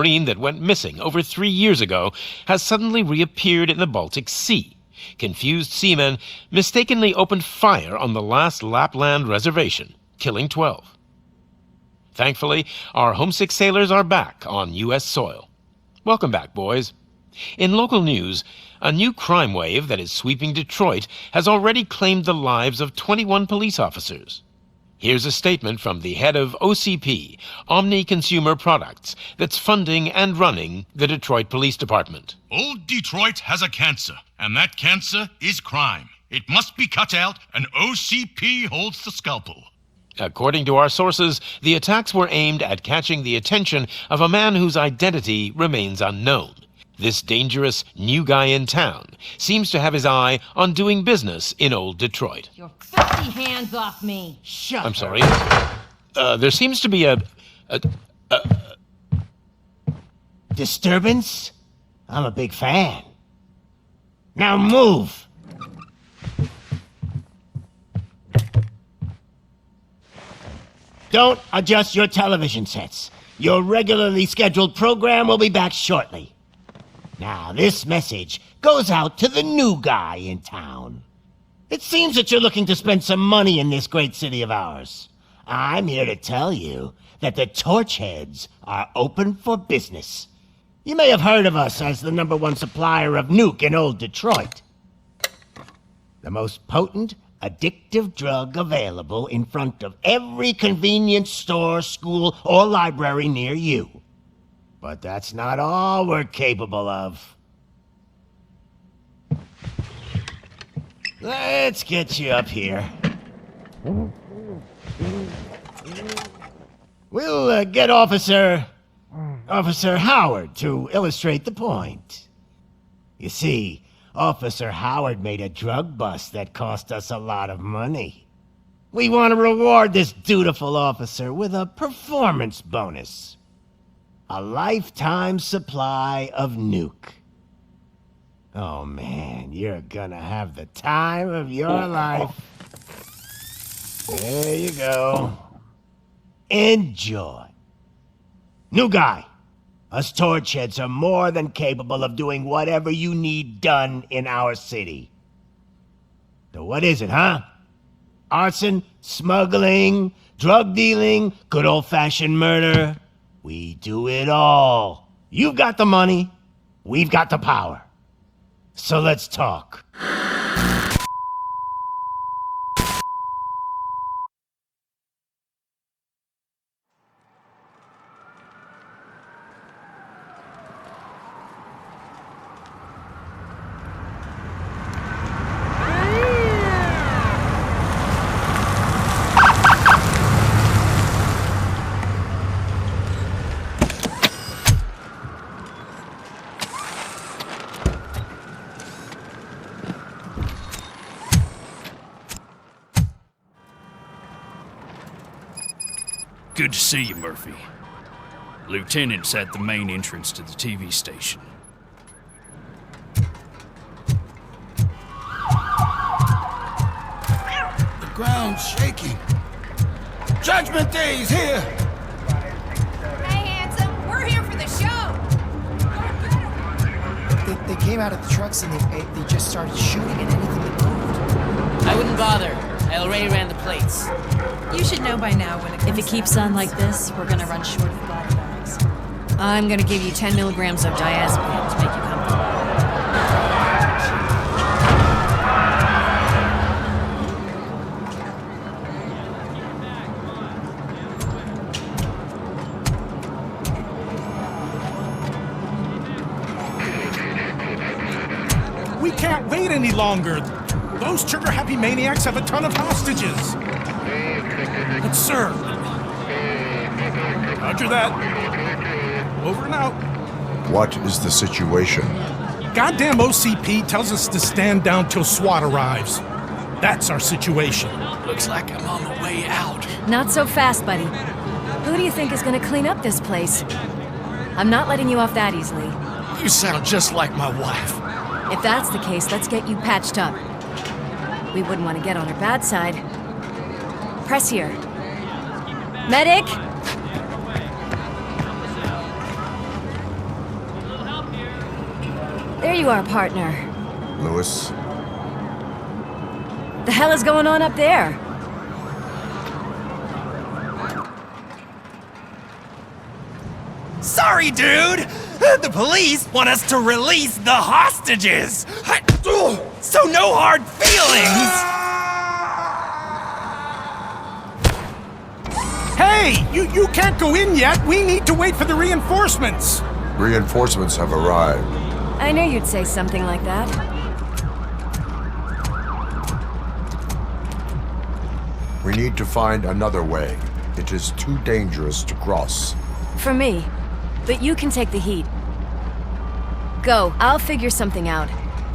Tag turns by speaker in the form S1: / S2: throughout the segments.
S1: Marine that went missing over 3 years ago has suddenly reappeared in the Baltic Sea. Confused seamen mistakenly opened fire on the last Lapland reservation, killing 12. Thankfully, our homesick sailors are back on U.S. soil. Welcome back, boys. In local news, a new crime wave that is sweeping Detroit has already claimed the lives of 21 police officers. Here's a statement from the head of OCP, Omni Consumer Products, that's funding and running the Detroit Police Department.
S2: Old Detroit has a cancer, and that cancer is crime. It must be cut out, and OCP holds the scalpel.
S1: According to our sources, the attacks were aimed at catching the attention of a man whose identity remains unknown. This dangerous new guy in town seems to have his eye on doing business in old Detroit.
S3: Your filthy hands off me! Shut
S1: I'm sorry. There seems to be a
S4: disturbance? I'm a big fan. Now move! Don't adjust your television sets. Your regularly scheduled program will be back shortly. Now, this message goes out to the new guy in town. It seems that you're looking to spend some money in this great city of ours. I'm here to tell you that the Torchheads are open for business. You may have heard of us as the #1 supplier of nuke in old Detroit. The most potent, addictive drug available in front of every convenience store, school, or library near you. But that's not all we're capable of. Let's get you up here. We'll get Officer Howard to illustrate the point. You see, Officer Howard made a drug bust that cost us a lot of money. We want to reward this dutiful officer with a performance bonus. A lifetime supply of nuke. Oh man, you're gonna have the time of your life. There you go. Enjoy. New guy. Us Torchheads are more than capable of doing whatever you need done in our city. So what is it, huh? Arson, smuggling, drug dealing, good old-fashioned murder. We do it all. You've got the money, we've got the power. So let's talk.
S5: Good to see you, Murphy. Lieutenant's at the main entrance to the TV station.
S6: The ground's shaking. Judgment Day's here!
S3: Hey, handsome, we're here for the show!
S7: They came out of the trucks and they just started shooting at anything that moved.
S8: I wouldn't bother. I already ran the plates.
S9: You should know by now when it comes
S10: If it keeps on like this, we're gonna run short of body bags. I'm gonna give you 10 milligrams of diazepam to make you comfortable.
S11: We can't wait any longer. Those trigger-happy maniacs have a ton of hostages. But sir... Roger that. Over and out.
S12: What is the situation?
S11: Goddamn OCP tells us to stand down till SWAT arrives. That's our situation.
S5: Looks like I'm on the way out.
S10: Not so fast, buddy. Who do you think is gonna clean up this place? I'm not letting you off that easily.
S5: You sound just like my wife.
S10: If that's the case, let's get you patched up. We wouldn't want to get on her bad side. Press here. Medic! you are, partner.
S12: Lewis,
S10: The hell is going on up there?
S7: Sorry, dude! The police want us to release the hostages! So no hard feelings!
S11: Hey, you can't go in yet. We need to wait for the reinforcements.
S12: reinforcements have arrived.
S10: I knew you'd say something like that.
S12: We need to find another way. It is too dangerous to cross.
S10: For me. But you can take the heat. Go, I'll figure something out.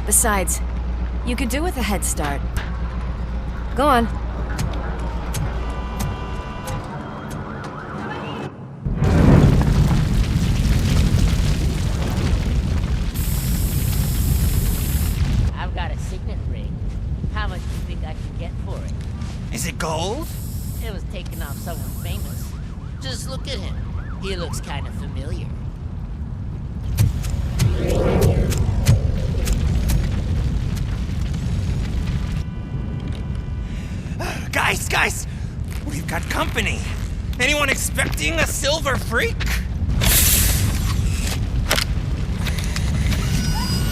S10: Besides, you could do with a head start. Go on.
S8: I've got a signet ring. How much do you think I can get for it?
S7: Is it gold?
S8: It was taken off someone famous. Just look at him. He looks kind of familiar.
S7: Guys! We've got company. Anyone expecting a silver freak?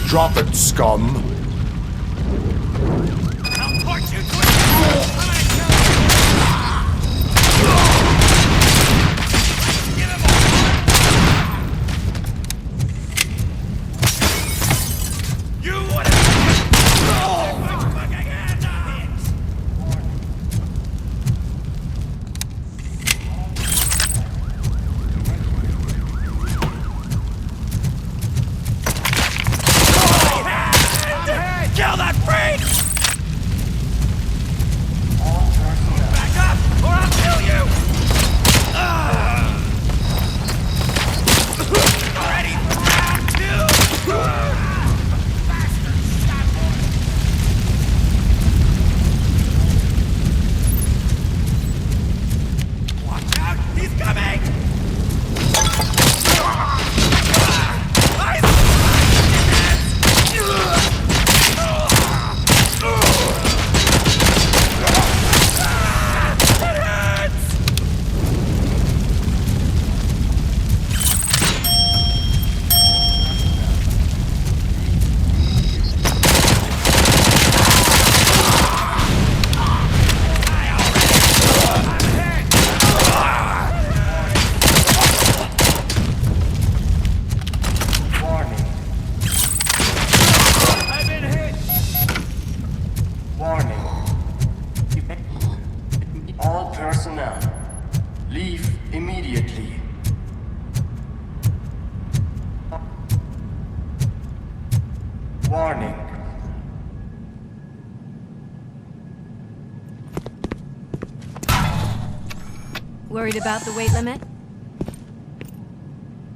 S12: Drop it, scum!
S7: I'll torch you to a... Kill that freak! Back up, or I'll kill you! Ready for round two? Bastard, stop one. Watch out, he's coming!
S13: All personnel, leave immediately. Warning.
S10: Worried about the weight limit?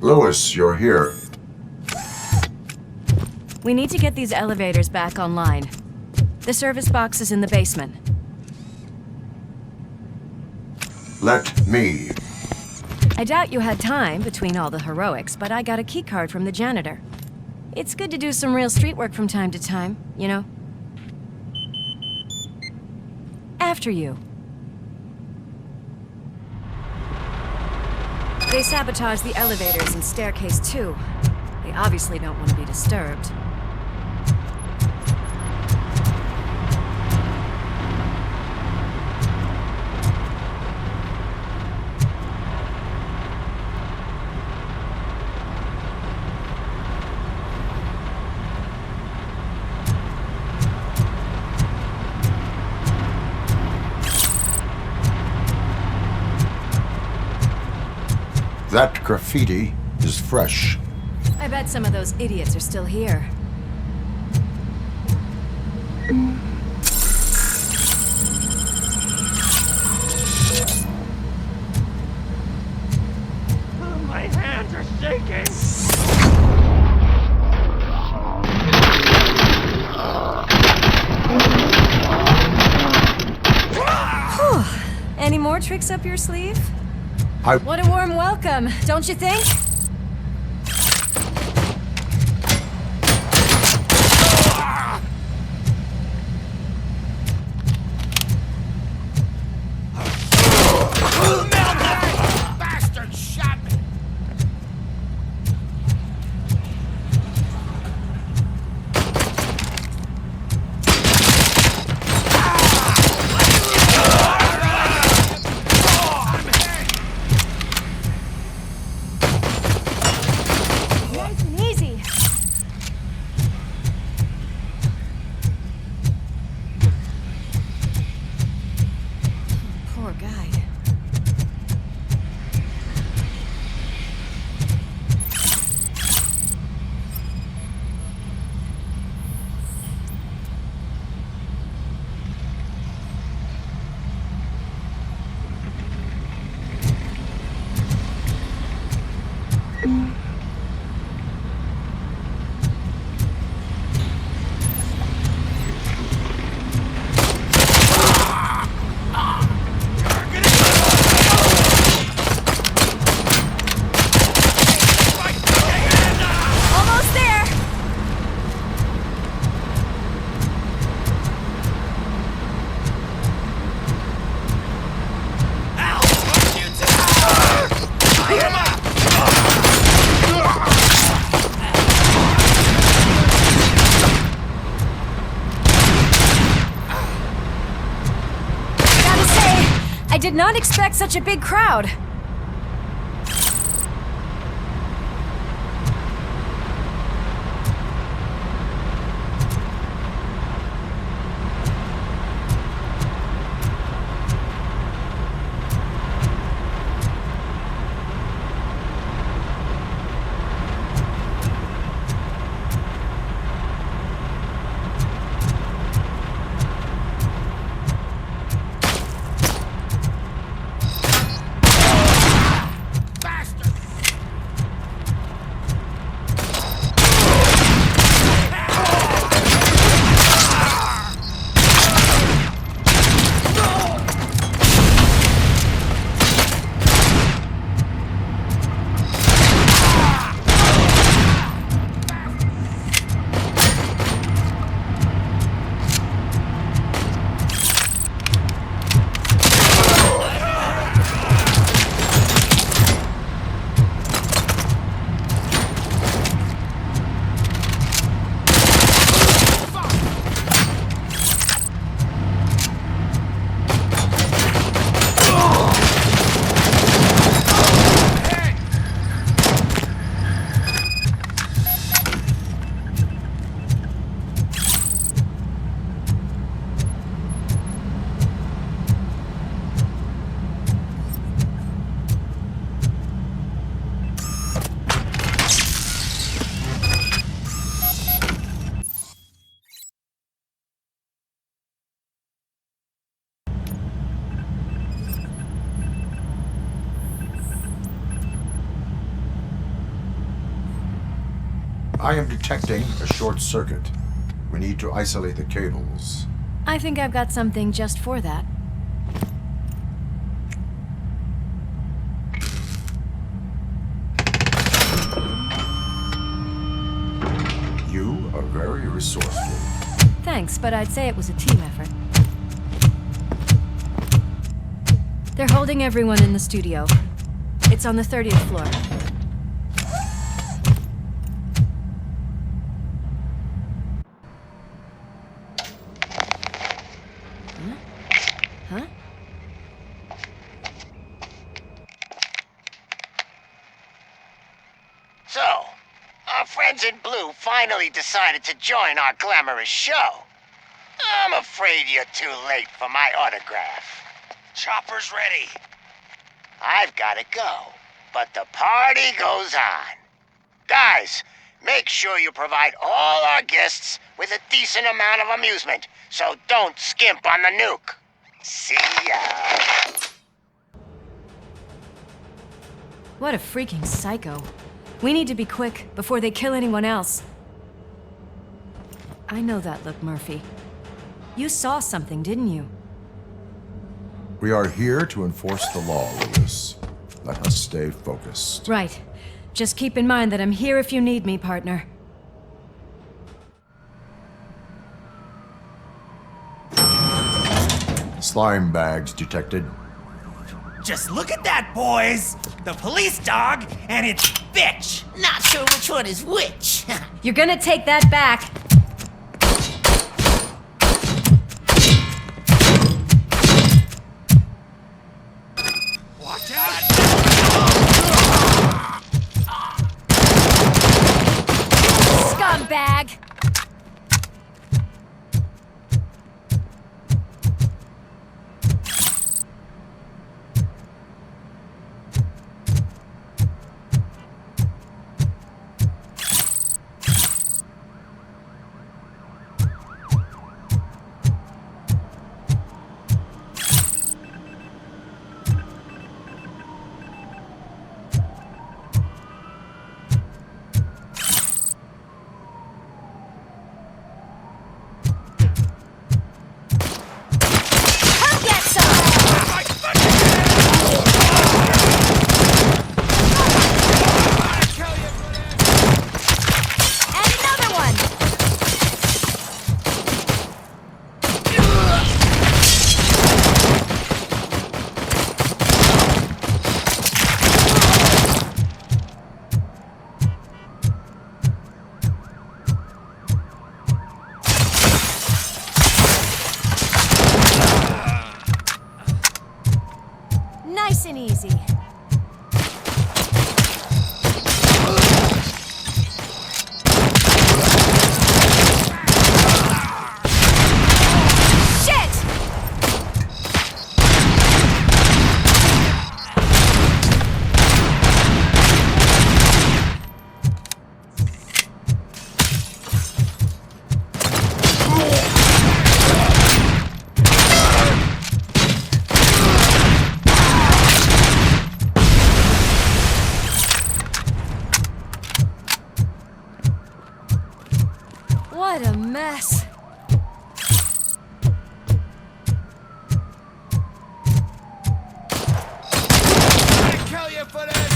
S12: Lewis, you're here.
S10: We need to get these elevators back online. The service box is in the basement.
S12: Let me.
S10: I doubt you had time between all the heroics, but I got a keycard from the janitor. It's good to do some real street work from time to time, you know? After you. They sabotaged the elevators and staircase too. They obviously don't want to be disturbed.
S12: That graffiti is fresh.
S10: I bet some of those idiots are still here.
S7: My hands are shaking!
S10: Any more tricks up your sleeve?
S12: I...
S10: What a warm welcome, don't you think? did not expect such a big crowd.
S12: I am detecting a short circuit. We need to isolate the cables.
S10: I think I've got something just for that.
S12: You are very resourceful.
S10: Thanks, but I'd say it was a team effort. They're holding everyone in the studio. It's on the 30th floor. Huh?
S4: So, our friends in blue finally decided to join our glamorous show. I'm afraid you're too late for my autograph.
S7: Chopper's ready.
S4: I've gotta go, but the party goes on. Guys, make sure you provide all our guests with a decent amount of amusement, so don't skimp on the nuke. See ya.
S10: What a freaking psycho. We need to be quick before they kill anyone else. I know that look, Murphy. You saw something, didn't you?
S12: We are here to enforce the law, Lewis. Let us stay focused.
S10: Right. Just keep in mind that I'm here if you need me, partner.
S12: Slime bags detected.
S7: Just look at that, boys! The police dog and its bitch!
S8: Not sure which one is which.
S10: You're gonna take that back.
S7: Watch out!
S10: Scumbag! What a mess.
S6: Kill you for this!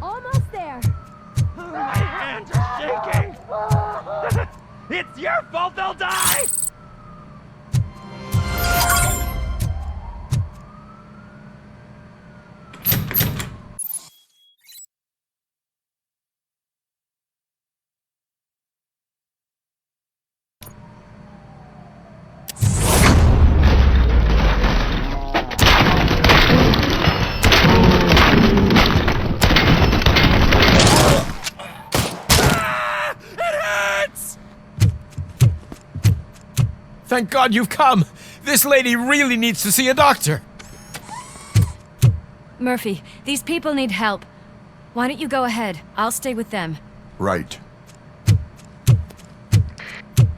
S10: Almost there.
S7: My hands are shaking! It's your fault they'll die!
S14: Thank God you've come! This lady really needs to see a doctor!
S10: Murphy, these people need help. Why don't you go ahead? I'll stay with them.
S12: Right.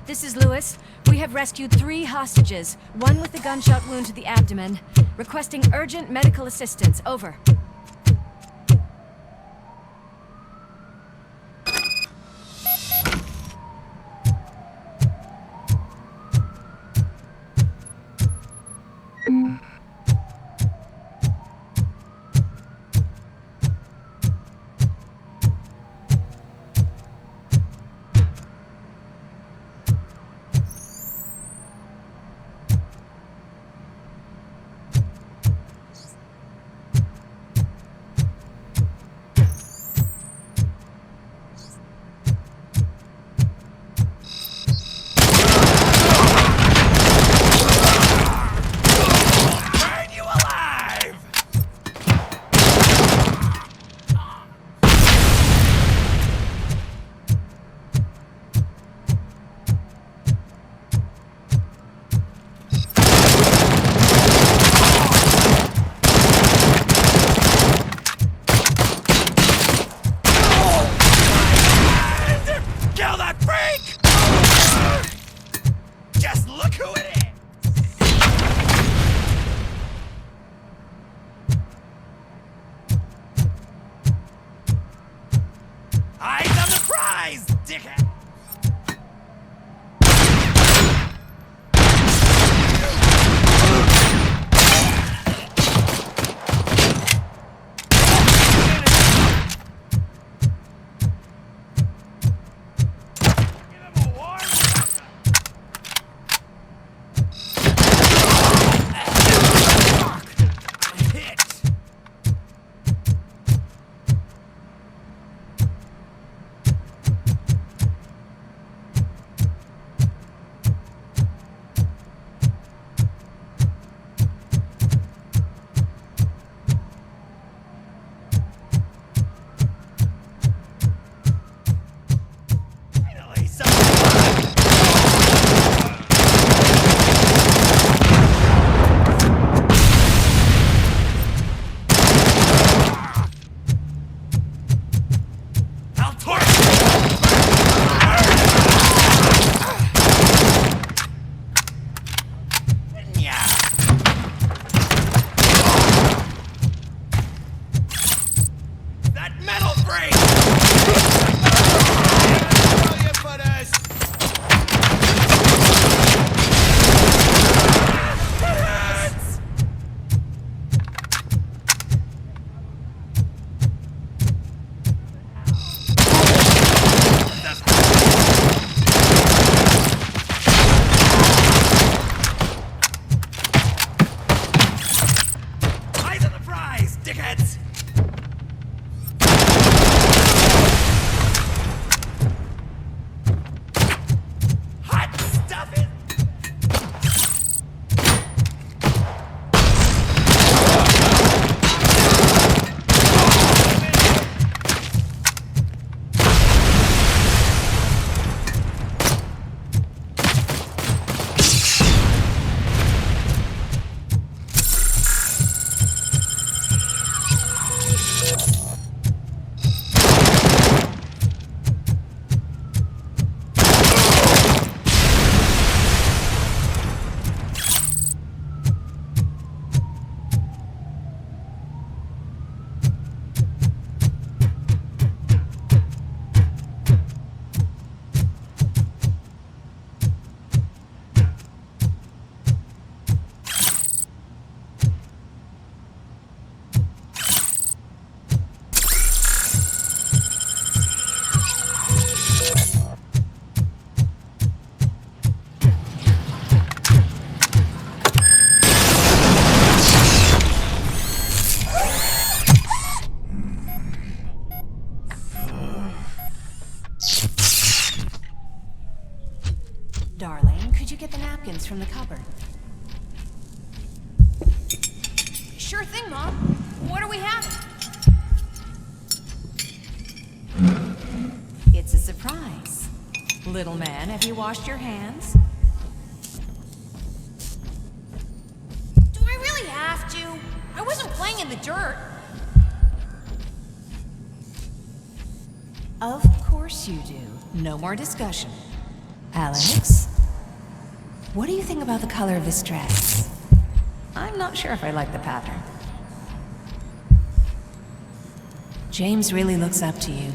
S10: This is Lewis. We have rescued 3 hostages, one with a gunshot wound to the abdomen. Requesting urgent medical assistance. Over.
S9: Darling, could you get the napkins from the cupboard?
S3: Sure thing, Mom. What are we having?
S9: It's a surprise. Little man, have you washed your hands?
S3: Do I really have to? I wasn't playing in the dirt.
S9: Of course you do. No more discussion. Alex? What do you think about the color of this dress? I'm not sure if I like the pattern. James really looks up to you.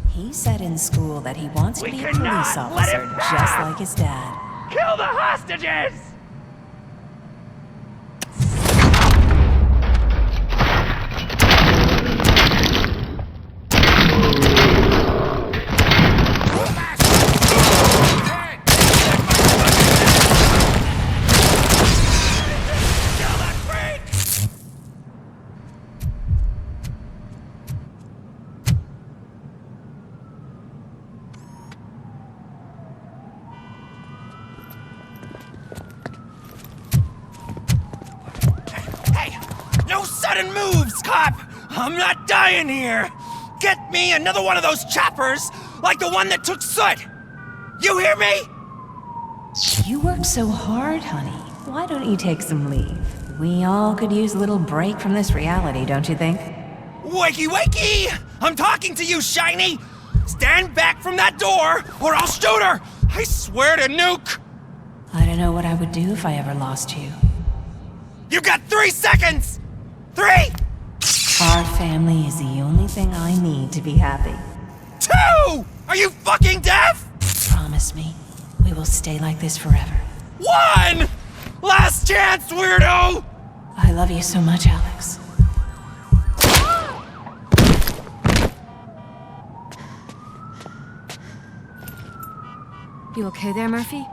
S9: He said in school that he wants to be a police officer, just like his dad.
S7: Kill the hostages! No sudden moves, cop! I'm not dying here! Get me another one of those choppers, like the one that took Soot! You hear me?
S9: You work so hard, honey. Why don't you take some leave? We all could use a little break from this reality, don't you think?
S7: Wakey, wakey! I'm talking to you, Shiny! Stand back from that door, or I'll shoot her! I swear to nuke!
S9: I don't know what I would do if I ever lost you.
S7: You got 3 seconds! 3!
S9: Our family is the only thing I need to be happy.
S7: 2! Are you fucking deaf?
S9: Promise me, we will stay like this forever.
S7: 1! Last chance, weirdo!
S9: I love you so much, Alex.
S10: You okay there, Murphy?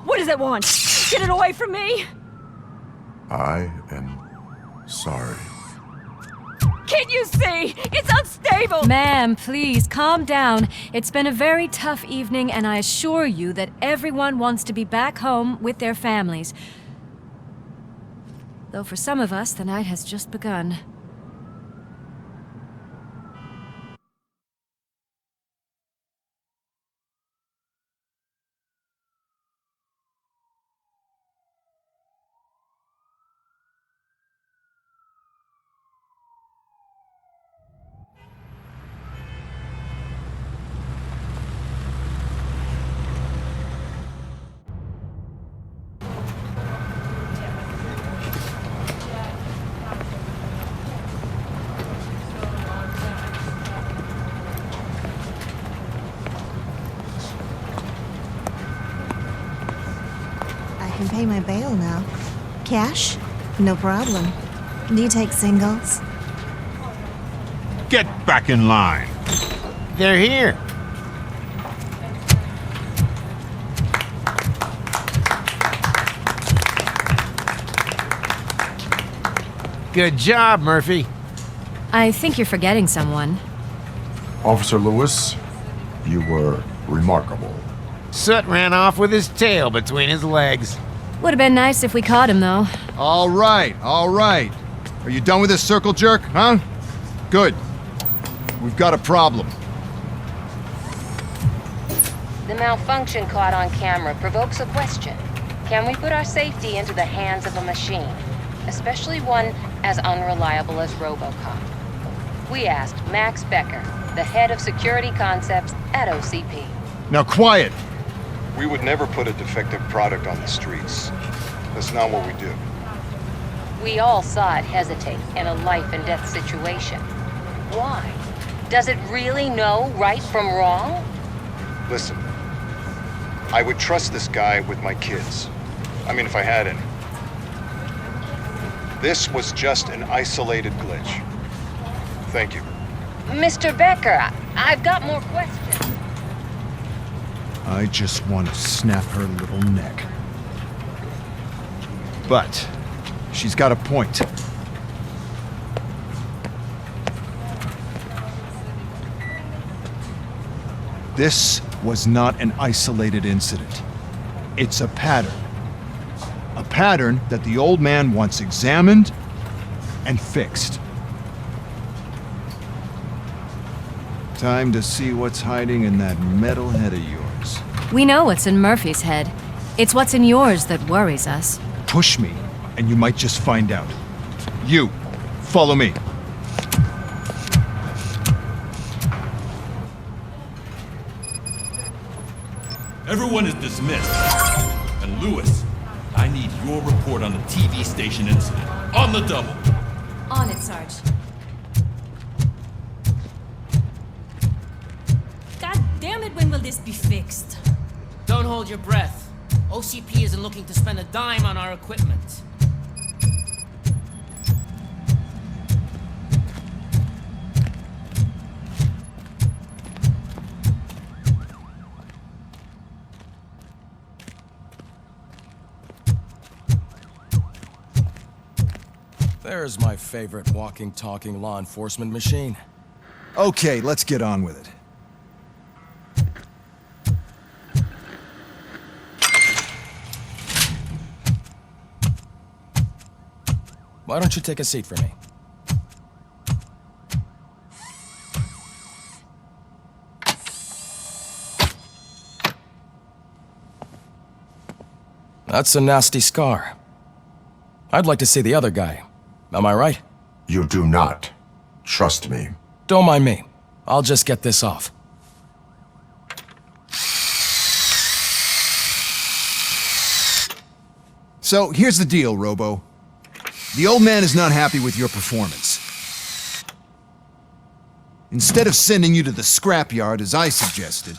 S15: What does it want? Get it away from me!
S12: I am sorry.
S15: Can't you see? It's unstable!
S10: Ma'am, please, calm down. It's been a very tough evening, and I assure you that everyone wants to be back home with their families. Though for some of us, the night has just begun.
S16: I can pay my bail now. Cash? No problem. Do you take singles?
S17: Get back in line.
S14: They're here. Good job, Murphy.
S10: I think you're forgetting someone.
S12: Officer Lewis, you were remarkable.
S14: Soot ran off with his tail between his legs.
S10: Would have been nice if we caught him, though.
S17: All right, all right. Are you done with this circle jerk, huh? Good. We've got a problem.
S18: The malfunction caught on camera provokes a question. Can we put our safety into the hands of a machine? Especially one as unreliable as Robocop. We asked Max Becker, the head of security concepts at OCP.
S17: Now quiet!
S19: We would never put a defective product on the streets. That's not what we do.
S18: We all saw it hesitate in a life and death situation. Why? Does it really know right from wrong?
S19: Listen, I would trust this guy with my kids. I mean, if I had any. This was just an isolated glitch. Thank you.
S18: Mr. Becker, I've got more questions.
S17: I just want to snap her little neck. But she's got a point. This was not an isolated incident. It's a pattern. A pattern that the old man wants examined and fixed. Time to see what's hiding in that metal head of yours.
S10: We know what's in Murphy's head. It's what's in yours that worries us.
S17: Push me, and you might just find out. You, follow me.
S20: Everyone is dismissed. And Lewis, I need your report on the TV station incident. On the double.
S9: On it, Sarge. God damn it, when will this be fixed?
S8: Don't hold your breath. OCP isn't looking to spend a dime on our equipment.
S21: There's my favorite walking, talking law enforcement machine.
S17: Okay, let's get on with it.
S21: Why don't you take a seat for me? That's a nasty scar. I'd like to see the other guy. Am I right?
S12: You do not. Trust me.
S21: Don't mind me. I'll just get this off.
S17: So, here's the deal, Robo. The old man is not happy with your performance. Instead of sending you to the scrapyard, as I suggested,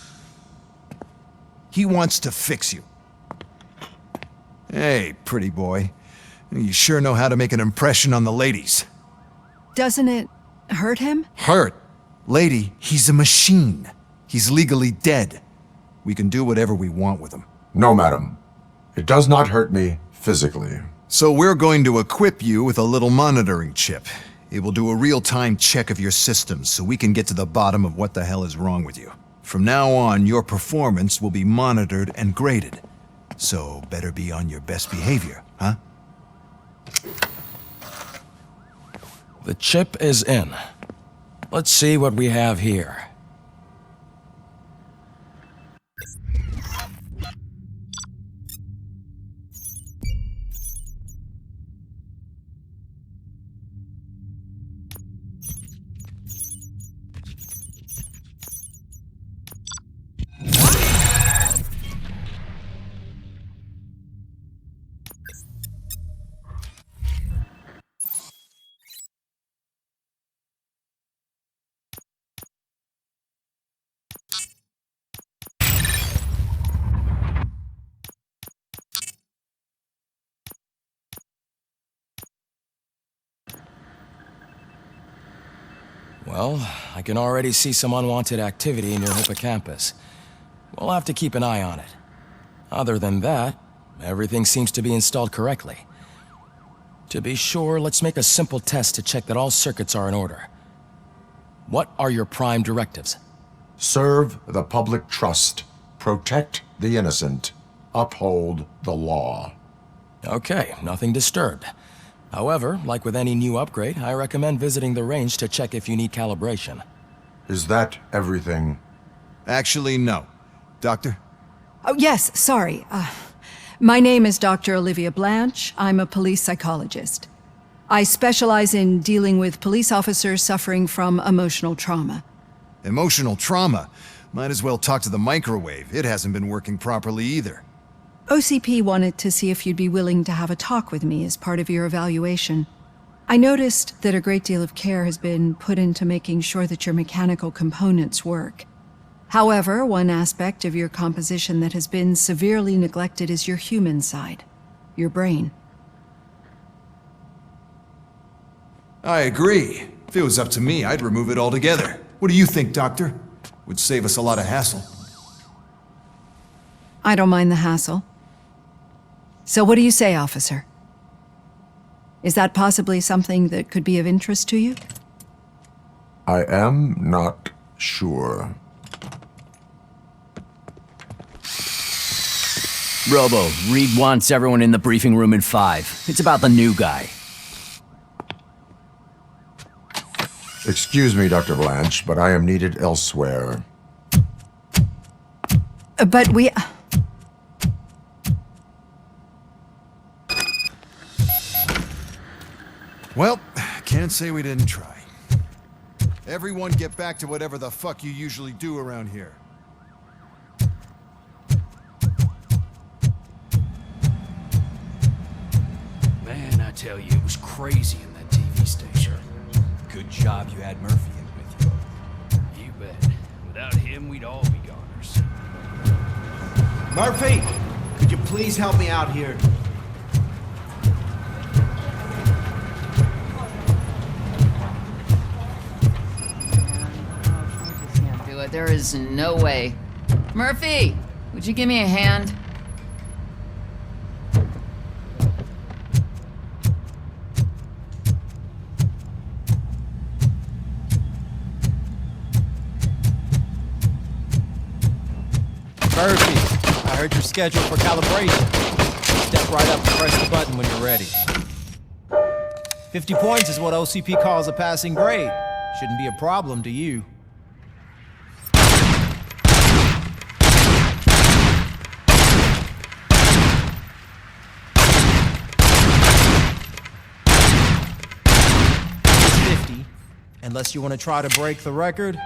S17: he wants to fix you. Hey, pretty boy. You sure know how to make an impression on the ladies.
S15: Doesn't it hurt him?
S17: Hurt? Lady, he's a machine. He's legally dead. We can do whatever we want with him.
S12: No, madam. It does not hurt me physically.
S17: So we're going to equip you with a little monitoring chip. It will do a real-time check of your systems so we can get to the bottom of what the hell is wrong with you. From now on, your performance will be monitored and graded. So better be on your best behavior, huh?
S21: The chip is in. Let's see what we have here. Well, I can already see some unwanted activity in your hippocampus. We'll have to keep an eye on it. Other than that, everything seems to be installed correctly. To be sure, let's make a simple test to check that all circuits are in order. What are your prime directives?
S12: Serve the public trust. Protect the innocent. Uphold the law.
S21: Okay, nothing disturbed. However, like with any new upgrade, I recommend visiting the range to check if you need calibration.
S12: Is that everything?
S17: Actually, no. Doctor?
S15: Oh, yes, sorry. My name is Dr. Olivia Blanche. I'm a police psychologist. I specialize in dealing with police officers suffering from emotional trauma.
S17: Emotional trauma? Might as well talk to the microwave. It hasn't been working properly either.
S15: OCP wanted to see if you'd be willing to have a talk with me as part of your evaluation. I noticed that a great deal of care has been put into making sure that your mechanical components work. However, one aspect of your composition that has been severely neglected is your human side, your brain.
S17: I agree. If it was up to me, I'd remove it altogether. What do you think, Doctor? Would save us a lot of hassle.
S15: I don't mind the hassle. So what do you say, officer? Is that possibly something that could be of interest to you?
S12: I am not sure.
S2: Robo, Reed wants everyone in the briefing room in 5. It's about the new guy.
S12: Excuse me, Dr. Blanche, but I am needed elsewhere.
S15: But we...
S17: Well, can't say we didn't try. Everyone get back to whatever the fuck you usually do around here.
S5: Man, I tell you, it was crazy in that TV station.
S7: Good job you had Murphy in with you.
S5: You bet. Without him, we'd all be goners.
S6: Murphy, could you please help me out here?
S22: Do it. There is no way. Murphy, would you give me a hand?
S23: Murphy, I heard you're scheduled for calibration. Step right up and press the button when you're ready. 50 points is what OCP calls a passing grade. Shouldn't be a problem to you. Unless you want to try to break the record.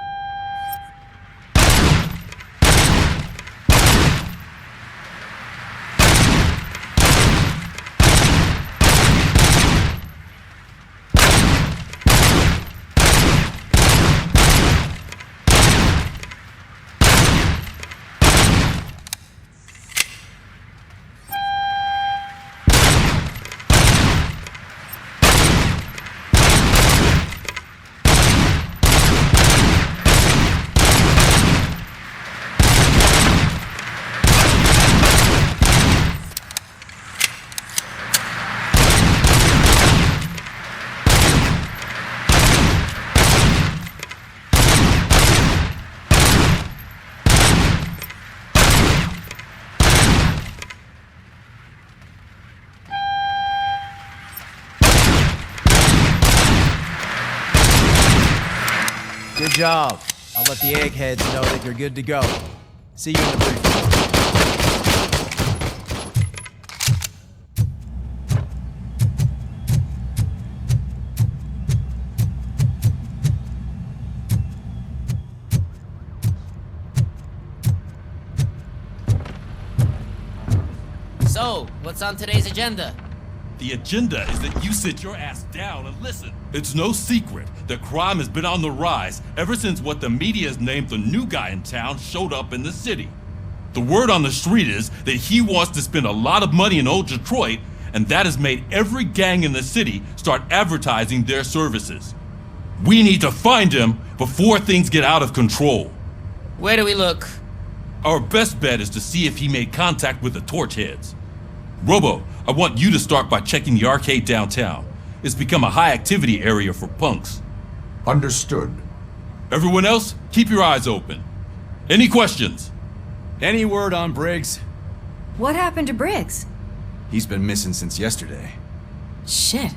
S23: Good job. I'll let the eggheads know that you're good to go. See you in the briefing room.
S8: So, what's on today's agenda?
S20: The agenda is that you sit your ass down and listen. It's no secret that crime has been on the rise ever since what the media has named the new guy in town showed up in the city. The word on the street is that he wants to spend a lot of money in old Detroit, and that has made every gang in the city start advertising their services. We need to find him before things get out of control.
S8: Where do we look?
S20: Our best bet is to see if he made contact with the Torchheads. Robo, I want you to start by checking the arcade downtown. It's become a high-activity area for punks.
S12: Understood.
S20: Everyone else, keep your eyes open. Any questions?
S23: Any word on Briggs?
S10: What happened to Briggs?
S21: He's been missing since yesterday.
S10: Shit.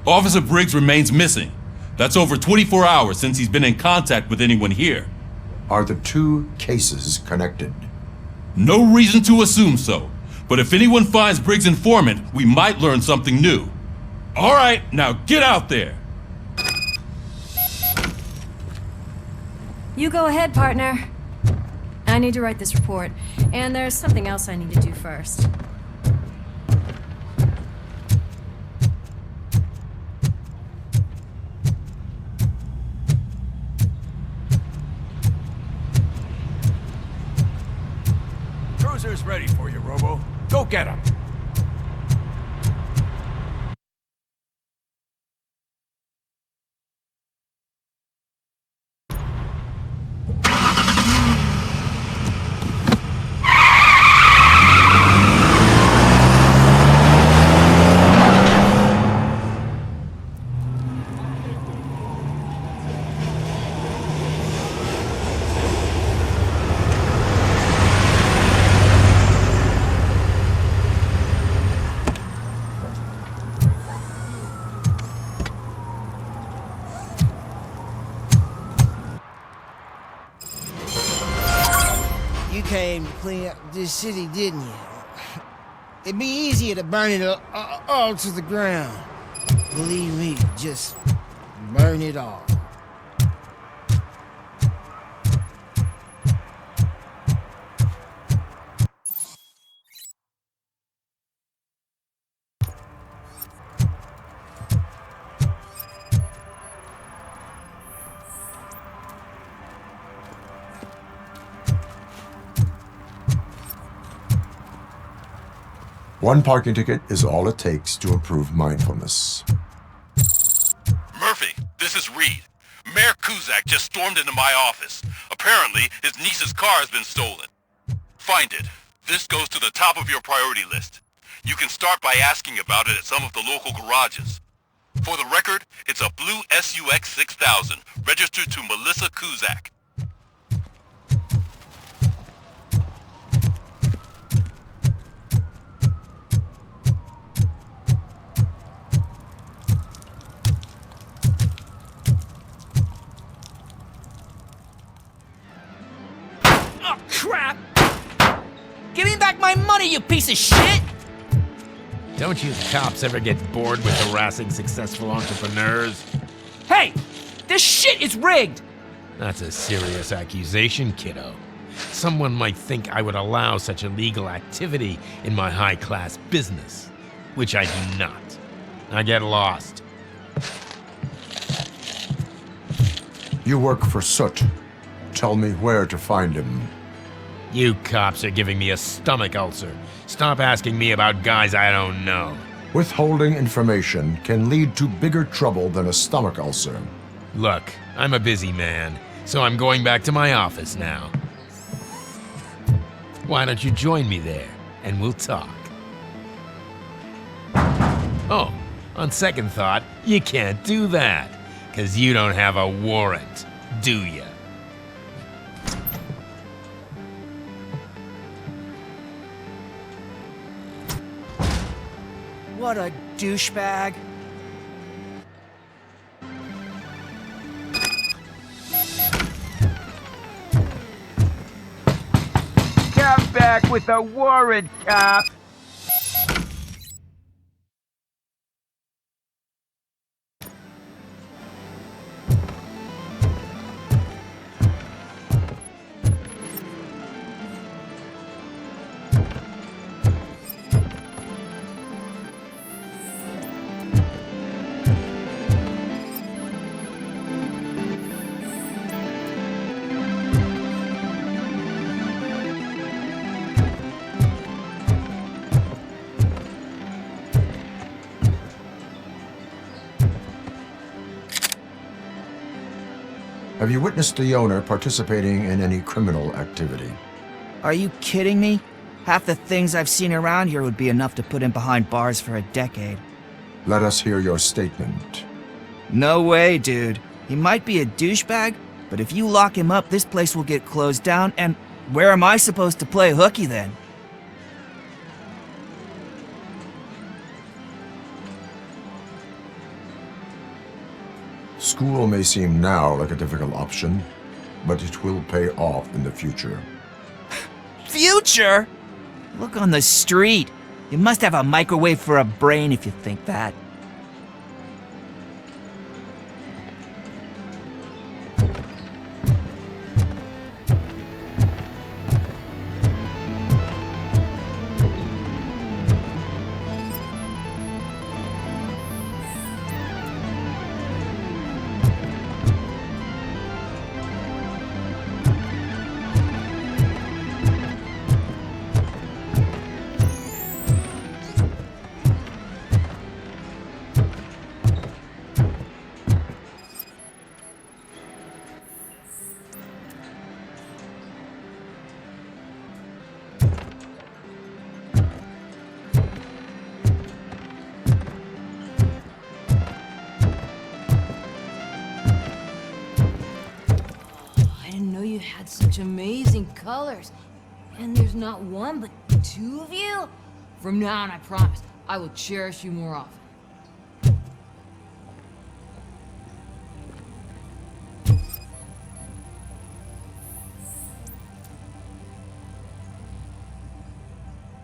S20: Officer Briggs remains missing. That's over 24 hours since he's been in contact with anyone here.
S12: Are the two cases connected?
S20: No reason to assume so. But if anyone finds Briggs' informant, we might learn something new. All right, now get out there.
S10: You go ahead, partner. I need to write this report, and there's something else I need to do first.
S7: Cruiser's ready for you, Robo. Go get him. this city, didn't you? It'd be easier to burn it all to the ground. Believe me, just burn it all.
S12: One parking ticket is all it takes to improve mindfulness.
S20: Murphy, this is Reed. Mayor Kuzak just stormed into my office. Apparently, his niece's car has been stolen. Find it. This goes to the top of your priority list. You can start by asking about it at some of the local garages. For the record, it's a blue SUX 6000, registered to Melissa Kuzak.
S7: Oh, crap! Give me back my money, you piece of shit!
S14: Don't you cops ever get bored with harassing successful entrepreneurs?
S7: Hey! This shit is rigged!
S14: That's a serious accusation, kiddo. Someone might think I would allow such illegal activity in my high-class business, which I do not. I get lost.
S12: You work for Soot. Tell me where to find him.
S14: You cops are giving me a stomach ulcer. Stop asking me about guys I don't know.
S12: Withholding information can lead to bigger trouble than a stomach ulcer.
S14: Look, I'm a busy man, so I'm going back to my office now. Why don't you join me there, and we'll talk? Oh, on second thought, you can't do that, 'cause you don't have a warrant, do ya?
S7: What a douchebag.
S1: Come back with a warrant, cop!
S12: Have you witnessed the owner participating in any criminal activity?
S7: Are you kidding me? Half the things I've seen around here would be enough to put him behind bars for a decade.
S12: Let us hear your statement.
S7: No way, dude. He might be a douchebag, but if you lock him up, this place will get closed down, and where am I supposed to play hooky then?
S12: School may seem now like a difficult option, but it will pay off in the future.
S7: Future? Look on the street. You must have a microwave for a brain if you think that.
S10: Had such amazing colors. And there's not one, but two of you? From now on, I promise, I will cherish you more often.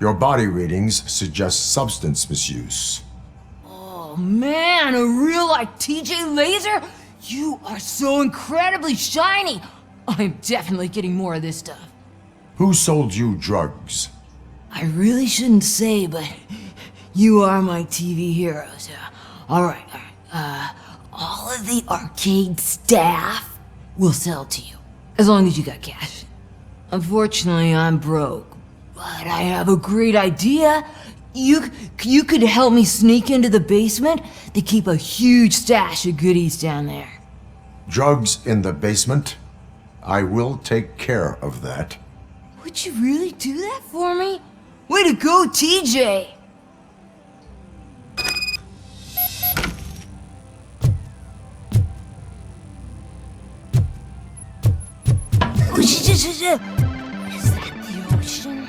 S12: Your body readings suggest substance misuse.
S22: Oh man, a real like TJ Laser? You are so incredibly shiny! I'm definitely getting more of this stuff.
S12: Who sold you drugs?
S22: I really shouldn't say, but you are my TV heroes. Alright. All of the arcade staff will sell to you, as long as you got cash. Unfortunately, I'm broke, but I have a great idea. You could help me sneak into the basement. They keep a huge stash of goodies down there.
S12: Drugs in the basement? I will take care of that.
S22: Would you really do that for me? Way to go, TJ! Oh, is that the ocean?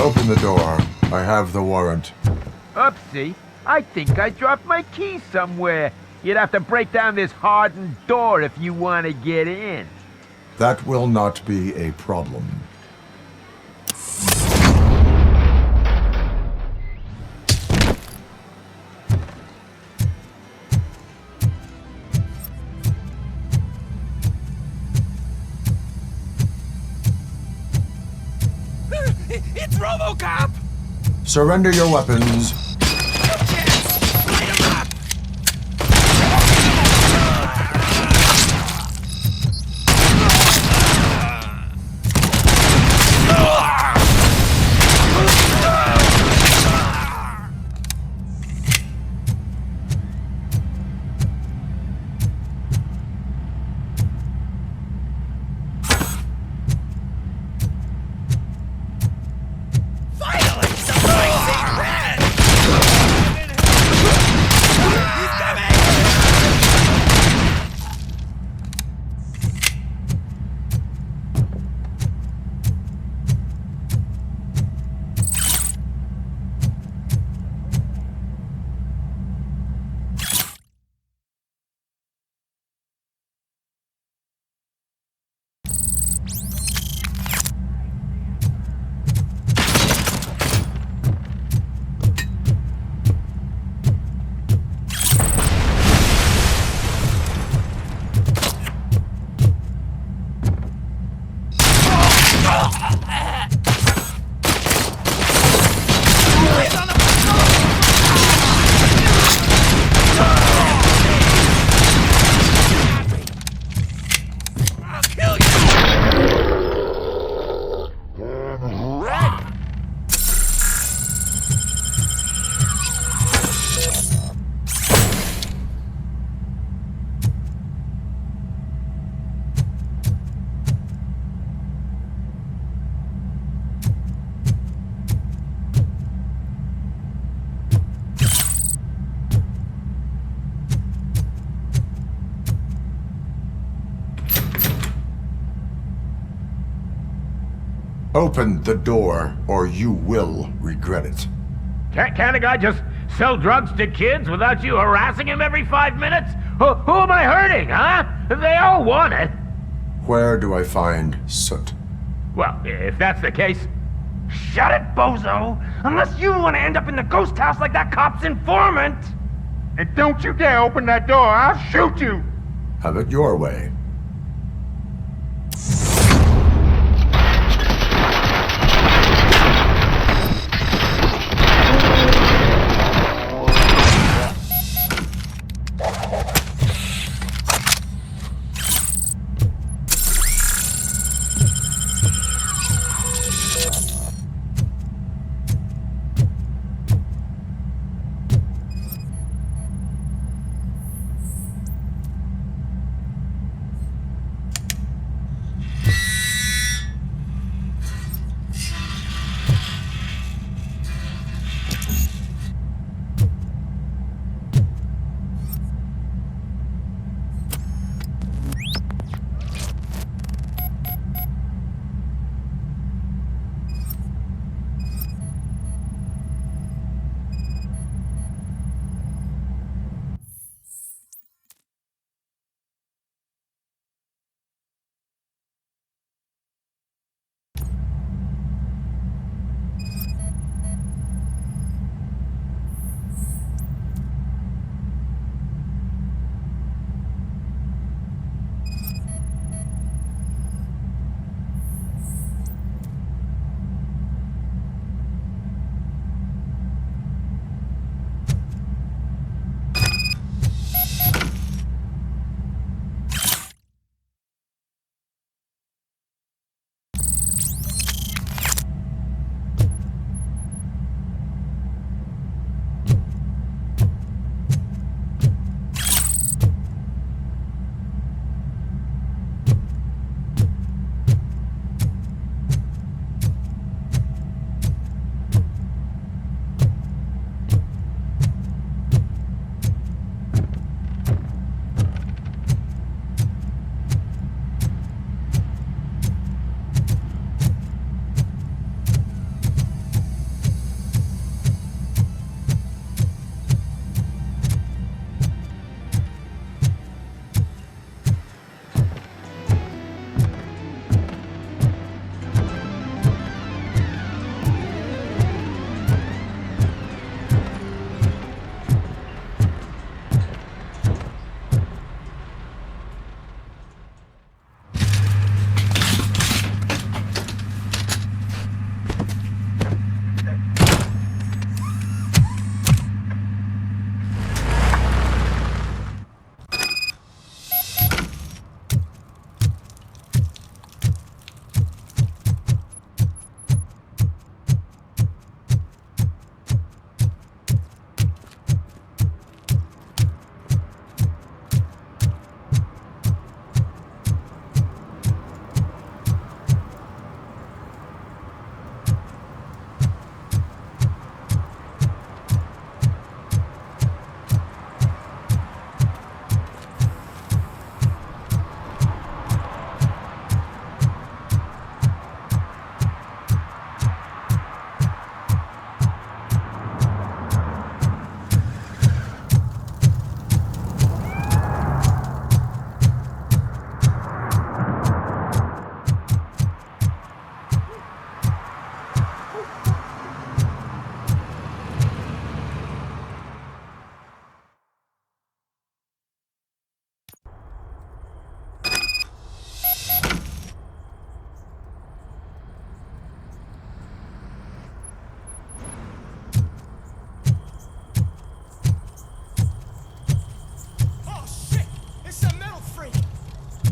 S12: Open the door. I have the warrant.
S1: Oopsie. I think I dropped my keys somewhere. You'd have to break down this hardened door if you want to get in.
S12: That will not be a problem.
S7: It's Robocop!
S12: Surrender your weapons. Open the door, or you will regret it.
S1: Can't a guy just sell drugs to kids without you harassing him every 5 minutes? Who am I hurting, huh? They all want it.
S12: Where do I find Soot?
S1: Well, if that's the case... Shut it, bozo! Unless you want to end up in the ghost house like that cop's informant! And don't you dare open that door, I'll shoot you!
S12: Have it your way.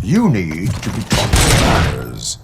S12: You need to be taught manners.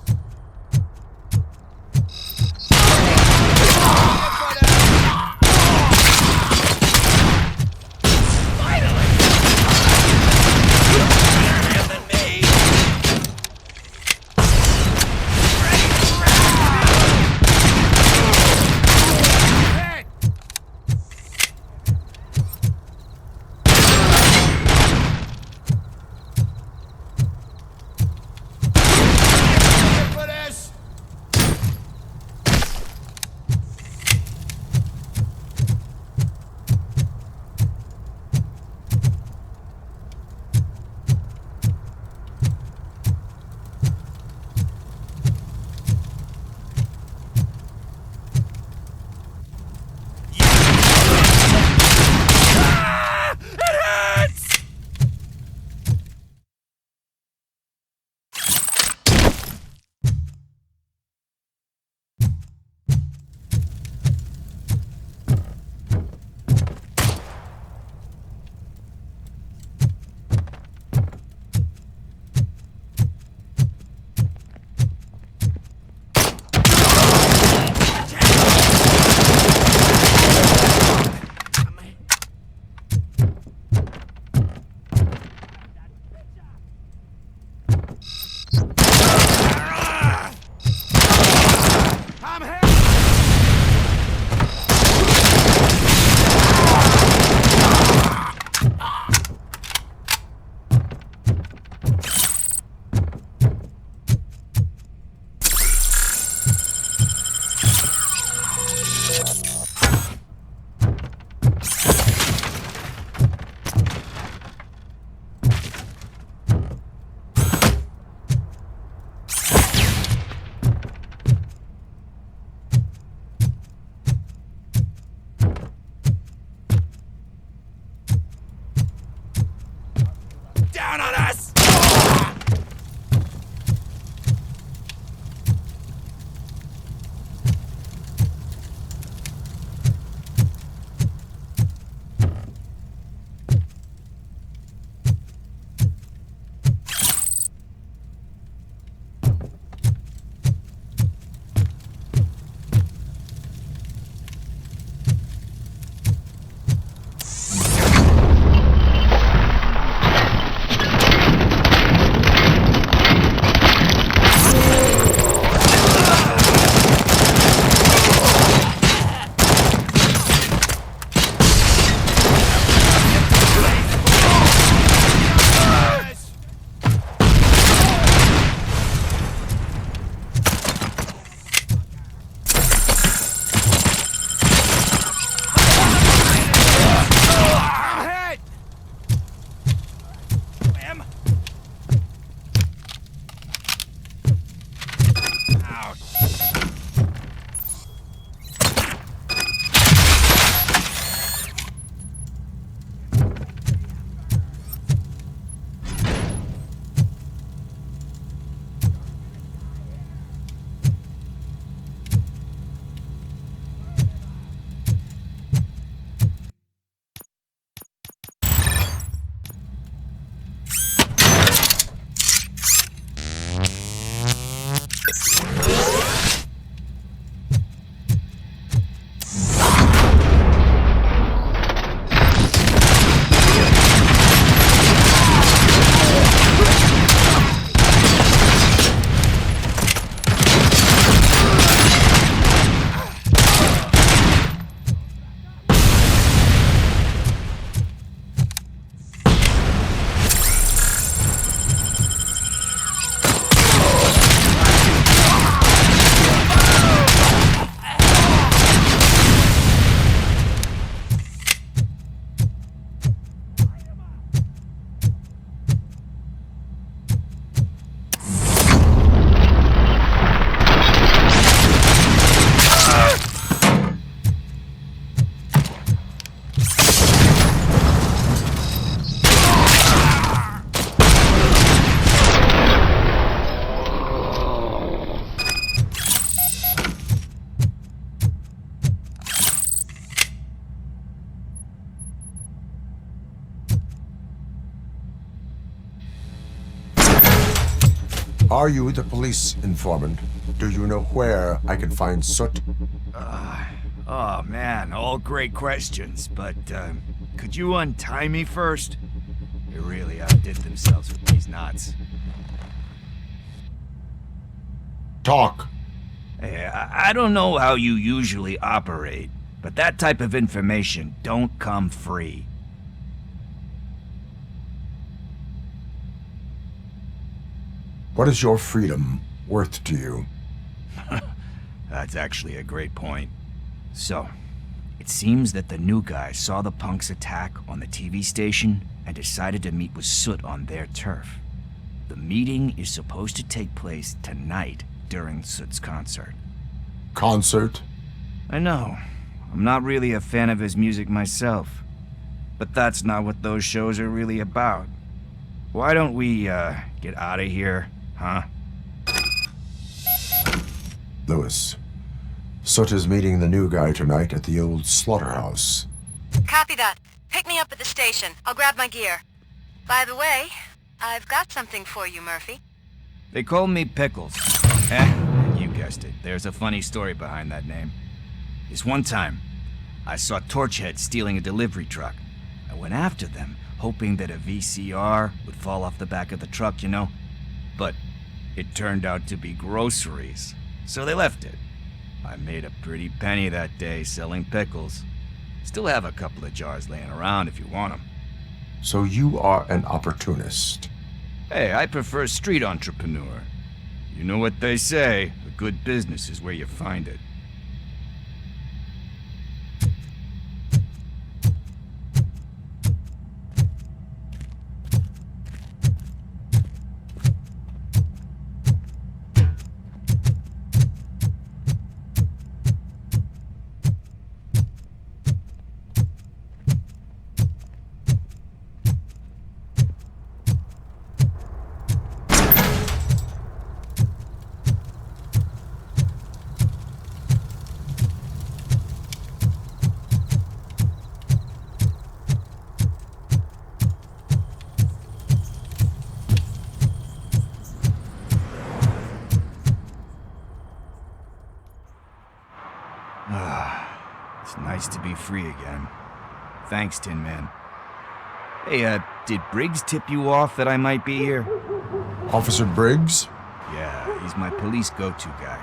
S7: Down on us!
S12: Are you the police informant? Do you know where I can find Soot?
S4: Oh man, all great questions, but could you untie me first? They really outdid themselves with these knots.
S12: Talk.
S4: Hey, I don't know how you usually operate, but that type of information don't come free.
S12: What is your freedom worth to you?
S4: That's actually a great point. So, it seems that the new guy saw the punks attack on the TV station and decided to meet with Soot on their turf. The meeting is supposed to take place tonight during Soot's concert.
S12: Concert?
S4: I know. I'm not really a fan of his music myself. But that's not what those shows are really about. Why don't we, get out of here, huh?
S12: Lewis, Soot is meeting the new guy tonight at the old slaughterhouse.
S10: Copy that. Pick me up at the station. I'll grab my gear. By the way, I've got something for you, Murphy.
S4: They call me Pickles. You guessed it. There's a funny story behind that name. This one time, I saw Torchhead stealing a delivery truck. I went after them, hoping that a VCR would fall off the back of the truck, you know? But it turned out to be groceries, so they left it. I made a pretty penny that day selling pickles. Still have a couple of jars laying around if you want them.
S12: So you are an opportunist.
S4: Hey, I prefer street entrepreneur. You know what they say, a good business is where you find it. It's nice to be free again. Thanks, Tin Man. Hey, did Briggs tip you off that I might be here?
S12: Officer Briggs?
S4: Yeah, he's my police go-to guy.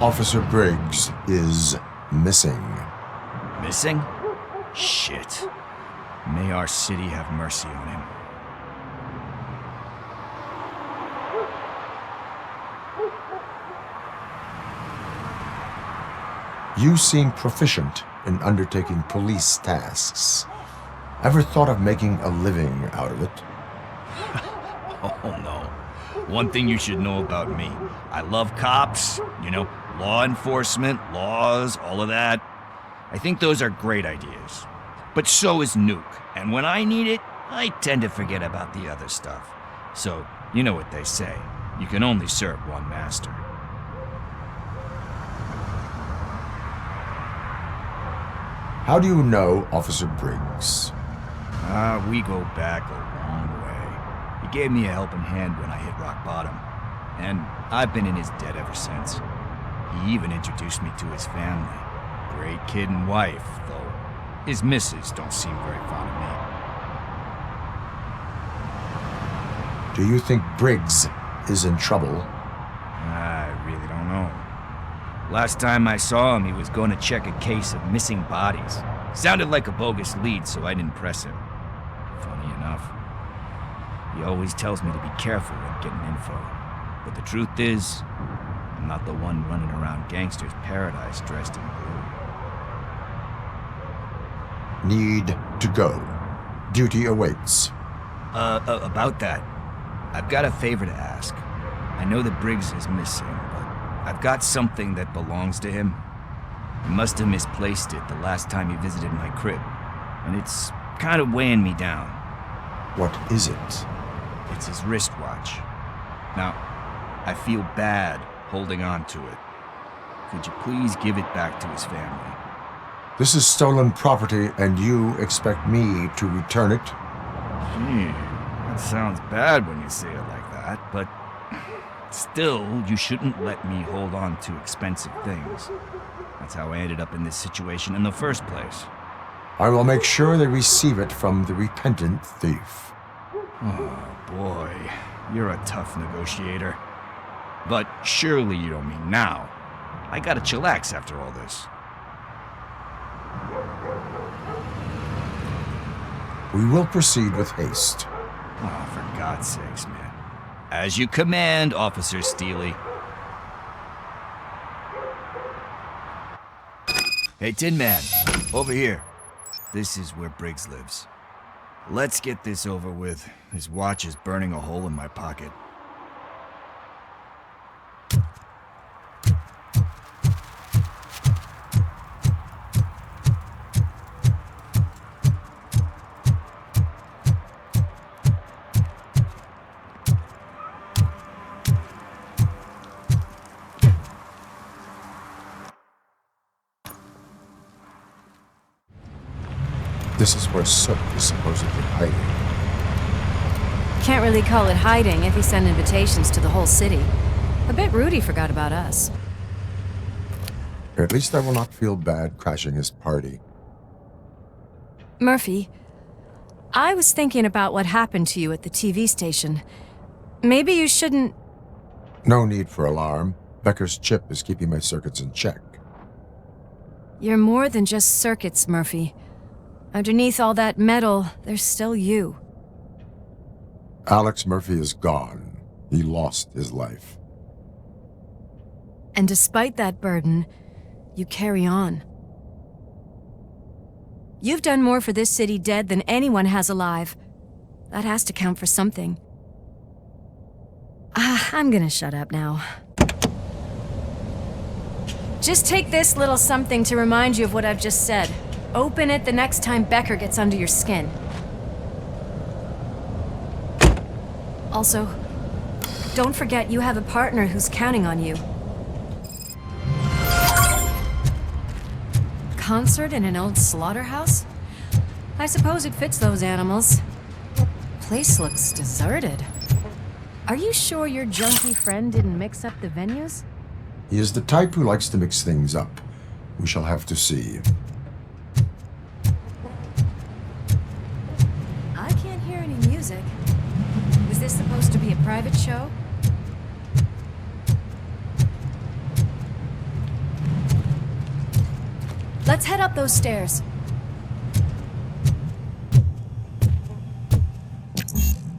S12: Officer Briggs is missing.
S4: Missing? Shit. May our city have mercy on him.
S12: You seem proficient in undertaking police tasks. Ever thought of making a living out of it?
S4: Oh no. One thing you should know about me. I love cops, you know, law enforcement, laws, all of that. I think those are great ideas. But so is Nuke, and when I need it, I tend to forget about the other stuff. So, you know what they say. You can only serve one master.
S12: How do you know Officer Briggs?
S4: We go back a long way. He gave me a helping hand when I hit rock bottom, and I've been in his debt ever since. He even introduced me to his family. Great kid and wife, though his missus don't seem very fond of me.
S12: Do you think Briggs is in trouble?
S4: I really don't know. Last time I saw him, he was going to check a case of missing bodies. Sounded like a bogus lead, so I didn't press him. Funny enough. He always tells me to be careful when getting info. But the truth is, I'm not the one running around gangster's paradise dressed in blue.
S12: Need to go. Duty awaits.
S4: About that, I've got a favor to ask. I know that Briggs is missing, but I've got something that belongs to him. He must have misplaced it the last time he visited my crib, and it's kind of weighing me down.
S12: What is it?
S4: It's his wristwatch. Now, I feel bad holding on to it. Could you please give it back to his family?
S12: This is stolen property, and you expect me to return it?
S4: Gee, that sounds bad when you say it like that, but Still, you shouldn't let me hold on to expensive things. That's how I ended up in this situation in the first place.
S12: I will make sure they receive it from the repentant thief.
S4: Oh boy, you're a tough negotiator. But surely you don't mean now. I gotta chillax after all this.
S12: We will proceed with haste.
S4: Oh, for God's sakes, man. As you command, Officer Steely. Hey, Tin Man, over here. This is where Briggs lives. Let's get this over with. His watch is burning a hole in my pocket.
S12: This is where Soot is supposedly hiding.
S10: Can't really call it hiding if he sent invitations to the whole city. A bit rude he forgot about us.
S12: At least I will not feel bad crashing his party.
S10: Murphy, I was thinking about what happened to you at the TV station. Maybe you shouldn't...
S12: No need for alarm. Becker's chip is keeping my circuits in check.
S10: You're more than just circuits, Murphy. Underneath all that metal, there's still you.
S12: Alex Murphy is gone. He lost his life.
S10: And despite that burden, you carry on. You've done more for this city dead than anyone has alive. That has to count for something. I'm gonna shut up now. Just take this little something to remind you of what I've just said. Open it the next time Becker gets under your skin. Also, don't forget you have a partner who's counting on you. Concert in an old slaughterhouse? I suppose it fits those animals. Place looks deserted. Are you sure your junkie friend didn't mix up the venues?
S12: He is the type who likes to mix things up. We shall have to see.
S10: I can't hear any music. Was this supposed to be a private show? Let's head up those stairs.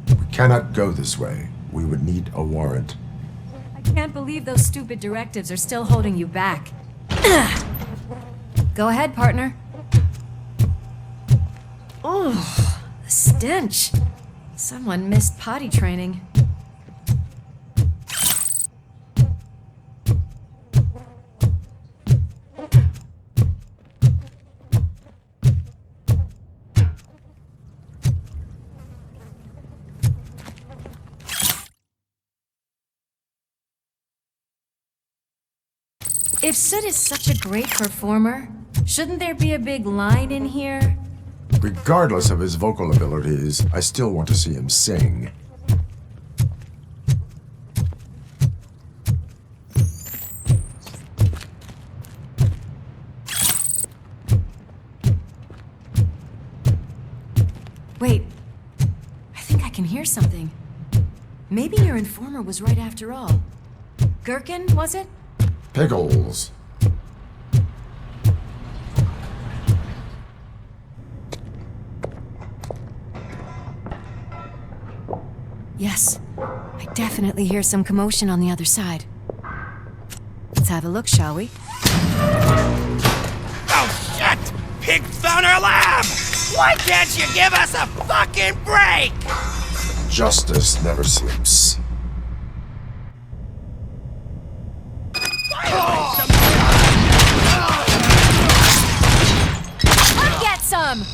S12: We cannot go this way. We would need a warrant.
S10: I can't believe those stupid directives are still holding you back. Go ahead, partner. Oh, the stench. Someone missed potty training. If Sid is such a great performer, shouldn't there be a big line in here?
S12: Regardless of his vocal abilities, I still want to see him sing.
S10: Wait, I think I can hear something. Maybe your informer was right after all. Gherkin, was it?
S12: Pickles.
S10: Yes, I definitely hear some commotion on the other side. Let's have a look, shall we?
S7: Oh, shit! Pig found our lab! Why can't you give us a fucking break?
S12: Justice never sleeps.
S10: Come get some!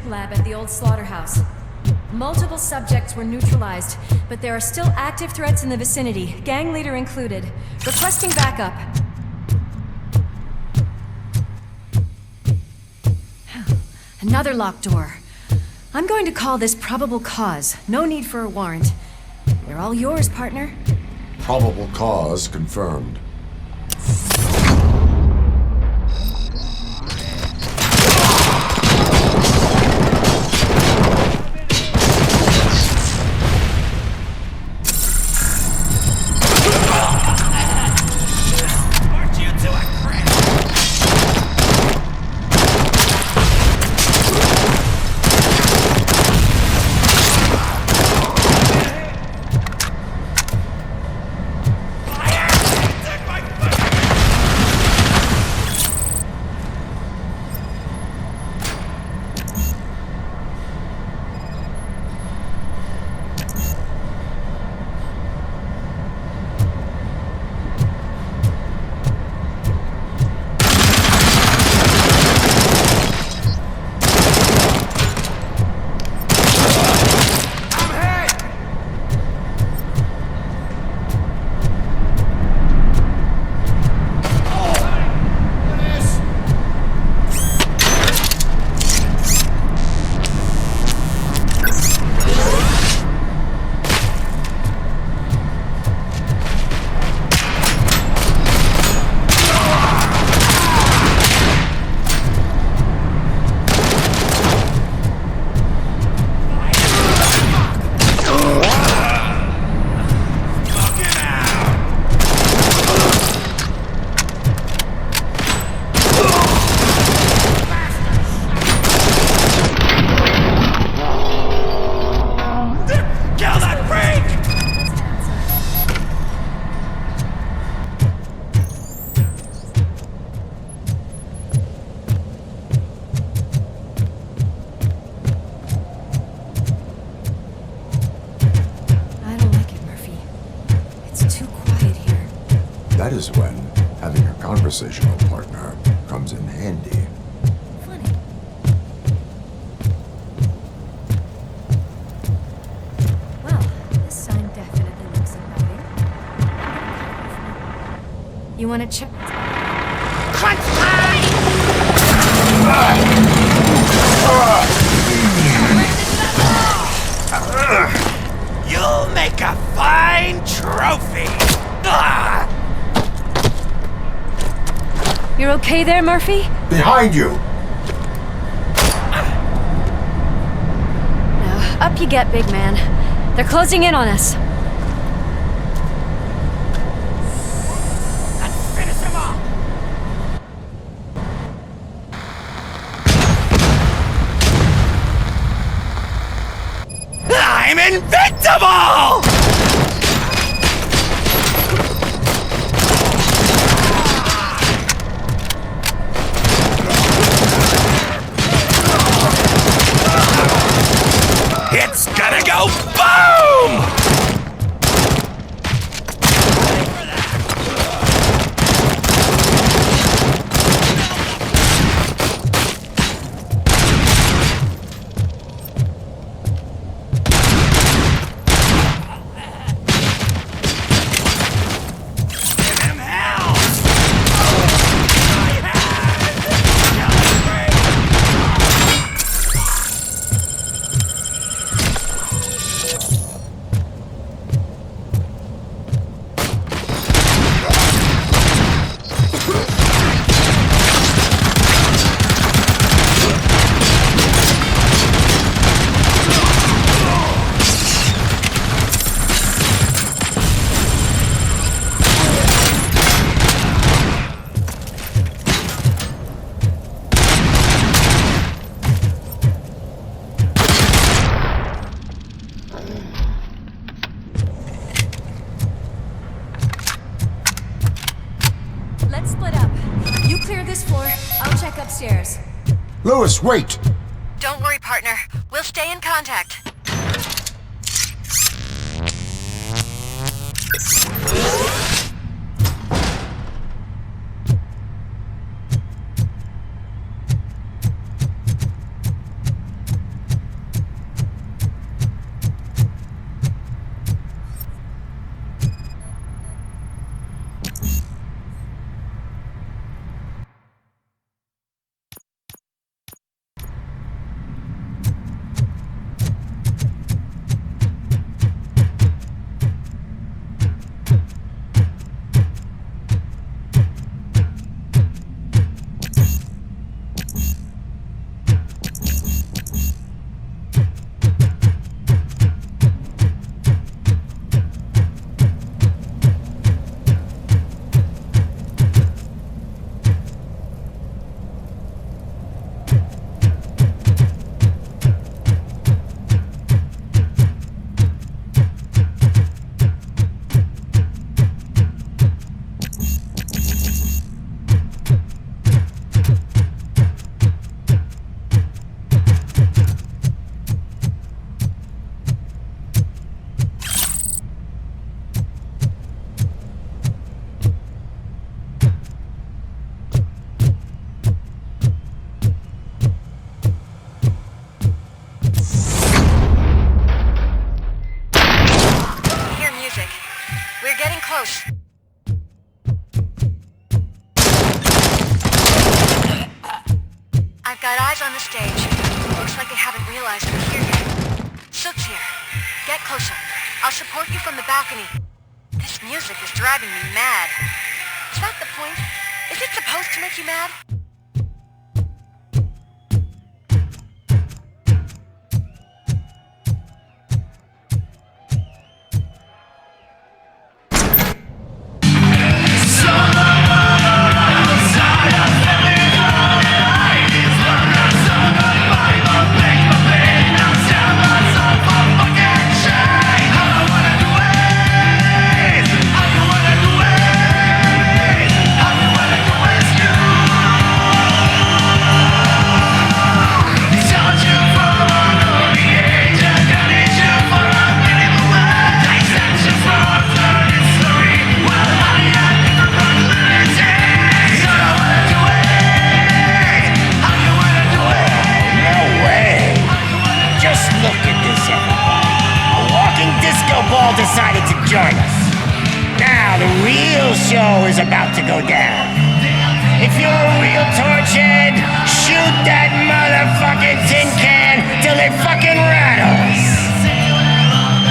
S10: lab at the old slaughterhouse. Multiple subjects were neutralized, but there are still active threats in the vicinity, gang leader included. Requesting backup. Another locked door. I'm going to call this probable cause. No need for a warrant. They're all yours, partner.
S12: Probable cause confirmed. That is when having a conversational partner comes in handy.
S10: Funny. Well, this sign definitely looks inviting. You want to check?
S7: Crunch time! You'll make a fine trophy!
S10: You're okay there, Murphy?
S12: Behind you!
S10: Now, up you get, big man. They're closing in on us.
S7: Let's finish him off! I'm invincible! It's gonna go boom!
S10: Let's split up. You clear this floor, I'll check upstairs.
S12: Lewis, wait!
S10: Don't worry, partner. We'll stay in contact.
S3: close. I've got eyes on the stage. Looks like they haven't realized we're here yet. Sook's here. Get closer. I'll support you from the balcony. This music is driving me mad. Is that the point? Is it supposed to make you mad?
S11: Decided to join us. Now the real show is about to go down. If you're a real torchhead, shoot that motherfucking tin can till it fucking rattles.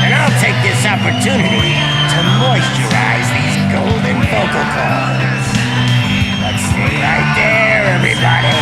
S11: And I'll take this opportunity to moisturize these golden vocal cords. Let's stay right there, everybody.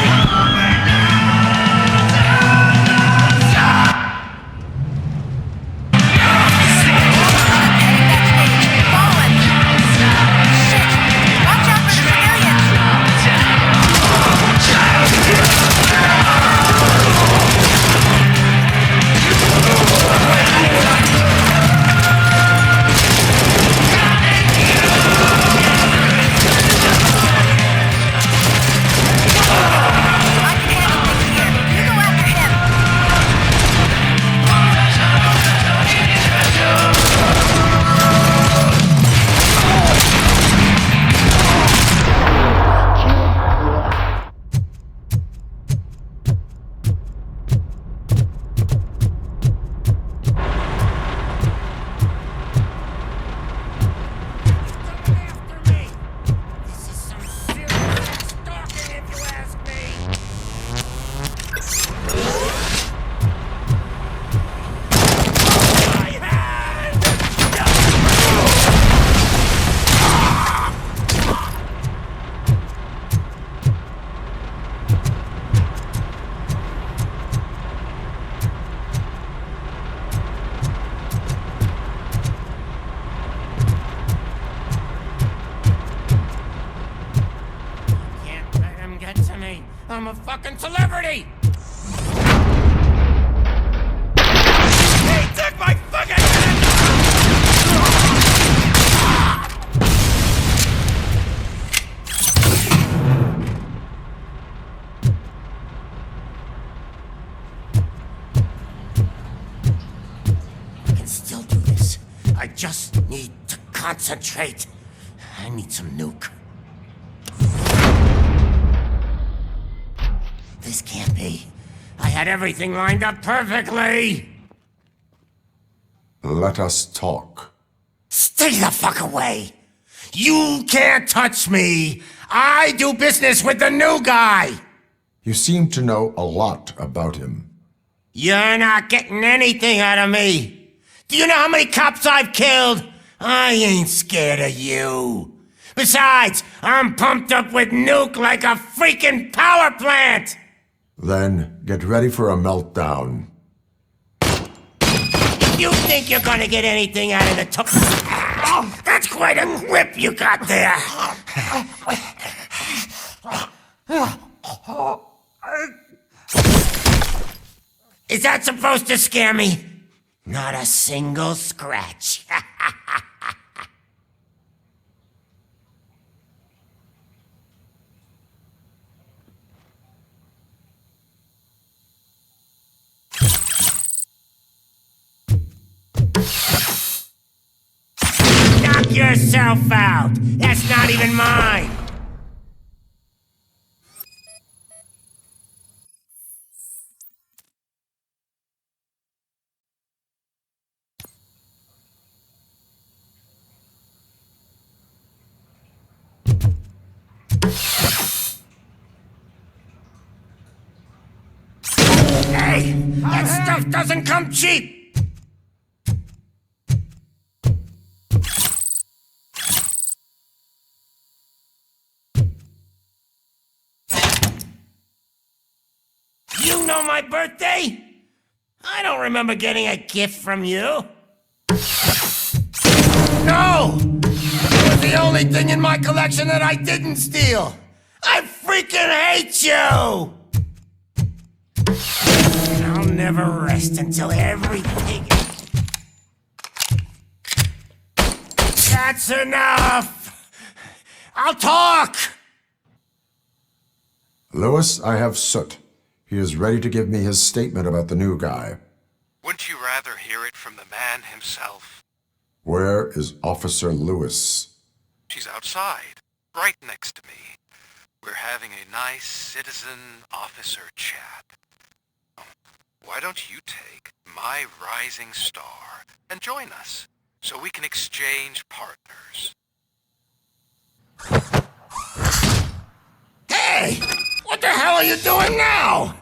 S11: I'm a fucking celebrity! He took my fucking head! I can still do this. I just need to concentrate. I need some nuke. This can't be. I had everything lined up perfectly!
S12: Let us talk.
S11: Stay the fuck away! You can't touch me! I do business with the new guy!
S12: You seem to know a lot about him.
S11: You're not getting anything out of me! Do you know how many cops I've killed? I ain't scared of you! Besides, I'm pumped up with nuke like a freaking power plant!
S12: Then get ready for a meltdown.
S11: If you think you're gonna get anything out of the that's quite a grip you got there! Is that supposed to scare me? Not a single scratch. Knock yourself out! That's not even mine! Hey, that stuff doesn't come cheap! You know my birthday? I don't remember getting a gift from you. No! It was the only thing in my collection that I didn't steal. I freaking hate you! I'll never rest until everything... That's enough! I'll talk!
S12: Lewis, I have Soot. He is ready to give me his statement about the new guy.
S13: Wouldn't you rather hear it from the man himself?
S12: Where is Officer Lewis?
S13: She's outside, right next to me. We're having a nice citizen-officer chat. Why don't you take my rising star and join us, so we can exchange partners?
S11: Hey! What the hell are you doing now?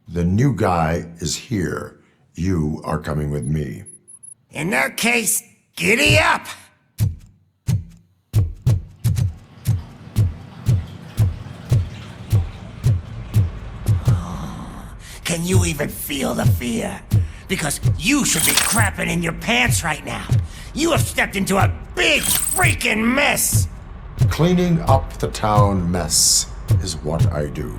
S12: The new guy is here. You are coming with me.
S11: In that case, giddy up! Can you even feel the fear? Because you should be crapping in your pants right now. You have stepped into a big freaking mess!
S12: Cleaning up the town mess is what I do.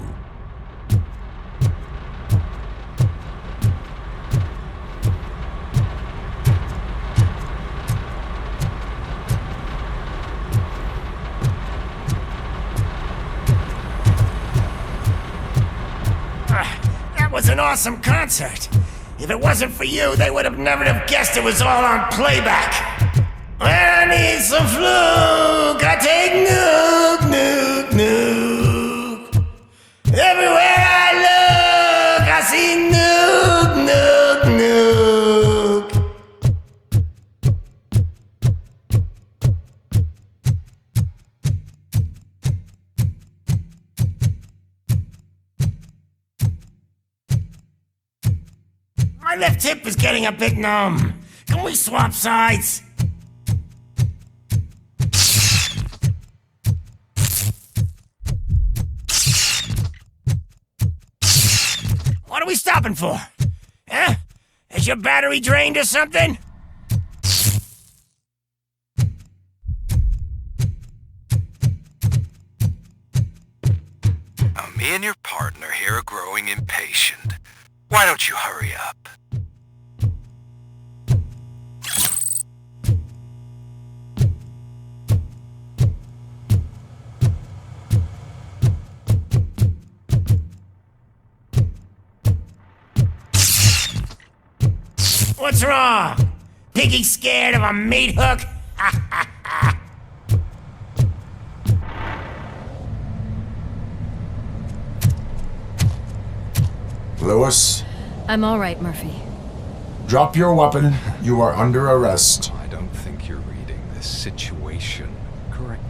S11: That was an awesome concert. If it wasn't for you, they would have never have guessed it was all on playback. When I need some fluke, I take nuke, nuke, nuke. Everywhere I look, I see nuke, nuke, nuke. My left hip is getting a bit numb. Can we swap sides? What are we stopping for? Huh? Is your battery drained or something?
S13: Me and your partner here are growing impatient. Why don't you hurry up?
S11: What's wrong? Piggy scared of a meat hook?
S12: Lewis?
S10: I'm all right, Murphy.
S12: Drop your weapon. You are under arrest.
S16: I don't think you're reading this situation correctly.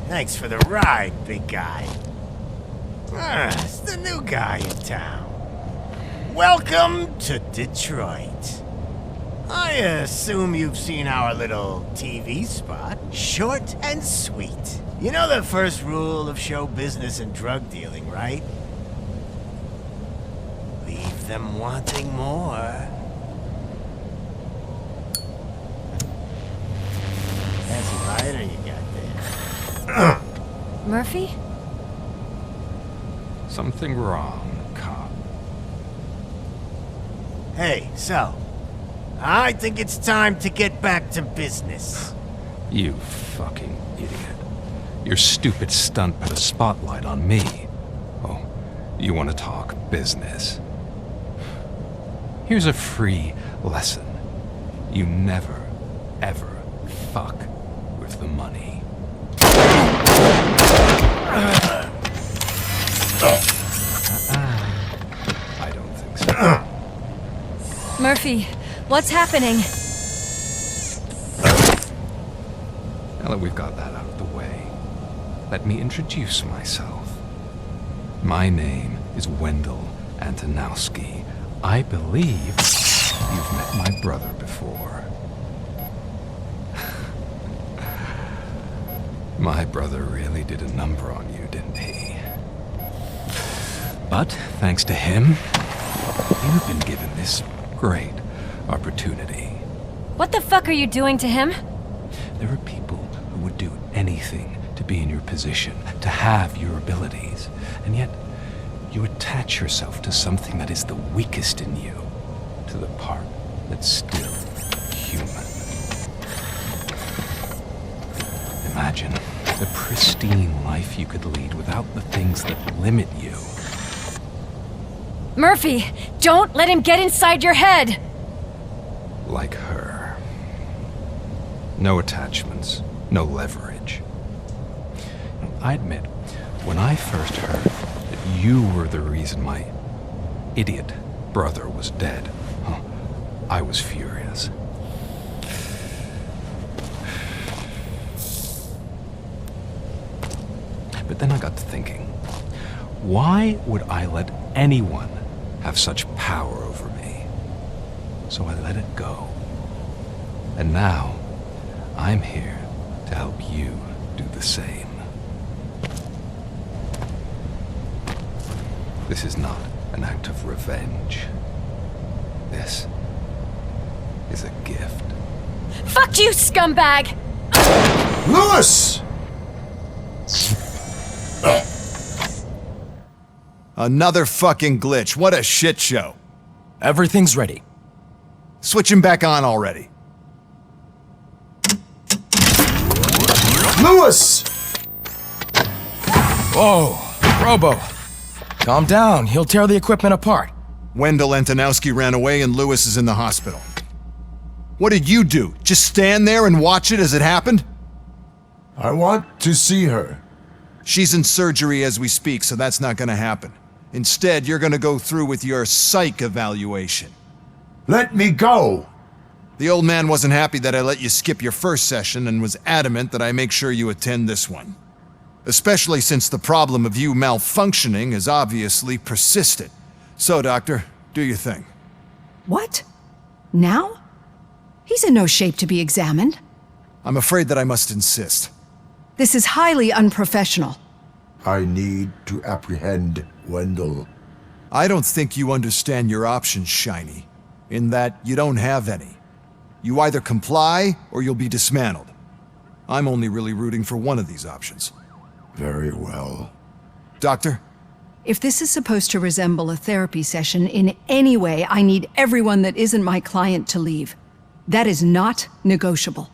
S11: Thanks for the ride, big guy. It's the new guy in town. Welcome to Detroit. I assume you've seen our little TV spot. Short and sweet. You know the first rule of show business and drug dealing, right? Leave them wanting more. Fancy lighter you got there.
S10: Murphy?
S16: Something wrong, cop.
S11: Hey, so, I think it's time to get back to business.
S16: You fucking idiot. Your stupid stunt put a spotlight on me. Oh, you want to talk business? Here's a free lesson. You never, ever fuck with the money. I don't think so.
S10: Murphy, what's happening?
S16: Now that we've got that out of the way, let me introduce myself. My name is Wendell Antonowski. I believe you've met my brother before. My brother really did a number on you, didn't he? But thanks to him, you've been given this great opportunity.
S10: What the fuck are you doing to him?
S16: There are people who would do anything to be in your position, to have your abilities, and yet you attach yourself to something that is the weakest in you, to the part that's still human. Imagine the pristine life you could lead without the things that limit you.
S10: Murphy, don't let him get inside your head!
S16: Like her. No attachments, no leverage. I admit, when I first heard that you were the reason my idiot brother was dead, I was furious. But then I got to thinking, why would I let anyone have such power over me? So I let it go. And now, I'm here to help you do the same. This is not an act of revenge. This is a gift.
S10: Fuck you, scumbag!
S12: Lewis!
S17: Another fucking glitch. What a shit show.
S21: Everything's ready.
S17: Switch him back on already.
S12: Lewis!
S21: Whoa, Robo. Calm down, he'll tear the equipment apart.
S17: Wendell Antonowski ran away and Lewis is in the hospital. What did you do? Just stand there and watch it as it happened?
S12: I want to see her.
S17: She's in surgery as we speak, so that's not gonna happen. Instead, you're gonna go through with your psych evaluation.
S12: Let me go!
S17: The old man wasn't happy that I let you skip your first session and was adamant that I make sure you attend this one. Especially since the problem of you malfunctioning has obviously persisted. So, Doctor, do your thing.
S15: What? Now? He's in no shape to be examined.
S17: I'm afraid that I must insist.
S15: This is highly unprofessional.
S12: I need to apprehend Wendell.
S17: I don't think you understand your options, Shiny, in that you don't have any. You either comply or you'll be dismantled. I'm only really rooting for one of these options.
S12: Very well.
S17: Doctor?
S15: If this is supposed to resemble a therapy session in any way, I need everyone that isn't my client to leave. That is not negotiable.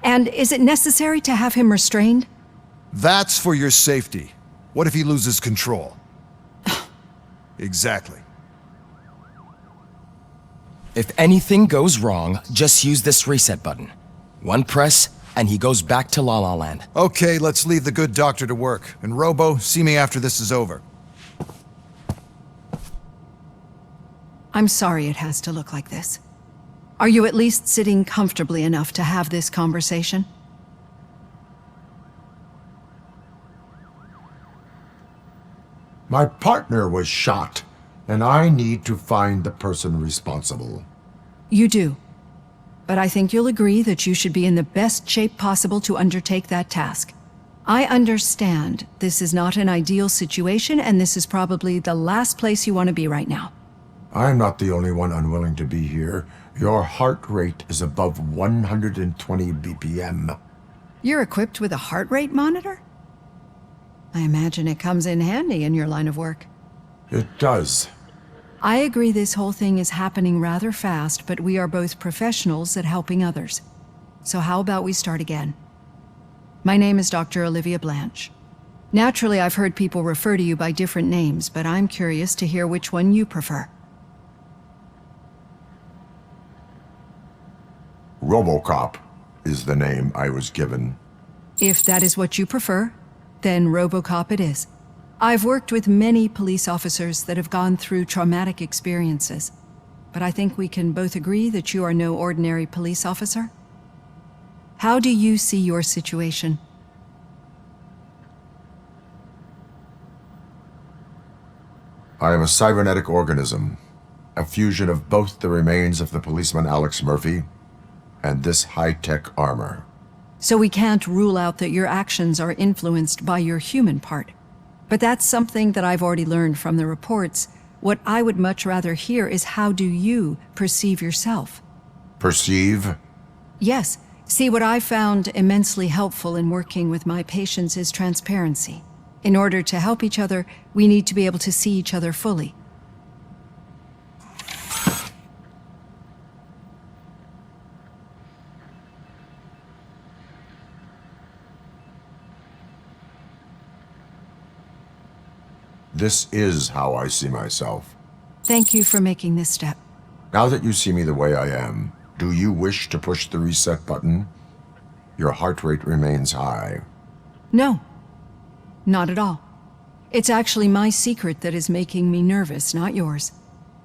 S15: And is it necessary to have him restrained?
S17: That's for your safety. What if he loses control? Exactly.
S21: If anything goes wrong, just use this reset button. One press, and he goes back to La La Land.
S17: Okay, let's leave the good doctor to work. And Robo, see me after this is over.
S15: I'm sorry it has to look like this. Are you at least sitting comfortably enough to have this conversation?
S12: My partner was shot, and I need to find the person responsible.
S15: You do. But I think you'll agree that you should be in the best shape possible to undertake that task. I understand this is not an ideal situation, and this is probably the last place you want to be right now.
S12: I'm not the only one unwilling to be here. Your heart rate is above 120 BPM.
S15: You're equipped with a heart rate monitor? I imagine it comes in handy in your line of work.
S12: It does.
S15: I agree this whole thing is happening rather fast, but we are both professionals at helping others. So how about we start again? My name is Dr. Olivia Blanche. Naturally, I've heard people refer to you by different names, but I'm curious to hear which one you prefer.
S12: Robocop is the name I was given.
S15: If that is what you prefer, then Robocop it is. I've worked with many police officers that have gone through traumatic experiences, but I think we can both agree that you are no ordinary police officer. How do you see your situation?
S12: I am a cybernetic organism, a fusion of both the remains of the policeman Alex Murphy and this high-tech armor.
S15: So we can't rule out that your actions are influenced by your human part. But that's something that I've already learned from the reports. What I would much rather hear is how do you perceive yourself?
S12: Perceive?
S15: Yes. See, what I found immensely helpful in working with my patients is transparency. In order to help each other, we need to be able to see each other fully.
S12: This is how I see myself.
S15: Thank you for making this step.
S12: Now that you see me the way I am, do you wish to push the reset button? Your heart rate remains high.
S15: No, not at all. It's actually my secret that is making me nervous, not yours.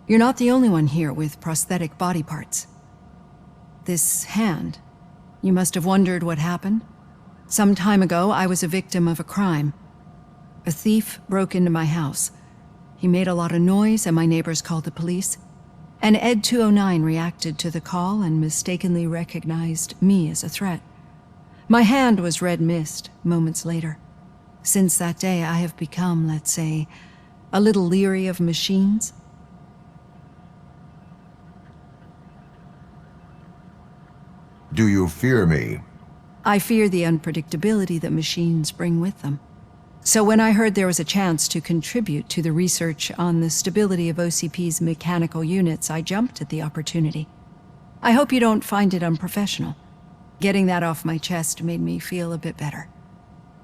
S15: You're not the only one here with prosthetic body parts. This hand, you must have wondered what happened. Some time ago, I was a victim of a crime. A thief broke into my house. He made a lot of noise and my neighbors called the police. And Ed 209 reacted to the call and mistakenly recognized me as a threat. My hand was red mist moments later. Since that day, I have become, let's say, a little leery of machines.
S12: Do you fear me?
S15: I fear the unpredictability that machines bring with them. So when I heard there was a chance to contribute to the research on the stability of OCP's mechanical units, I jumped at the opportunity. I hope you don't find it unprofessional. Getting that off my chest made me feel a bit better.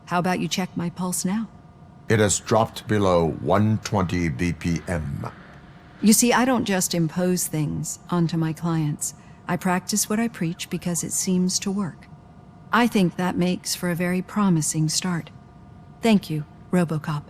S15: How about you check my pulse now?
S12: It has dropped below 120 BPM.
S15: You see, I don't just impose things onto my clients. I practice what I preach because it seems to work. I think that makes for a very promising start. Thank you, Robocop.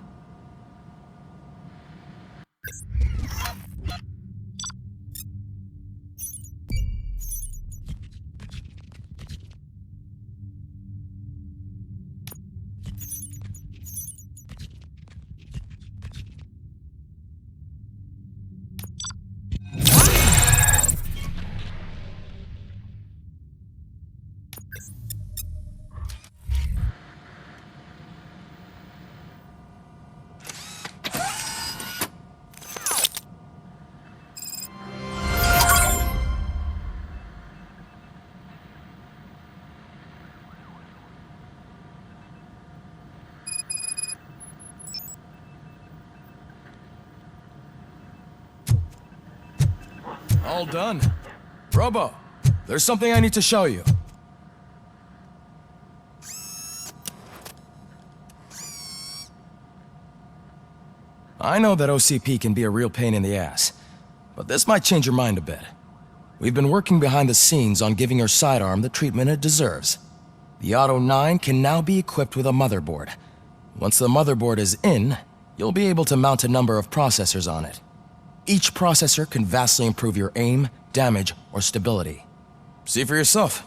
S21: All done. Robo, there's something I need to show you. I know that OCP can be a real pain in the ass, but this might change your mind a bit. We've been working behind the scenes on giving your sidearm the treatment it deserves. The Auto 9 can now be equipped with a motherboard. Once the motherboard is in, you'll be able to mount a number of processors on it. Each processor can vastly improve your aim, damage, or stability. See for yourself.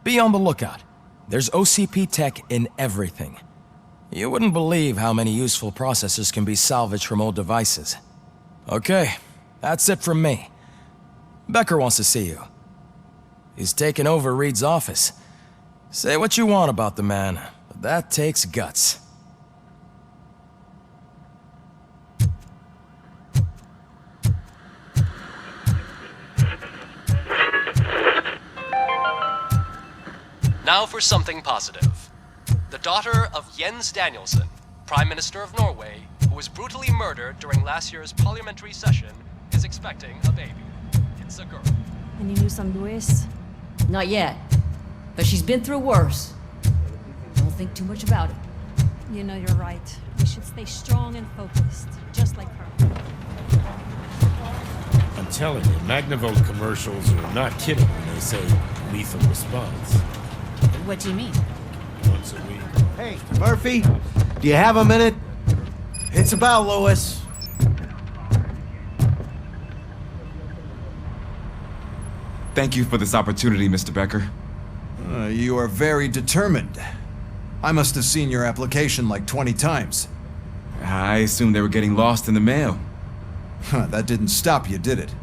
S21: Be on the lookout. There's OCP tech in everything. You wouldn't believe how many useful processors can be salvaged from old devices. Okay, that's it from me. Becker wants to see you. He's taken over Reed's office. Say what you want about the man, but that takes guts.
S9: Now for something positive. The daughter of Jens Danielson, Prime Minister of Norway, who was brutally murdered during last year's parliamentary session, is expecting a baby. It's a girl.
S10: Any news on Luis?
S22: Not yet. But she's been through worse. Don't think too much about it.
S10: You know you're right. We should stay strong and focused, just like her.
S14: I'm telling you, Magnavolt commercials are not kidding when they say lethal response.
S8: What do you mean?
S14: Once a week.
S6: Hey, Murphy, do you have a minute? It's about Louis.
S18: Thank you for this opportunity, Mr. Becker.
S17: You are very determined. I must have seen your application like 20 times.
S18: I assumed they were getting lost in the mail.
S17: That didn't stop you, did it?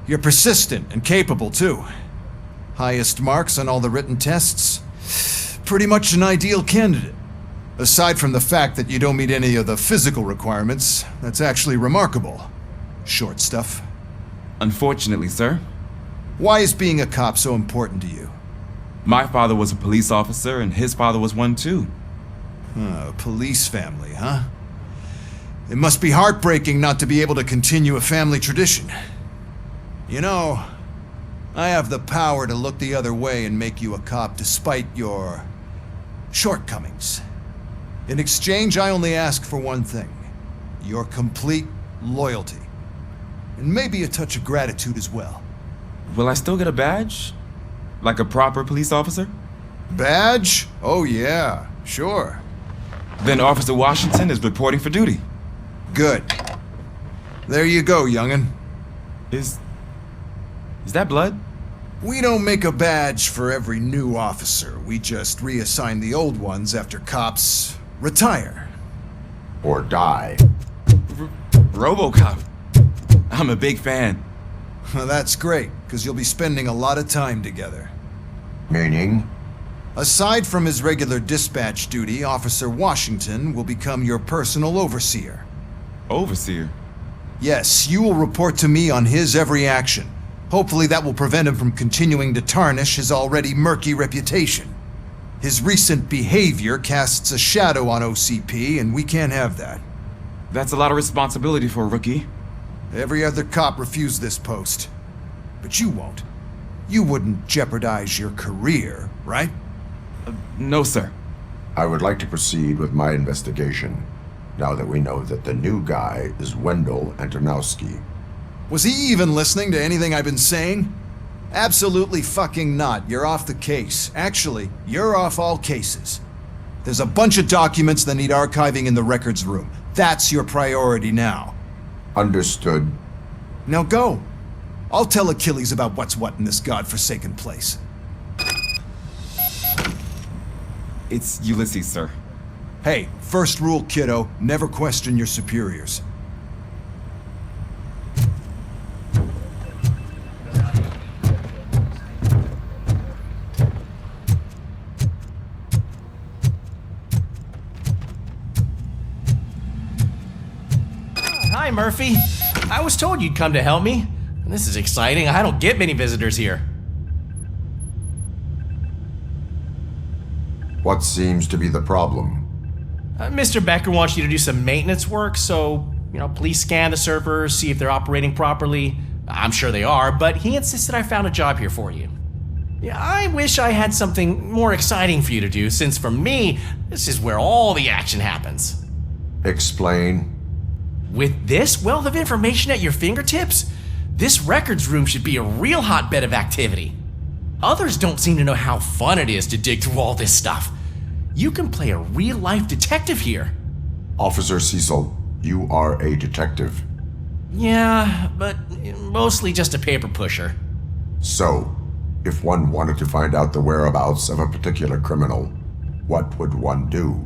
S17: You're persistent and capable, too. Highest marks on all the written tests. Pretty much an ideal candidate. Aside from the fact that you don't meet any of the physical requirements, that's actually remarkable. Short stuff.
S18: Unfortunately, sir.
S17: Why is being a cop so important to you?
S18: My father was a police officer, and his father was one too.
S17: A police family, huh? It must be heartbreaking not to be able to continue a family tradition. You know, I have the power to look the other way and make you a cop despite your shortcomings. In exchange, I only ask for one thing. Your complete loyalty. And maybe a touch of gratitude as well.
S18: Will I still get a badge? Like a proper police officer?
S17: Badge? Oh yeah, sure.
S18: Then Officer Washington is reporting for duty.
S17: Good. There you go, young'un.
S18: Is that blood?
S17: We don't make a badge for every new officer. We just reassign the old ones after cops retire.
S12: Or die.
S18: Robocop. I'm a big fan.
S17: That's great, because you'll be spending a lot of time together.
S12: Meaning?
S17: Aside from his regular dispatch duty, Officer Washington will become your personal overseer.
S18: Overseer?
S17: Yes, you will report to me on his every action. Hopefully that will prevent him from continuing to tarnish his already murky reputation. His recent behavior casts a shadow on OCP, and we can't have that.
S18: That's a lot of responsibility for a rookie.
S17: Every other cop refused this post. But you won't. You wouldn't jeopardize your career, right?
S18: No, sir.
S12: I would like to proceed with my investigation, now that we know that the new guy is Wendell Antonowski.
S17: Was he even listening to anything I've been saying? Absolutely fucking not. You're off the case. Actually, you're off all cases. There's a bunch of documents that need archiving in the records room. That's your priority now.
S12: Understood.
S17: Now go. I'll tell Achilles about what's what in this godforsaken place.
S18: It's Ulysses, sir.
S17: Hey, first rule, kiddo, never question your superiors.
S23: Hi, Murphy. I was told you'd come to help me. This is exciting. I don't get many visitors here.
S12: What seems to be the problem?
S23: Mr. Becker wants you to do some maintenance work, so, please scan the servers, see if they're operating properly. I'm sure they are, but he insisted I found a job here for you. Yeah, I wish I had something more exciting for you to do, since for me, this is where all the action happens.
S12: Explain.
S23: With this wealth of information at your fingertips, this records room should be a real hotbed of activity. Others don't seem to know how fun it is to dig through all this stuff. You can play a real-life detective here.
S12: Officer Cecil, you are a detective.
S23: Yeah, but mostly just a paper pusher.
S12: So, if one wanted to find out the whereabouts of a particular criminal, what would one do?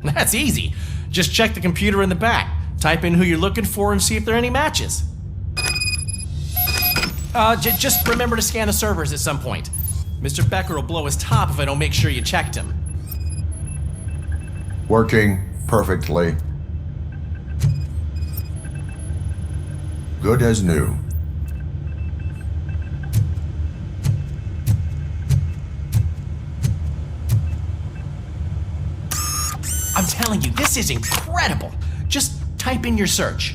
S23: That's easy. Just check the computer in the back, type in who you're looking for, and see if there are any matches. Just remember to scan the servers at some point. Mr. Becker will blow his top if I don't make sure you checked him.
S12: Working perfectly. Good as new.
S23: I'm telling you, this is incredible. Just type in your search.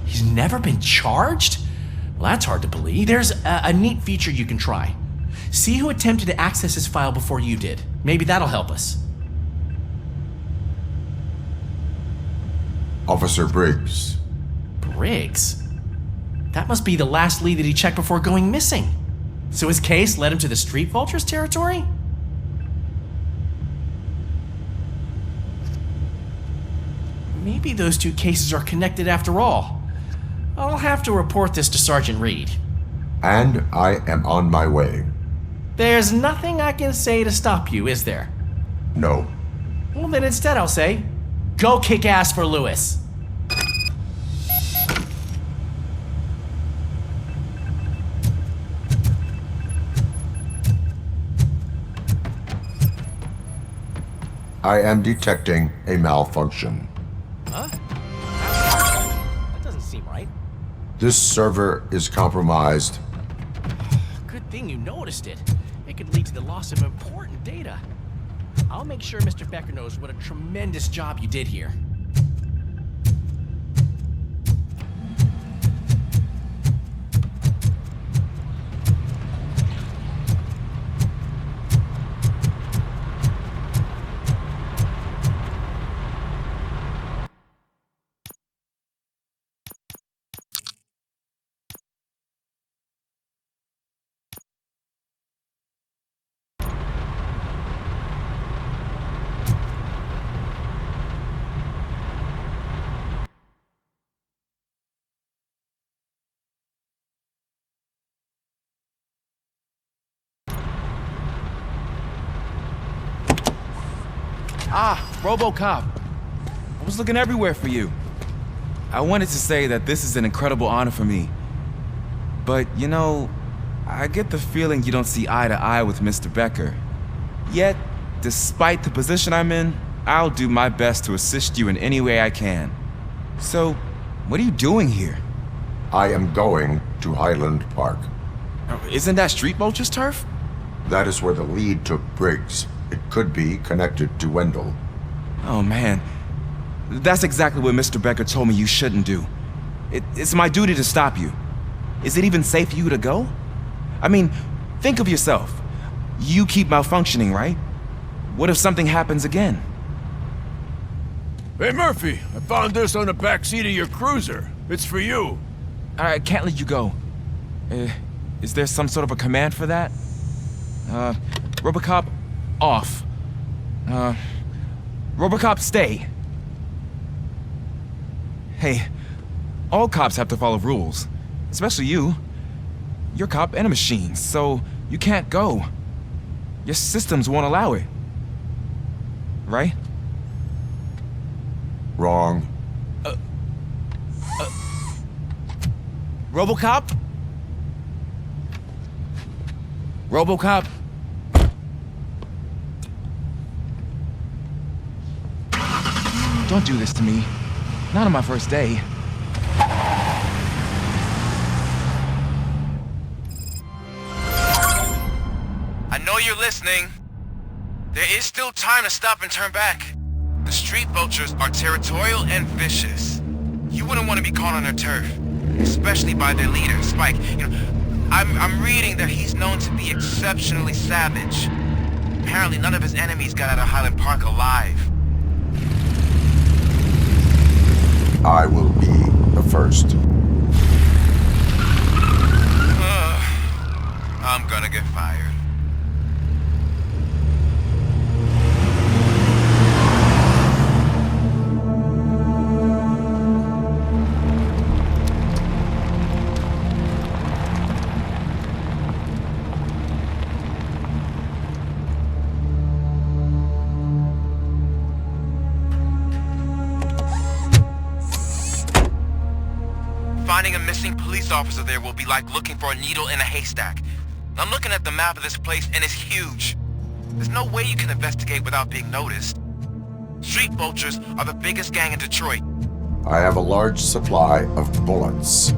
S23: He's never been charged? Well, that's hard to believe. There's a neat feature you can try. See who attempted to access his file before you did. Maybe that'll help us.
S12: Officer Briggs.
S23: Briggs? That must be the last lead that he checked before going missing. So his case led him to the Street Vultures territory? Maybe those two cases are connected after all. I'll have to report this to Sergeant Reed.
S12: And I am on my way.
S23: There's nothing I can say to stop you, is there?
S12: No.
S23: Well, then instead I'll say, go kick ass for Lewis.
S12: I am detecting a malfunction.
S23: Huh? That doesn't seem right.
S12: This server is compromised.
S23: Good thing you noticed it. It could lead to the loss of important data. I'll make sure Mr. Becker knows what a tremendous job you did here.
S18: Ah, Robocop. I was looking everywhere for you. I wanted to say that this is an incredible honor for me. But, you know, I get the feeling you don't see eye to eye with Mr. Becker. Yet, despite the position I'm in, I'll do my best to assist you in any way I can. So, what are you doing here?
S12: I am going to Highland Park.
S18: Isn't that Street Vulture's turf?
S12: That is where the lead took Briggs. It could be connected to Wendell.
S18: Oh man, that's exactly what Mr. Becker told me you shouldn't do. It's my duty to stop you. Is it even safe for you to go? I mean, think of yourself. You keep malfunctioning, right? What if something happens again?
S2: Hey Murphy, I found this on the back seat of your cruiser. It's for you.
S18: I can't let you go. Is there some sort of a command for that? Robocop, off. Robocop, stay. Hey, all cops have to follow rules. Especially you. You're a cop and a machine, so you can't go. Your systems won't allow it. Right?
S12: Wrong.
S18: Robocop? Robocop? Don't do this to me. Not on my first day.
S13: I know you're listening. There is still time to stop and turn back. The Street Vultures are territorial and vicious. You wouldn't want to be caught on their turf, especially by their leader, Spike. You know, I'm reading that he's known to be exceptionally savage. Apparently none of his enemies got out of Highland Park alive.
S12: I will be the first.
S13: I'm gonna get fired. officer there will be like looking for a needle in a haystack. I'm looking at the map of this place and it's huge. There's no way you can investigate without being noticed. Street vultures are the biggest gang in Detroit.
S12: I have a large supply of bullets.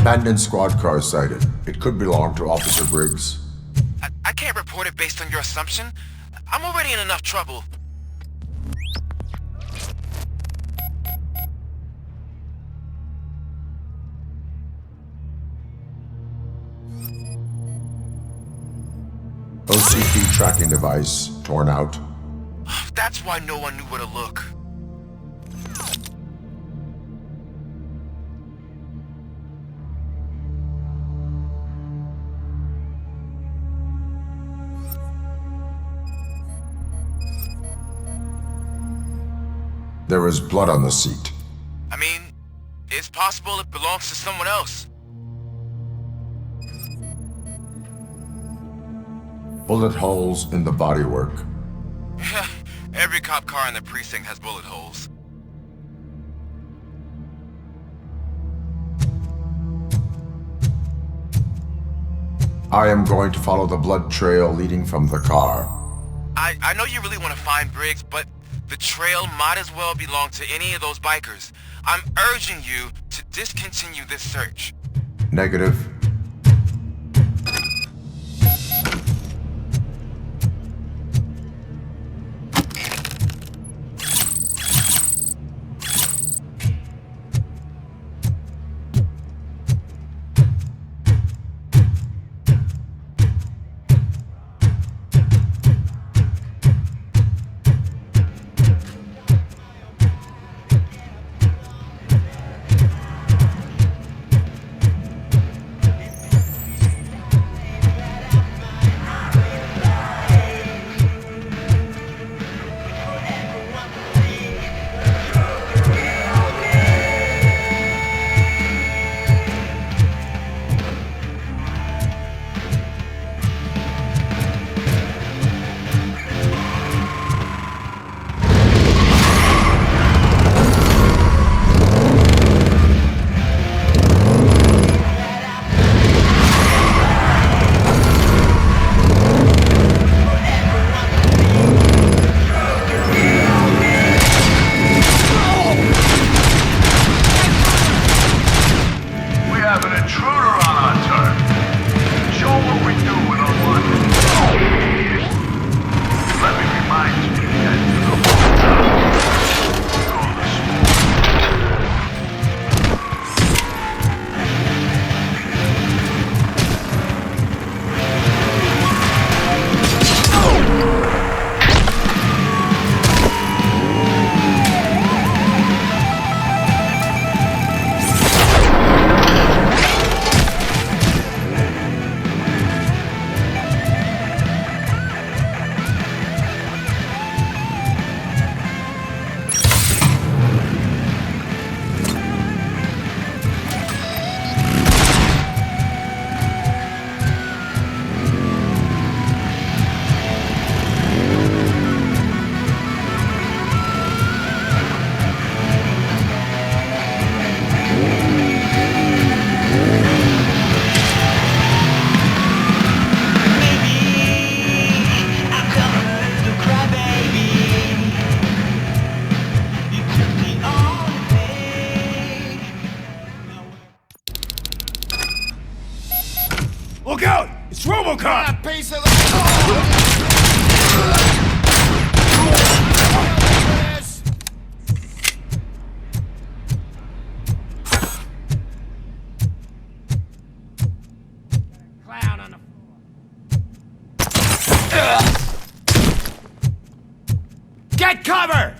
S12: Abandoned squad car sighted. It could belong to Officer Briggs.
S13: I can't report it based on your assumption. I'm already in enough trouble.
S12: OCP tracking device torn out.
S13: That's why no one knew where to look.
S12: There is blood on the seat.
S13: I mean, it's possible it belongs to someone else.
S12: Bullet holes in the bodywork.
S13: Every cop car in the precinct has bullet holes.
S12: I am going to follow the blood trail leading from the car.
S13: I know you really want to find Briggs, but the trail might as well belong to any of those bikers. I'm urging you to discontinue this search.
S12: Negative.
S7: Get cover!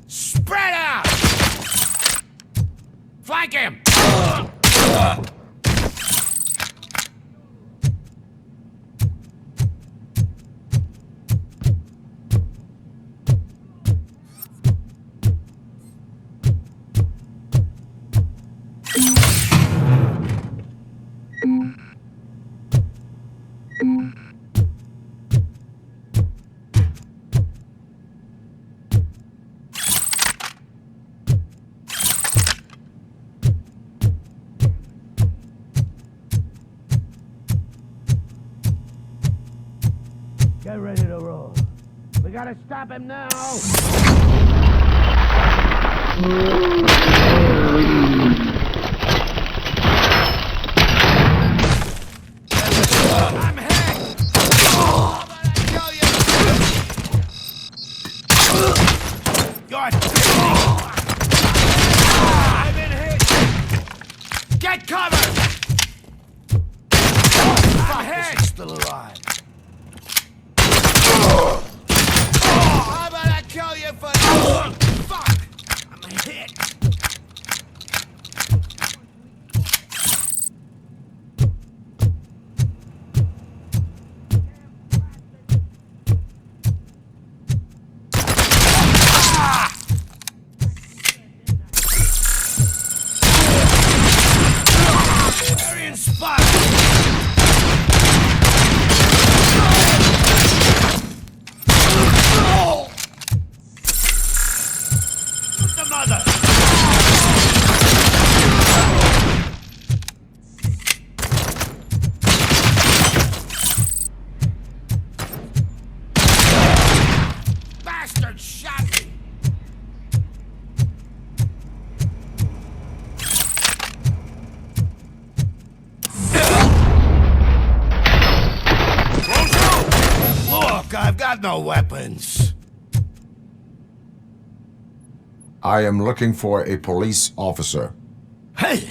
S7: Spread out! Flank him!
S11: Get ready to roll. We gotta stop him now!
S7: I'm hit! You're I've been hit! Get cover! I'm hit! Still alive. How about I kill you for this? Fuck! I'm hit! Arian spot! The mother! Bastard shot me! Look, I've got no weapons.
S12: I am looking for a police officer.
S7: Hey,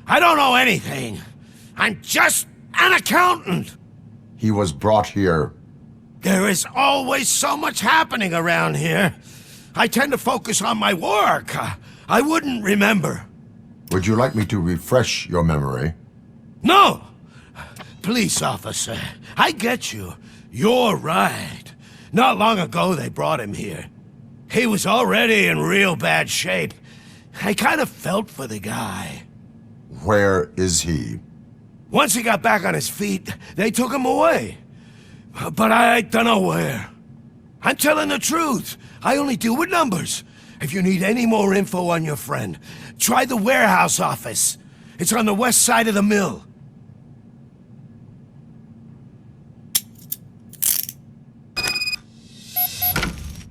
S7: I don't know anything. I'm just an accountant.
S12: He was brought here.
S7: There is always so much happening around here. I tend to focus on my work. I wouldn't remember.
S12: Would you like me to refresh your memory?
S7: No! Police officer, I get you. You're right. Not long ago they brought him here. He was already in real bad shape. I kind of felt for the guy.
S12: Where is he?
S7: Once he got back on his feet, they took him away. But I don't know where. I'm telling the truth. I only deal with numbers. If you need any more info on your friend, try the warehouse office. It's on the west side of the mill.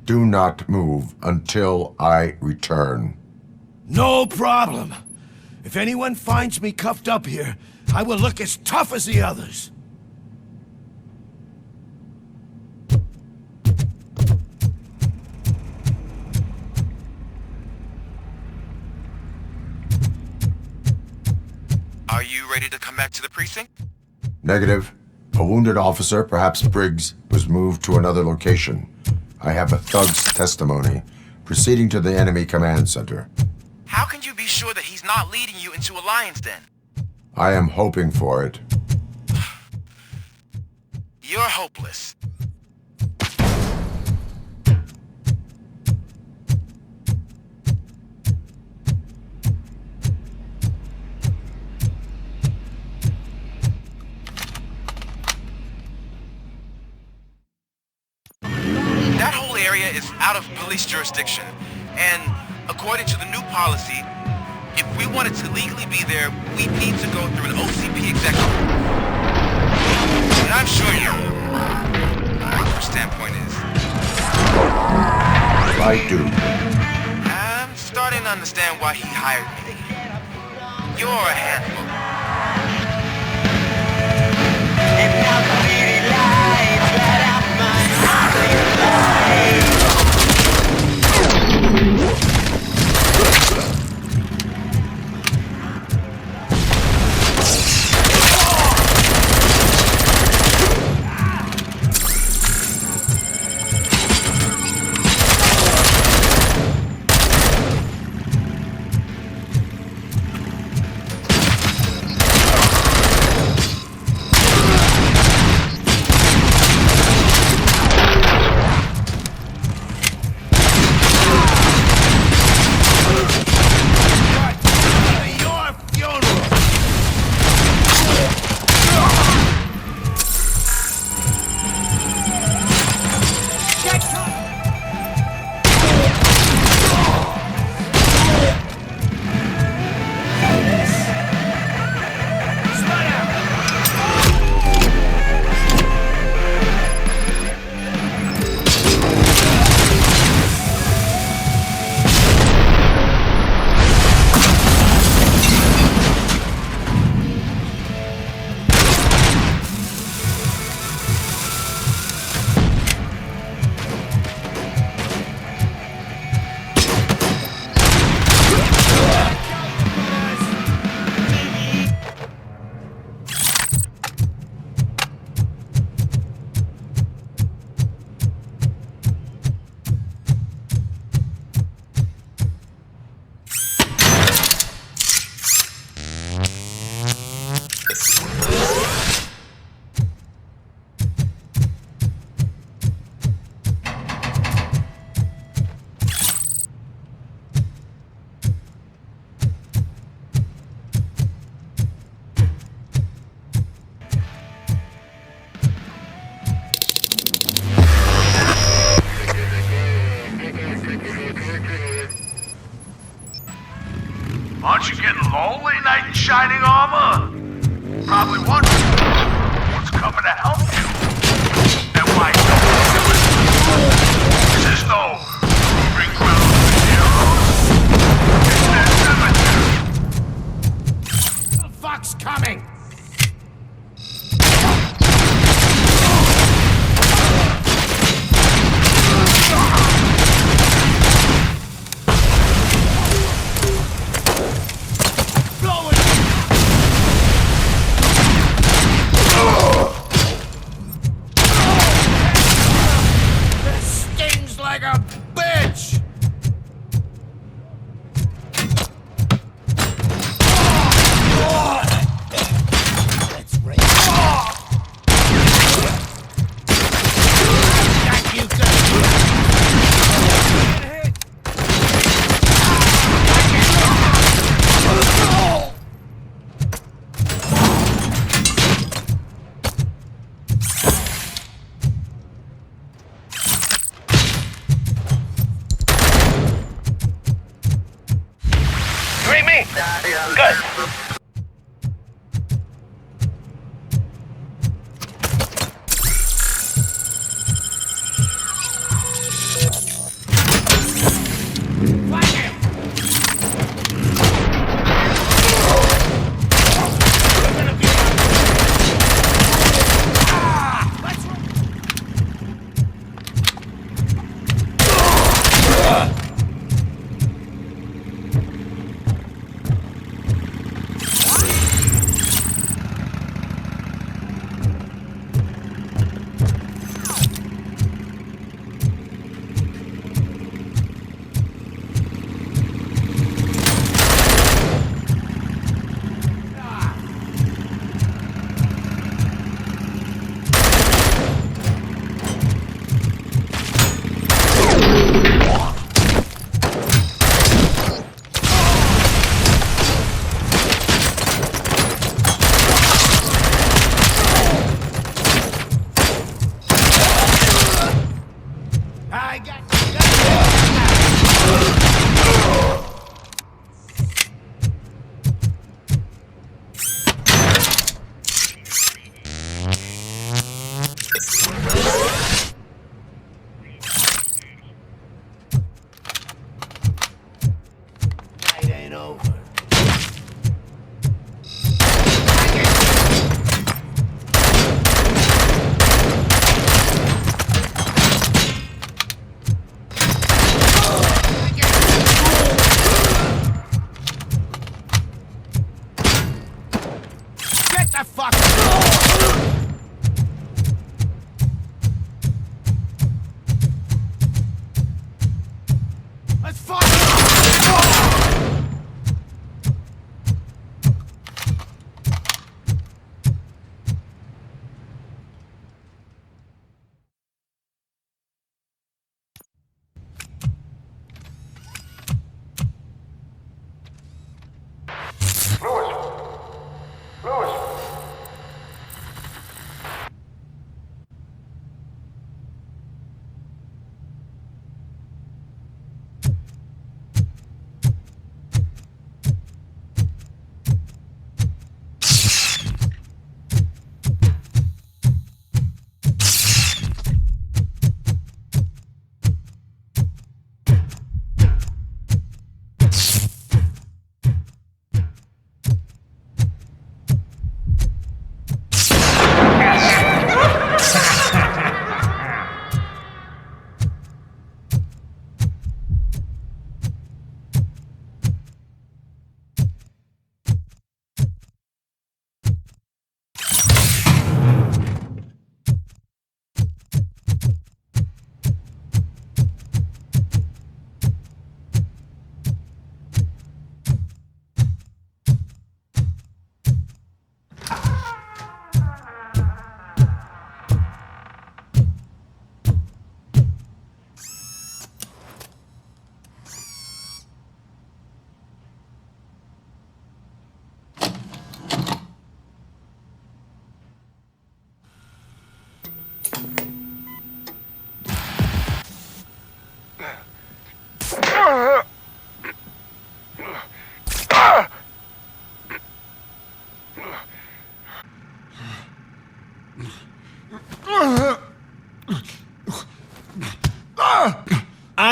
S12: Do not move until I return.
S7: No problem. If anyone finds me cuffed up here, I will look as tough as the others.
S13: Are you ready to come back to the precinct?
S12: Negative. A wounded officer, perhaps Briggs, was moved to another location. I have a thug's testimony, proceeding to the enemy command center.
S13: How can you be sure that he's not leading you into a lion's den?
S12: I am hoping for it.
S13: You're hopeless. That whole area is out of police jurisdiction, and according to the new policy, if we wanted to legally be there, we need to go through an OCP executive. And I'm sure you know what your standpoint is.
S12: I do.
S13: I'm starting to understand why he hired me. You're a handful.
S5: Aren't you getting lonely, knight in shining armor? Probably wondering what's coming to help you. And why don't you do it? This is no proving ground for heroes. It's their cemetery.
S7: The fuck's coming? Like a bitch! Let's race. Got you good.
S5: Good.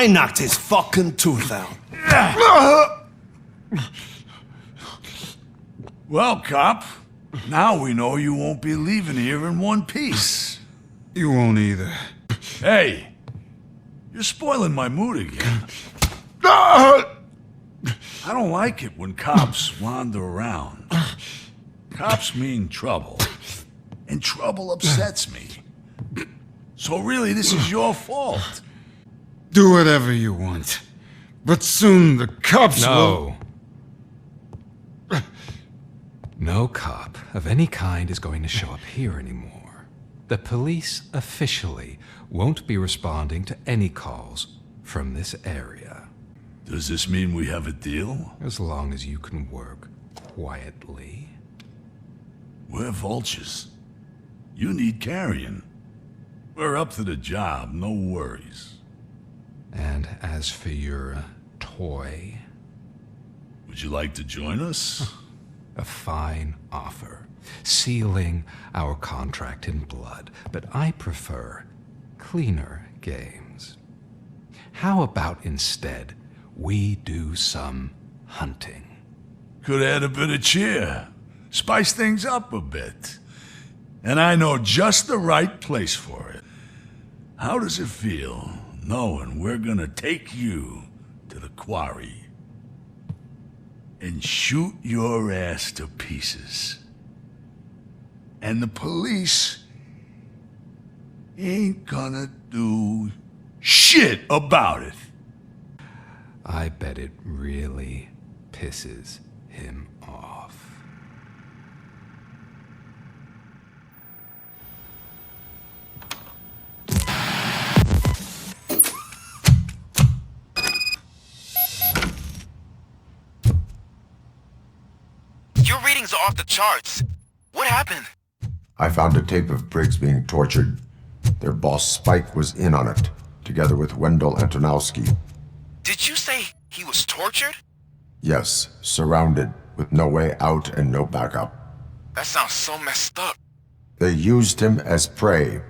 S7: I knocked his fucking tooth out.
S2: Well, cop, now we know you won't be leaving here in one piece.
S1: You won't either.
S2: Hey, you're spoiling my mood again. I don't like it when cops wander around. Cops mean trouble, and trouble upsets me. So really, this is your fault.
S1: Do whatever you want. But soon the cops will...
S16: No cop of any kind is going to show up here anymore. The police officially won't be responding to any calls from this area.
S2: Does this mean we have a deal?
S16: As long as you can work quietly.
S2: We're vultures. You need carrion. We're up to the job, no worries.
S16: And as for your toy...
S2: Would you like to join us?
S16: A fine offer, sealing our contract in blood, but I prefer cleaner games. How about instead we do some hunting?
S2: Could add a bit of cheer, spice things up a bit. And I know just the right place for it. How does it feel knowing we're gonna take you to the quarry and shoot your ass to pieces? And the police ain't gonna do shit about it.
S16: I bet it really pisses him off.
S13: Your readings are off the charts. What happened?
S12: I found a tape of Briggs being tortured. Their boss Spike was in on it, together with Wendell Antonowski.
S13: Did you say he was tortured?
S12: Yes, surrounded, with no way out and no backup.
S13: That sounds so messed up.
S12: They used him as prey.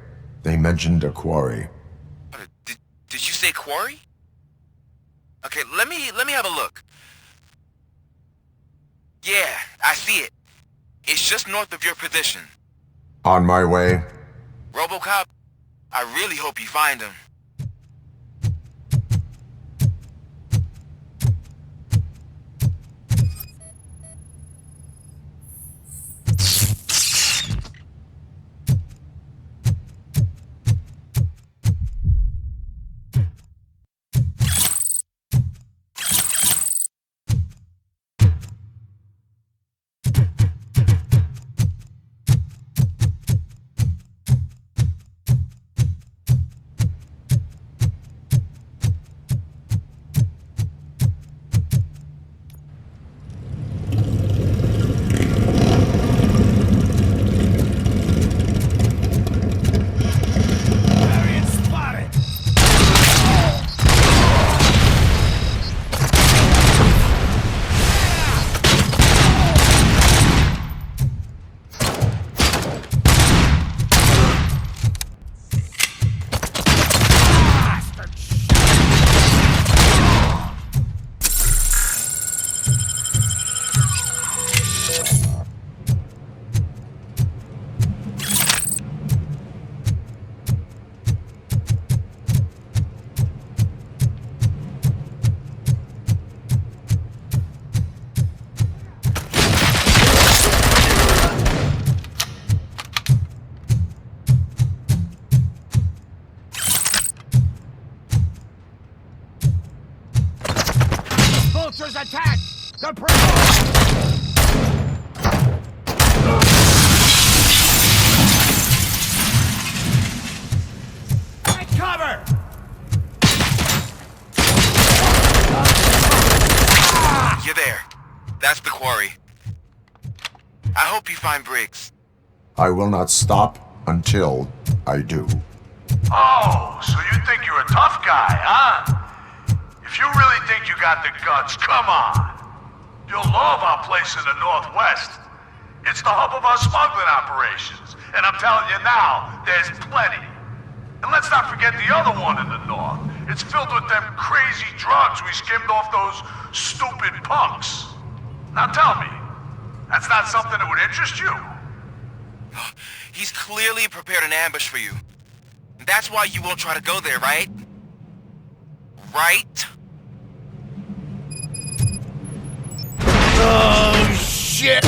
S12: They mentioned a quarry.
S13: Did you say quarry? Okay, let me have a look. Yeah, I see it. It's just north of your position.
S12: On my way.
S13: Robocop, I really hope you find him.
S11: Vultures attack! The
S13: Take cover! You're there. That's the quarry. I hope you find Briggs.
S12: I will not stop until I do.
S5: Oh, so you think you're a tough guy, huh? If you really think you got the guts, come on. You'll love our place in the Northwest. It's the hub of our smuggling operations. And I'm telling you now, there's plenty. And let's not forget the other one in the North. It's filled with them crazy drugs we skimmed off those stupid punks. Now tell me, that's not something that would interest you?
S13: He's clearly prepared an ambush for you. That's why you won't try to go there, right? Right?
S7: Oh, shit!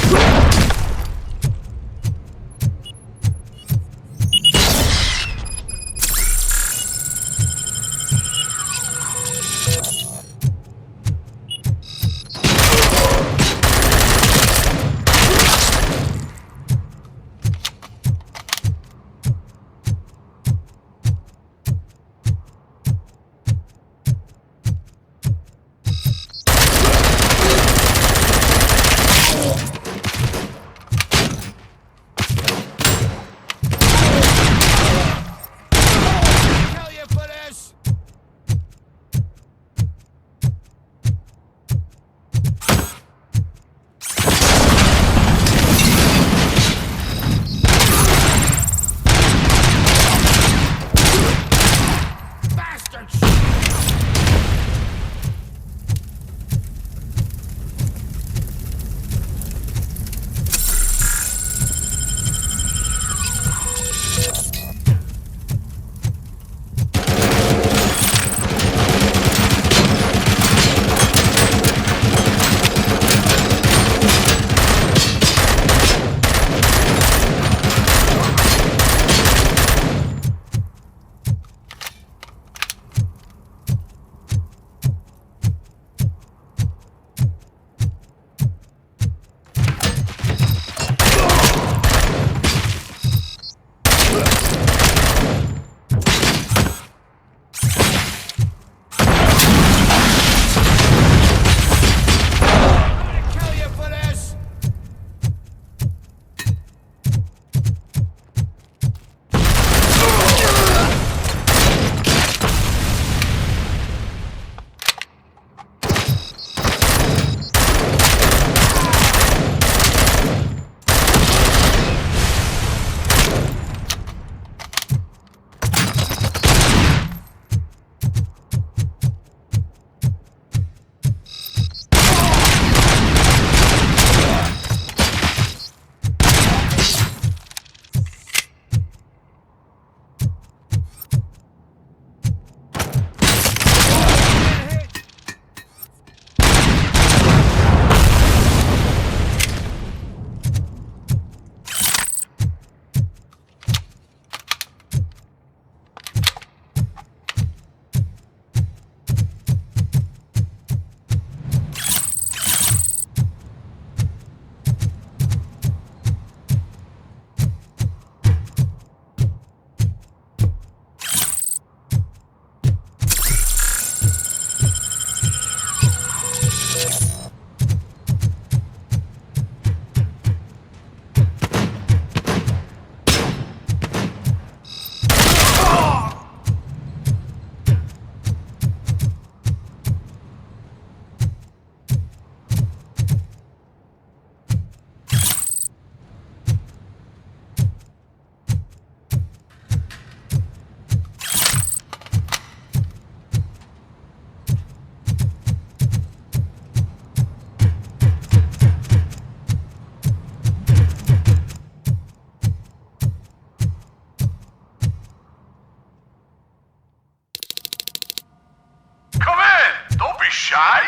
S5: shy?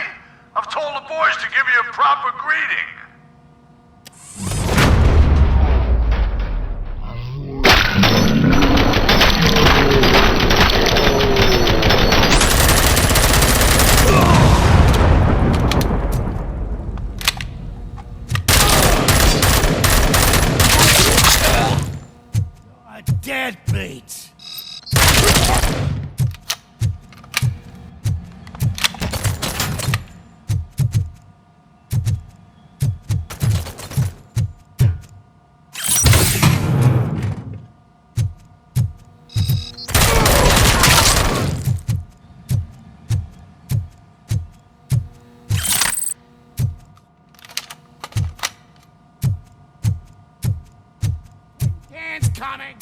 S5: I've told the boys to give you a proper greeting.
S7: Deadbeat!
S11: Dan's coming!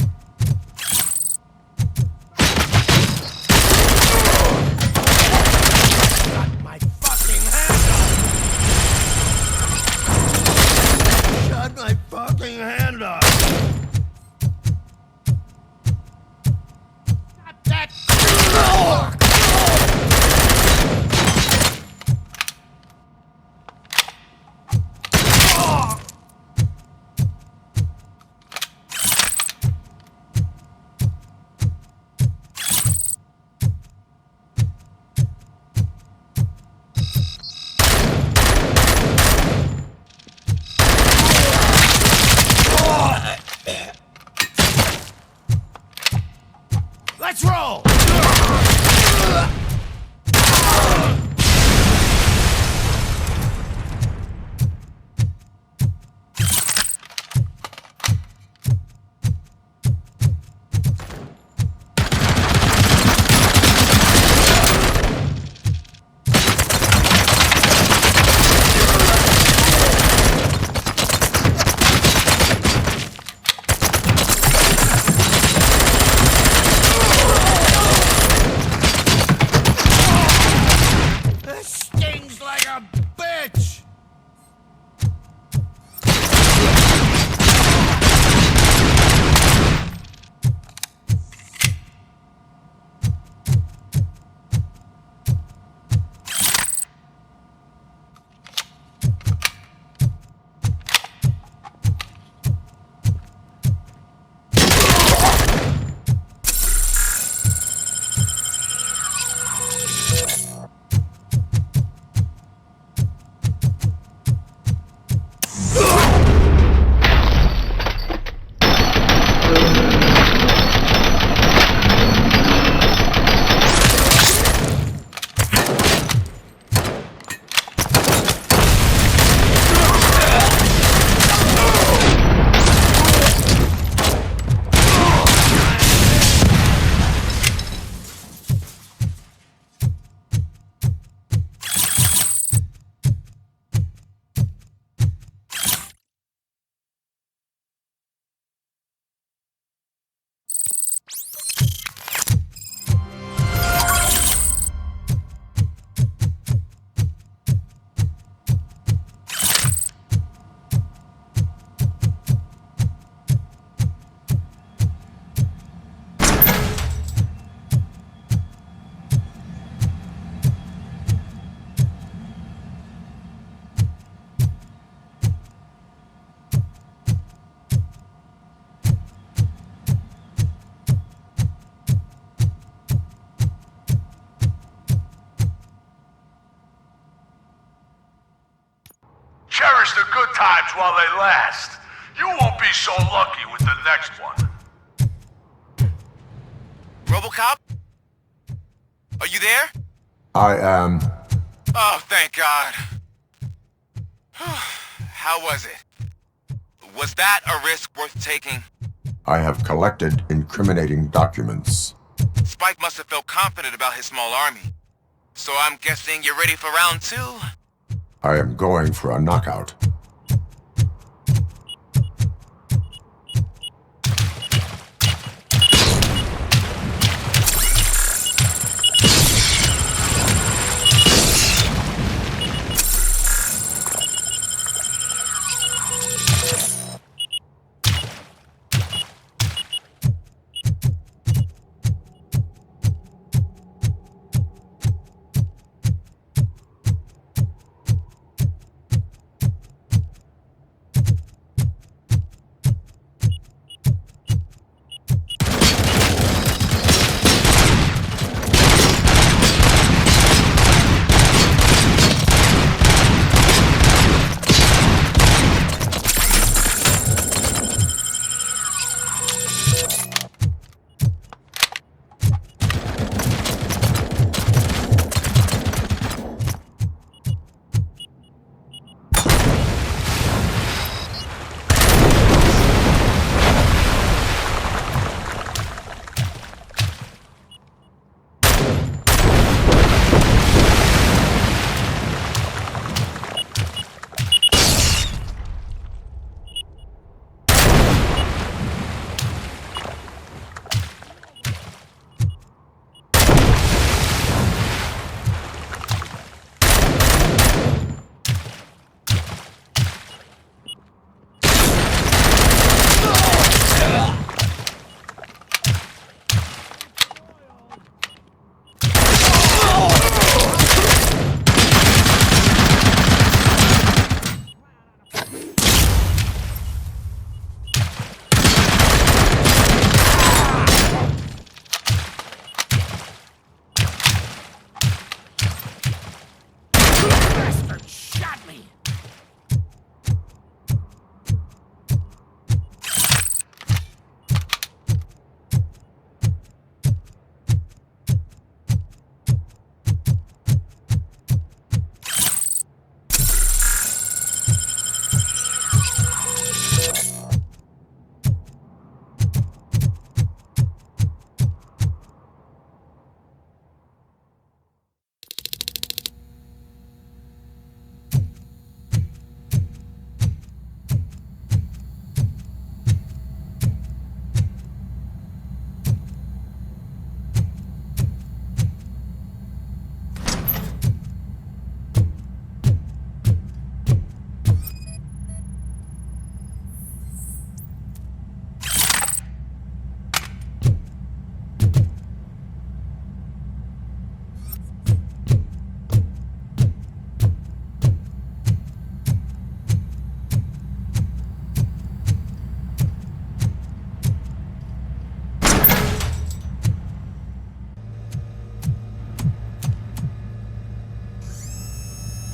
S5: Cherish the good times while they last. You won't be so lucky with the next one.
S13: Robocop? Are you there?
S12: I am.
S13: Oh, thank God. How was it? Was that a risk worth taking?
S12: I have collected incriminating documents.
S13: Spike must have felt confident about his small army. So I'm guessing you're ready for round 2?
S12: I am going for a knockout.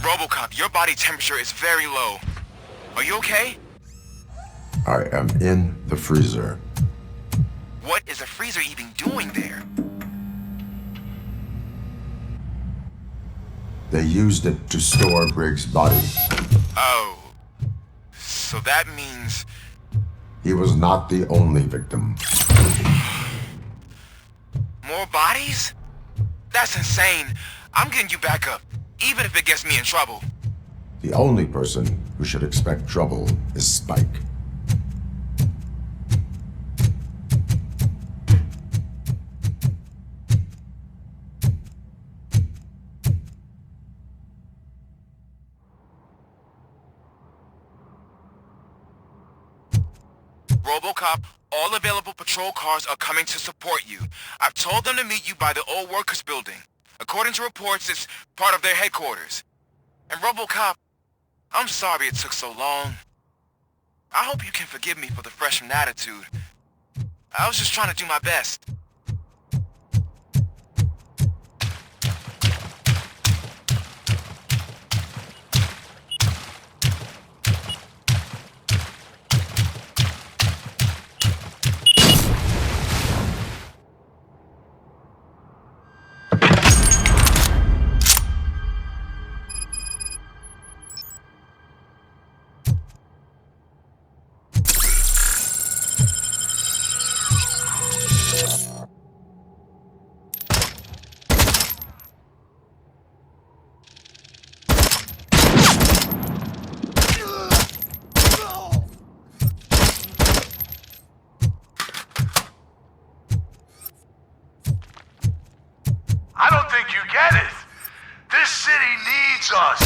S13: Robocop, your body temperature is very low. Are you okay?
S12: I am in the freezer.
S13: What is a freezer even doing there?
S12: They used it to store Briggs' body.
S13: Oh. So that means...
S12: He was not the only victim.
S13: More bodies? That's insane. I'm getting you back up, even if it gets me in trouble.
S12: The only person who should expect trouble is Spike.
S13: Robocop, all available patrol cars are coming to support you. I've told them to meet you by the old workers building. According to reports, it's part of their headquarters. And Robocop, I'm sorry it took so long. I hope you can forgive me for the freshman attitude. I was just trying to do my best.
S5: It's us.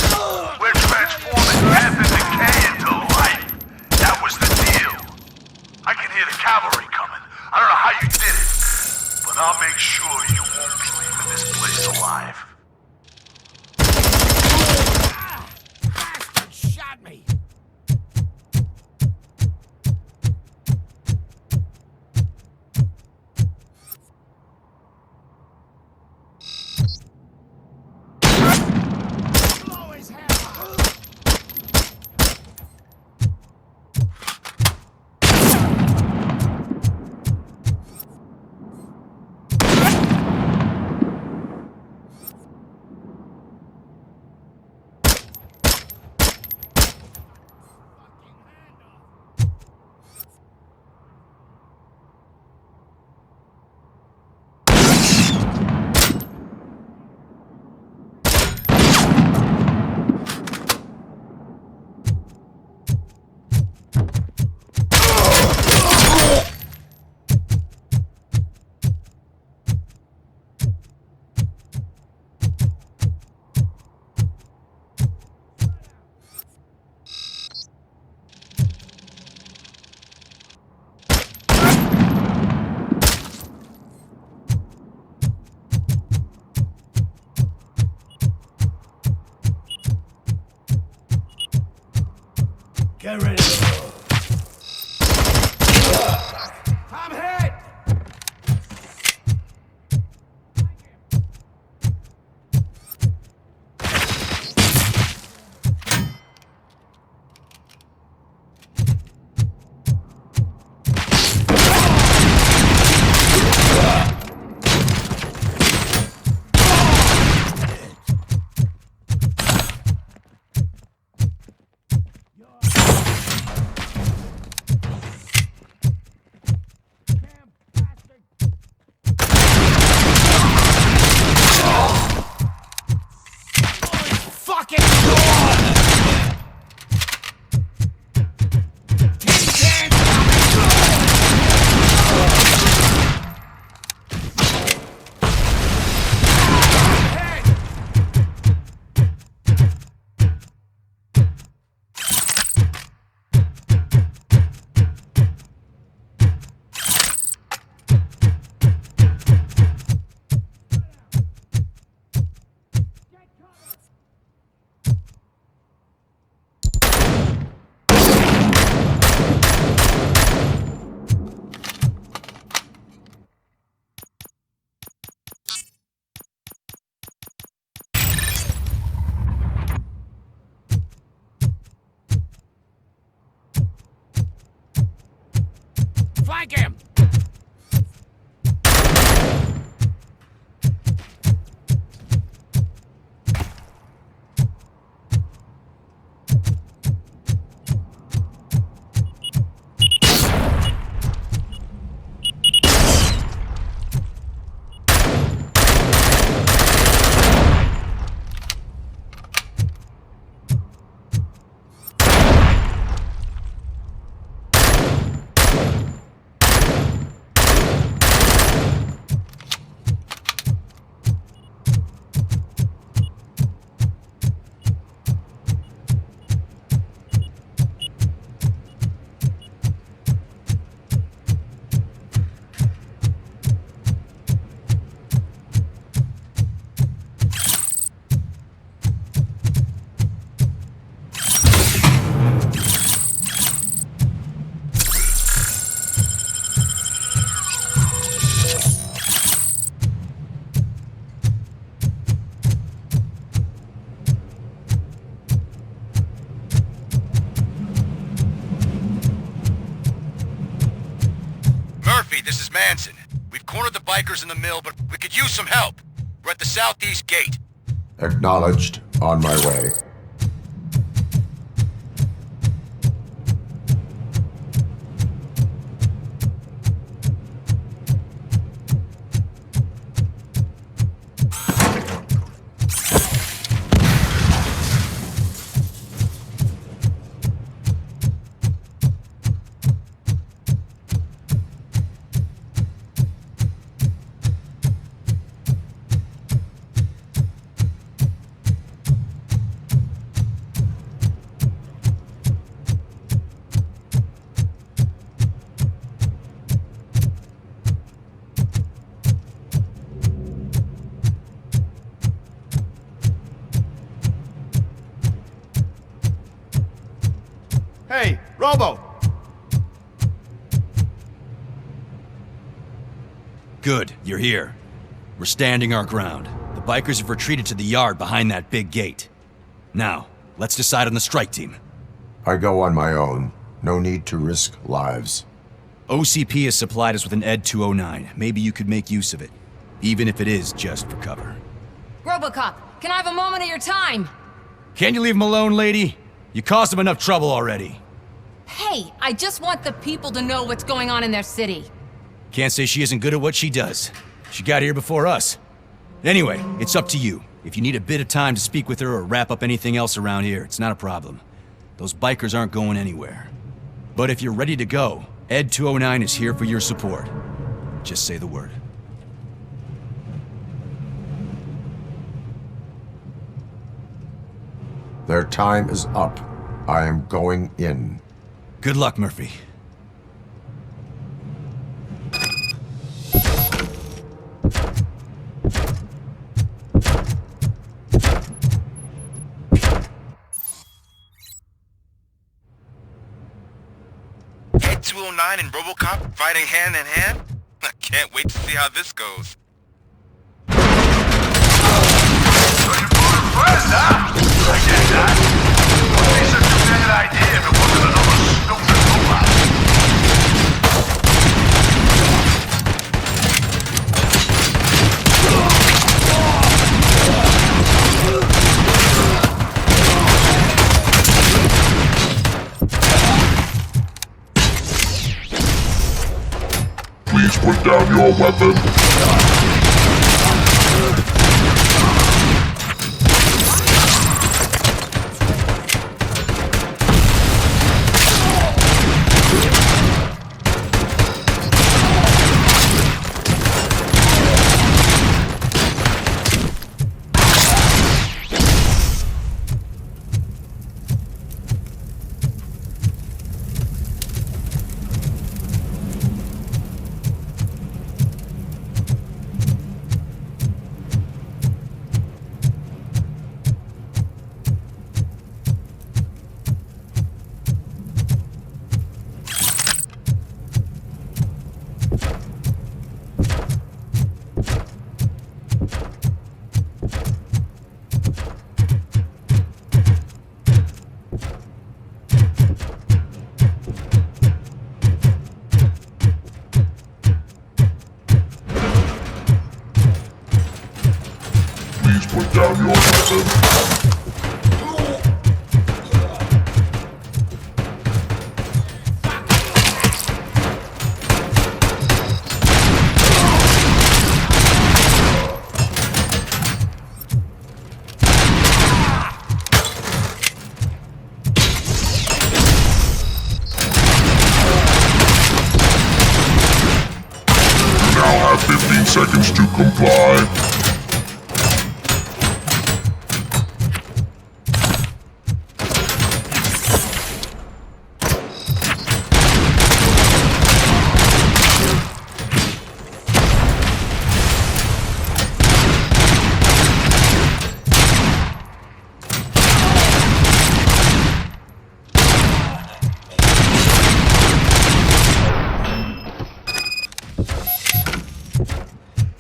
S5: We're transforming death and decay into life. That was the deal. I can hear the cavalry coming. I don't know how you did it, but I'll make sure you won't be leaving this place alive.
S7: Bastard shot me! Get ready to go. I'm hit! Flank him!
S13: This is Manson. We've cornered the bikers in the mill, but we could use some help. We're at the southeast gate.
S12: Acknowledged. On my way.
S6: Hey, Robo!
S4: Good, you're here. We're standing our ground. The bikers have retreated to the yard behind that big gate. Now, let's decide on the strike team.
S12: I go on my own. No need to risk lives.
S4: OCP has supplied us with an ED 209. Maybe you could make use of it, even if it is just for cover.
S10: Robocop, can I have a moment of your time?
S4: Can't you leave him alone, lady? You caused him enough trouble already.
S10: Hey, I just want the people to know what's going on in their city.
S4: Can't say she isn't good at what she does. She got here before us. Anyway, it's up to you. If you need a bit of time to speak with her or wrap up anything else around here, it's not a problem. Those bikers aren't going anywhere. But if you're ready to go, ED 209 is here for your support. Just say the word.
S12: Their time is up. I am going in.
S4: Good luck, Murphy.
S13: Ed 209 and Robocop fighting hand in hand? I can't wait to see how this goes.
S5: I get that. Wouldn't be such a bad idea if it wasn't another stupid robot.
S19: Please put down your weapon. Put down your weapon. You now have 15 seconds to comply.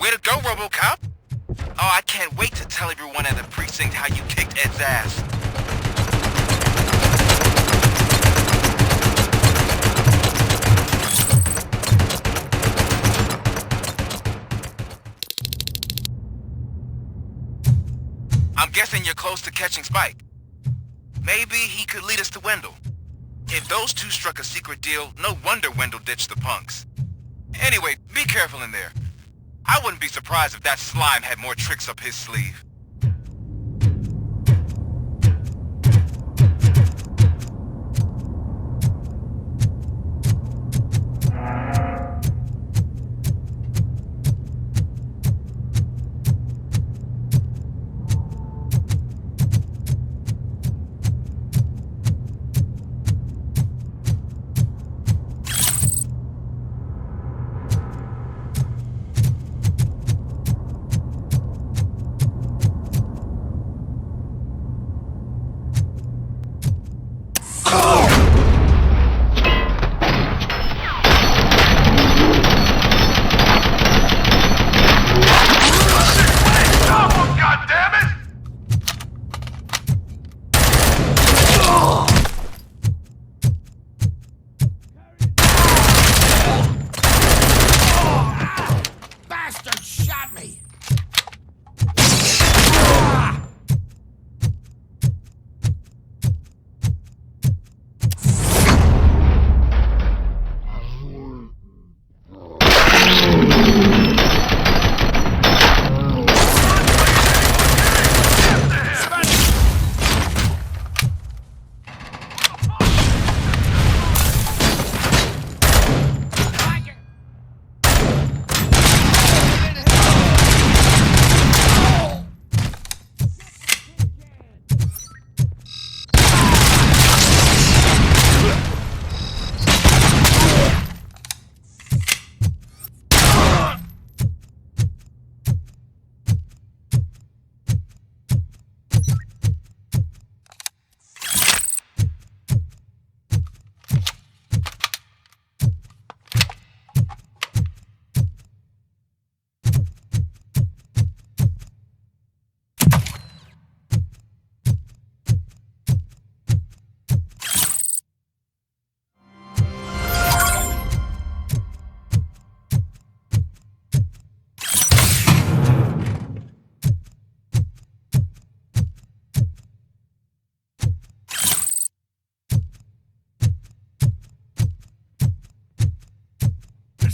S13: Way to go, Robocop! Oh, I can't wait to tell everyone at the precinct how you kicked Ed's ass. I'm guessing you're close to catching Spike. Maybe he could lead us to Wendell. If those two struck a secret deal, no wonder Wendell ditched the punks. Anyway, be careful in there. I wouldn't be surprised if that slime had more tricks up his sleeve.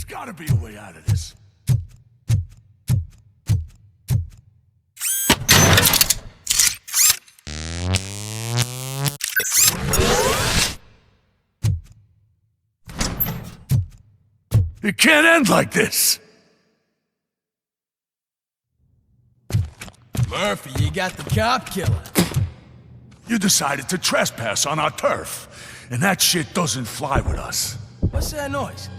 S2: gotta be a way out of this. It can't end like this!
S21: Murphy, you got the cop killer.
S2: You decided to trespass on our turf, and that shit doesn't fly with us.
S21: What's that noise?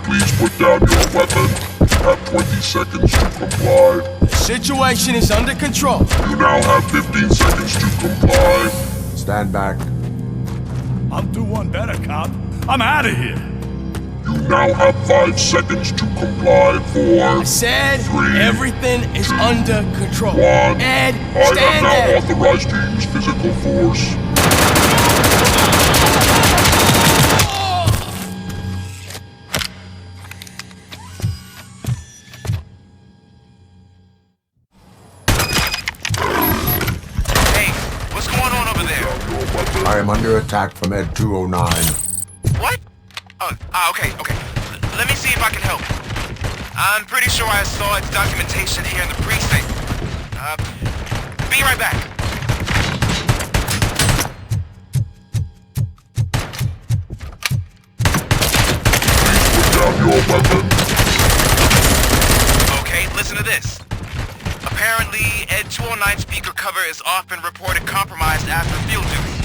S19: Please put down your weapon. You have 20 seconds to comply.
S21: The situation is under control.
S19: You now have 15 seconds to comply.
S12: Stand back.
S2: I'll do one better, cop. I'm out of here.
S19: You now have 5 seconds to comply. 4,
S21: I said
S19: 3,
S21: everything is under control.
S19: 1.
S21: Ed,
S19: I
S21: stand
S19: am
S21: there.
S19: now authorized to use physical force.
S13: Hey, what's going on over there?
S12: I am under attack from Ed 209.
S13: What? Oh, okay. Let me see if I can help. I'm pretty sure I saw its documentation here in the precinct. Be right back.
S19: Put down your weapon.
S13: Okay, listen to this. Apparently, Ed 209 speaker cover is often reported compromised after field duty.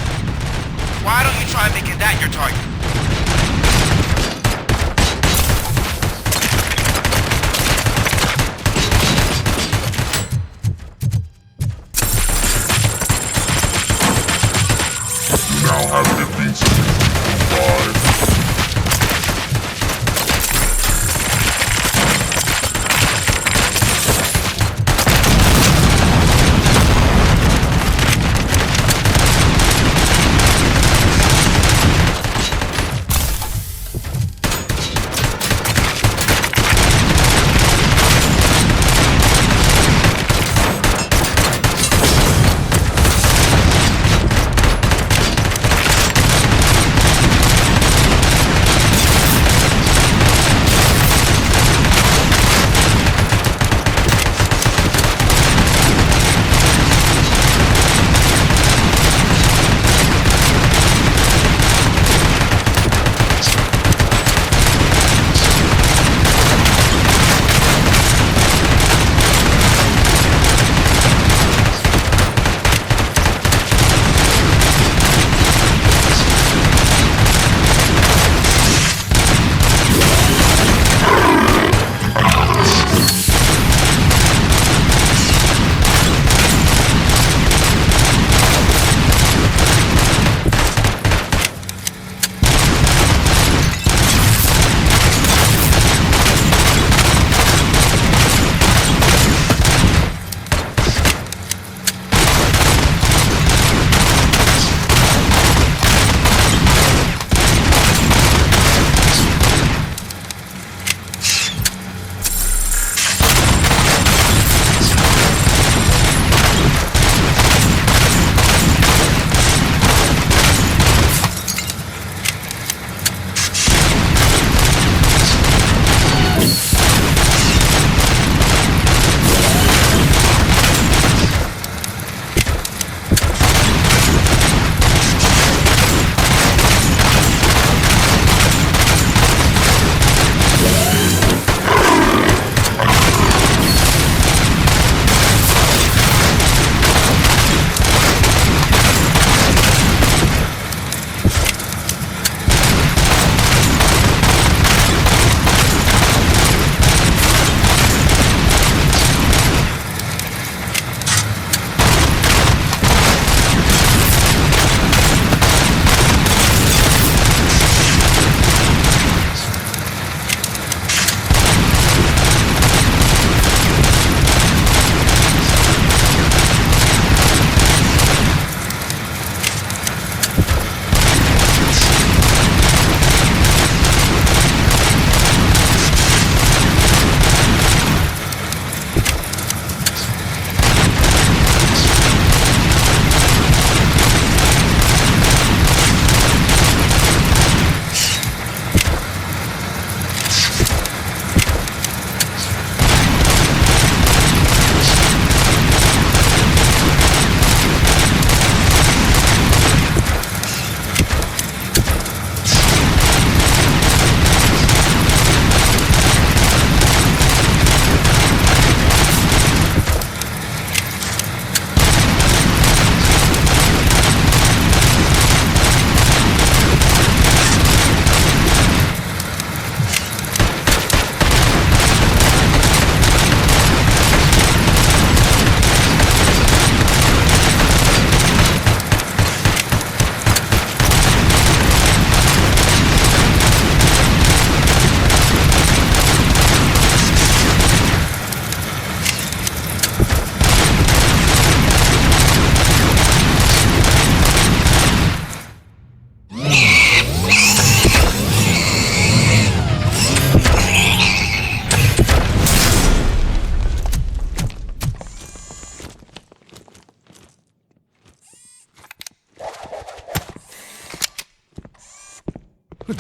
S13: Why don't you try making that your target?
S19: You now have 15 seconds to comply.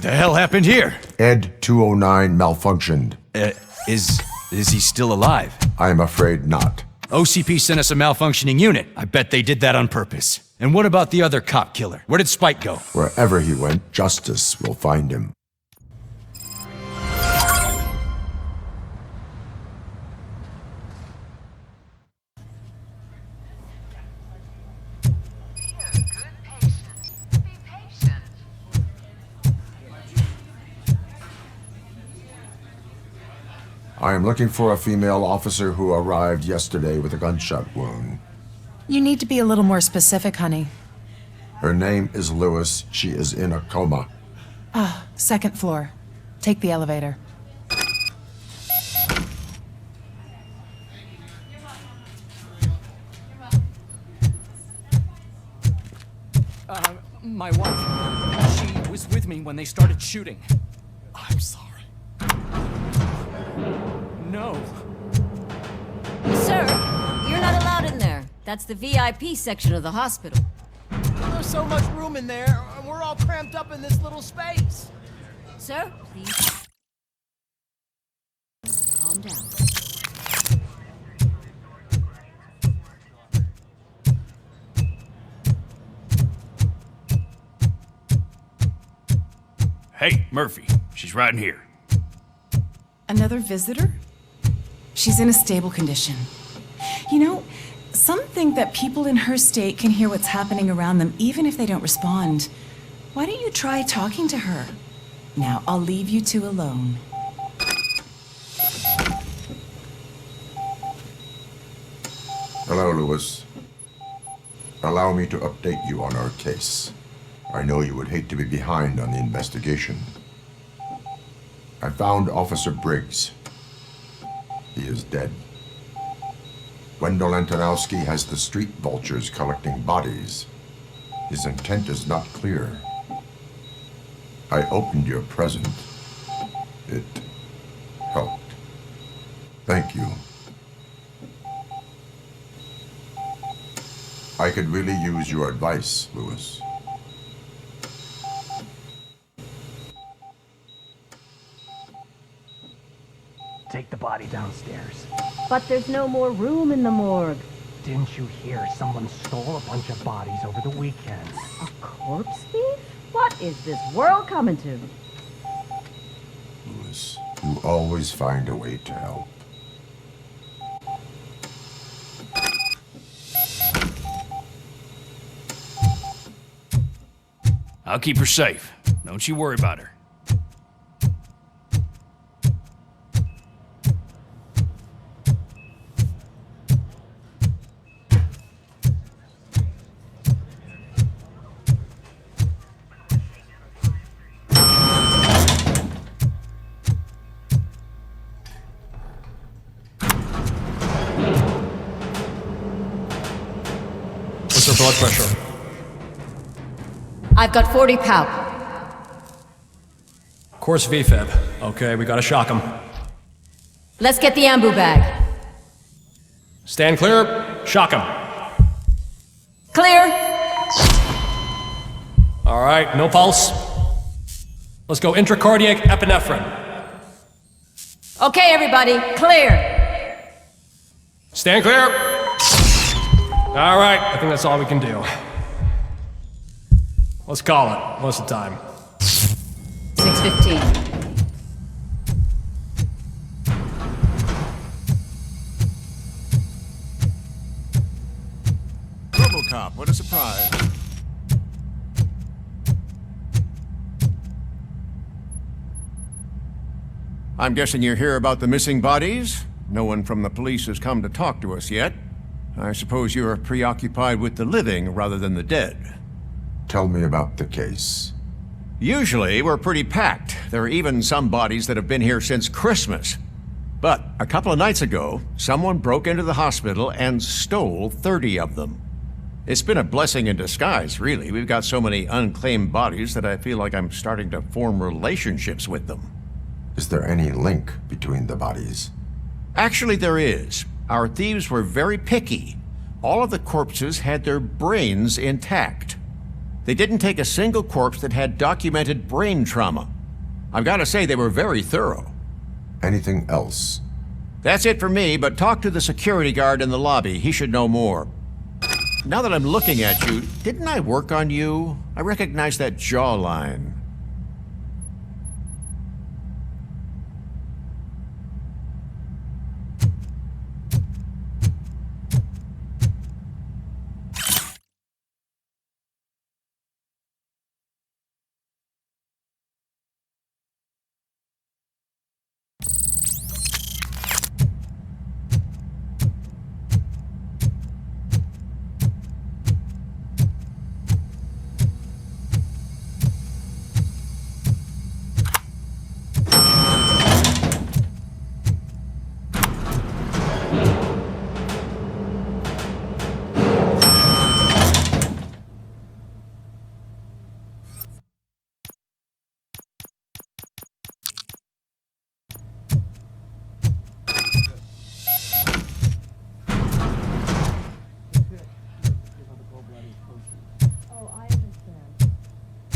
S4: the hell happened here?
S12: Ed 209 malfunctioned.
S4: Is he still alive?
S12: I am afraid not.
S4: OCP sent us a malfunctioning unit. I bet they did that on purpose. And what about the other cop killer? Where did Spike go?
S12: Wherever he went, justice will find him. I am looking for a female officer who arrived yesterday with a gunshot wound.
S3: You need to be a little more specific, honey.
S12: Her name is Lewis. She is in a coma.
S3: Ah, second floor. Take the elevator.
S15: My wife. She was with me when they started shooting. I'm sorry. No.
S10: Sir, you're not allowed in there. That's the VIP section of the hospital.
S20: There's so much room in there, and we're all cramped up in this little space.
S10: Sir, please. Calm down.
S24: Hey, Murphy. She's right in here.
S3: Another visitor? She's in a stable condition. You know, some think that people in her state can hear what's happening around them even if they don't respond. Why don't you try talking to her? Now, I'll leave you two alone.
S12: Hello, Lewis. Allow me to update you on our case. I know you would hate to be behind on the investigation. I found Officer Briggs. He is dead. Wendell Antonowski has the street vultures collecting bodies. His intent is not clear. I opened your present. It helped. Thank you. I could really use your advice, Lewis.
S25: Take the body downstairs.
S26: But there's no more room in the morgue.
S25: Didn't you hear someone stole a bunch of bodies over the weekend?
S26: A corpse thief? What is this world coming to?
S12: Lewis, you always find a way to help.
S24: I'll keep her safe. Don't you worry about her.
S23: What's her blood pressure?
S10: I've got 40 palp.
S23: Course VFib. Okay, we gotta shock him.
S10: Let's get the ambu bag.
S23: Stand clear. Shock him.
S10: Clear.
S23: All right, no pulse. Let's go intracardiac epinephrine.
S10: Okay, everybody, clear.
S23: Stand clear. All right, I think that's all we can do. Let's call it. What's the time?
S10: 6:15.
S6: Robocop, what a surprise. I'm guessing you're here about the missing bodies? No one from the police has come to talk to us yet. I suppose you're preoccupied with the living rather than the dead.
S12: Tell me about the case.
S6: Usually, we're pretty packed. There are even some bodies that have been here since Christmas. But a couple of nights ago, someone broke into the hospital and stole 30 of them. It's been a blessing in disguise, really. We've got so many unclaimed bodies that I feel like I'm starting to form relationships with them.
S12: Is there any link between the bodies?
S6: Actually, there is. Our thieves were very picky. All of the corpses had their brains intact. They didn't take a single corpse that had documented brain trauma. I've got to say they were very thorough.
S12: Anything else?
S6: That's it for me, but talk to the security guard in the lobby. He should know more. Now that I'm looking at you, didn't I work on you? I recognize that jawline.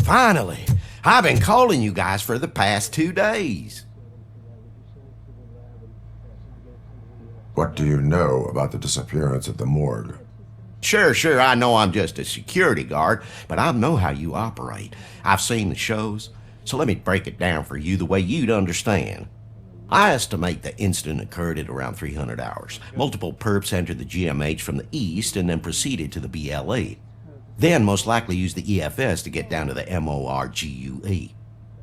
S7: Finally! I've been calling you guys for the past 2 days.
S12: What do you know about the disappearance at the morgue?
S7: Sure, I know I'm just a security guard, but I know how you operate. I've seen the shows, so let me break it down for you the way you'd understand. I estimate the incident occurred at around 300 hours. Multiple perps entered the GMH from the east and then proceeded to the BLE. Then most likely used the EFS to get down to the MORGUE.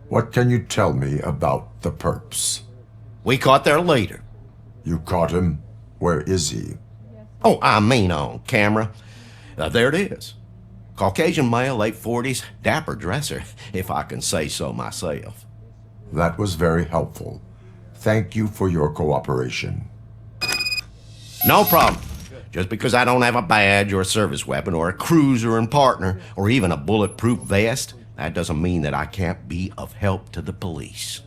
S12: What can you tell me about the perps?
S7: We caught their leader.
S12: You caught him? Where is he?
S7: Oh, I mean on camera. There it is. Caucasian male, late 40s, dapper dresser, if I can say so myself.
S12: That was very helpful. Thank you for your cooperation.
S7: No problem. Just because I don't have a badge or a service weapon or a cruiser and partner or even a bulletproof vest, that doesn't mean that I can't be of help to the police.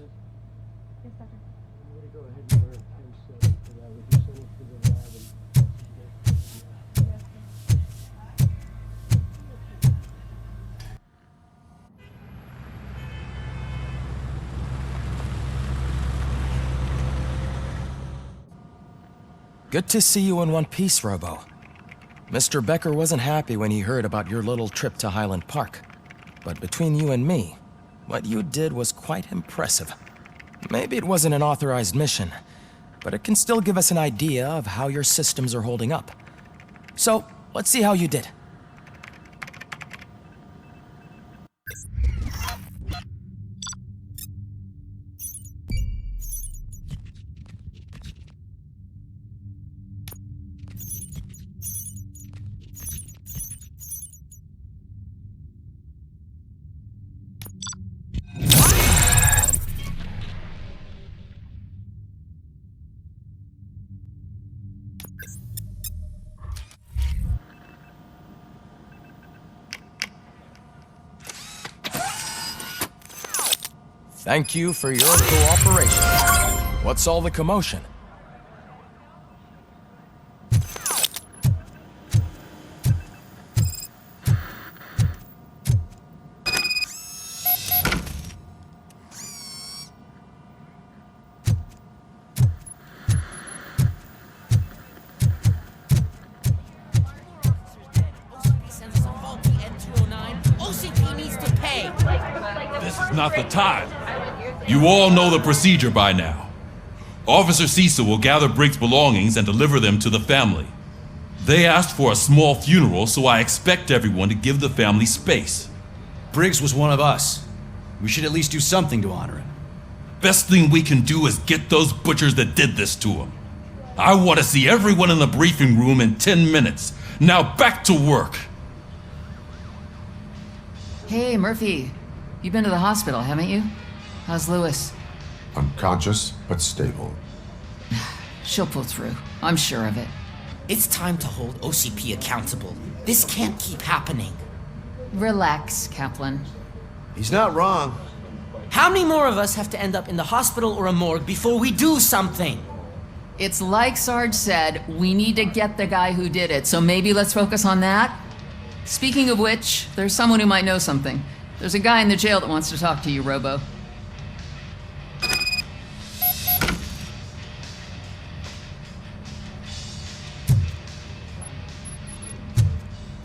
S21: Good to see you in one piece, Robo. Mr. Becker wasn't happy when he heard about your little trip to Highland Park. But between you and me, what you did was quite impressive. Maybe it wasn't an authorized mission, but it can still give us an idea of how your systems are holding up. So, let's see how you did. Thank you for your cooperation. What's all the commotion?
S8: This is not the time. You all know the procedure by now. Officer Cecil will gather Briggs' belongings and deliver them to the family. They asked for a small funeral, so I expect everyone to give the family space.
S4: Briggs was one of us. We should at least do something to honor him.
S8: Best thing we can do is get those butchers that did this to him. I want to see everyone in the briefing room in 10 minutes. Now back to work.
S9: Hey, Murphy. You've been to the hospital, haven't you? How's Lewis?
S12: Unconscious, but stable.
S9: She'll pull through. I'm sure of it.
S14: It's time to hold OCP accountable. This can't keep happening.
S9: Relax, Kaplan.
S7: He's not wrong.
S14: How many more of us have to end up in the hospital or a morgue before we do something?
S9: It's like Sarge said, we need to get the guy who did it, so maybe let's focus on that? Speaking of which, there's someone who might know something. There's a guy in the jail that wants to talk to you, Robo.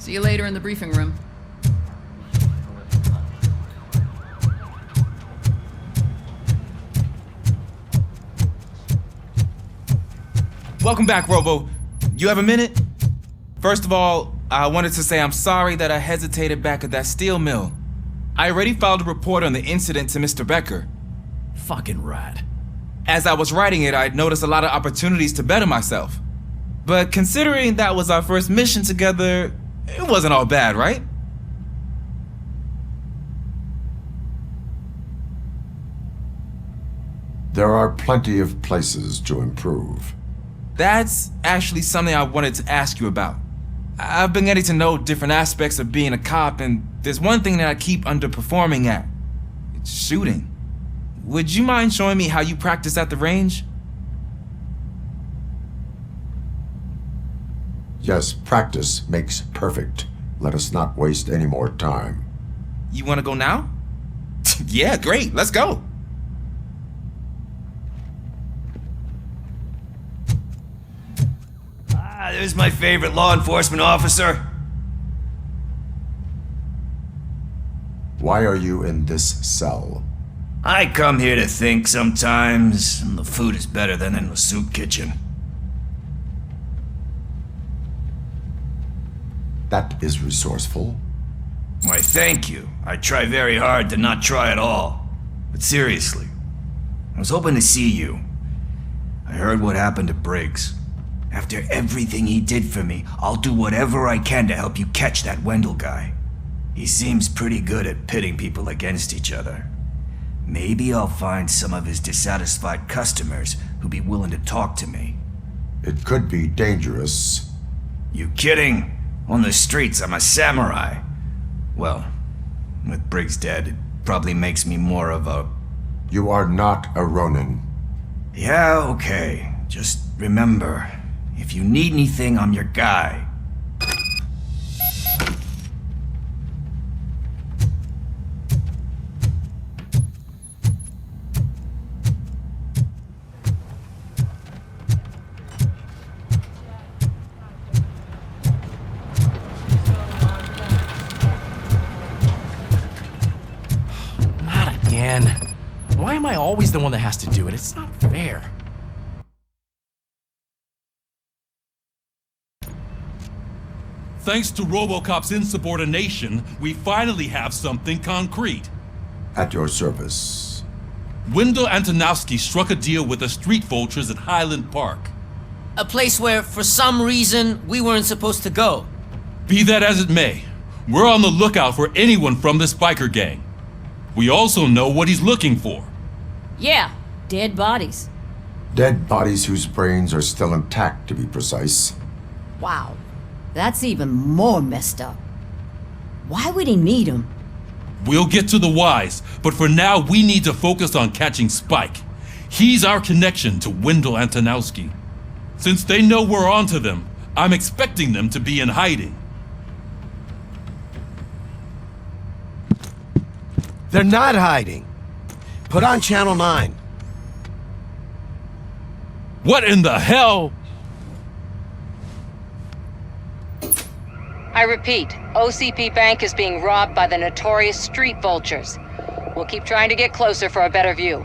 S9: See you later in the briefing room.
S1: Welcome back, Robo. You have a minute? First of all, I wanted to say I'm sorry that I hesitated back at that steel mill. I already filed a report on the incident to Mr. Becker.
S24: Fucking rat.
S1: As I was writing it, I'd noticed a lot of opportunities to better myself. But considering that was our first mission together, it wasn't all bad, right?
S12: There are plenty of places to improve.
S1: That's actually something I wanted to ask you about. I've been getting to know different aspects of being a cop, and there's one thing that I keep underperforming at. It's shooting. Would you mind showing me how you practice at the range?
S12: Yes, practice makes perfect. Let us not waste any more time.
S1: You want to go now? Yeah, great. Let's go.
S4: There's my favorite law enforcement officer.
S12: Why are you in this cell?
S4: I come here to think sometimes, and the food is better than in the soup kitchen.
S12: That is resourceful.
S4: Why, thank you. I try very hard to not try at all. But seriously, I was hoping to see you. I heard what happened to Briggs. After everything he did for me, I'll do whatever I can to help you catch that Wendell guy. He seems pretty good at pitting people against each other. Maybe I'll find some of his dissatisfied customers who'd be willing to talk to me.
S12: It could be dangerous.
S4: You kidding? On the streets, I'm a samurai. Well, with Briggs dead, it probably makes me more of a...
S12: You are not a Ronin.
S4: Yeah, okay. Just remember, if you need anything, I'm your guy.
S23: Not again. Why am I always the one that has to do it? It's not fair.
S8: Thanks to Robocop's insubordination, we finally have something concrete.
S12: At your service.
S8: Wendell Antonowski struck a deal with the street vultures at Highland Park.
S14: A place where, for some reason, we weren't supposed to go.
S8: Be that as it may, we're on the lookout for anyone from this biker gang. We also know what he's looking for.
S10: Yeah, dead bodies.
S12: Dead bodies whose brains are still intact, to be precise.
S10: Wow, that's even more messed up. Why would he need them?
S8: We'll get to the whys, but for now we need to focus on catching Spike. He's our connection to Wendell Antonowski. Since they know we're onto them, I'm expecting them to be in hiding.
S7: They're not hiding. Put on Channel 9.
S8: What in the hell?
S11: I repeat, OCP Bank is being robbed by the notorious street vultures. We'll keep trying to get closer for a better view.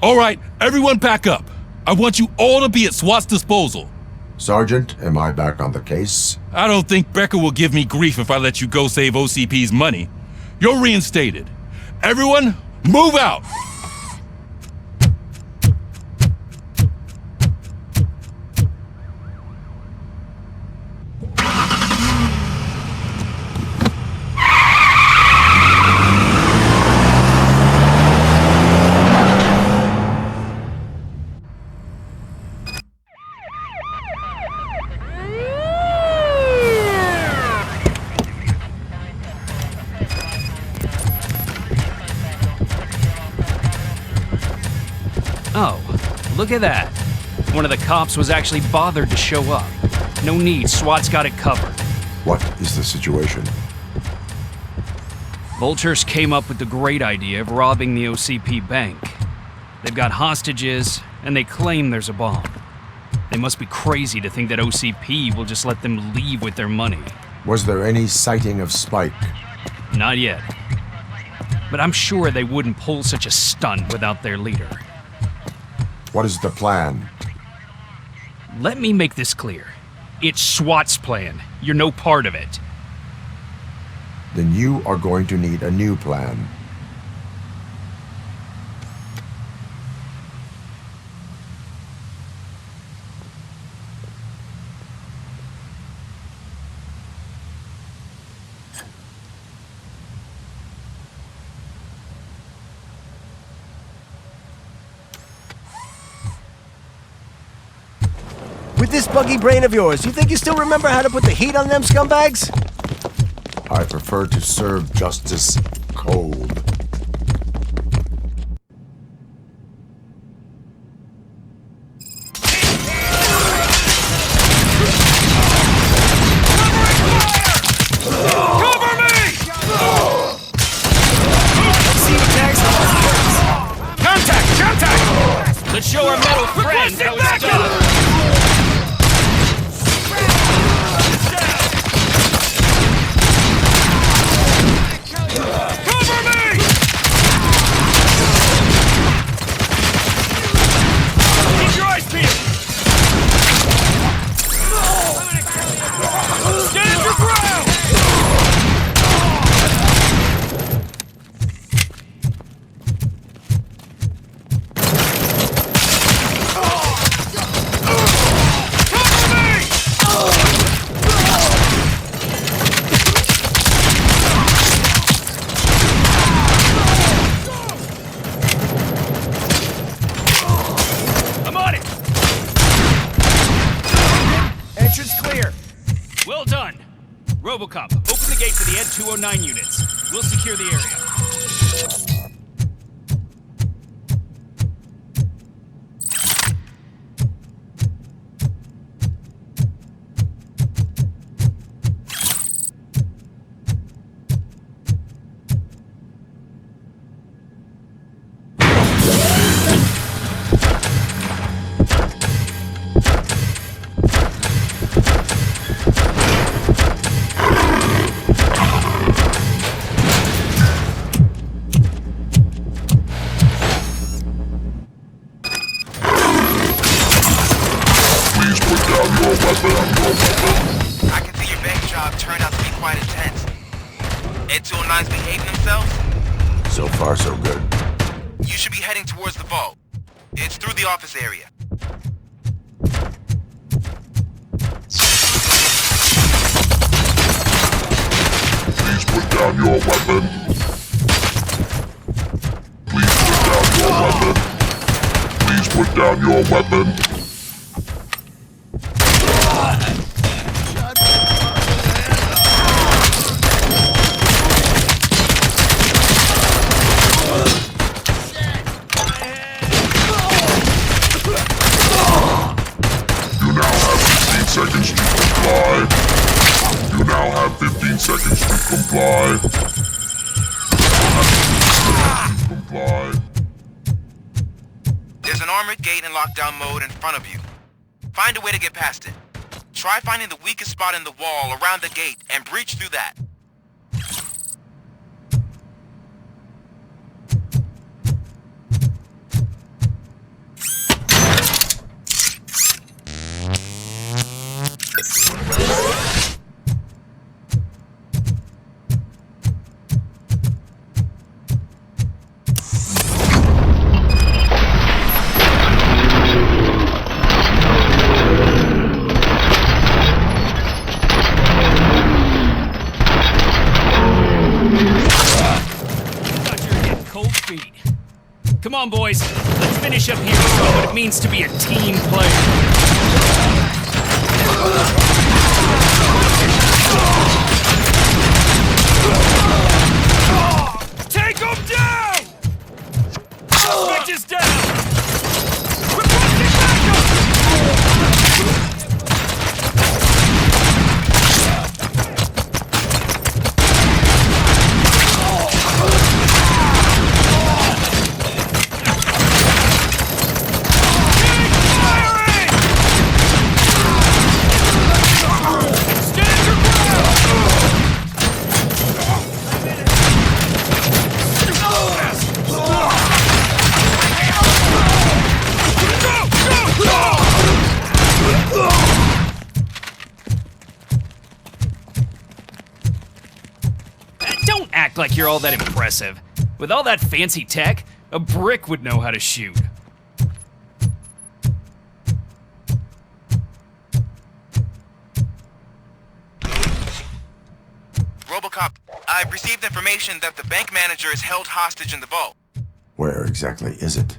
S8: All right, everyone pack up. I want you all to be at SWAT's disposal.
S12: Sergeant, am I back on the case?
S8: I don't think Becker will give me grief if I let you go save OCP's money. You're reinstated. Everyone, move out!
S24: Oh, look at that.
S2: one of the cops was actually bothered to show up. No need, SWAT's got it covered.
S12: What is the situation?
S2: Vultures came up with the great idea of robbing the OCP bank. They've got hostages, and they claim there's a bomb. They must be crazy to think that OCP will just let them leave with their money.
S12: Was there any sighting of Spike?
S2: Not yet. But I'm sure they wouldn't pull such a stunt without their leader.
S12: What is the plan?
S2: Let me make this clear. It's SWAT's plan. You're no part of it.
S12: Then you are going to need a new plan.
S20: With this buggy brain of yours, you think you still remember how to put the heat on them scumbags?
S12: I prefer to serve justice cold.
S5: Cover me!
S2: Contact! Contact! Let's show our metal friend how it's done! Robocop, open the gate for the Ed 209 units. We'll secure the area.
S16: I can see your bank job turned out to be quite intense. Ed 209's behaving themselves?
S12: So far, so good.
S16: You should be heading towards the vault. It's through the office area.
S19: Please put down your weapon. Please put down your weapon. Please put down your weapon. Seconds to comply. You now have 15 seconds to comply. Comply.
S16: There's an armored gate in lockdown mode in front of you. Find a way to get past it. Try finding the weakest spot in the wall around the gate and breach through that.
S2: Come on, boys. Let's finish up here and show what it means to be a team player.
S5: Take him down! Suspect is down! Requesting backup!
S2: act like you're all that impressive. With all that fancy tech, a brick would know how to shoot.
S16: Robocop, I've received information that the bank manager is held hostage in the vault.
S12: Where exactly is it?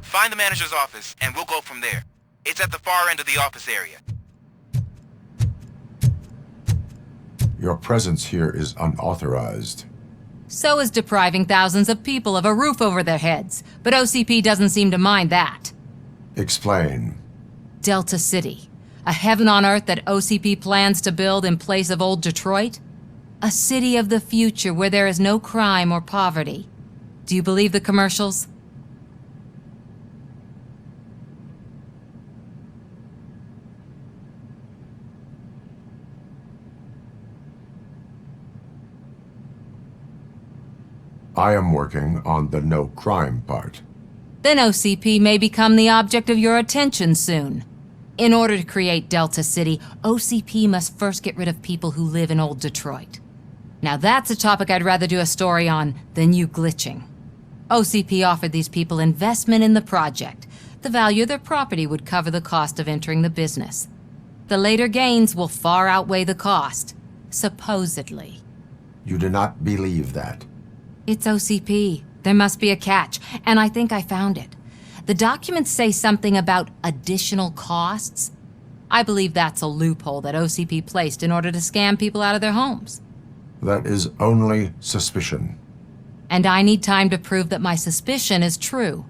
S16: Find the manager's office, and we'll go from there. It's at the far end of the office area.
S12: Your presence here is unauthorized.
S9: So is depriving thousands of people of a roof over their heads. But OCP doesn't seem to mind that.
S12: Explain.
S9: Delta City. A heaven on earth that OCP plans to build in place of old Detroit? A city of the future where there is no crime or poverty. Do you believe the commercials?
S12: I am working on the no crime part.
S9: Then OCP may become the object of your attention soon. In order to create Delta City, OCP must first get rid of people who live in old Detroit. Now that's a topic I'd rather do a story on than you glitching. OCP offered these people investment in the project. The value of their property would cover the cost of entering the business. The later gains will far outweigh the cost, supposedly.
S12: You do not believe that.
S9: It's OCP. There must be a catch, and I think I found it. The documents say something about additional costs. I believe that's a loophole that OCP placed in order to scam people out of their homes.
S12: That is only suspicion.
S9: And I need time to prove that my suspicion is true.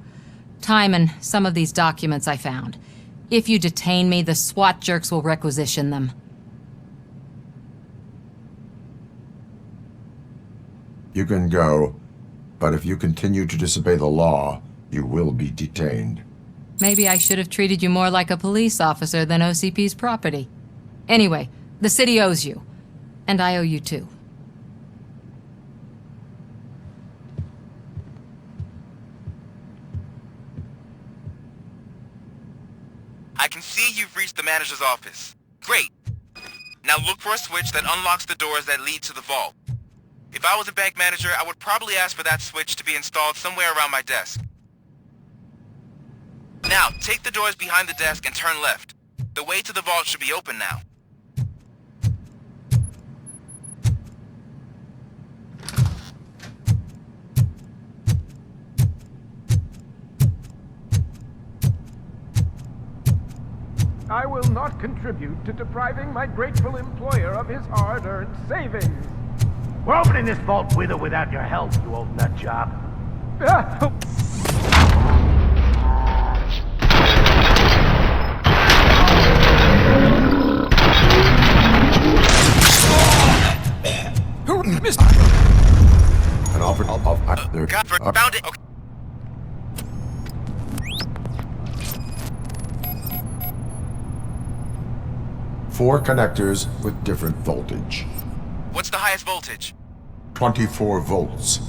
S9: Time and some of these documents I found. If you detain me, the SWAT jerks will requisition them.
S12: You can go, but if you continue to disobey the law, you will be detained.
S9: Maybe I should have treated you more like a police officer than OCP's property. Anyway, the city owes you. And I owe you too.
S16: I can see you've reached the manager's office. Great. Now look for a switch that unlocks the doors that lead to the vault. If I was a bank manager, I would probably ask for that switch to be installed somewhere around my desk. Now, take the doors behind the desk and turn left. The way to the vault should be open now.
S25: I will not contribute to depriving my grateful employer of his hard-earned savings.
S3: We're opening this vault with or without your help, you old nut job.
S12: An offer
S16: Found it. Okay.
S12: Four connectors with different voltage.
S16: What's the highest voltage?
S12: 24 volts.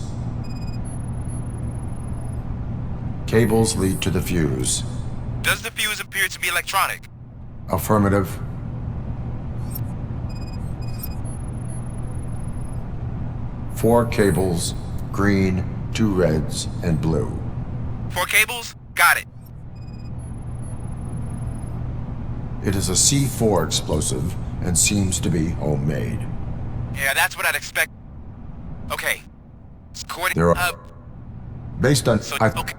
S12: Cables lead to the fuse.
S16: Does the fuse appear to be electronic?
S12: Affirmative. Four cables, green, 2 reds, and blue.
S16: 4 cables? Got it.
S12: It is a C4 explosive and seems to be homemade.
S16: Yeah, that's what I'd expect. Okay.
S12: There are... Based on...
S16: Okay.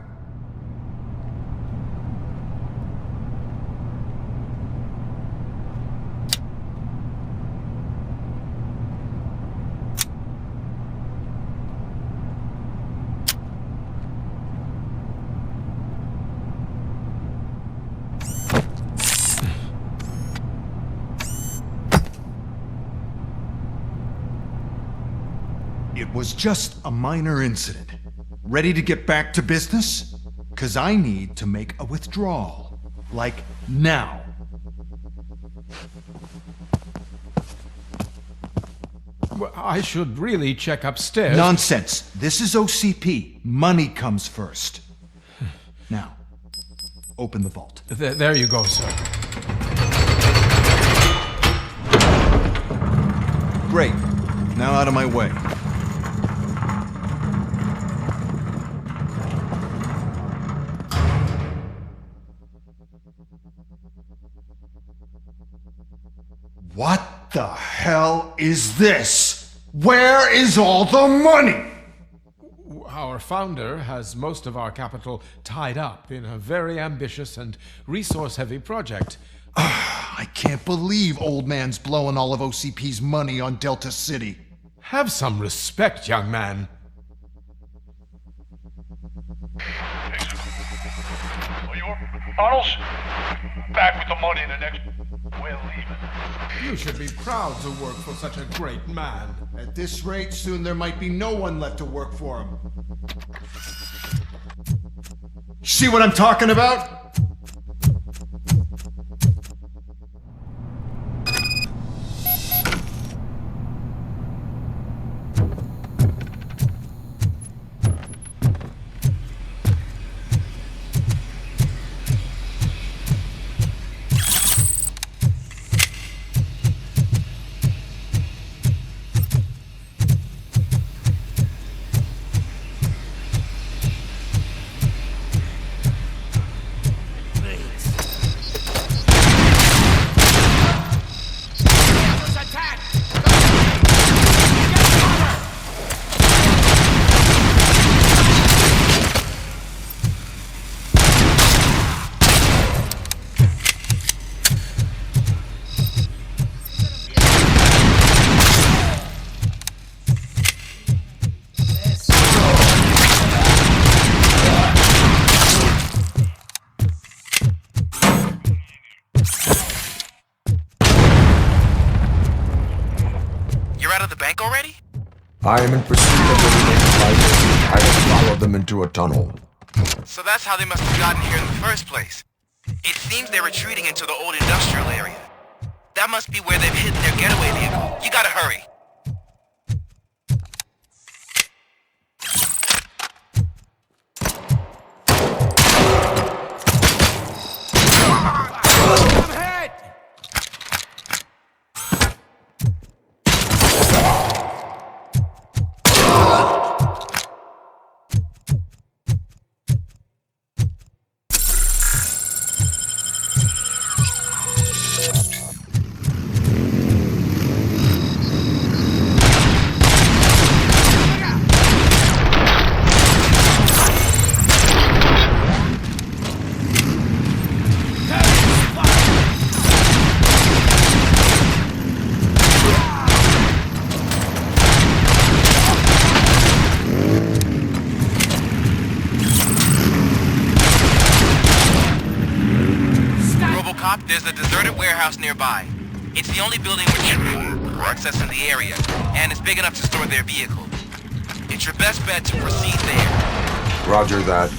S13: It was just a minor incident. Ready to get back to business? 'Cause I need to make a withdrawal. Like, now.
S15: Well, I should really check upstairs.
S13: Nonsense. This is OCP. Money comes first. Now, open the vault.
S15: There you go, sir.
S13: Great. Now out of my way. What the hell is this? Where is all the money?
S15: Our founder has most of our capital tied up in a very ambitious and resource-heavy project.
S13: I can't believe old man's blowing all of OCP's money on Delta City.
S15: Have some respect, young man.
S19: Arnold's back with the money in the next. We're leaving.
S15: You should be proud to work for such a great man.
S13: At this rate, soon there might be no one left to work for him. See what I'm talking about?
S16: Already?
S12: I am in pursuit of the remaining fighters. I have followed them into a tunnel.
S16: So that's how they must have gotten here in the first place. It seems they're retreating into the old industrial area. That must be where they've hidden their getaway vehicle. You gotta hurry. Robocop, there's a deserted warehouse nearby. It's the only building with troops or access in the area, and it's big enough to store their vehicle. It's your best bet to proceed there.
S12: Roger that.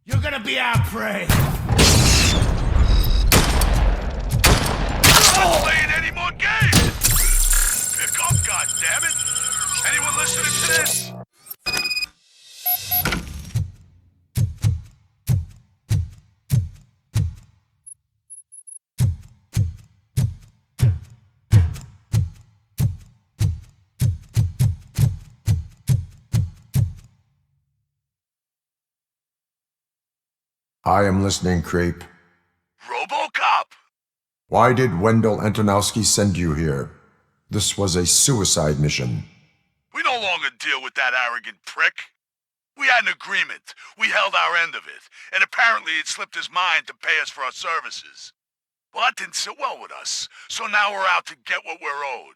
S7: You're gonna be our prey!
S19: Not playing any more games! Pick up, goddammit! Anyone listening to this?
S12: I am listening, Creep.
S19: Robocop!
S12: Why did Wendell Antonowski send you here? This was a suicide mission.
S19: We no longer deal with that arrogant prick. We had an agreement. We held our end of it. And apparently it slipped his mind to pay us for our services. Well, that didn't sit well with us. So now we're out to get what we're owed.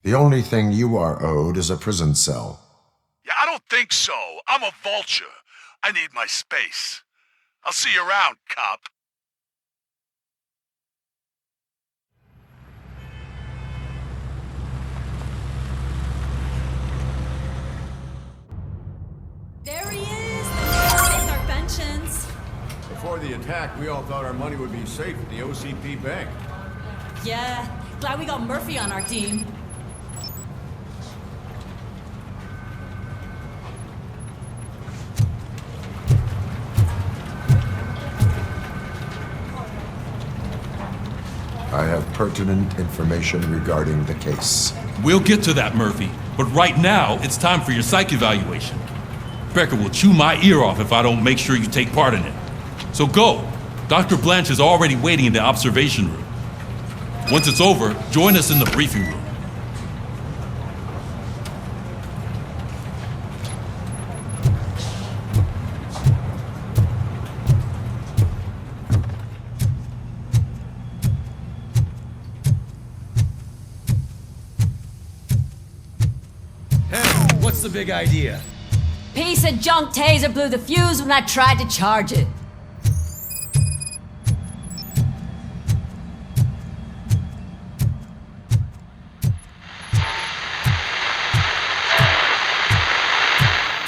S12: The only thing you are owed is a prison cell.
S19: Yeah, I don't think so. I'm a vulture. I need my space. I'll see you around, cop.
S10: There he is! The our pensions.
S6: Before the attack, we all thought our money would be safe at the OCP bank.
S10: Yeah, glad we got Murphy on our team.
S12: I have pertinent information regarding the case.
S8: We'll get to that, Murphy. But right now, it's time for your psych evaluation. Becker will chew my ear off if I don't make sure you take part in it. So go. Dr. Blanche is already waiting in the observation room. Once it's over, join us in the briefing room.
S4: What's the big idea?
S10: Piece of junk taser blew the fuse when I tried to charge it.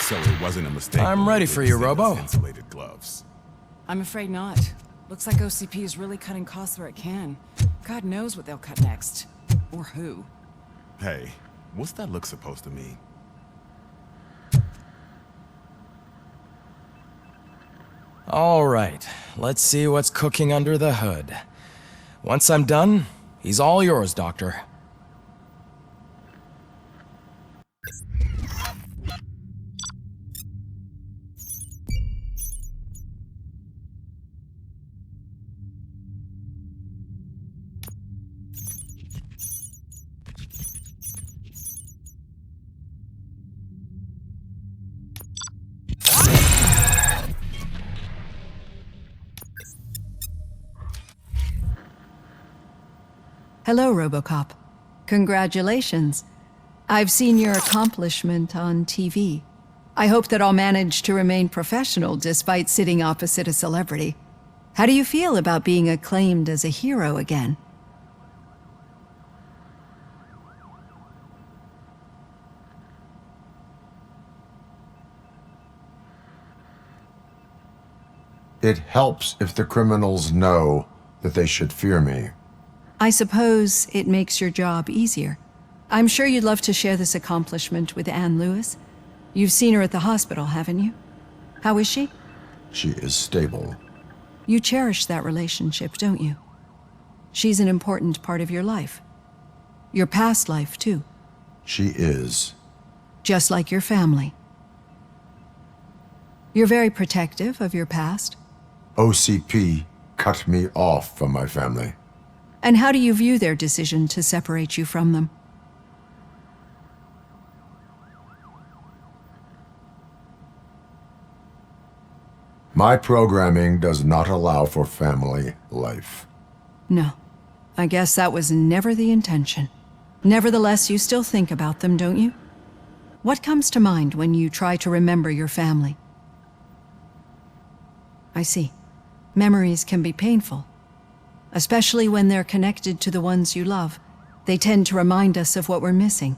S17: So it wasn't a mistake.
S24: I'm ready for you, Robo.
S17: Insulated gloves.
S18: I'm afraid not. Looks like OCP is really cutting costs where it can. God knows what they'll cut next. Or who.
S17: Hey, what's that look supposed to mean?
S24: All right, let's see what's cooking under the hood. Once I'm done, he's all yours, Doctor.
S21: Hello, Robocop. Congratulations. I've seen your accomplishment on TV. I hope that I'll manage to remain professional despite sitting opposite a celebrity. How do you feel about being acclaimed as a hero again?
S12: It helps if the criminals know that they should fear me.
S21: I suppose it makes your job easier. I'm sure you'd love to share this accomplishment with Anne Lewis. You've seen her at the hospital, haven't you? How is she?
S12: She is stable.
S21: You cherish that relationship, don't you? She's an important part of your life. Your past life, too.
S12: She is.
S21: Just like your family. You're very protective of your past.
S12: OCP cut me off from my family.
S21: And how do you view their decision to separate you from them?
S12: My programming does not allow for family life.
S21: No. I guess that was never the intention. Nevertheless, you still think about them, don't you? What comes to mind when you try to remember your family? I see. Memories can be painful, especially when they're connected to the ones you love. They tend to remind us of what we're missing.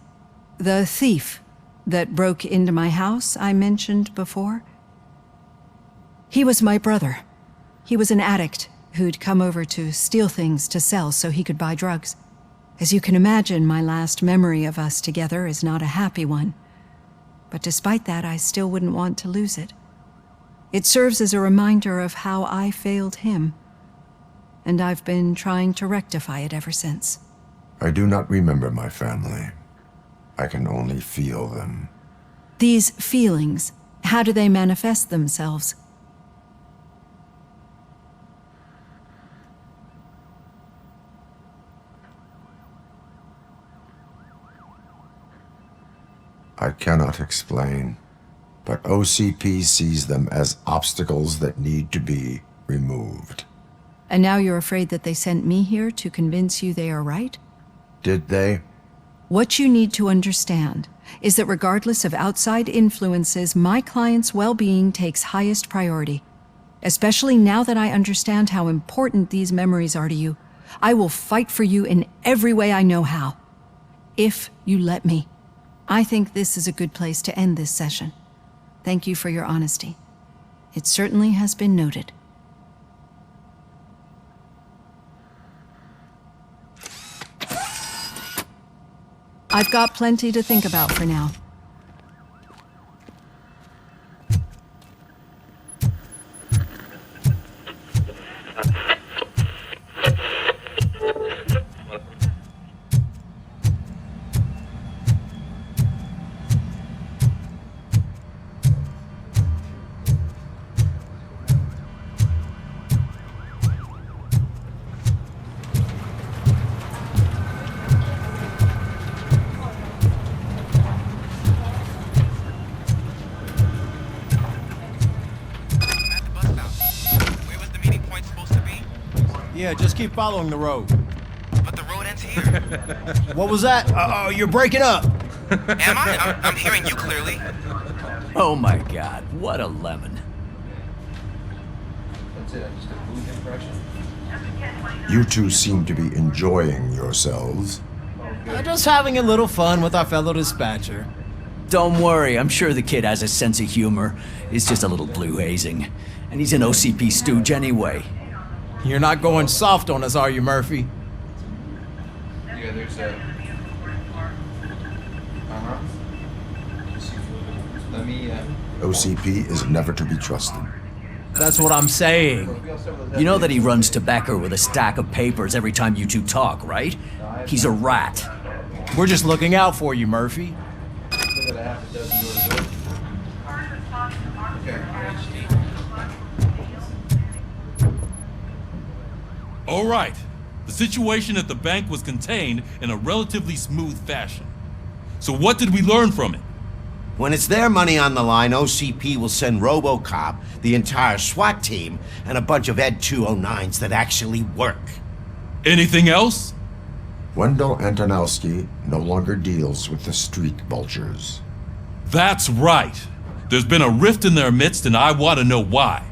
S21: The thief that broke into my house I mentioned before, he was my brother. He was an addict who'd come over to steal things to sell so he could buy drugs. As you can imagine, my last memory of us together is not a happy one. But despite that, I still wouldn't want to lose it. It serves as a reminder of how I failed him, and I've been trying to rectify it ever since.
S12: I do not remember my family. I can only feel them.
S21: These feelings, how do they manifest themselves?
S12: I cannot explain, but OCP sees them as obstacles that need to be removed.
S21: And now you're afraid that they sent me here to convince you they are right?
S12: Did they?
S21: What you need to understand is that regardless of outside influences, my client's well-being takes highest priority. Especially now that I understand how important these memories are to you, I will fight for you in every way I know how. If you let me. I think this is a good place to end this session. Thank you for your honesty. It certainly has been noted. I've got plenty to think about for now.
S20: Yeah, just keep following the road.
S16: But the road ends here.
S20: What was that? Uh-oh, you're breaking up.
S16: Am I? I'm hearing you clearly.
S1: Oh my god, what a lemon.
S12: You two seem to be enjoying yourselves.
S20: Just having a little fun with our fellow dispatcher.
S1: Don't worry, I'm sure the kid has a sense of humor. It's just a little blue hazing. And he's an OCP stooge anyway.
S20: You're not going soft on us, are you, Murphy?
S11: Yeah, there's a... Let me,
S12: OCP is never to be trusted.
S20: That's what I'm saying.
S1: You know that he runs tobacco with a stack of papers every time you two talk, right? He's a rat.
S20: We're just looking out for you, Murphy.
S8: All right. The situation at the bank was contained in a relatively smooth fashion. So what did we learn from it?
S3: When it's their money on the line, OCP will send Robocop, the entire SWAT team, and a bunch of Ed 209s that actually work.
S8: Anything else?
S12: Wendell Antonowski no longer deals with the street vultures.
S8: That's right. There's been a rift in their midst, and I want to know why.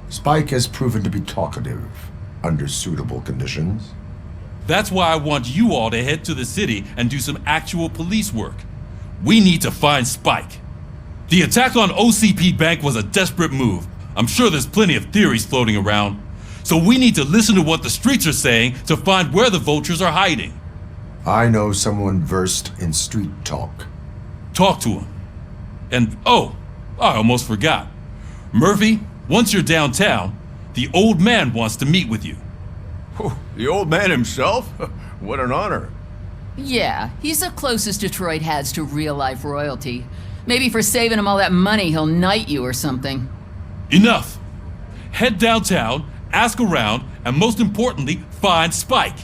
S12: Spike has proven to be talkative under suitable conditions.
S8: That's why I want you all to head to the city and do some actual police work. We need to find Spike. The attack on OCP Bank was a desperate move. I'm sure there's plenty of theories floating around. So we need to listen to what the streets are saying to find where the vultures are hiding.
S12: I know someone versed in street talk.
S8: Talk to him. And oh, I almost forgot. Murphy, once you're downtown, the old man wants to meet with you.
S6: Oh, the old man himself? What an honor.
S14: Yeah, he's the closest Detroit has to real-life royalty. Maybe for saving him all that money, he'll knight you or something.
S8: Enough. Head downtown, ask around, and most importantly, find Spike.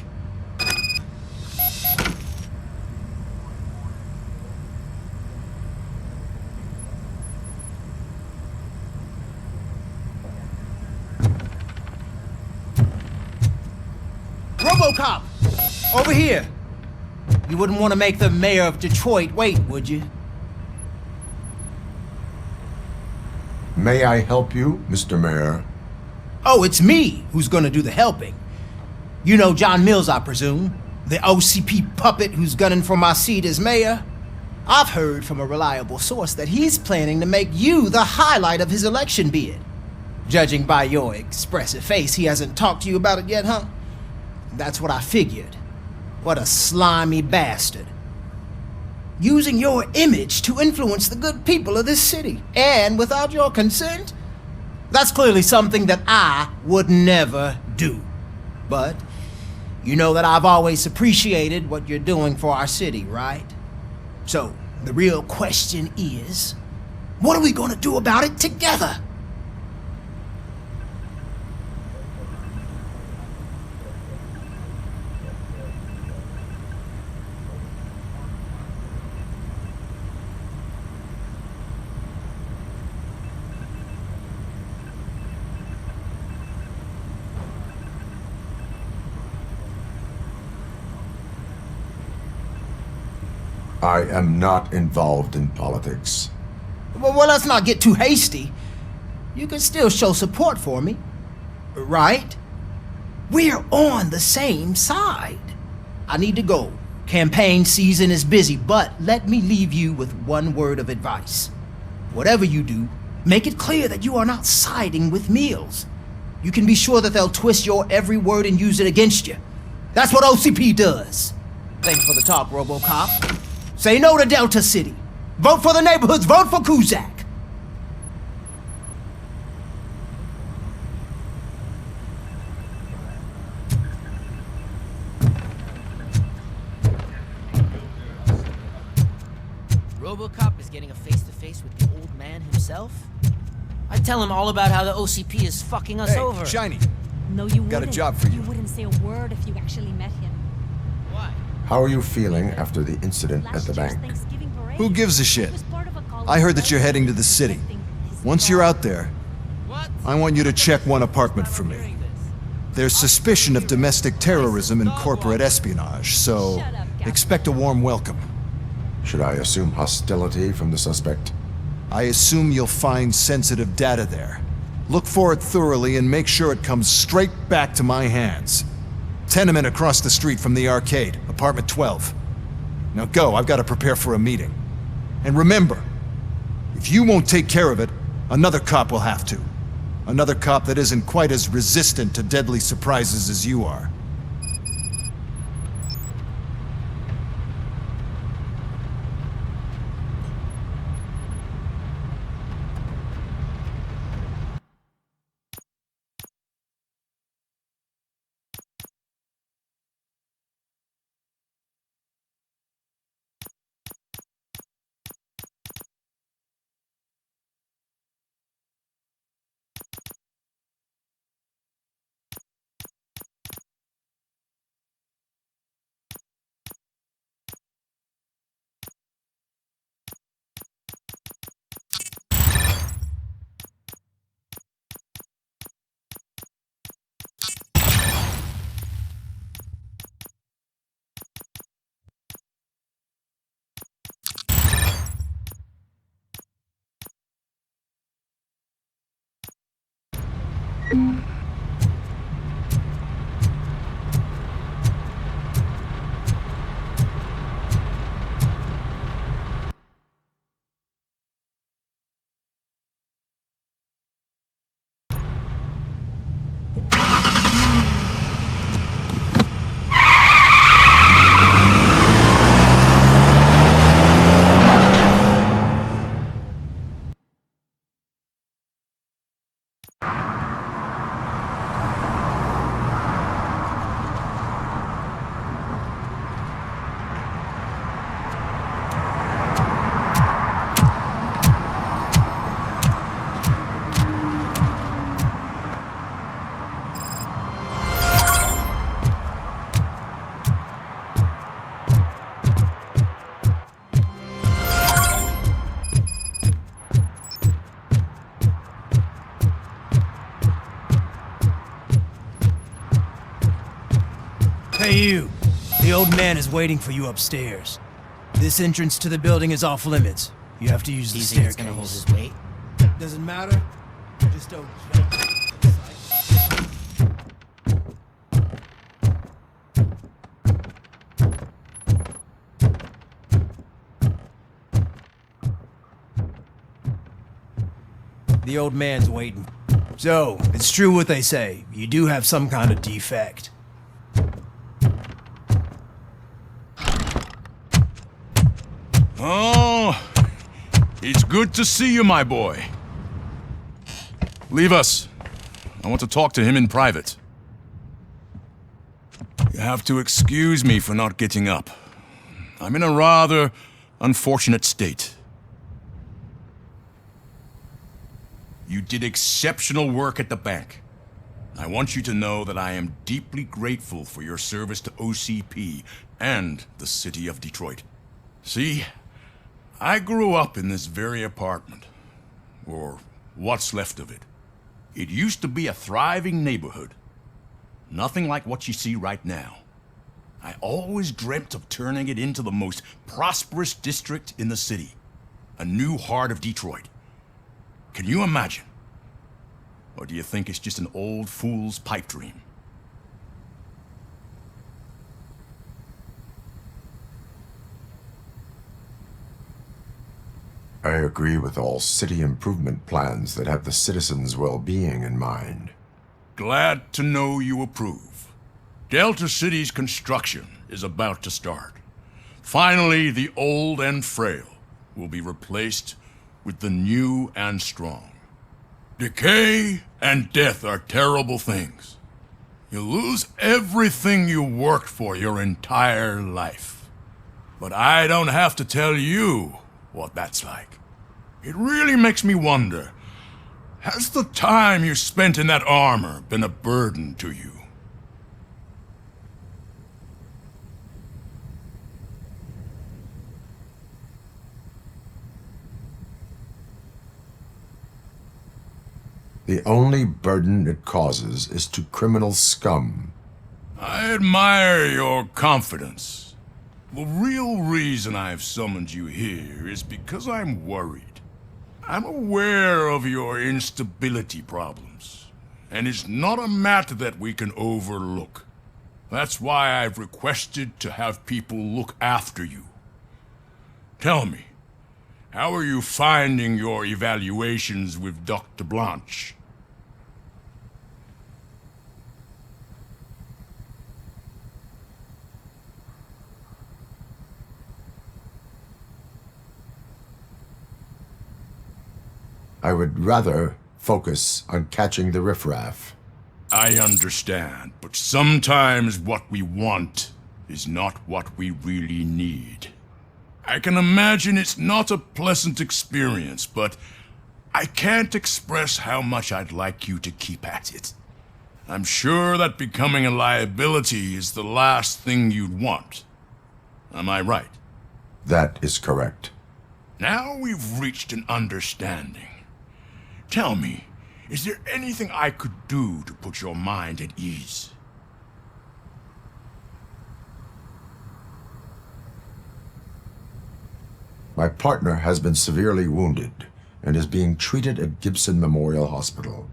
S20: Robocop! Over here! You wouldn't want to make the mayor of Detroit wait, would you?
S12: May I help you, Mr. Mayor?
S20: Oh, it's me who's gonna do the helping. You know John Mills, I presume? The OCP puppet who's gunning for my seat as mayor? I've heard from a reliable source that he's planning to make you the highlight of his election bid. Judging by your expressive face, he hasn't talked to you about it yet, huh? That's what I figured. What a slimy bastard. Using your image to influence the good people of this city, and without your consent? That's clearly something that I would never do. But you know that I've always appreciated what you're doing for our city, right? So, the real question is, what are we gonna do about it together?
S12: I am not involved in politics.
S20: Well, let's not get too hasty. You can still show support for me, right? We're on the same side. I need to go. Campaign season is busy, but let me leave you with one word of advice. Whatever you do, make it clear that you are not siding with Mills. You can be sure that they'll twist your every word and use it against you. That's what OCP does. Thanks for the talk, Robocop. Say no to Delta City. Vote for the neighborhoods. Vote for Kuzak.
S2: Robocop is getting a face-to-face with the old man himself? I tell him all about how the OCP is fucking us over.
S4: Shiny.
S5: No, you
S4: Got a
S5: wouldn't.
S4: job for you.
S5: You wouldn't say a word if you actually met him.
S12: How are you feeling after the incident at the bank?
S13: Who gives a shit? I heard that you're heading to the city. Once you're out there, I want you to check one apartment for me. There's suspicion of domestic terrorism and corporate espionage, so expect a warm welcome.
S12: Should I assume hostility from the suspect?
S13: I assume you'll find sensitive data there. Look for it thoroughly and make sure it comes straight back to my hands. Tenement across the street from the arcade, apartment 12. Now go, I've got to prepare for a meeting. And remember, if you won't take care of it, another cop will have to. Another cop that isn't quite as resistant to deadly surprises as you are.
S20: Hey you, the old man is waiting for you upstairs. This entrance to the building is off limits. You have to use the
S2: Do you think
S20: staircase.
S2: it's gonna hold his weight?
S20: doesn't matter. Just don't jump. The old man's waiting. So, it's true what they say. You do have some kind of defect.
S19: Oh, it's good to see you, my boy. Leave us. I want to talk to him in private. You have to excuse me for not getting up. I'm in a rather unfortunate state. You did exceptional work at the bank. I want you to know that I am deeply grateful for your service to OCP and the city of Detroit. See, I grew up in this very apartment, or what's left of it. It used to be a thriving neighborhood. Nothing like what you see right now. I always dreamt of turning it into the most prosperous district in the city. A new heart of Detroit. Can you imagine? Or do you think it's just an old fool's pipe dream?
S12: I agree with all city improvement plans that have the citizens' well-being in mind.
S19: Glad to know you approve. Delta City's construction is about to start. Finally, the old and frail will be replaced with the new and strong. Decay and death are terrible things. You lose everything you worked for your entire life. But I don't have to tell you what that's like. It really makes me wonder, has the time you spent in that armor been a burden to you?
S12: The only burden it causes is to criminal scum.
S19: I admire your confidence. The real reason I've summoned you here is because I'm worried. I'm aware of your instability problems, and it's not a matter that we can overlook. That's why I've requested to have people look after you. Tell me, how are you finding your evaluations with Dr. Blanche?
S12: I would rather focus on catching the riffraff.
S19: I understand, but sometimes what we want is not what we really need. I can imagine it's not a pleasant experience, but I can't express how much I'd like you to keep at it. I'm sure that becoming a liability is the last thing you'd want. Am I right?
S12: That is correct.
S19: Now we've reached an understanding. Tell me, is there anything I could do to put your mind at ease?
S12: My partner has been severely wounded and is being treated at Gibson Memorial Hospital.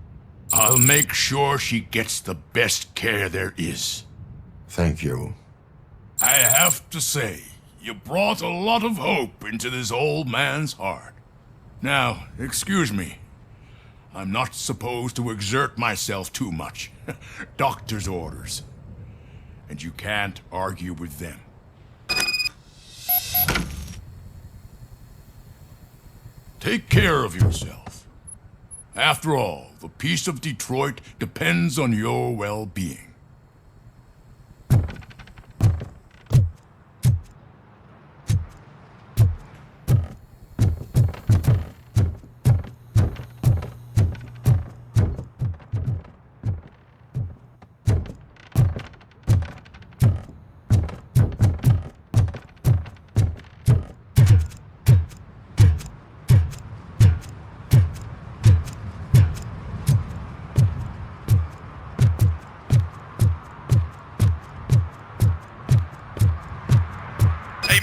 S19: I'll make sure she gets the best care there is.
S12: Thank you.
S19: I have to say, you brought a lot of hope into this old man's heart. Now, excuse me. I'm not supposed to exert myself too much. Doctor's orders. And you can't argue with them. Take care of yourself. After all, the peace of Detroit depends on your well-being.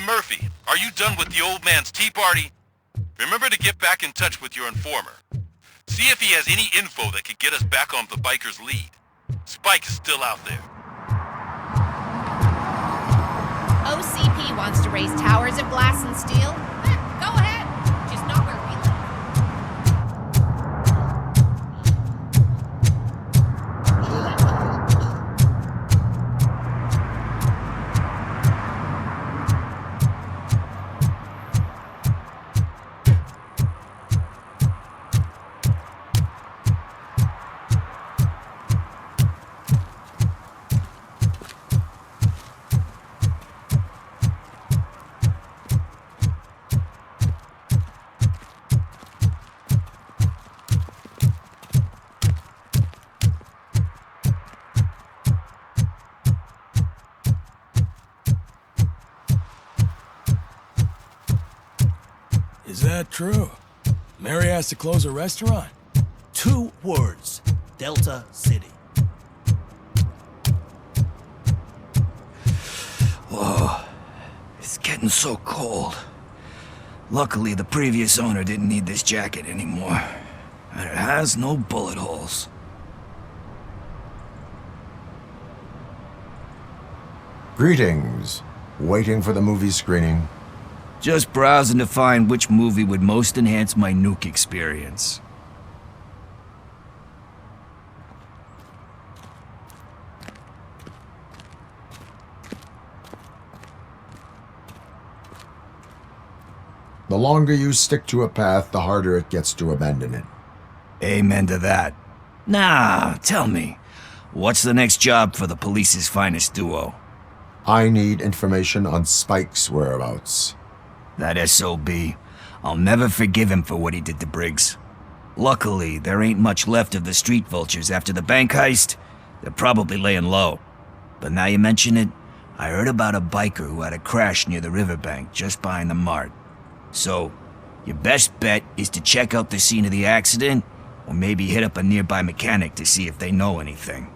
S16: Murphy, are you done with the old man's tea party? Remember to get back in touch with your informer. See if he has any info that could get us back on the biker's lead. Spike is still out there.
S9: OCP wants to raise towers of glass and steel? Go ahead. Just not where we live.
S24: Is that true? Mary has to close a restaurant?
S15: 2 words. Delta City.
S1: Whoa. It's getting so cold. Luckily, the previous owner didn't need this jacket anymore. And it has no bullet holes.
S12: Greetings. Waiting for the movie screening.
S1: Just browsing to find which movie would most enhance my nuke experience.
S12: The longer you stick to a path, the harder it gets to abandon it.
S1: Amen to that. Now, tell me, what's the next job for the police's finest duo?
S12: I need information on Spike's whereabouts.
S1: That SOB. I'll never forgive him for what he did to Briggs. Luckily, there ain't much left of the street vultures after the bank heist. They're probably laying low. But now you mention it, I heard about a biker who had a crash near the riverbank just behind the mart. So, your best bet is to check out the scene of the accident, or maybe hit up a nearby mechanic to see if they know anything.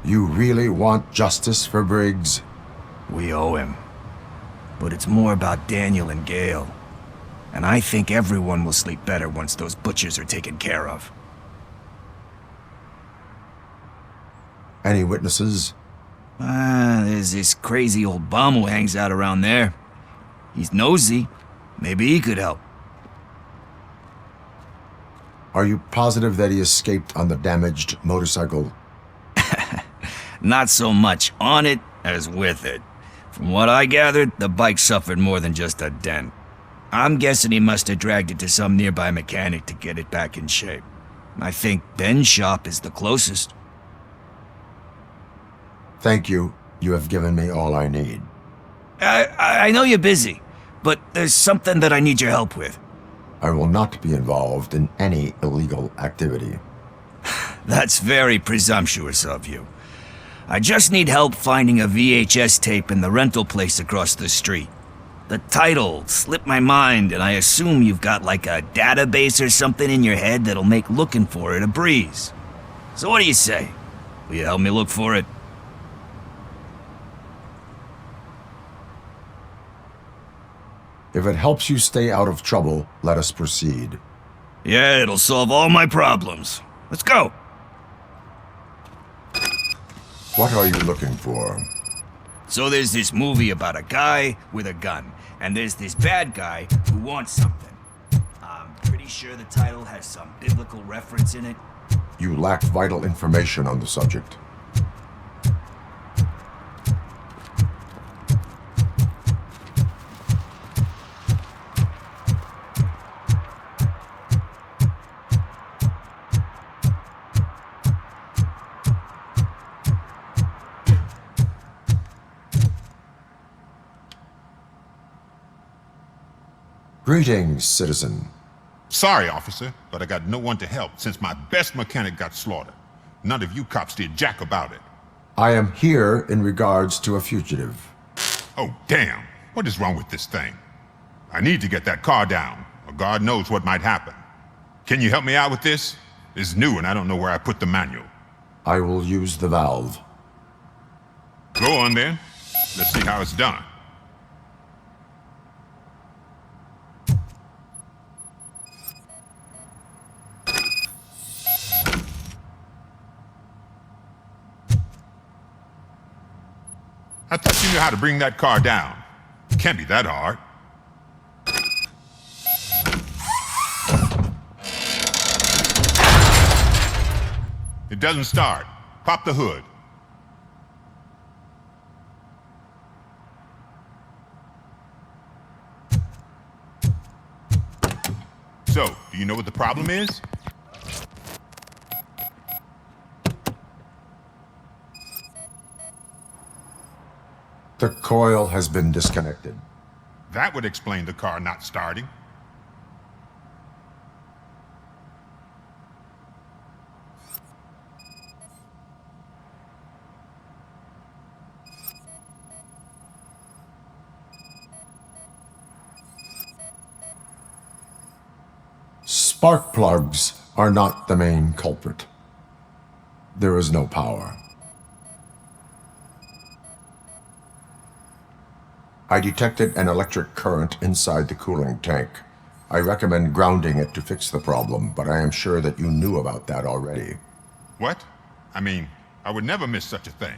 S12: You really want justice for Briggs?
S1: We owe him. But it's more about Daniel and Gale. And I think everyone will sleep better once those butchers are taken care of.
S12: Any witnesses?
S1: There's this crazy old bum who hangs out around there. He's nosy. Maybe he could help.
S12: Are you positive that he escaped on the damaged motorcycle?
S1: Not so much on it as with it. From what I gathered, the bike suffered more than just a dent. I'm guessing he must have dragged it to some nearby mechanic to get it back in shape. I think Ben's shop is the closest.
S12: Thank you. You have given me all I need.
S1: I know you're busy, but there's something that I need your help with.
S12: I will not be involved in any illegal activity.
S1: That's very presumptuous of you. I just need help finding a VHS tape in the rental place across the street. The title slipped my mind, and I assume you've got like a database or something in your head that'll make looking for it a breeze. So what do you say? Will you help me look for it?
S12: If it helps you stay out of trouble, let us proceed.
S1: Yeah, it'll solve all my problems. Let's go!
S12: What are you looking for?
S1: So there's this movie about a guy with a gun, and there's this bad guy who wants something. I'm pretty sure the title has some biblical reference in it.
S12: You lack vital information on the subject. Greetings, citizen.
S22: Sorry, officer, but I got no one to help since my best mechanic got slaughtered. None of you cops did jack about it.
S12: I am here in regards to a fugitive.
S22: Oh, damn. What is wrong with this thing? I need to get that car down, or God knows what might happen. Can you help me out with this? It's new and I don't know where I put the manual.
S12: I will use the valve.
S22: Go on then. Let's see how it's done. I thought you knew how to bring that car down. Can't be that hard. It doesn't start. Pop the hood. So, do you know what the problem is?
S12: The coil has been disconnected.
S22: That would explain the car not starting.
S12: Spark plugs are not the main culprit. There is no power. I detected an electric current inside the cooling tank. I recommend grounding it to fix the problem, but I am sure that you knew about that already.
S22: What? I mean, I would never miss such a thing.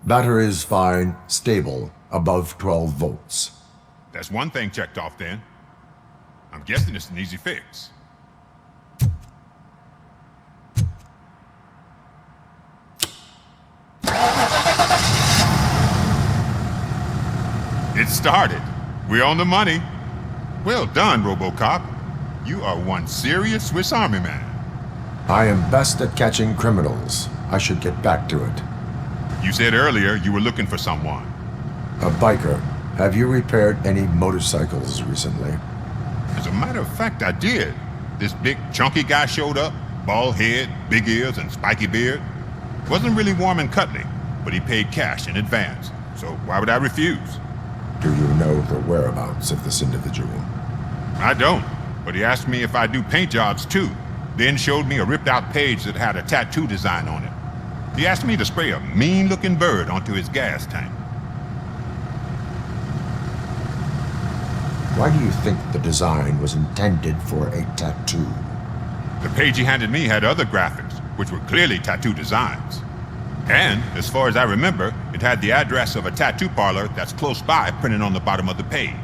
S12: Batteries fine, stable, above 12 volts.
S22: That's one thing checked off then. I'm guessing it's an easy fix. It started. We're on the money. Well done, Robocop. You are one serious Swiss Army man.
S12: I am best at catching criminals. I should get back to it.
S22: You said earlier you were looking for someone.
S12: A biker. Have you repaired any motorcycles recently?
S22: As a matter of fact, I did. This big, chunky guy showed up. Bald head, big ears, and spiky beard. Wasn't really warm and cuddly, but he paid cash in advance. So why would I refuse?
S12: Do you know the whereabouts of this individual?
S22: I don't, but he asked me if I do paint jobs too. Then showed me a ripped-out page that had a tattoo design on it. He asked me to spray a mean-looking bird onto his gas tank.
S12: Why do you think the design was intended for a tattoo?
S22: The page he handed me had other graphics, which were clearly tattoo designs. And, as far as I remember, it had the address of a tattoo parlor that's close by printed on the bottom of the page.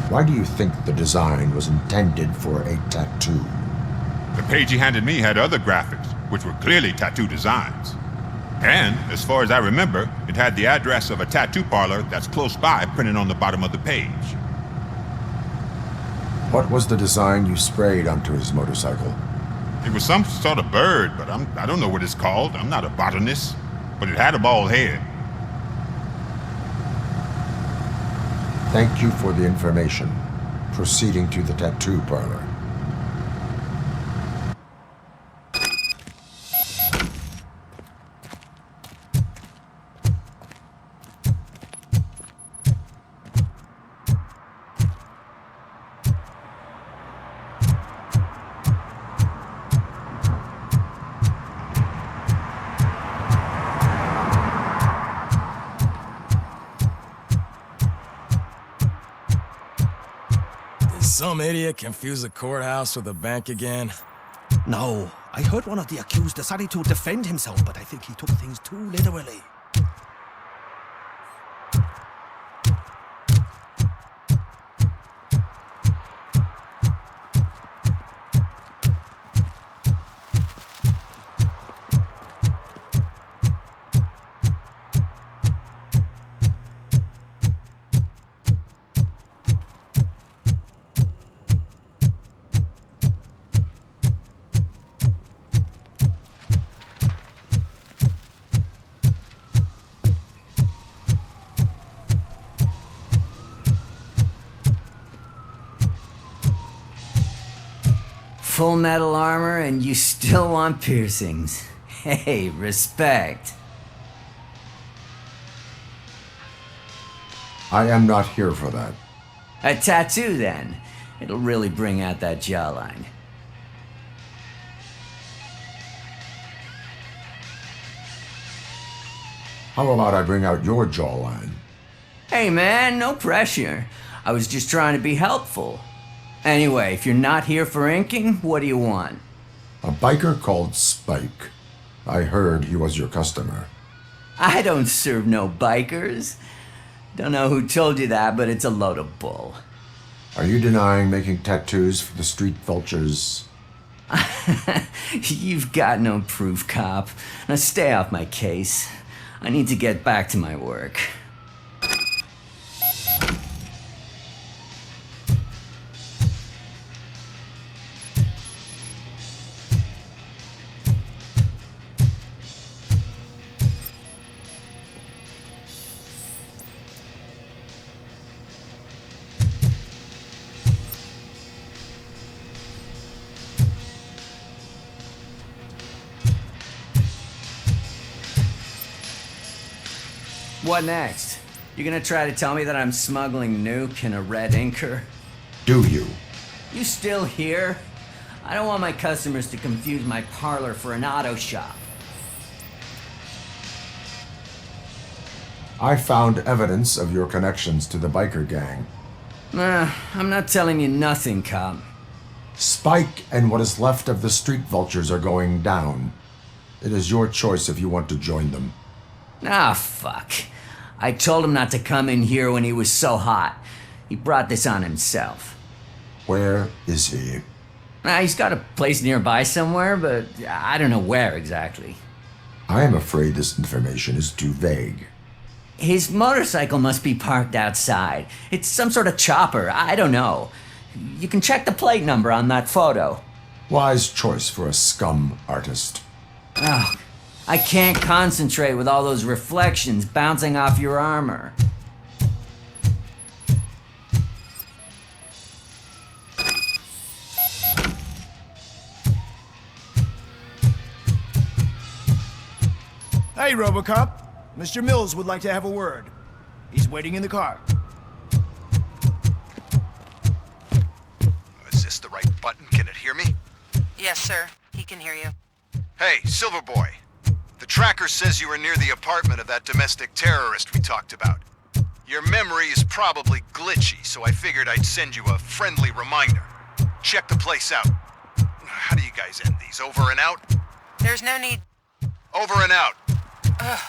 S12: Why do you think the design was intended for a tattoo?
S22: The page he handed me had other graphics, which were clearly tattoo designs. And, as far as I remember, it had the address of a tattoo parlor that's close by printed on the bottom of the page.
S12: What was the design you sprayed onto his motorcycle?
S22: It was some sort of bird, but I don't know what it's called. I'm not a botanist. But it had a bald head.
S12: Thank you for the information. Proceeding to the tattoo parlor.
S24: Some idiot confused the courthouse with a bank again.
S15: No, I heard one of the accused decided to defend himself, but I think he took things too literally.
S7: full metal armor and you still want piercings. Hey, respect.
S12: I am not here for that.
S7: A tattoo, then. It'll really bring out that jawline.
S12: How about I bring out your jawline?
S7: Hey, man, no pressure. I was just trying to be helpful. Anyway, if you're not here for inking, what do you want?
S12: A biker called Spike. I heard he was your customer.
S7: I don't serve no bikers. Don't know who told you that, but it's a load of bull.
S12: Are you denying making tattoos for the street vultures?
S7: You've got no proof, cop. Now stay off my case. I need to get back to my work. What next? You gonna try to tell me that I'm smuggling nuke in a red inker?
S12: Do you?
S7: You still here? I don't want my customers to confuse my parlor for an auto shop.
S12: I found evidence of your connections to the biker gang.
S7: I'm not telling you nothing, cop.
S12: Spike and what is left of the street vultures are going down. It is your choice if you want to join them.
S7: Ah, fuck. I told him not to come in here when he was so hot. He brought this on himself.
S12: Where is he?
S7: He's got a place nearby somewhere, but I don't know where exactly.
S12: I am afraid this information is too vague.
S7: His motorcycle must be parked outside. It's some sort of chopper. I don't know. You can check the plate number on that photo.
S12: Wise choice for a scum artist.
S7: Oh, I can't concentrate with all those reflections bouncing off your armor.
S10: Hey, Robocop. Mr. Mills would like to have a word. He's waiting in the car.
S18: Is this the right button? Can it hear me?
S16: Yes, sir. He can hear you.
S18: Hey, Silverboy. The tracker says you were near the apartment of that domestic terrorist we talked about. Your memory is probably glitchy, so I figured I'd send you a friendly reminder. Check the place out. How do you guys end these? Over and out?
S16: There's no need.
S18: Over and out.
S16: Ugh.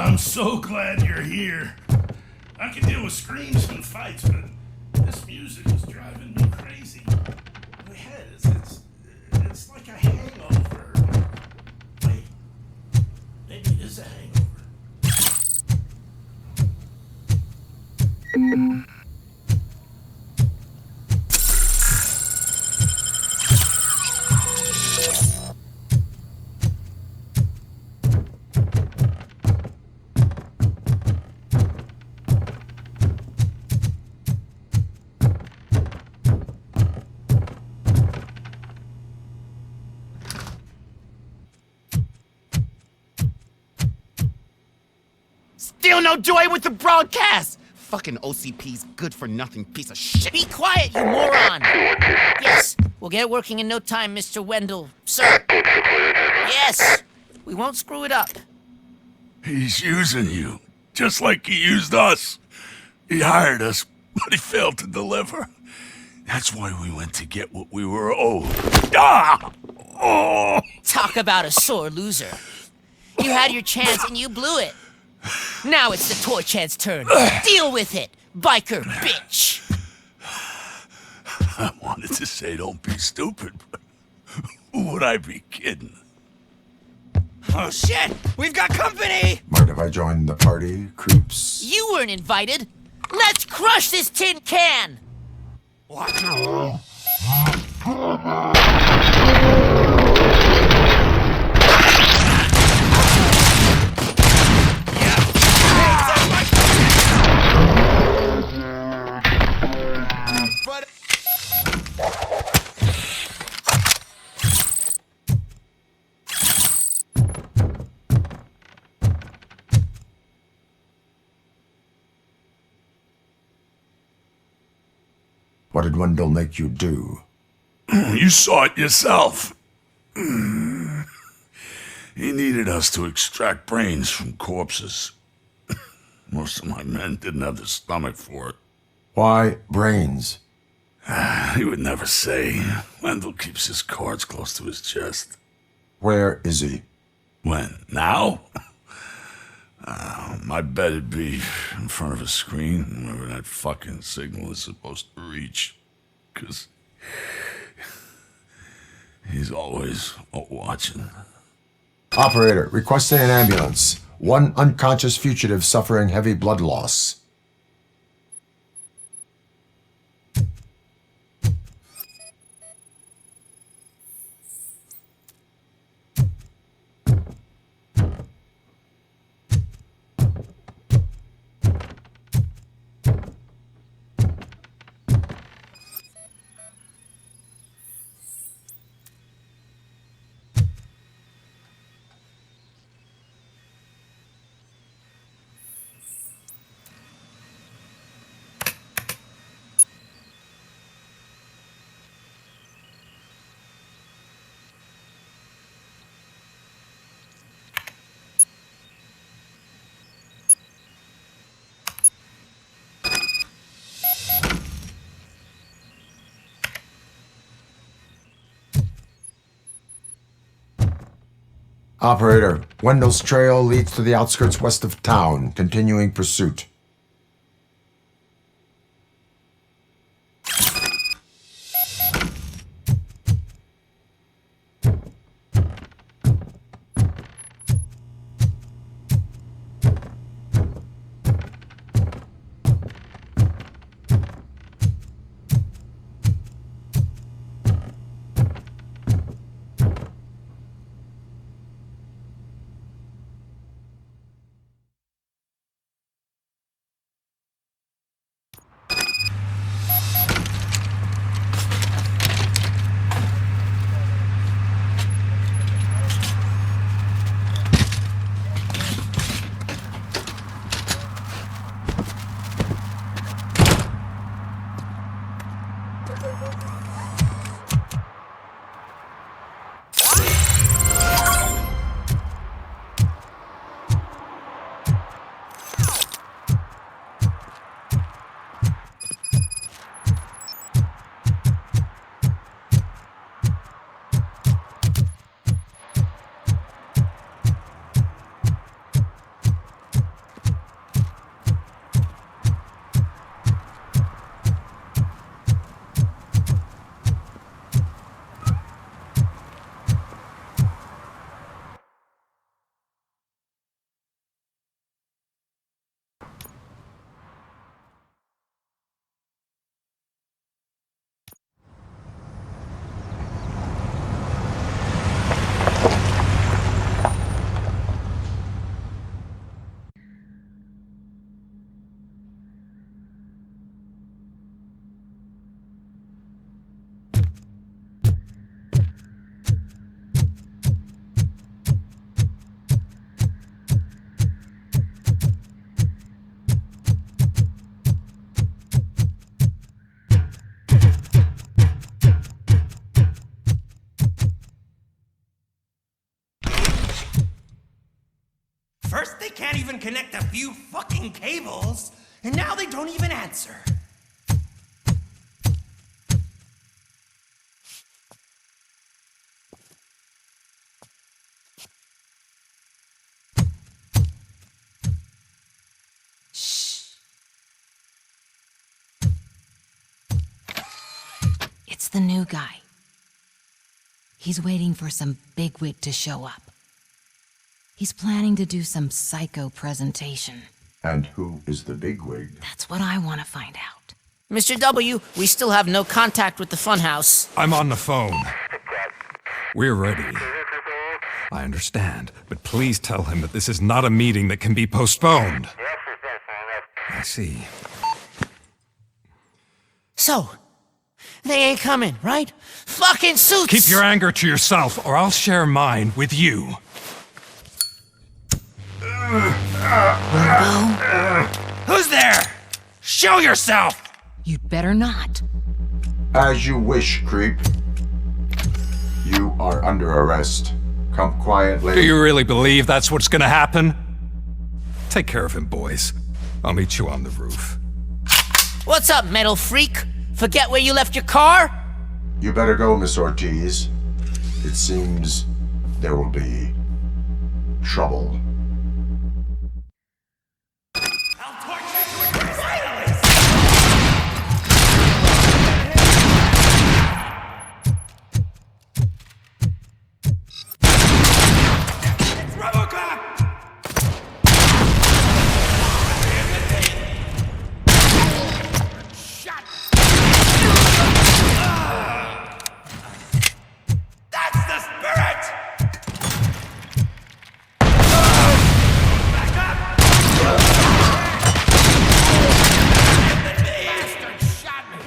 S11: I'm so glad you're here. I can deal with screams and fights, but this music is driving me crazy. My head it's like a hangover. Wait, maybe it is a hangover.
S17: Still no joy with the broadcast! Fucking OCP's good-for-nothing piece of shit.
S2: Be quiet, you moron! Yes, we'll get it working in no time, Mr. Wendell. Sir. Yes, we won't screw it up.
S11: He's using you, just like he used us. He hired us, but he failed to deliver. That's why we went to get what we were owed. Ah! Oh!
S2: Talk about a sore loser. You had your chance and you blew it. Now it's the toy chance turn. Deal with it, biker bitch.
S11: I wanted to say don't be stupid, but who would I be kidding?
S2: Oh shit, we've got company!
S12: Mind if I join the party, creeps?
S2: You weren't invited. Let's crush this tin can! What?
S12: What did Wendell make you do?
S11: You saw it yourself. He needed us to extract brains from corpses. Most of my men didn't have the stomach for it.
S12: Why brains?
S11: He would never say. Wendell keeps his cards close to his chest.
S12: Where is he?
S11: When? Now? My bet it'd be in front of a screen, wherever that fucking signal is supposed to reach. 'Cause he's always watching.
S12: Operator, requesting an ambulance. One unconscious fugitive suffering heavy blood loss. Operator, Wendell's trail leads to the outskirts west of town, continuing pursuit.
S15: can't even connect a few fucking cables, and now they don't even answer.
S3: It's the new guy. He's waiting for some bigwig to show up. He's planning to do some psycho presentation.
S12: And who is the bigwig?
S3: That's what I want to find out.
S2: Mr. W, we still have no contact with the funhouse.
S6: I'm on the phone. We're ready. I understand, but please tell him that this is not a meeting that can be postponed. I see.
S2: So, they ain't coming, right? Fucking suits!
S6: Keep your anger to yourself, or I'll share mine with you.
S2: Who's there? Show yourself!
S3: You'd better not.
S12: As you wish, creep. You are under arrest. Come quietly.
S6: Do you really believe that's what's gonna happen? Take care of him, boys. I'll meet you on the roof.
S2: What's up, metal freak? Forget where you left your car?
S12: You better go, Miss Ortiz. It seems there will be trouble.
S11: Robocop! That's the spirit! Back up! Bastard shot me!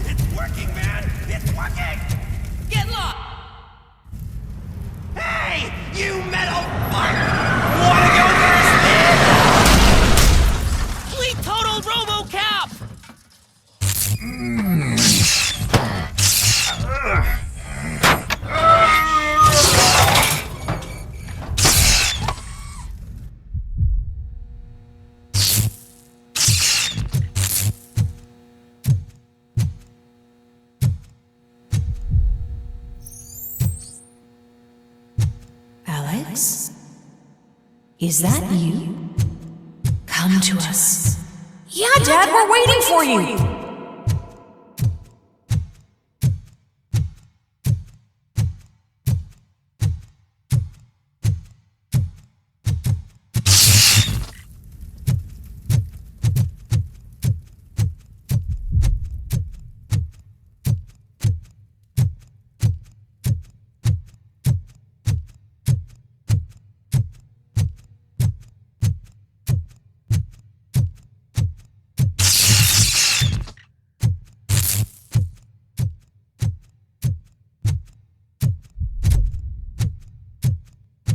S11: It's working, man! It's working!
S2: Get lost!
S15: Hey, you metal fuck!
S2: Wanna go first, man? Fleet total Robocop!
S3: Alex? Is that you? Come to us.
S5: Yeah, Dad, we're waiting for you.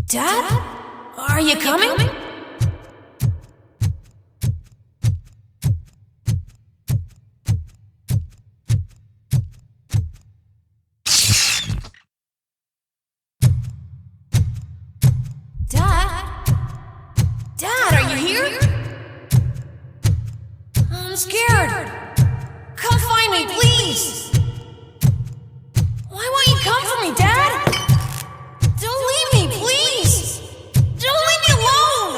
S5: Dad? Are you coming? Dad? Dad, are you here? I'm scared. Come find me, please. Why won't you come for me, Dad? Don't leave me, please! Don't leave me alone!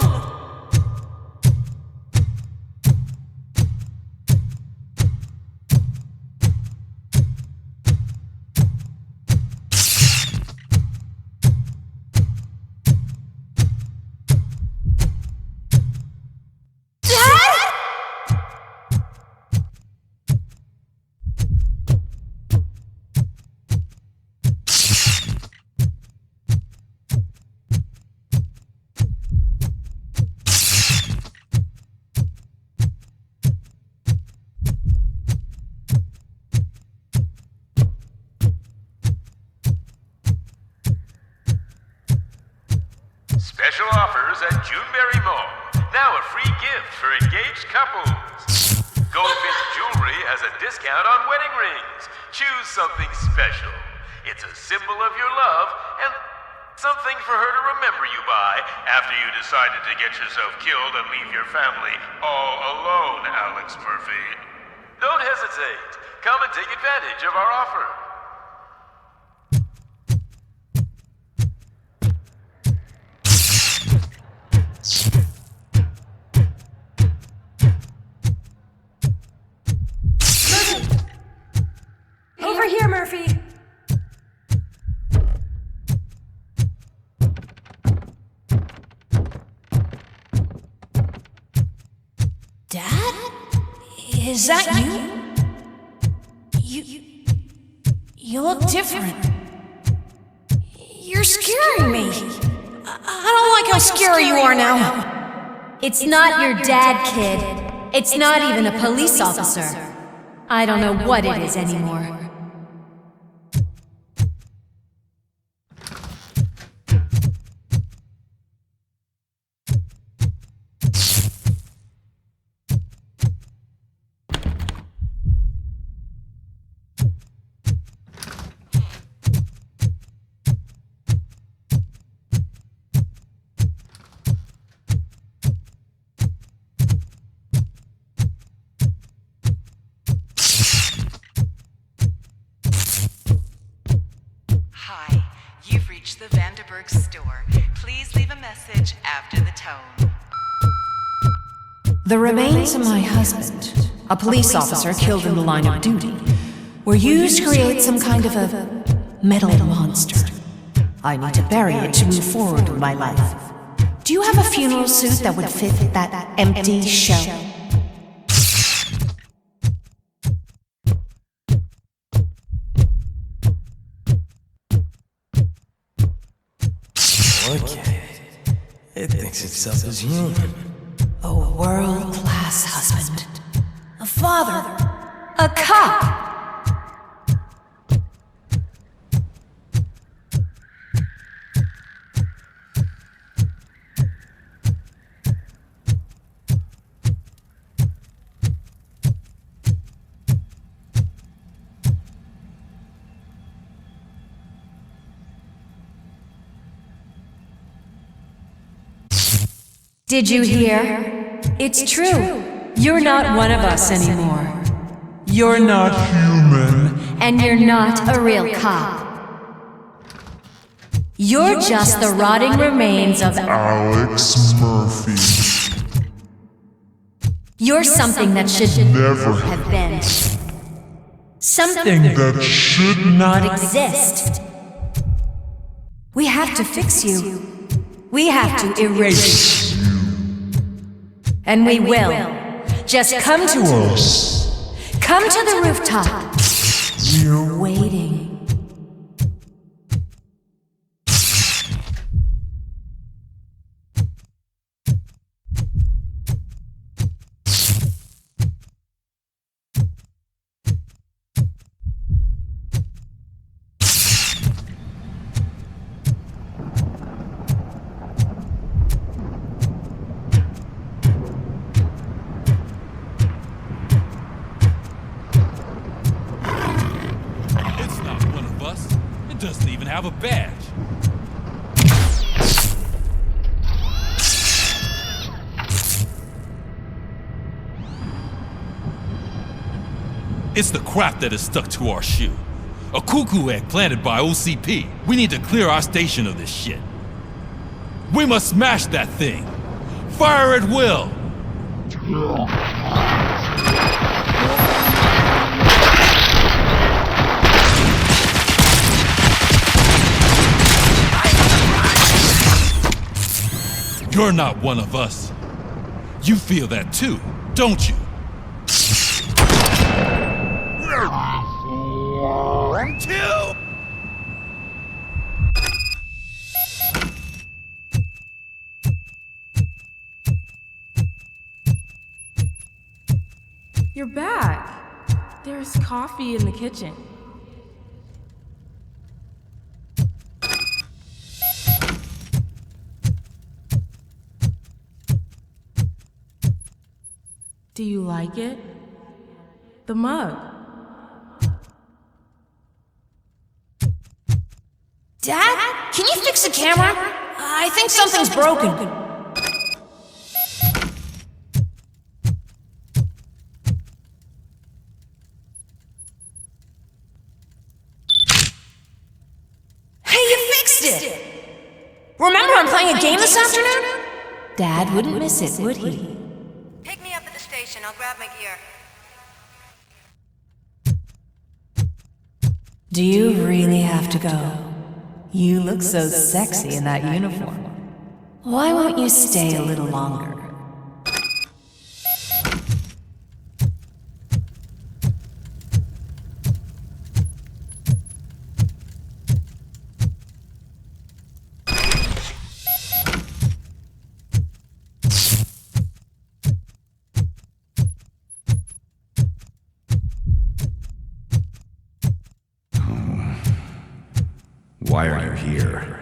S5: Dad?
S8: offers at Juneberry Mall. Now a free gift for engaged couples. Goldfinch Jewelry has a discount on wedding rings. Choose something special. It's a symbol of your love and something for her to remember you by after you decided to get yourself killed and leave your family all alone, Alex Murphy. Don't hesitate. Come and take advantage of our offer.
S5: Over here, Murphy. Dad? Is that you? You look different. You're scaring me. I don't like how scary you are now.
S14: It's not your dad, kid. It's not even a police officer. I don't know what it is anymore.
S21: The Vanderburg store. Please leave a message after the tone.
S23: The remains of my husband, a police officer killed in the line of duty, were used to create some kind of a metal monster. I need to bury it to move forward with my life. Do you have a funeral suit that would fit that empty shell?
S24: Look at it. It thinks itself as human.
S23: A world-class husband.
S5: A father.
S14: A cop. Did you hear? It's true. You're not one of us anymore. You're not human. And you're not a real cop. You're just the rotting remains of
S25: Alex Murphy.
S14: You're something that should
S25: Never
S14: have been.
S25: Something that should
S14: not exist. We have to fix you. We have to erase you. And we will. Just come to us. Come to the rooftop. We're waiting.
S26: Doesn't even have a badge. It's the crap that is stuck to our shoe. A cuckoo egg planted by OCP. We need to clear our station of this shit. We must smash that thing. Fire at will. You're not one of us. You feel that too, don't you?
S11: Kill!
S27: You're back. There's coffee in the kitchen. Do you like it? The mug.
S5: Dad? Can you fix the camera? I think something's broken. Hey, you fixed it! Remember I'm playing a game this afternoon?
S23: Dad wouldn't miss it, would he?
S1: Pick me up at the station. I'll grab my gear.
S23: Do you really have to go? You look so sexy in that uniform. Why won't you stay a little longer?
S6: Why are you here?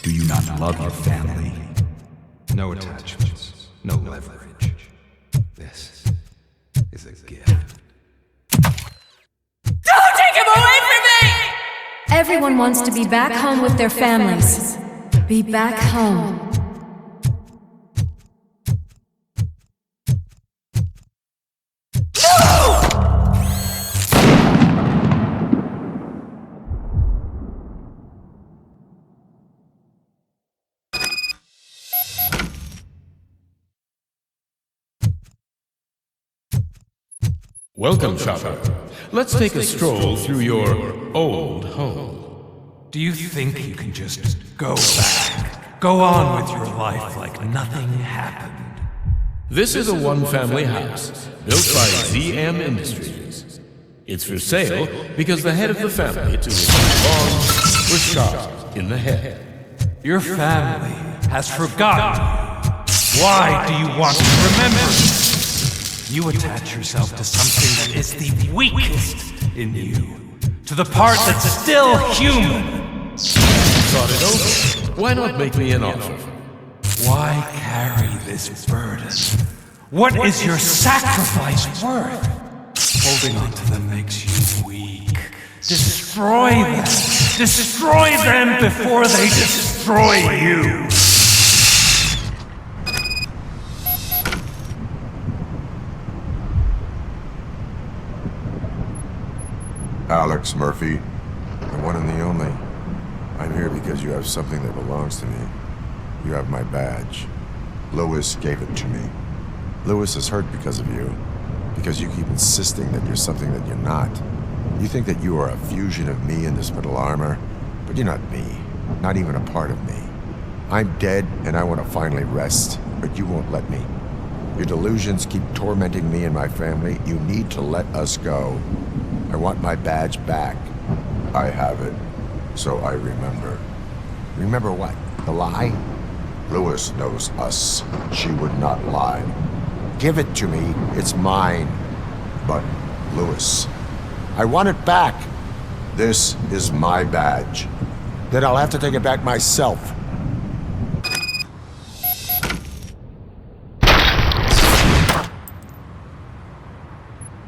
S6: Do you not love your family? No attachments, no leverage. This is a gift.
S5: Don't take him away from me!
S23: Everyone wants to be back home with their families. Be back home.
S11: Welcome, shopper. Let's take a stroll through your old home.
S6: Do you think you can just go back? Go on with your life like nothing happened?
S11: This is a one-family house built by ZM Industries. It's for sale because the head of the family to which it belongs was shot in the head.
S6: Your family has forgotten you. Why do you want to remember? You attach yourself to something that is the weakest in you, to the part that's still human.
S11: Thought it over. Why not make me an offer?
S6: Why carry this burden? What is your sacrifice worth? Holding on to them makes you weak. Destroy them! Destroy them before they destroy you!
S12: Alex Murphy, the one and the only. I'm here because you have something that belongs to me. You have my badge. Lewis gave it to me. Lewis is hurt because of you. Because you keep insisting that you're something that you're not. You think that you are a fusion of me in this metal armor, but you're not me. Not even a part of me. I'm dead and I want to finally rest, but you won't let me. Your delusions keep tormenting me and my family. You need to let us go. I want my badge back. I have it, so I remember. Remember what? The lie? Lewis knows us. She would not lie. Give it to me. It's mine. But, Lewis, I want it back. This is my badge. Then I'll have to take it back myself.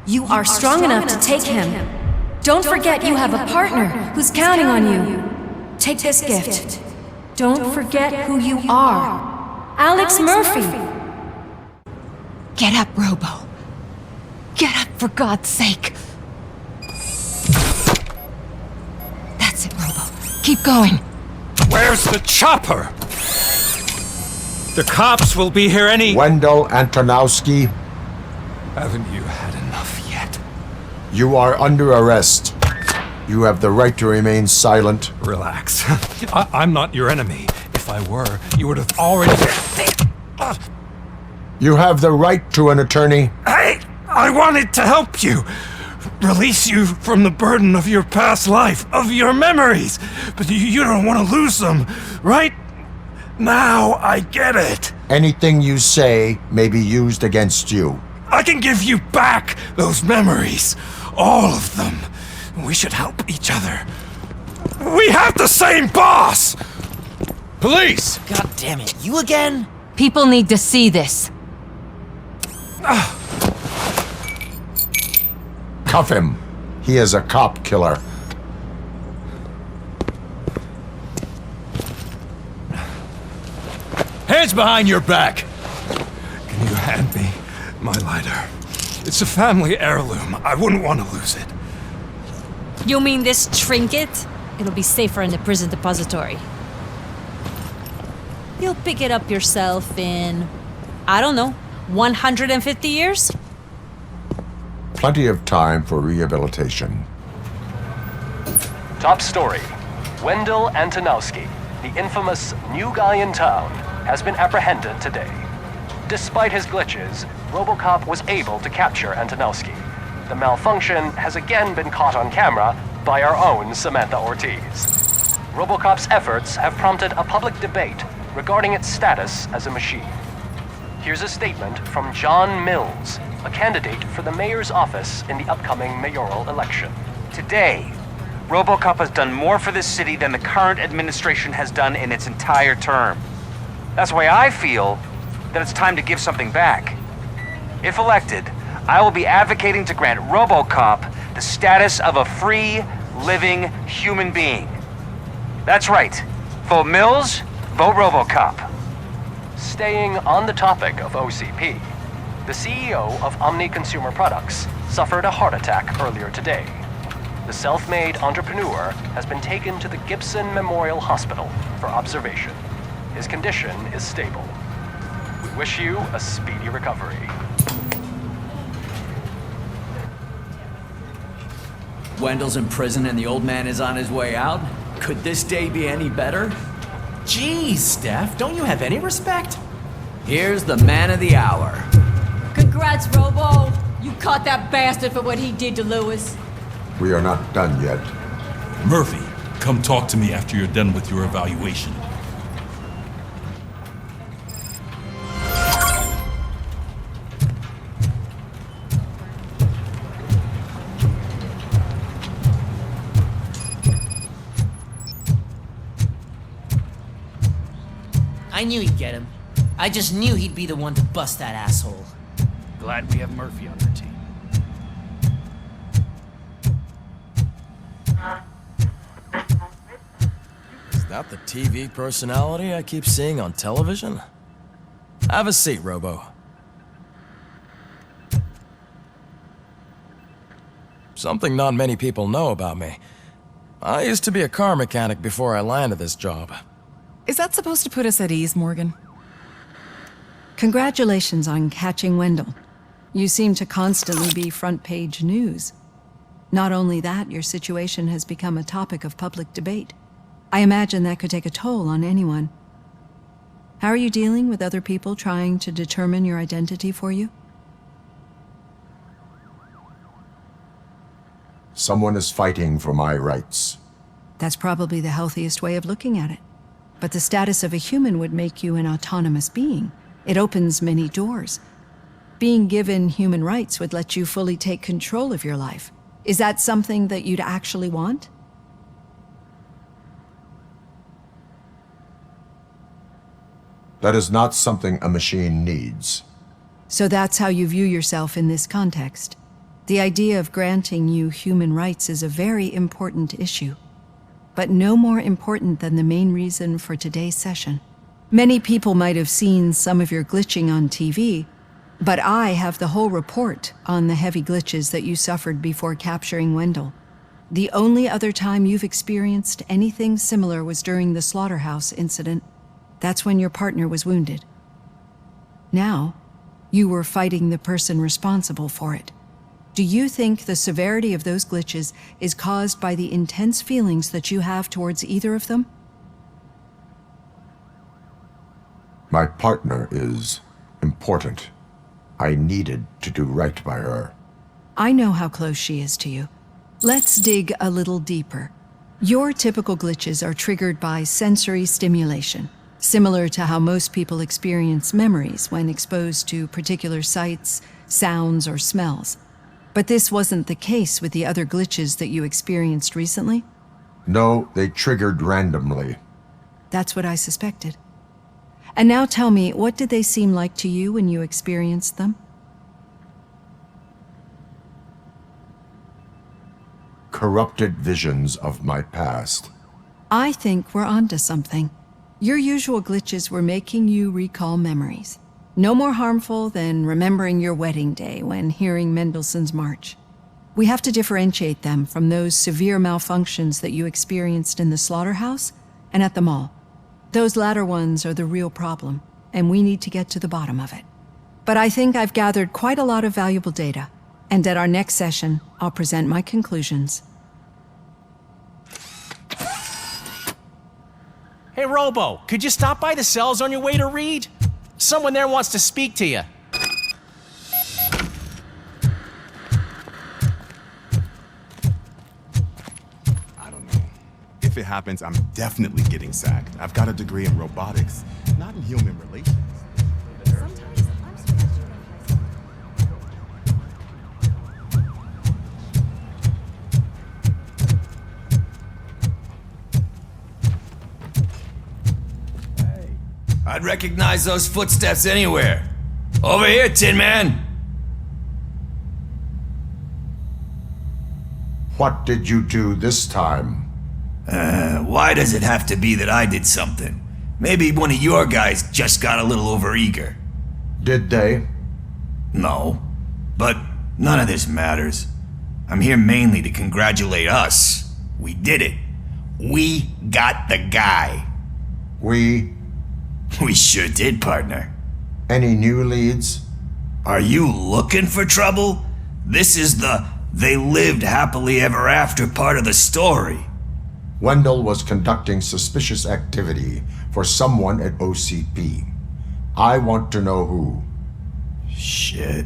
S23: You are strong enough to take him. Don't forget you have a partner who's counting on you. Take this gift. Don't forget who you are. Alex Murphy.
S3: Get up, Robo. Get up, for God's sake. That's it, Robo. Keep going.
S6: Where's the chopper? The cops will be here any—
S12: Wendell Antonowski.
S6: Haven't you had enough yet?
S12: You are under arrest. You have the right to remain silent.
S6: Relax. I'm not your enemy. If I were, you would have already—
S12: You have the right to an attorney.
S6: I wanted to help you. Release you from the burden of your past life, of your memories. But you don't want to lose them, right? Now I get it.
S12: Anything you say may be used against you.
S6: I can give you back those memories. All of them. We should help each other. We have the same boss! Police!
S2: God damn it, you again?
S3: People need to see this.
S12: Cuff him. He is a cop killer.
S15: Hands behind your back! Can you hand me my lighter? It's a family heirloom. I wouldn't want to lose it.
S4: You mean this trinket? It'll be safer in the prison depository. You'll pick it up yourself in, I don't know, 150 years?
S12: Plenty of time for rehabilitation.
S7: Top story. Wendell Antonowski, the infamous new guy in town, has been apprehended today. Despite his glitches, Robocop was able to capture Antonowski. The malfunction has again been caught on camera by our own Samantha Ortiz. Robocop's efforts have prompted a public debate regarding its status as a machine. Here's a statement from John Mills, a candidate for the mayor's office in the upcoming mayoral election.
S9: Today, Robocop has done more for this city than the current administration has done in its entire term. That's why I feel that it's time to give something back. If elected, I will be advocating to grant Robocop the status of a free, living human being. That's right. Vote Mills, vote Robocop.
S7: Staying on the topic of OCP, the CEO of Omni Consumer Products suffered a heart attack earlier today. The self-made entrepreneur has been taken to the Gibson Memorial Hospital for observation. His condition is stable. We wish you a speedy recovery.
S13: Wendell's in prison and the old man is on his way out? Could this day be any better?
S19: Geez, Steph, don't you have any respect?
S13: Here's the man of the hour.
S5: Congrats, Robo. You caught that bastard for what he did to Lewis.
S12: We are not done yet.
S26: Murphy, come talk to me after you're done with your evaluation.
S2: I knew he'd get him. I just knew he'd be the one to bust that asshole.
S15: Glad we have Murphy on our team.
S24: Is that the TV personality I keep seeing on television? Have a seat, Robo. Something not many people know about me. I used to be a car mechanic before I landed this job.
S20: Is that supposed to put us at ease, Morgan?
S14: Congratulations on catching Wendell. You seem to constantly be front-page news. Not only that, your situation has become a topic of public debate. I imagine that could take a toll on anyone. How are you dealing with other people trying to determine your identity for you?
S12: Someone is fighting for my rights.
S14: That's probably the healthiest way of looking at it. But the status of a human would make you an autonomous being. It opens many doors. Being given human rights would let you fully take control of your life. Is that something that you'd actually want?
S12: That is not something a machine needs.
S14: So that's how you view yourself in this context. The idea of granting you human rights is a very important issue, but no more important than the main reason for today's session. Many people might have seen some of your glitching on TV, but I have the whole report on the heavy glitches that you suffered before capturing Wendell. The only other time you've experienced anything similar was during the slaughterhouse incident. That's when your partner was wounded. Now, you were fighting the person responsible for it. Do you think the severity of those glitches is caused by the intense feelings that you have towards either of them?
S12: My partner is important. I needed to do right by her.
S14: I know how close she is to you. Let's dig a little deeper. Your typical glitches are triggered by sensory stimulation, similar to how most people experience memories when exposed to particular sights, sounds, or smells. But this wasn't the case with the other glitches that you experienced recently?
S12: No, they triggered randomly.
S14: That's what I suspected. And now tell me, what did they seem like to you when you experienced them?
S12: corrupted visions of my past.
S8: I think we're onto something. Your usual glitches were making you recall memories. No more harmful than remembering your wedding day when hearing Mendelssohn's March. We have to differentiate them from those severe malfunctions that you experienced in the slaughterhouse and at the mall. Those latter ones are the real problem, and we need to get to the bottom of it. But I think I've gathered quite a lot of valuable data, and at our next session, I'll present my conclusions.
S10: Hey, Robo, could you stop by the cells on your way to Reed? Someone there wants to speak to you.
S16: I don't know. If it happens, I'm definitely getting sacked. I've got a degree in robotics, not in human relations.
S13: I'd recognize those footsteps anywhere. Over here, Tin Man!
S12: What did you do this time?
S13: Why does it have to be that I did something? Maybe one of your guys just got a little overeager.
S12: Did they?
S13: No. But none of this matters. I'm here mainly to congratulate us. We did it. We got the guy.
S12: We
S13: sure did, partner.
S12: Any new leads?
S13: Are you looking for trouble? This is the "they lived happily ever after" part of the story.
S12: Wendell was conducting suspicious activity for someone at OCP. I want to know who.
S13: Shit.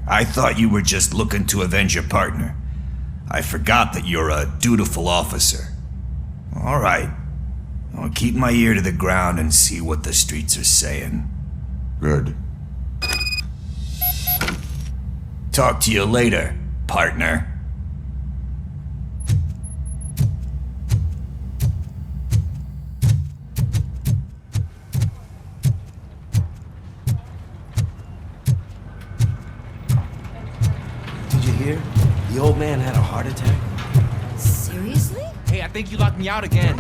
S13: I thought you were just looking to avenge your partner. I forgot that you're a dutiful officer. All right. I'll keep my ear to the ground and see what the streets are saying.
S12: Good.
S13: Talk to you later, partner.
S10: Did you hear? The old man had a heart attack.
S5: Seriously?
S10: Hey, I think you locked me out again.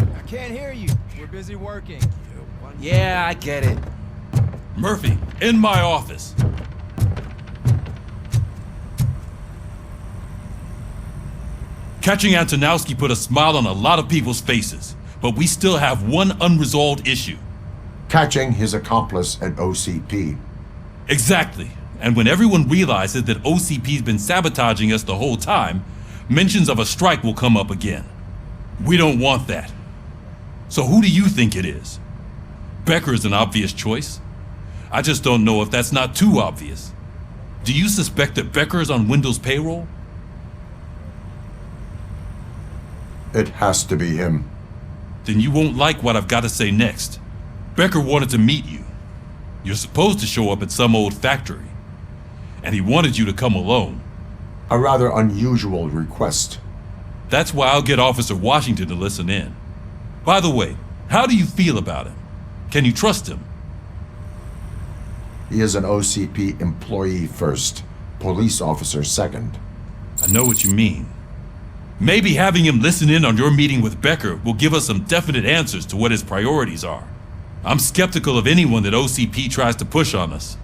S24: I can't hear you. We're busy working.
S10: Yeah, I get it.
S26: Murphy, in my office. Catching Antonowski put a smile on a lot of people's faces, but we still have one unresolved issue.
S12: Catching his accomplice at OCP.
S26: Exactly. And when everyone realizes that OCP's been sabotaging us the whole time, mentions of a strike will come up again. We don't want that. So who do you think it is? Becker is an obvious choice. I just don't know if that's not too obvious. Do you suspect that Becker is on Wendell's payroll?
S12: It has to be him.
S26: Then you won't like what I've got to say next. Becker wanted to meet you. You're supposed to show up at some old factory. And he wanted you to come alone.
S12: A rather unusual request.
S26: That's why I'll get Officer Washington to listen in. By the way, how do you feel about him? Can you trust him?
S12: He is an OCP employee first, police officer second.
S26: I know what you mean. Maybe having him listen in on your meeting with Becker will give us some definite answers to what his priorities are. I'm skeptical of anyone that OCP tries to push on us.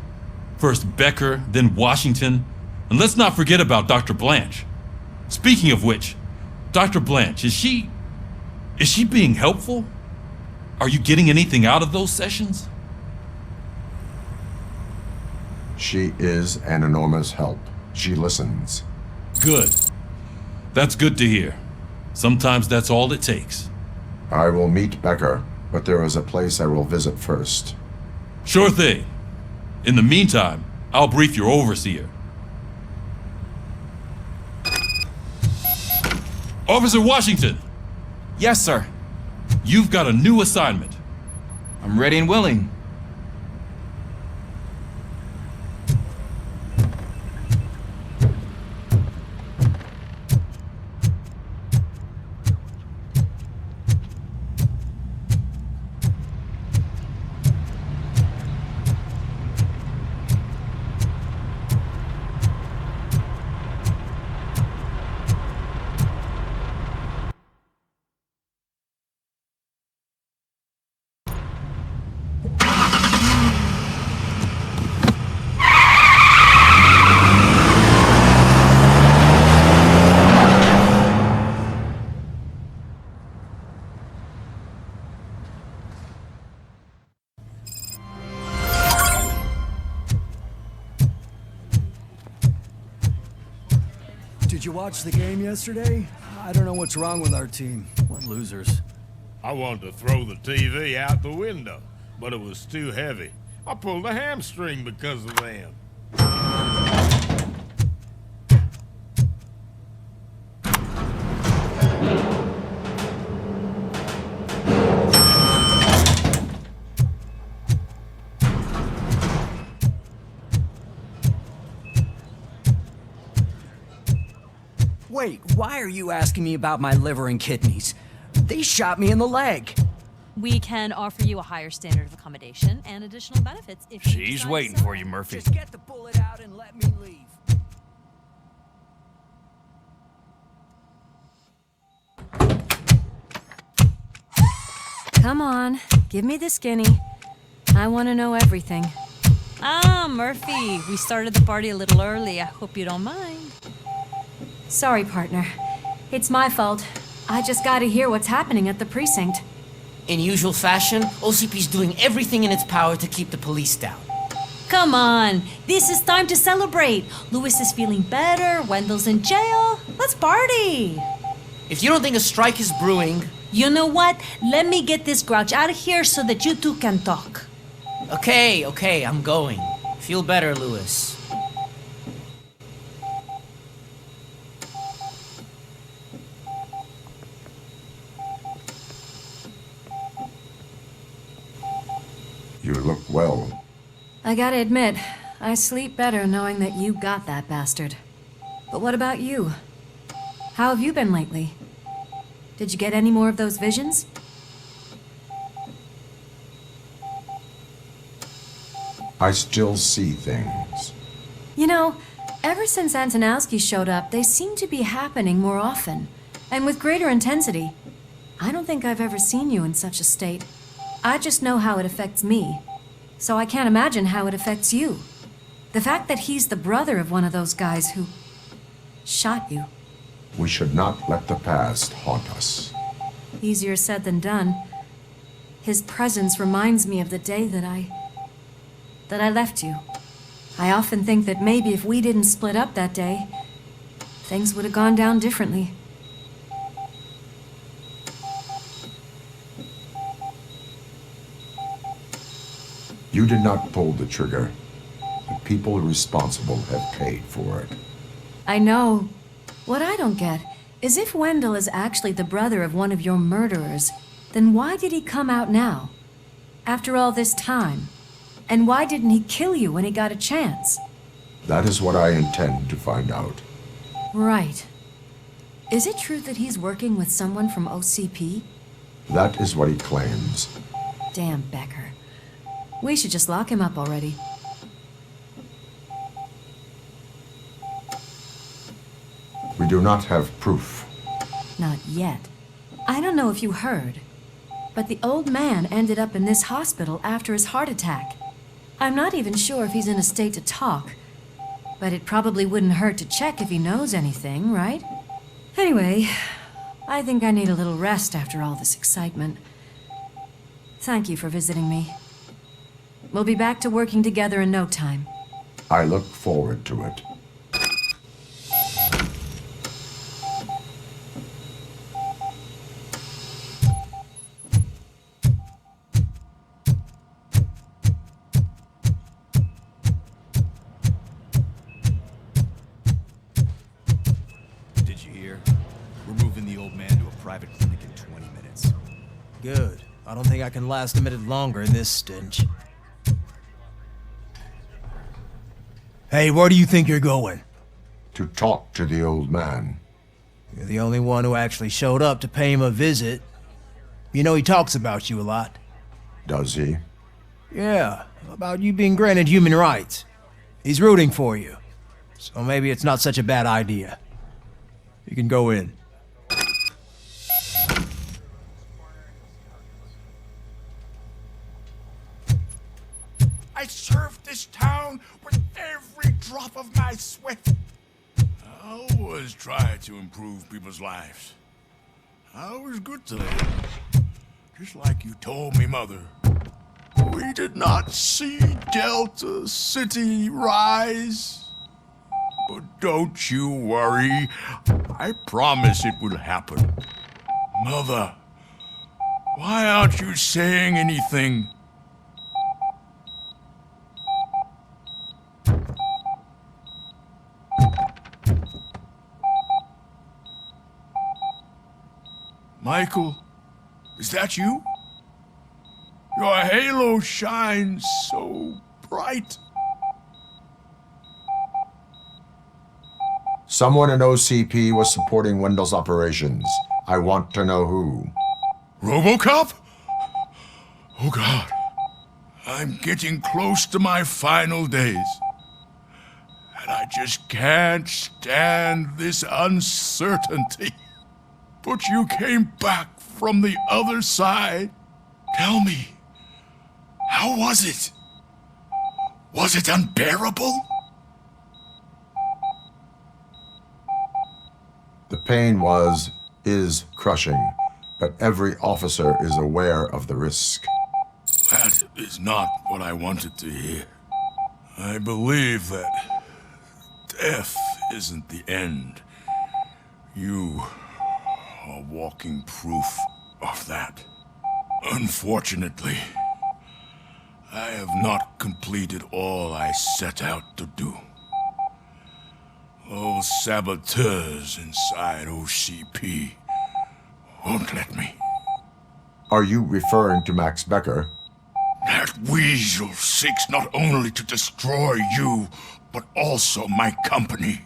S26: First Becker, then Washington, and let's not forget about Dr. Blanche. Speaking of which, Dr. Blanche, is she being helpful? Are you getting anything out of those sessions?
S12: She is an enormous help. She listens.
S26: Good. That's good to hear. Sometimes that's all it takes.
S12: I will meet Becker, but there is a place I will visit first.
S26: Sure thing. In the meantime, I'll brief your overseer. Officer Washington!
S24: Yes, sir.
S26: You've got a new assignment.
S24: I'm ready and willing.
S1: Did you watch the game yesterday? I don't know what's wrong with our team. What losers.
S11: I wanted to throw the TV out the window, but it was too heavy. I pulled a hamstring because of them.
S1: Wait, why are you asking me about my liver and kidneys? They shot me in the leg.
S4: We can offer you a higher standard of accommodation and additional benefits if you
S9: She's
S4: decide
S9: waiting
S4: so.
S9: for you, Murphy.
S1: Just get the bullet out and let me leave.
S14: Come on, give me the skinny. I want to know everything.
S4: Ah, Murphy, we started the party a little early. I hope you don't mind.
S14: Sorry, partner. It's my fault. I just gotta hear what's happening at the precinct.
S2: In usual fashion, OCP's doing everything in its power to keep the police down.
S4: Come on, this is time to celebrate. Louis is feeling better, Wendell's in jail. Let's party.
S2: If you don't think a strike is brewing...
S4: You know what? Let me get this grouch out of here so that you two can talk.
S2: Okay, I'm going. Feel better, Louis.
S12: You look well.
S14: I gotta admit, I sleep better knowing that you got that bastard. But what about you? How have you been lately? Did you get any more of those visions?
S12: I still see things.
S14: You know, ever since Antonowski showed up, they seem to be happening more often, and with greater intensity. I don't think I've ever seen you in such a state. I just know how it affects me, so I can't imagine how it affects you. The fact that he's the brother of one of those guys who shot you.
S12: We should not let the past haunt us.
S14: Easier said than done. His presence reminds me of the day that I left you. I often think that maybe if we didn't split up that day, things would have gone down differently.
S12: You did not pull the trigger. The people responsible have paid for it.
S14: I know. What I don't get is if Wendell is actually the brother of one of your murderers, then why did he come out now? After all this time? And why didn't he kill you when he got a chance?
S12: That is what I intend to find out.
S14: Right. Is it true that he's working with someone from OCP?
S12: That is what he claims.
S14: Damn Becker. We should just lock him up already.
S12: We do not have proof.
S14: Not yet. I don't know if you heard, but the old man ended up in this hospital after his heart attack. I'm not even sure if he's in a state to talk, but it probably wouldn't hurt to check if he knows anything, right? Anyway, I think I need a little rest after all this excitement. Thank you for visiting me. We'll be back to working together in no time.
S12: I look forward to it.
S17: Did you hear? We're moving the old man to a private clinic in 20 minutes.
S10: Good. I don't think I can last a minute longer in this stench. Hey, where do you think you're going?
S12: To talk to the old man.
S10: You're the only one who actually showed up to pay him a visit. You know he talks about you a lot.
S12: Does he?
S10: Yeah, about you being granted human rights. He's rooting for you. So maybe it's not such a bad idea. You can go in.
S11: I served this town with every drop of my sweat. I always try to improve people's lives. I was good to them. Just like you told me, Mother. We did not see Delta City rise.
S6: But don't you worry. I promise it will happen. Mother, why aren't you saying anything? Michael, is that you? Your halo shines so bright.
S12: Someone in OCP was supporting Wendell's operations. I want to know who.
S6: Robocop? Oh God. I'm getting close to my final days. And I just can't stand this uncertainty. But you came back from the other side. Tell me, how was it? Was it unbearable?
S12: The pain is crushing, but every officer is aware of the risk.
S6: That is not what I wanted to hear. I believe that death isn't the end. You are walking proof of that. Unfortunately, I have not completed all I set out to do. Those saboteurs inside OCP won't let me.
S12: Are you referring to Max Becker?
S6: That weasel seeks not only to destroy you, but also my company.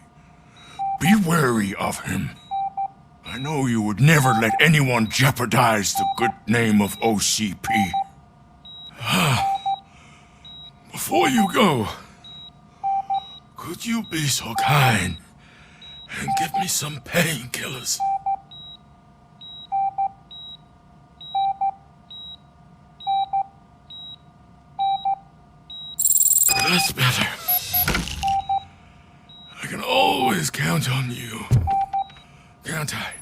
S6: Be wary of him. I know you would never let anyone jeopardize the good name of OCP. Before you go, could you be so kind and give me some painkillers? That's better. I can always count on you, can't I?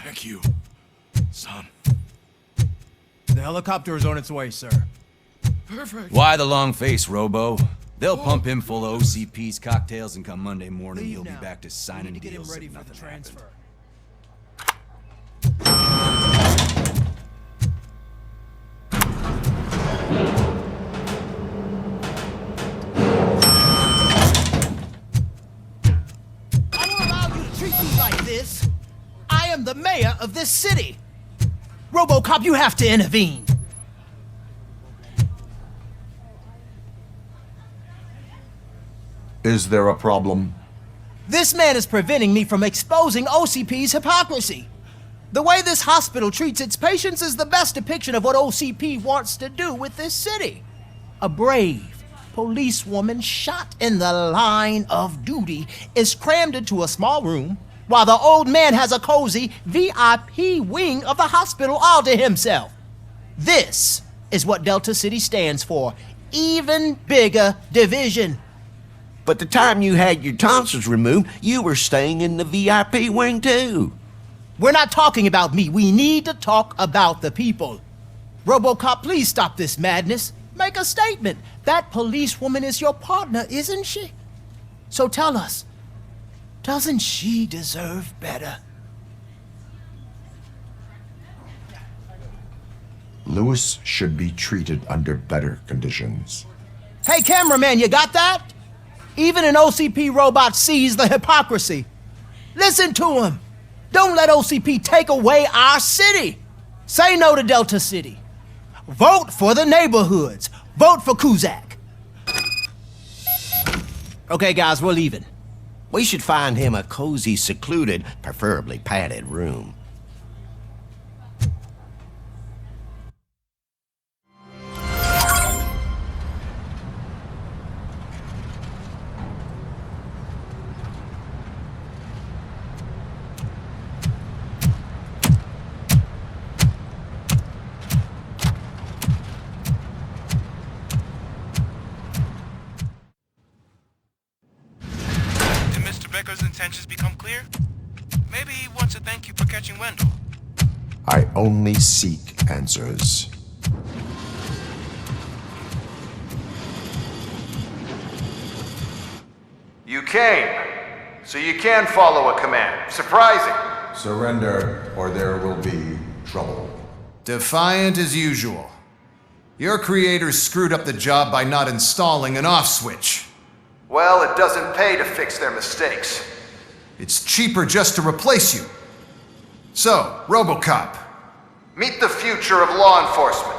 S6: Thank you, son.
S10: The helicopter is on its way, sir.
S6: Perfect.
S18: Why the long face, Robo? They'll pump him full of OCP's cocktails, and come Monday morning, he'll be back to signing deals.
S10: Ready for the transfer.
S2: I don't allow you to treat me like this. I am the mayor of this city. Robocop, you have to intervene.
S12: Is there a problem?
S2: This man is preventing me from exposing OCP's hypocrisy. The way this hospital treats its patients is the best depiction of what OCP wants to do with this city. A brave policewoman shot in the line of duty is crammed into a small room, while the old man has a cozy VIP wing of the hospital all to himself. This is what Delta City stands for. Even bigger division.
S21: But the time you had your tonsils removed, you were staying in the VIP wing too.
S2: We're not talking about me. We need to talk about the people. Robocop, please stop this madness. Make a statement. That policewoman is your partner, isn't she? So tell us, doesn't she deserve better?
S12: Lewis should be treated under better conditions.
S2: Hey, cameraman, you got that? Even an OCP robot sees the hypocrisy. Listen to him. Don't let OCP take away our city. Say no to Delta City. Vote for the neighborhoods. Vote for Kuzak. Okay, guys, we're leaving.
S21: We should find him a cozy, secluded, preferably padded room.
S22: Becker's intentions become clear? Maybe he wants to thank you for catching Wendell.
S12: I only seek answers.
S3: came, so you can follow a command. Surprising.
S12: Surrender, or there will be trouble.
S7: Defiant as usual. Your creators screwed up the job by not installing an off switch.
S3: Well, it doesn't pay to fix their mistakes.
S7: It's cheaper just to replace you. So, Robocop.
S3: Meet the future of law enforcement.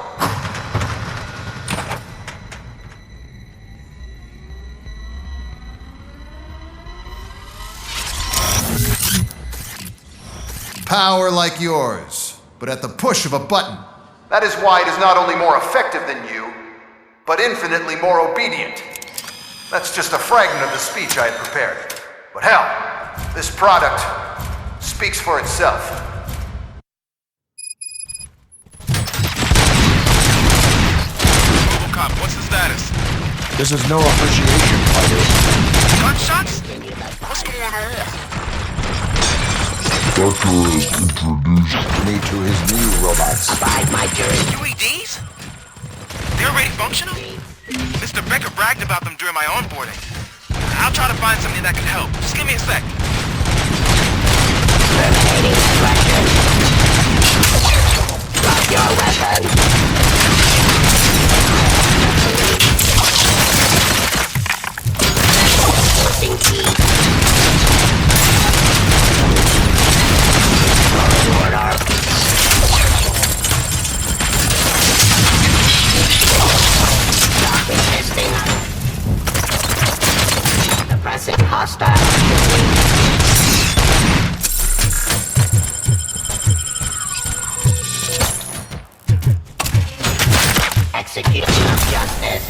S7: Power like yours, but at the push of a button.
S3: That is why it is not only more effective than you, but infinitely more obedient. That's just a fragment of the speech I had prepared. But hell, this product speaks for itself.
S22: Robocop, what's the status?
S21: This is no appreciation party.
S22: Gunshots? What's going on here?
S12: Becker has introduced me to his new robots.
S21: Abide my jury.
S22: UEDs? They're already functional? Mr. Becker bragged about them during my onboarding. I'll try to find something that can help. Just give me a sec.
S21: Terminating aggression. Drop your weapon. Forcing key. Order. Stop resisting. Suppressing hostile. Execution of justice.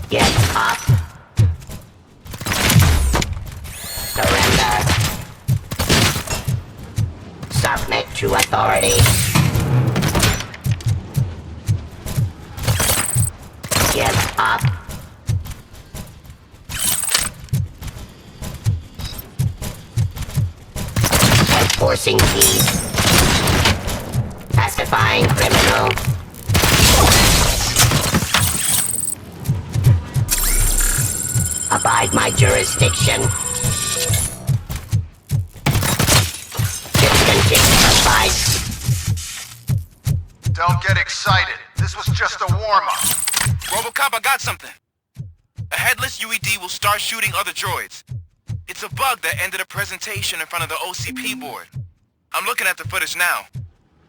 S21: Get up. Surrender. Submit to authority. Give up. Enforcing keys. Pacifying criminal. Abide my jurisdiction. Discontinue the fight.
S3: Don't get excited. This was just a warm-up.
S22: Robocop, I got something. A headless UED will start shooting other droids. It's a bug that ended a presentation in front of the OCP board. I'm looking at the footage now.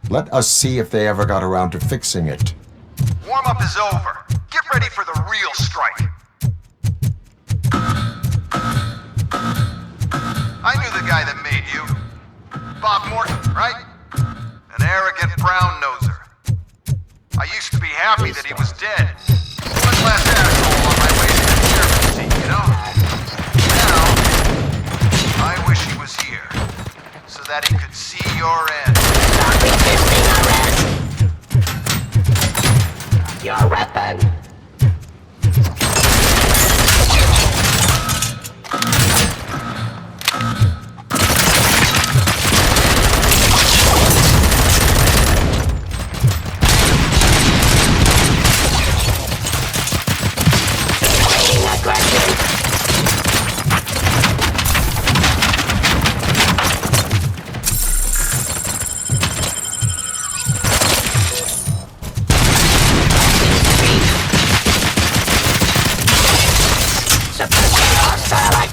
S12: Let us see if they ever got around to fixing it.
S3: Warm-up is over. Get ready for the real strike. I knew the guy that made you. Bob Morton, right? An arrogant brown-noser. I used to be happy that he was dead. One last asshole on my way to the chairman seat, you know? Now, I wish he was here, so that he could see your end.
S21: Stop resisting arrest. Your weapon.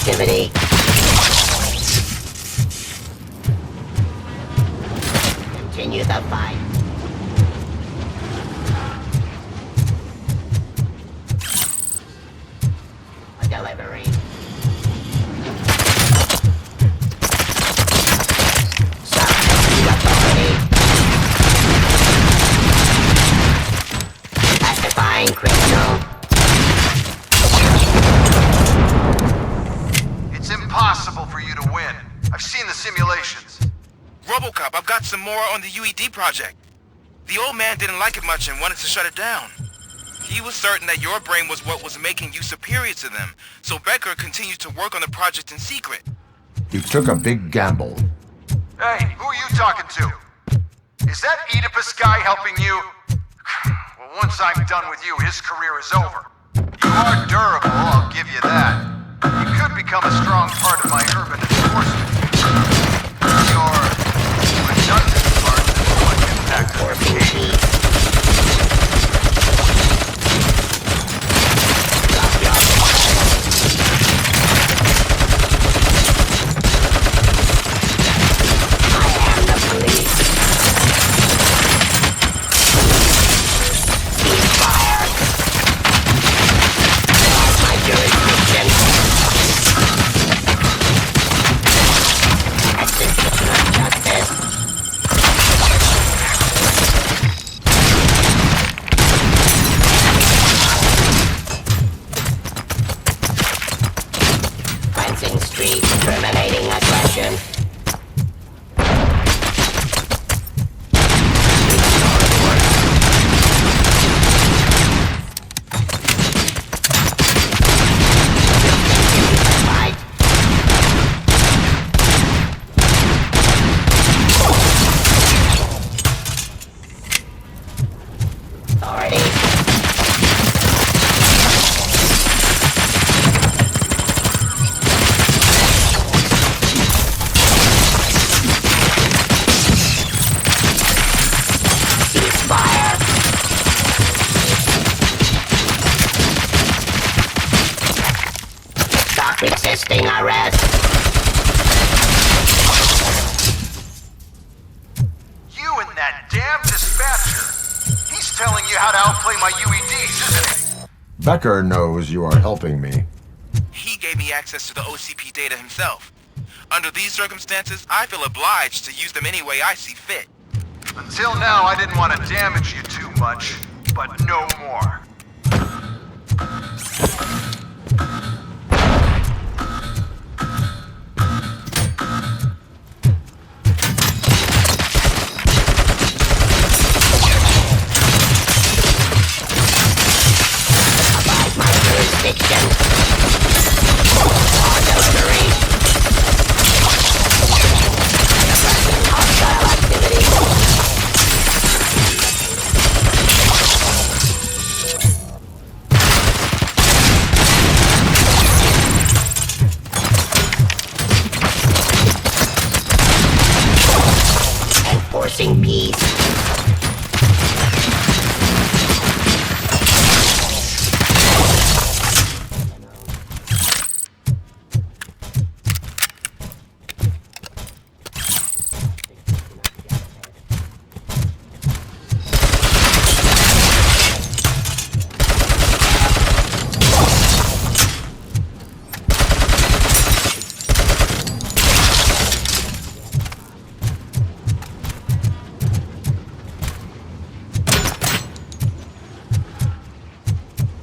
S21: Activity. Continue the fight. A delivery. Subject to authority. Pacifying criminal.
S3: It's impossible for you to win. I've seen the simulations.
S22: Robocop, I've got some more on the UED project. The old man didn't like it much and wanted to shut it down. He was certain that your brain was what was making you superior to them, so Becker continued to work on the project in secret.
S12: He took a big gamble.
S3: Hey, who are you talking to? Is that Oedipus guy helping you? Well, once I'm done with you, his career is over. You are durable, I'll give you that. You could become a strong part of my urban enforcement. Your redundant part is what impacts the case.
S8: Resisting arrest.
S3: You and that damn dispatcher. He's telling you how to outplay my UEDs, isn't he?
S12: Becker knows you are helping me.
S22: He gave me access to the OCP data himself. Under these circumstances, I feel obliged to use them any way I see fit.
S3: Until now, I didn't want to damage you too much, but no more.
S8: Enforcing peace.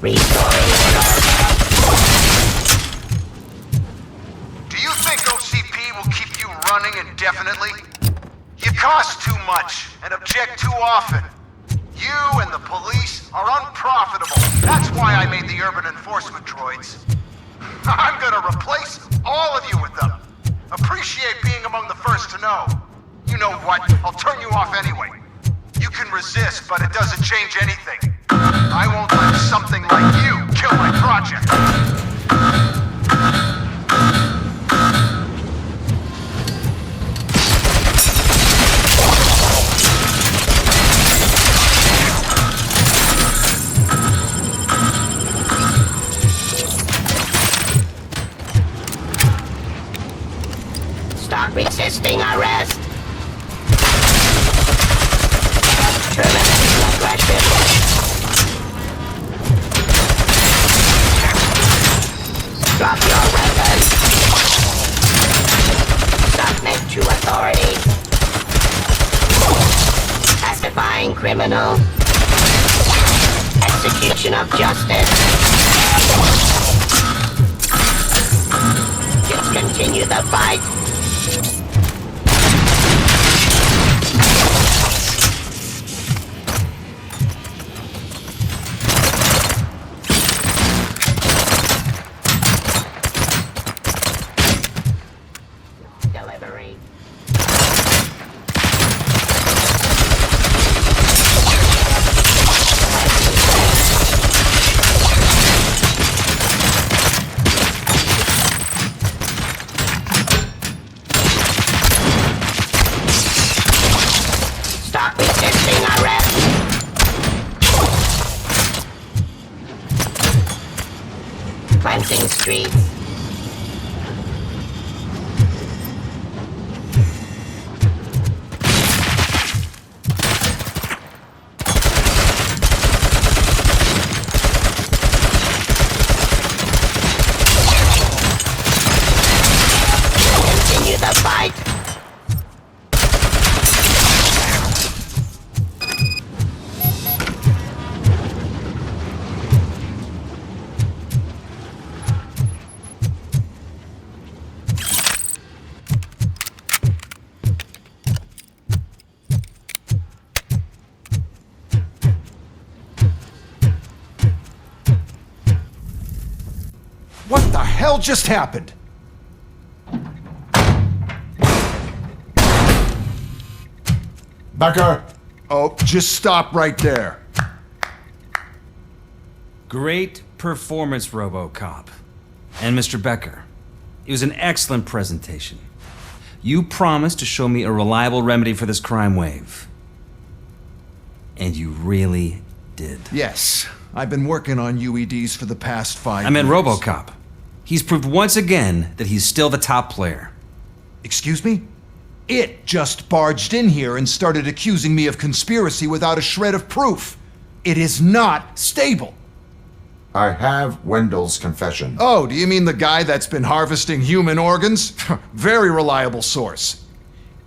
S3: Do you think OCP will keep you running indefinitely? You cost too much and object too often. You and the police are unprofitable. That's why I made the urban enforcement droids. I'm gonna replace all of you with them. Appreciate being among the first to know. You know what? I'll turn you off anyway. You can resist, but it doesn't change anything. I won't let something like you kill my project.
S8: Stop resisting arrest. Terminating aggression. Drop your weapon. Submit to authority. Pacifying criminal. Execution of justice. Just continue the fight. Delivery. hunting streets. Continue the fight.
S7: What the hell just happened?
S12: Becker!
S7: Oh, just stop right there.
S9: Great performance, Robocop. And Mr. Becker, it was an excellent presentation. You promised to show me a reliable remedy for this crime wave. And you really did.
S7: Yes, I've been working on UEDs for the past 5 years.
S9: I meant Robocop. He's proved once again that he's still the top player.
S7: Excuse me? It just barged in here and started accusing me of conspiracy without a shred of proof. It is not stable.
S12: I have Wendell's confession.
S7: Oh, do you mean the guy that's been harvesting human organs? Very reliable source.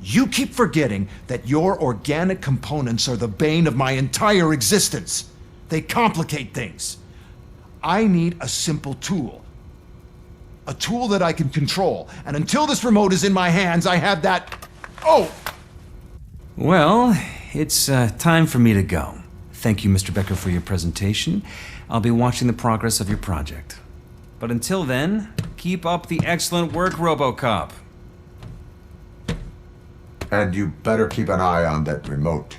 S7: You keep forgetting that your organic components are the bane of my entire existence. They complicate things. I need a simple tool. A tool that I can control. And until this remote is in my hands, I have that... Oh!
S9: Well, it's time for me to go. Thank you, Mr. Becker, for your presentation. I'll be watching the progress of your project. But until then, keep up the excellent work, Robocop.
S12: And you better keep an eye on that remote.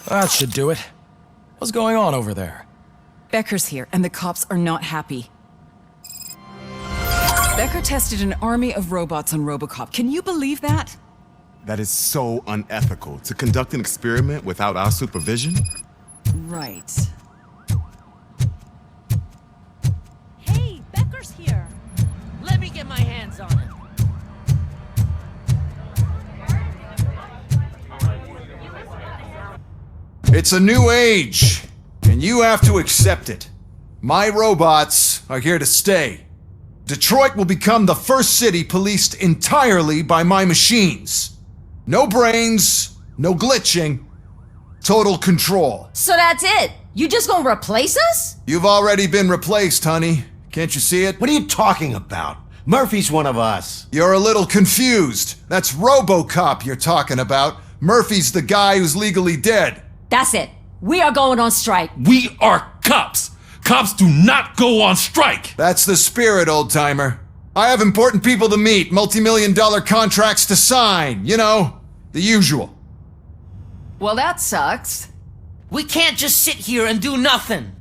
S24: That should do it. What's going on over there?
S15: Becker's here, and the cops are not happy. Becker tested an army of robots on Robocop. Can you believe that?
S16: That is so unethical. To conduct an experiment without our supervision?
S15: Right.
S5: Hey, Becker's here. Let me get my hands on him.
S7: It's a new age, and you have to accept it. My robots are here to stay. Detroit will become the first city policed entirely by my machines. No brains, no glitching, total control.
S5: So that's it? You just gonna replace us?
S7: You've already been replaced, honey. Can't you see it?
S21: What are you talking about? Murphy's one of us.
S7: You're a little confused. That's Robocop you're talking about. Murphy's the guy who's legally dead.
S5: That's it. We are going on strike.
S26: We are cops. Cops do not go on strike.
S7: That's the spirit, old-timer. I have important people to meet, multi-million-dollar contracts to sign. You know, the usual.
S15: Well, that sucks.
S5: We can't just sit here and do nothing.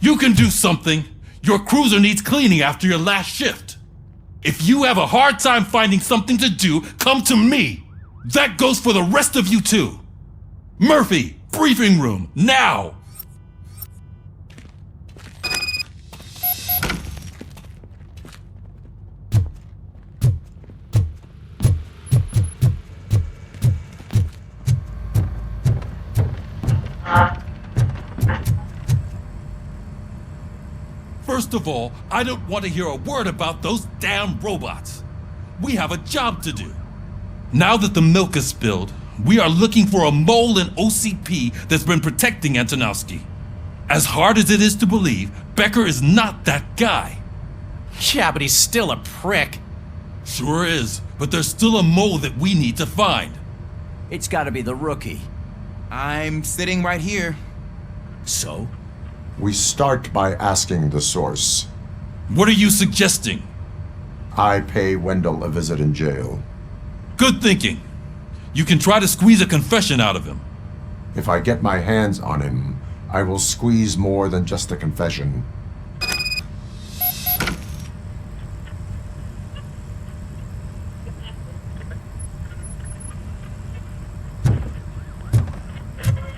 S26: You can do something. Your cruiser needs cleaning after your last shift. If you have a hard time finding something to do, come to me. That goes for the rest of you too. Murphy, briefing room, now! First of all, I don't want to hear a word about those damn robots. We have a job to do. Now that the milk is spilled, we are looking for a mole in OCP that's been protecting Antonowski. As hard as it is to believe, Becker is not that guy.
S1: Yeah, but he's still a prick.
S26: Sure is, but there's still a mole that we need to find.
S13: It's gotta be the rookie.
S16: I'm sitting right here.
S13: So?
S12: We start by asking the source.
S26: What are you suggesting?
S12: I pay Wendell a visit in jail.
S26: Good thinking. You can try to squeeze a confession out of him.
S12: If I get my hands on him, I will squeeze more than just a confession.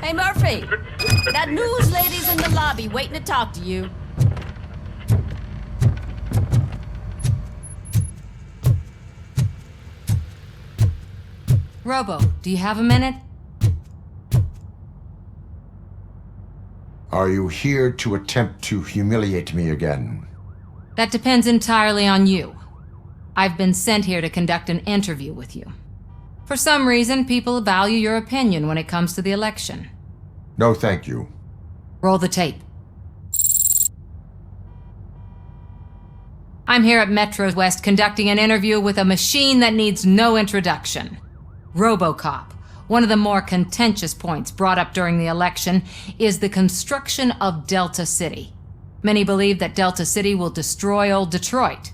S5: Hey, Murphy! That news lady's in the lobby waiting to talk to you.
S14: Robo, do you have a minute?
S12: Are you here to attempt to humiliate me again?
S14: That depends entirely on you. I've been sent here to conduct an interview with you. For some reason, people value your opinion when it comes to the election.
S12: No, thank you.
S14: Roll the tape. I'm here at Metro West conducting an interview with a machine that needs no introduction. Robocop. One of the more contentious points brought up during the election is the construction of Delta City. Many believe that Delta City will destroy old Detroit.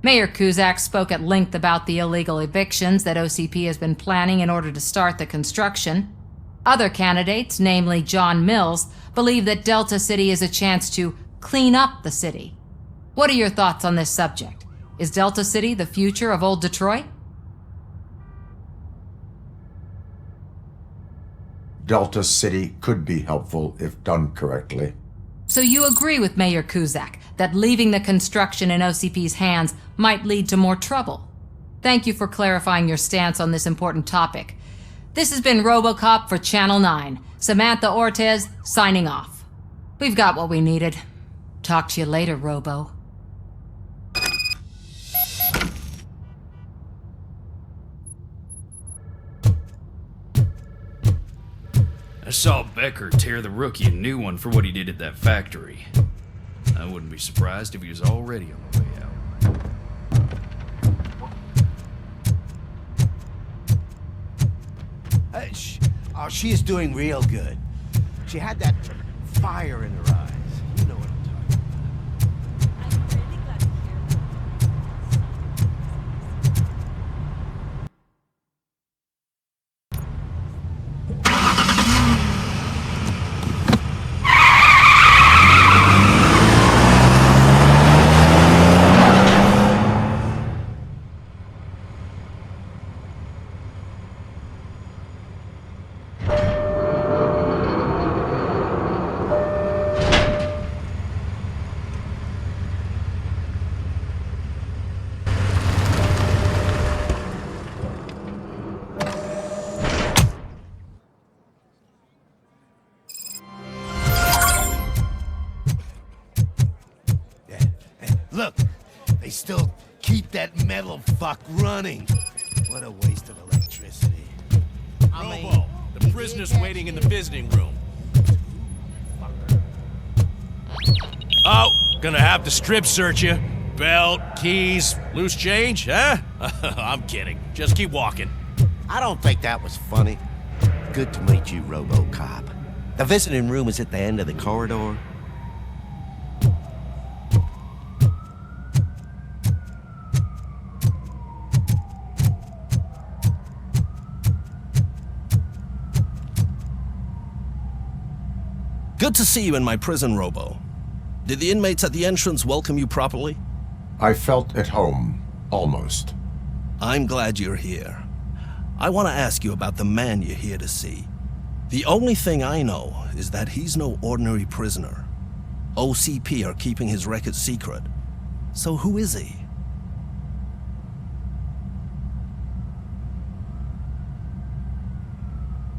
S14: Mayor Cusack spoke at length about the illegal evictions that OCP has been planning in order to start the construction. Other candidates, namely John Mills, believe that Delta City is a chance to clean up the city. What are your thoughts on this subject? Is Delta City the future of old Detroit?
S12: Delta City could be helpful if done correctly.
S14: So you agree with Mayor Cusack that leaving the construction in OCP's hands might lead to more trouble? Thank you for clarifying your stance on this important topic. This has been Robocop for Channel 9. Samantha Ortez, signing off. We've got what we needed. Talk to you later, Robo.
S19: I saw Becker tear the rookie a new one for what he did at that factory. I wouldn't be surprised if he was already on the way out.
S20: She is doing real good. She had that fire in her eyes. You know what I'm talking Look, they still keep that metal fuck running. What a waste of electricity.
S1: Robo, the prisoner's waiting in the visiting room. Oh, gonna have to strip search you. Belt, keys, loose change, huh? I'm kidding. Just keep walking.
S20: I don't think that was funny. Good to meet you, Robocop. The visiting room is at the end of the corridor.
S23: Good to see you in my prison, Robo. Did the inmates at the entrance welcome you properly?
S12: I felt at home, almost.
S23: I'm glad you're here. I want to ask you about the man you're here to see. The only thing I know is that he's no ordinary prisoner. OCP are keeping his record secret. So who is he?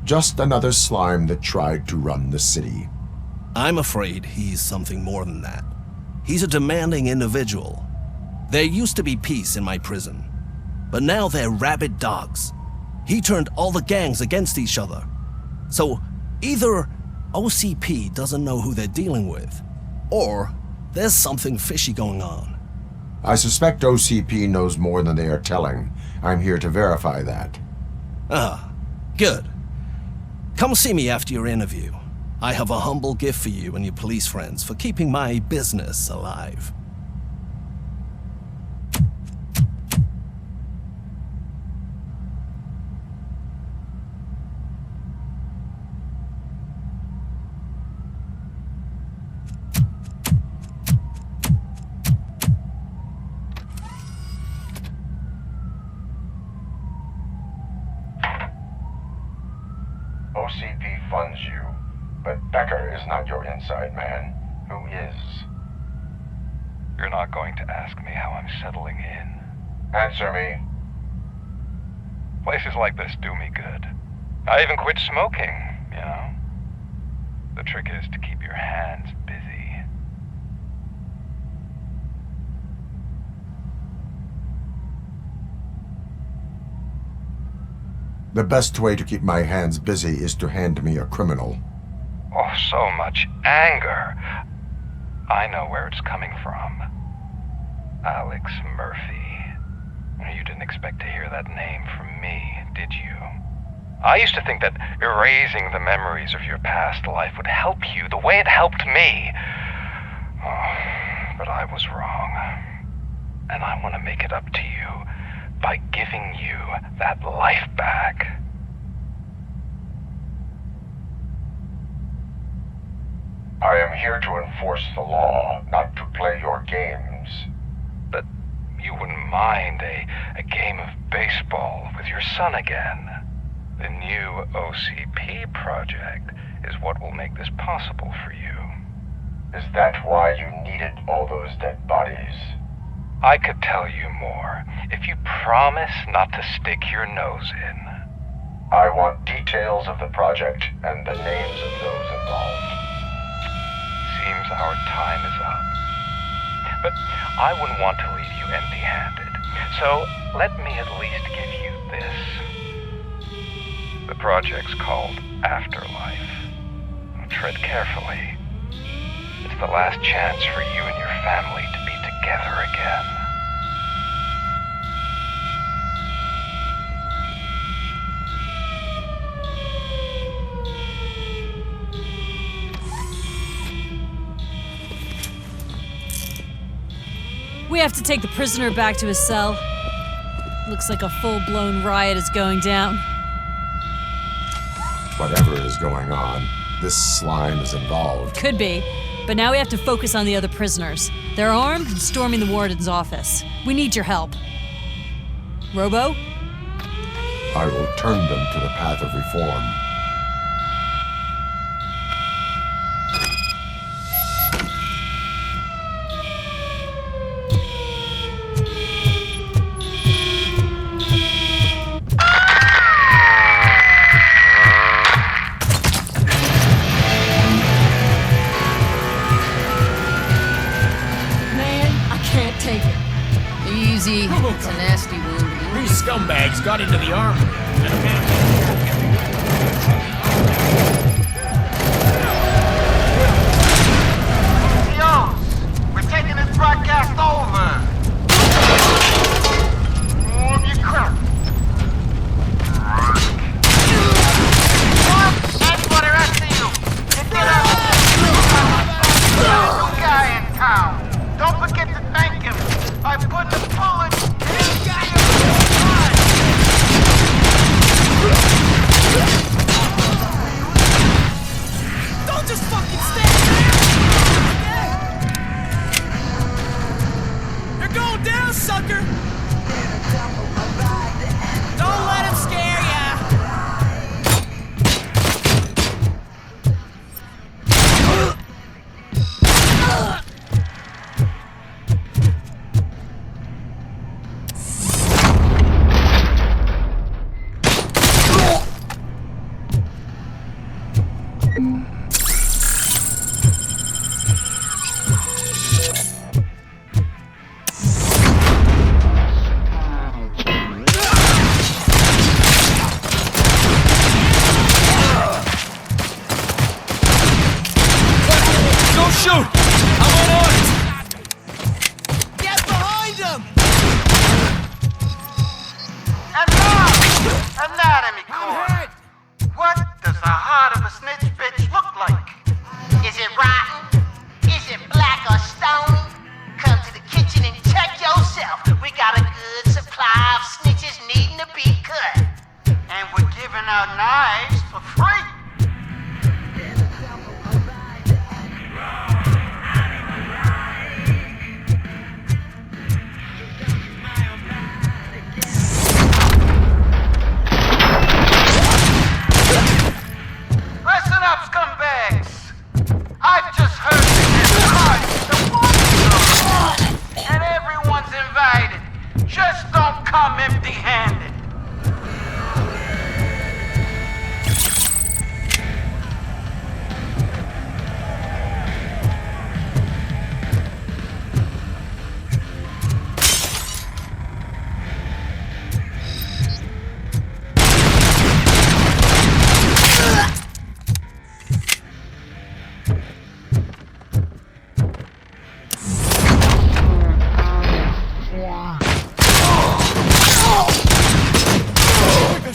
S12: Just another slime that tried to run the city.
S23: I'm afraid he's something more than that. He's a demanding individual. There used to be peace in my prison, but now they're rabid dogs. He turned all the gangs against each other. So either OCP doesn't know who they're dealing with, or there's something fishy going on.
S12: I suspect OCP knows more than they are telling. I'm here to verify that.
S23: Ah, good. Come see me after your interview. I have a humble gift for you and your police friends for keeping my business alive.
S12: OCP funds you, but Becker is not your inside man. Who is?
S4: You're not going to ask me how I'm settling in.
S12: Answer me.
S4: Places like this do me good. I even quit smoking, you know. The trick is to keep your hands busy.
S12: The best way to keep my hands busy is to hand me a criminal.
S4: Oh, so much anger. I know where it's coming from. Alex Murphy. You didn't expect to hear that name from me, did you? I used to think that erasing the memories of your past life would help you the way it helped me. Oh, but I was wrong. And I want to make it up to you by giving you that life back.
S12: I am here to enforce the law, not to play your games.
S4: But you wouldn't mind a game of baseball with your son again. The new OCP project is what will make this possible for you.
S12: Is that why you needed all those dead bodies?
S4: I could tell you more if you promise not to stick your nose in.
S12: I want details of the project and the names of those involved.
S4: Seems our time is up. But I wouldn't want to leave you empty-handed. So let me at least give you this. The project's called Afterlife. Tread carefully. It's the last chance for you and your family to be together again.
S5: We have to take the prisoner back to his cell. Looks like a full-blown riot is going down.
S12: Whatever is going on, this slime is involved.
S5: Could be, but now we have to focus on the other prisoners. They're armed and storming the warden's office. We need your help. Robo?
S12: I will turn them to the path of reform.
S6: Easy. It's a nasty wound.
S1: These scumbags got into the armory.
S3: Yo, we're taking this broadcast over. Move your crap. That's for the rest of you. Get out. New guy in town. Don't forget to thank him. I put the bullet in
S2: Don't just fucking stand there! You're going down, sucker! Don't let him scare ya!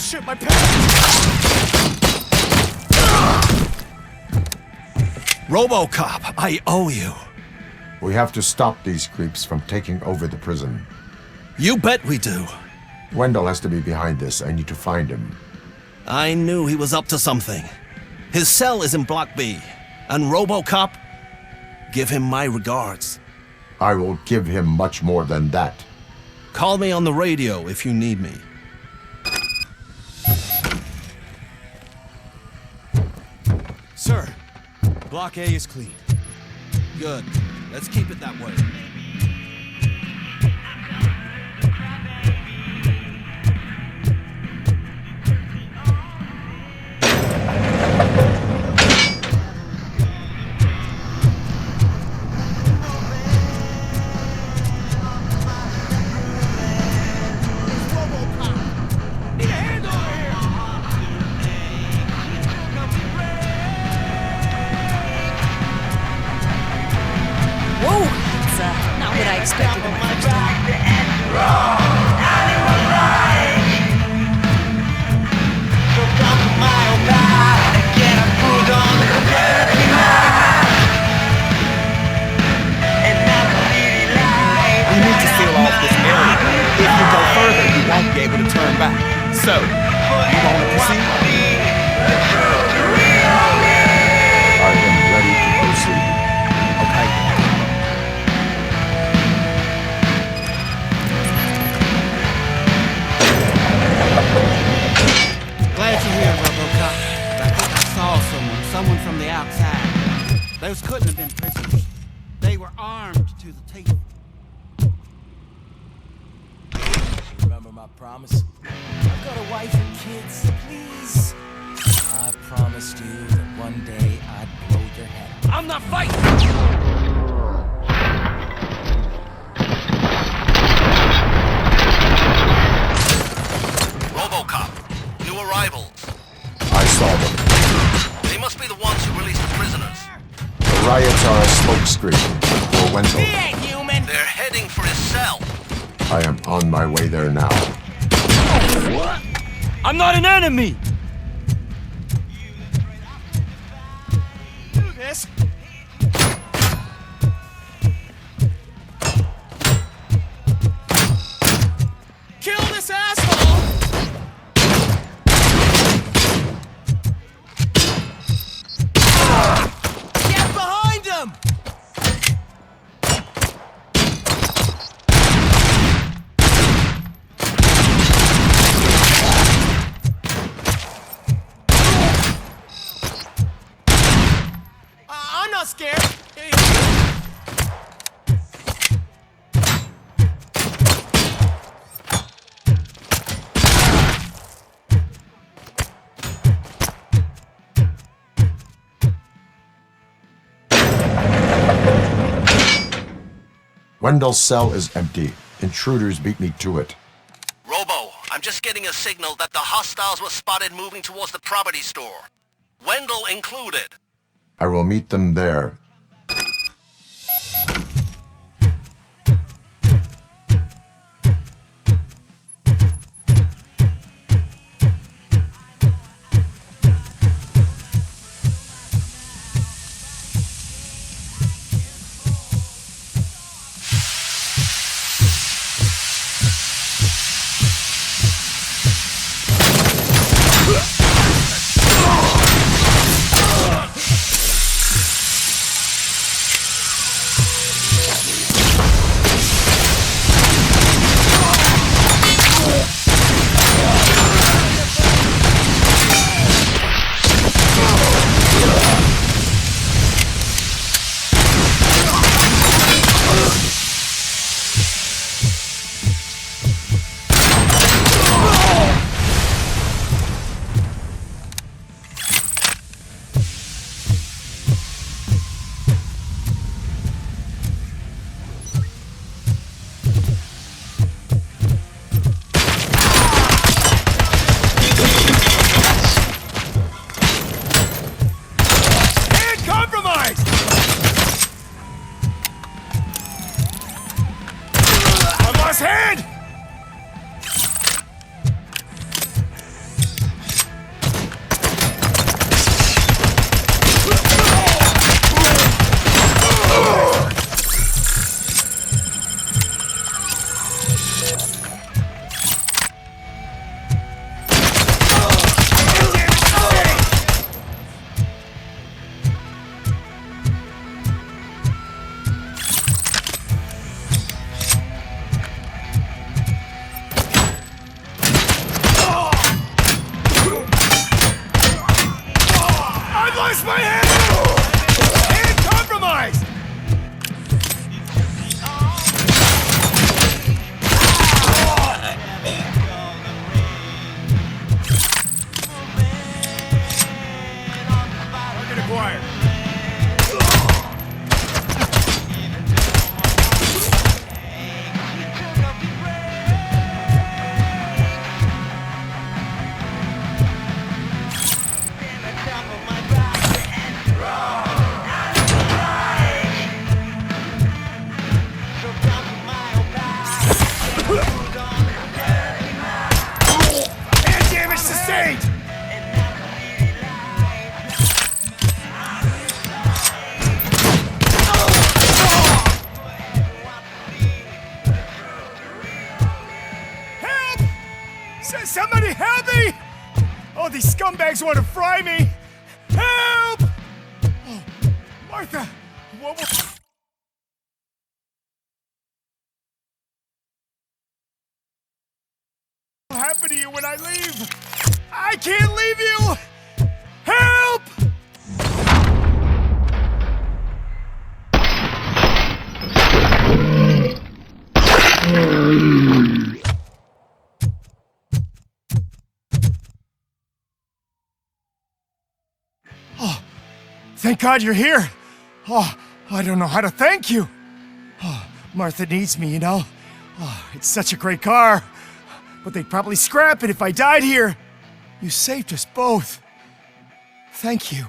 S23: Shit, my pants! Robocop, I owe you.
S12: We have to stop these creeps from taking over the prison.
S23: You bet we do.
S12: Wendell has to be behind this. I need to find him.
S23: I knew he was up to something. His cell is in Block B. And Robocop, give him my regards.
S12: I will give him much more than that.
S23: Call me on the radio if you need me.
S10: Sir, Block A is clean.
S23: Good. Let's keep it that way.
S14: Whoa! It's not what I expected when I first
S16: We need to seal off this area. If you go further, you won't be able to turn back. So, you want to proceed?
S12: I am ready to proceed.
S16: Okay.
S10: Glad you're here, Robocop. I think I saw someone from the outside. Those couldn't have been prisoners. They were armed to the teeth.
S24: Remember my promise? I've got a wife and kids, please. I promised you that one day I'd blow your head off.
S10: I'm not fighting!
S11: Robocop, new arrivals.
S12: I saw them.
S11: They must be the ones who released the prisoners.
S12: The riots are a smokescreen for Wendell.
S11: ain't human. They're heading for his cell.
S12: I am on my way there now.
S10: What? I'm not an enemy! Do this! Kill this asshole!
S2: Get behind him!
S10: I'm not scared.
S12: Wendell's cell is empty. Intruders beat me to it.
S11: Robo, I'm just getting a signal that the hostiles were spotted moving towards the property store. Wendell included.
S12: I will meet them there.
S8: Somebody help me! Oh, these scumbags want to fry me! Help! Oh, Martha! What will happen to you when I leave? I can't leave you! Help! Oh, thank God you're here. Oh, I don't know how to thank you. Oh, Martha needs me, you know. Oh, it's such a great car. But they'd probably scrap it if I died here. You saved us both. Thank you.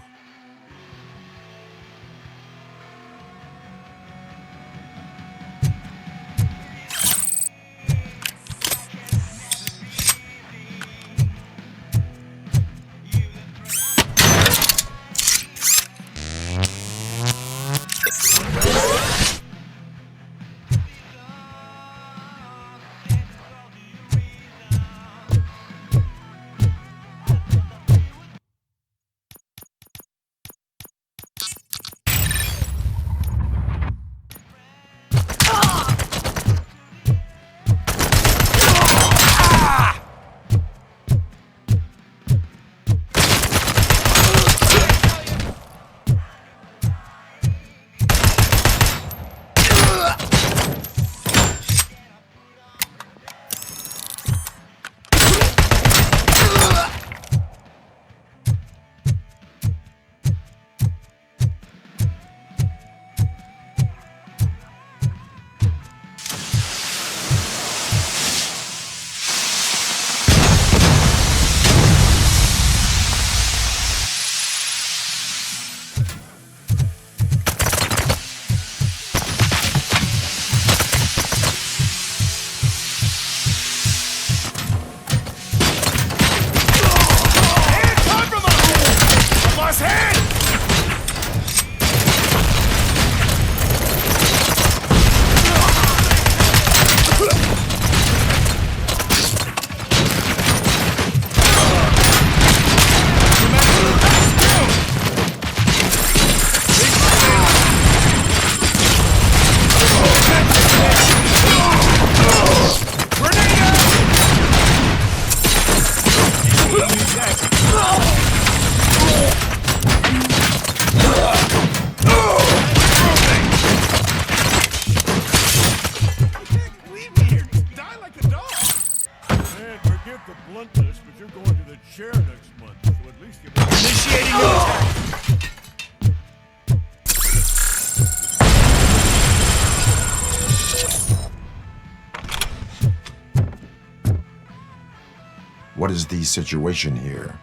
S12: What is the situation here?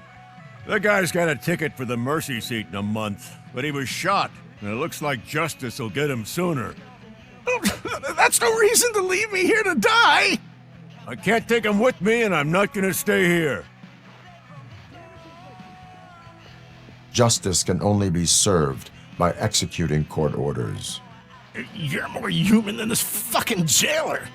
S8: The guy's got a ticket for the mercy seat in a month, but he was shot, and it looks like justice will get him sooner.
S20: That's no reason to leave me here to die!
S8: I can't take him with me, and I'm not gonna stay here.
S12: Justice can only be served by executing court orders.
S20: You're more human than this fucking jailer!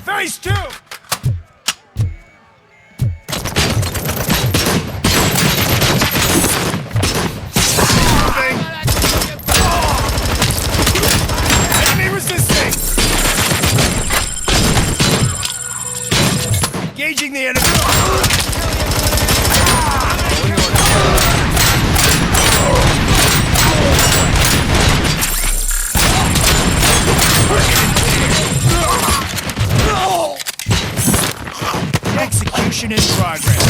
S8: Face two! Enemy resisting! Engaging the enemy! Execution in progress.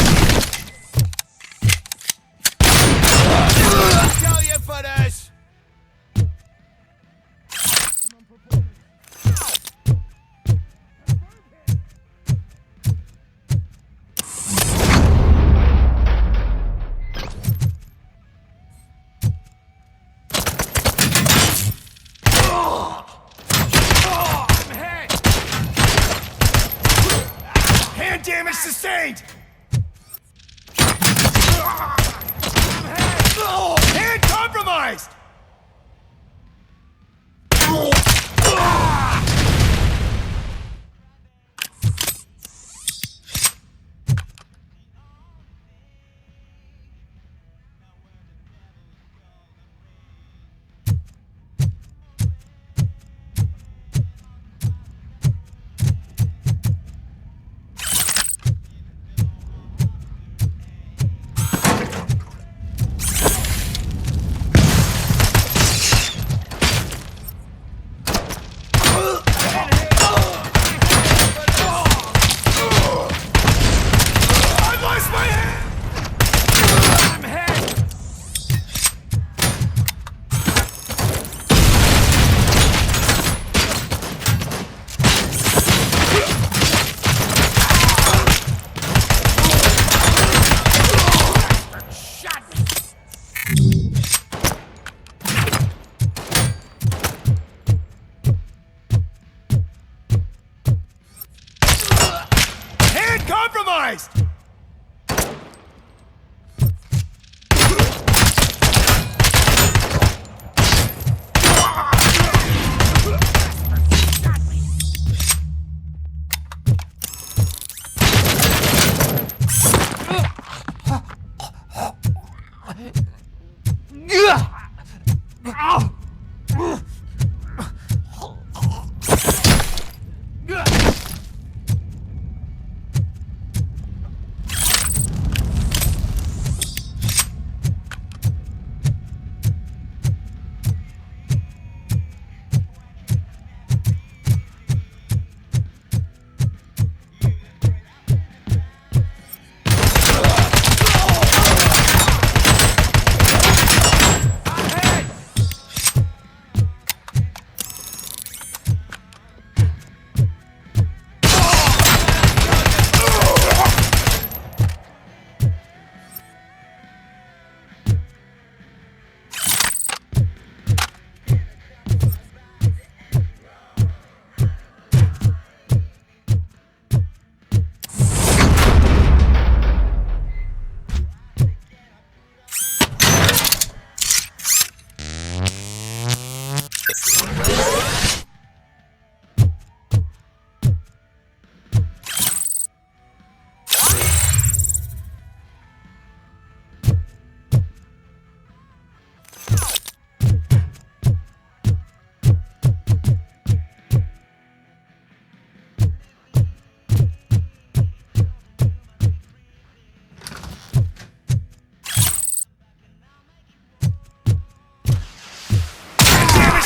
S8: Kill you for this! sustained! Hand compromised! Compromised!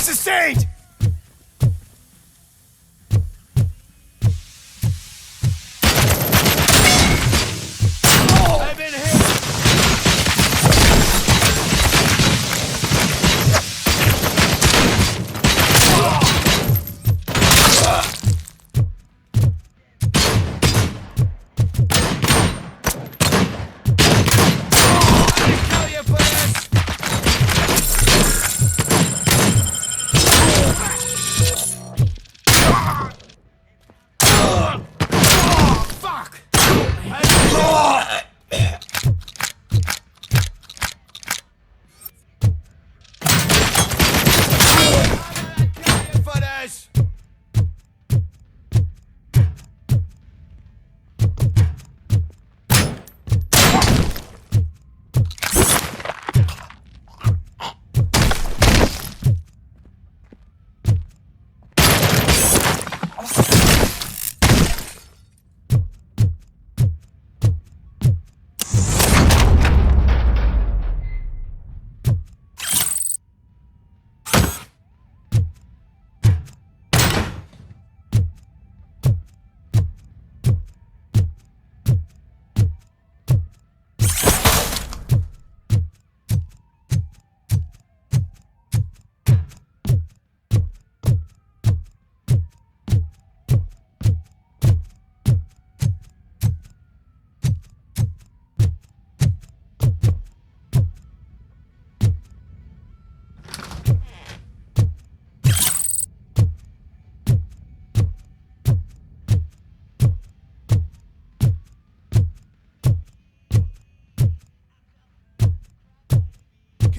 S8: Sustained! I've been hit!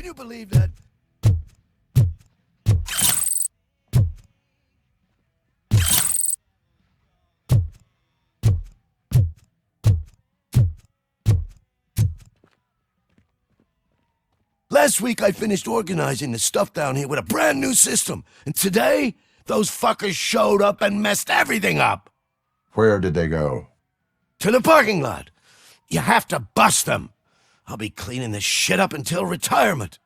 S20: Can you believe that? Last week I finished organizing the stuff down here with a brand new system. And today, those fuckers showed up and messed everything up.
S12: Where did they go?
S20: To the parking lot. You have to bust them. I'll be cleaning this shit up until retirement.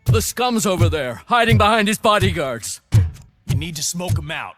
S9: The scum's over there, hiding behind his bodyguards.
S1: You need to smoke him out.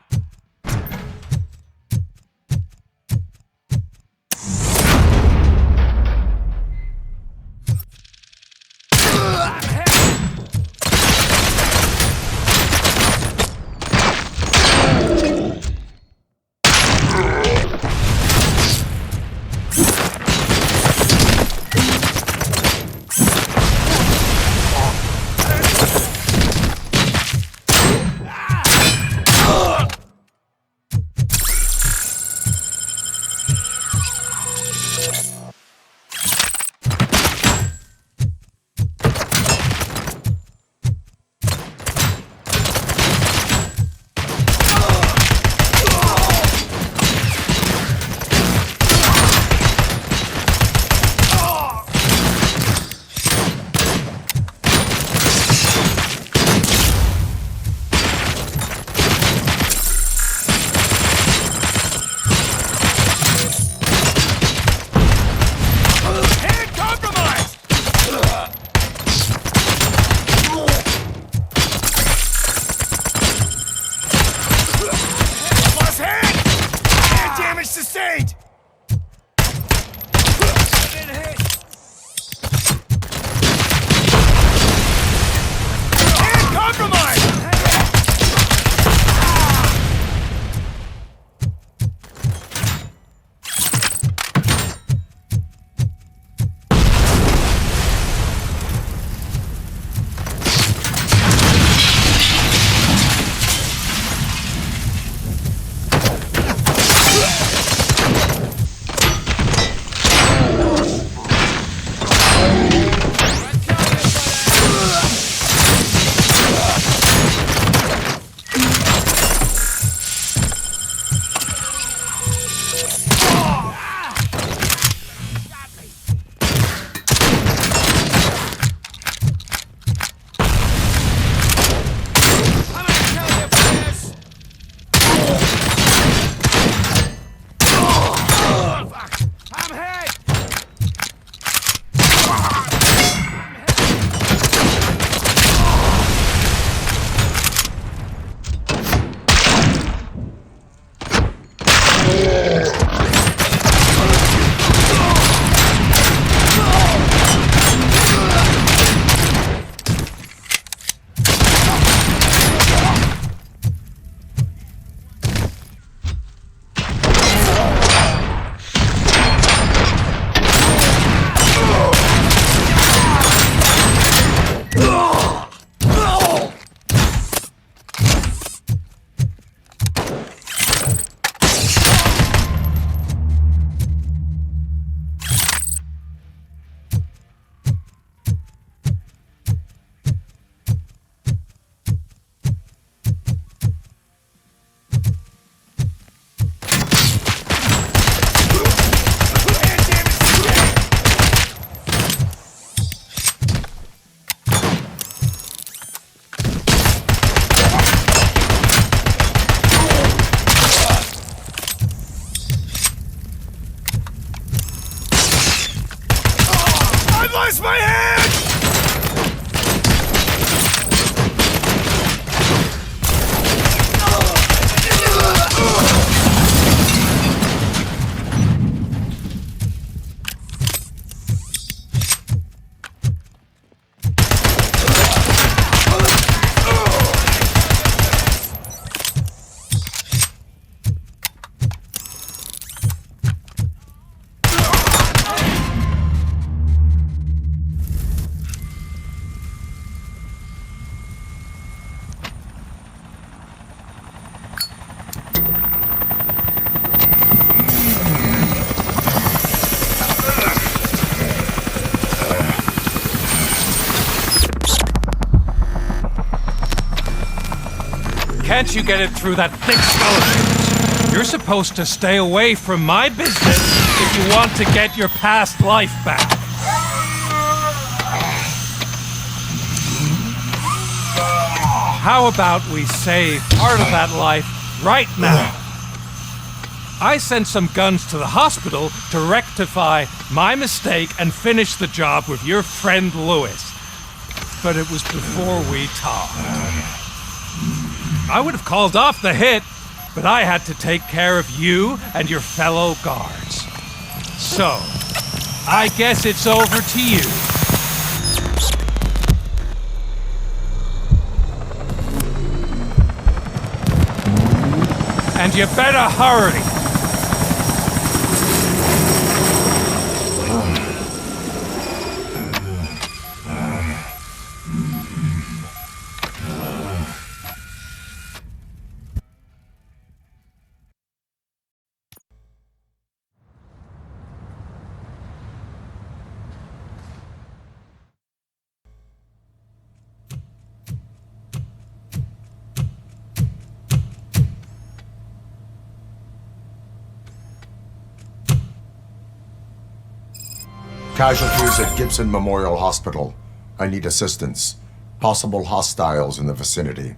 S8: lost my hand!
S7: can't you get it through that thick skull? You're supposed to stay away from my business if you want to get your past life back. How about we save part of that life right now? I sent some guns to the hospital to rectify my mistake and finish the job with your friend Lewis. But it was before we talked. I would have called off the hit, but I had to take care of you and your fellow guards. So, I guess it's over to you. And you better hurry.
S12: Casualties at Gibson Memorial Hospital. I need assistance. Possible hostiles in the vicinity.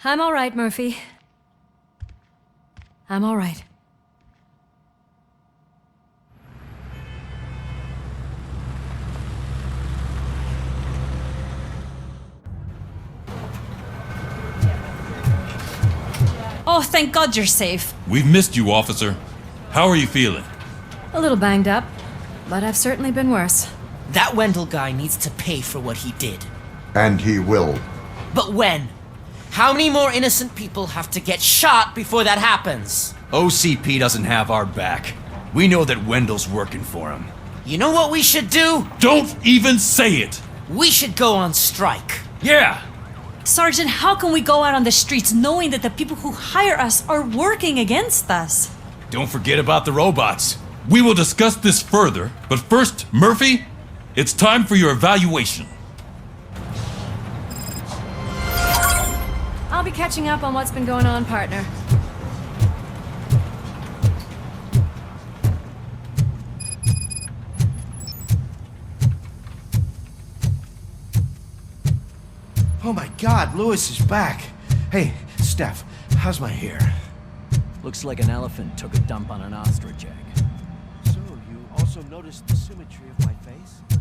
S14: I'm all right, Murphy. I'm all right.
S15: Oh, thank God you're safe.
S26: We've missed you, officer. How are you feeling?
S14: A little banged up, but I've certainly been worse.
S2: That Wendell guy needs to pay for what he did.
S12: And he will.
S2: But when? How many more innocent people have to get shot before that happens?
S17: OCP doesn't have our back. We know that Wendell's working for him.
S2: You know what we should do?
S26: Don't even say it!
S2: We should go on strike.
S17: Yeah!
S15: Sergeant, how can we go out on the streets knowing that the people who hire us are working against us?
S17: Don't forget about the robots.
S26: We will discuss this further, but first, Murphy, it's time for your evaluation.
S14: I'll be catching up on what's been going on, partner.
S20: Oh my God, Lewis is back. Hey, Steph, how's my hair?
S13: Looks like an elephant took a dump on an ostrich egg.
S20: So, you also noticed the symmetry of my face?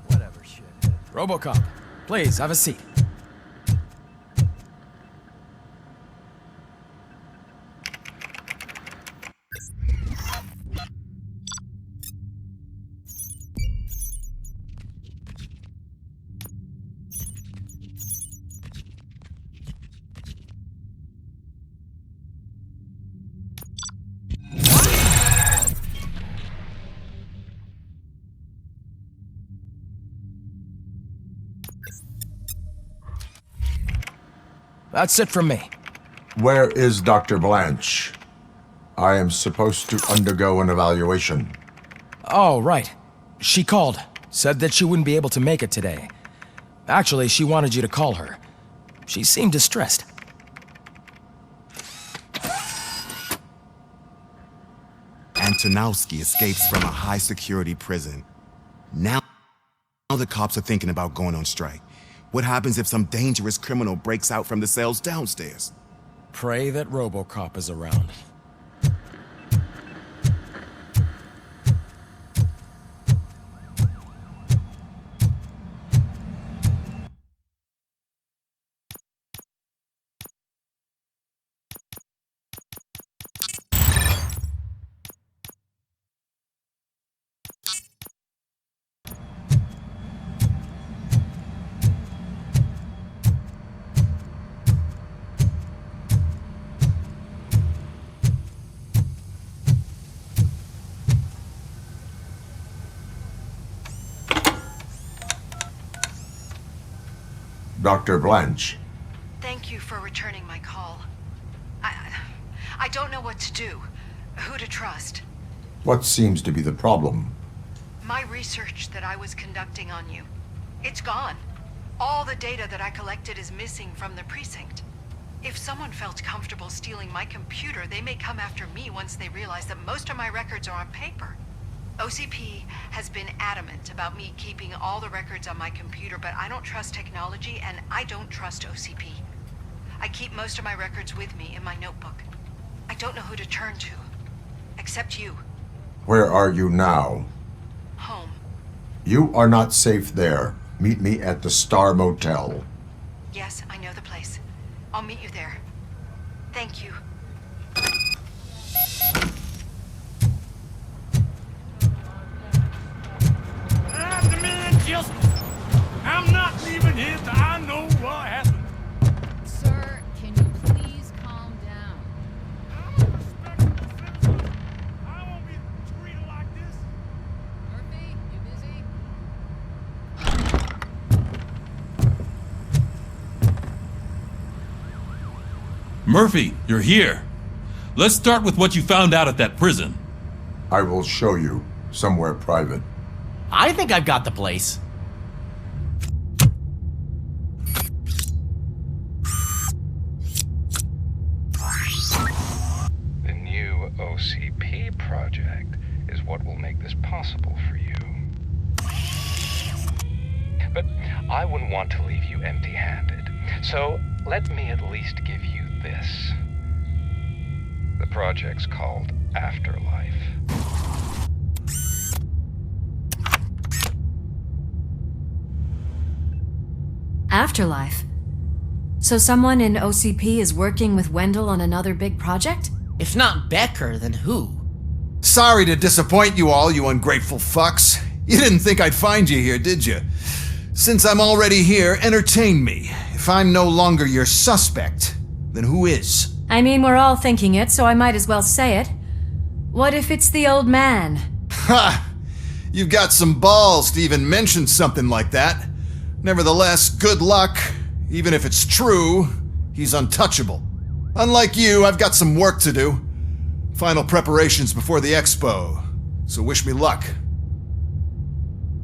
S20: Whatever, shithead.
S16: Robocop, please, have a seat. That's it from me.
S12: Where is Dr. Blanche? I am supposed to undergo an evaluation.
S16: Oh, right. She called. Said that she wouldn't be able to make it today.
S24: Actually, she wanted you to call her. She seemed distressed.
S16: Antonowski escapes from a high-security prison. Now the cops are thinking about going on strike. What happens if some dangerous criminal breaks out from the cells downstairs?
S24: Pray that Robocop is around.
S12: Dr. Blanche.
S4: Thank you for returning my call. I don't know what to do, who to trust.
S12: What seems to be the problem?
S4: My research that I was conducting on you, it's gone. All the data that I collected is missing from the precinct. If someone felt comfortable stealing my computer, they may come after me once they realize that most of my records are on paper. OCP has been adamant about me keeping all the records on my computer, but I don't trust technology and I don't trust OCP. I keep most of my records with me in my notebook. I don't know who to turn to, except you.
S12: Where are you now?
S4: Home.
S12: You are not safe there. Meet me at the Star Motel.
S4: Yes, I know the place. I'll meet you there. Thank you.
S7: I'm not leaving here till I know what happened.
S6: Sir, can you please calm down?
S7: I won't be treated like this.
S6: Murphy, you busy?
S26: Murphy, you're here. Let's start with what you found out at that prison.
S12: I will show you, somewhere private.
S2: I think I've got the place.
S18: The new OCP project is what will make this possible for you. But I wouldn't want to leave you empty-handed, so let me at least give you this. The project's called Afterlife.
S14: Afterlife. So someone in OCP is working with Wendell on another big project?
S2: If not Becker, then who?
S19: Sorry to disappoint you all, you ungrateful fucks. You didn't think I'd find you here, did you? Since I'm already here, entertain me. If I'm no longer your suspect, then who is?
S14: I mean, we're all thinking it, so I might as well say it. What if it's the old man?
S19: Ha! You've got some balls to even mention something like that. Nevertheless, good luck. Even if it's true, he's untouchable. Unlike you, I've got some work to do. Final preparations before the expo. So wish me luck.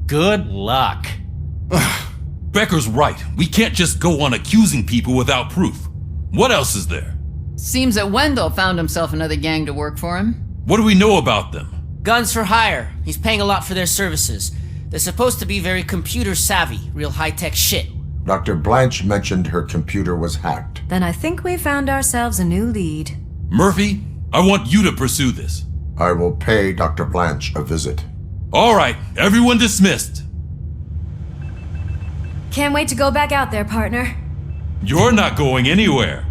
S2: Good luck.
S26: Becker's right. We can't just go on accusing people without proof. What else is there?
S6: Seems that Wendell found himself another gang to work for him.
S26: What do we know about them?
S2: Guns for hire. He's paying a lot for their services. They're supposed to be very computer savvy, real high-tech shit.
S12: Dr. Blanche mentioned her computer was hacked.
S14: Then I think we found ourselves a new lead.
S26: Murphy, I want you to pursue this.
S12: I will pay Dr. Blanche a visit.
S26: All right, everyone dismissed.
S14: Can't wait to go back out there, partner.
S26: You're not going anywhere.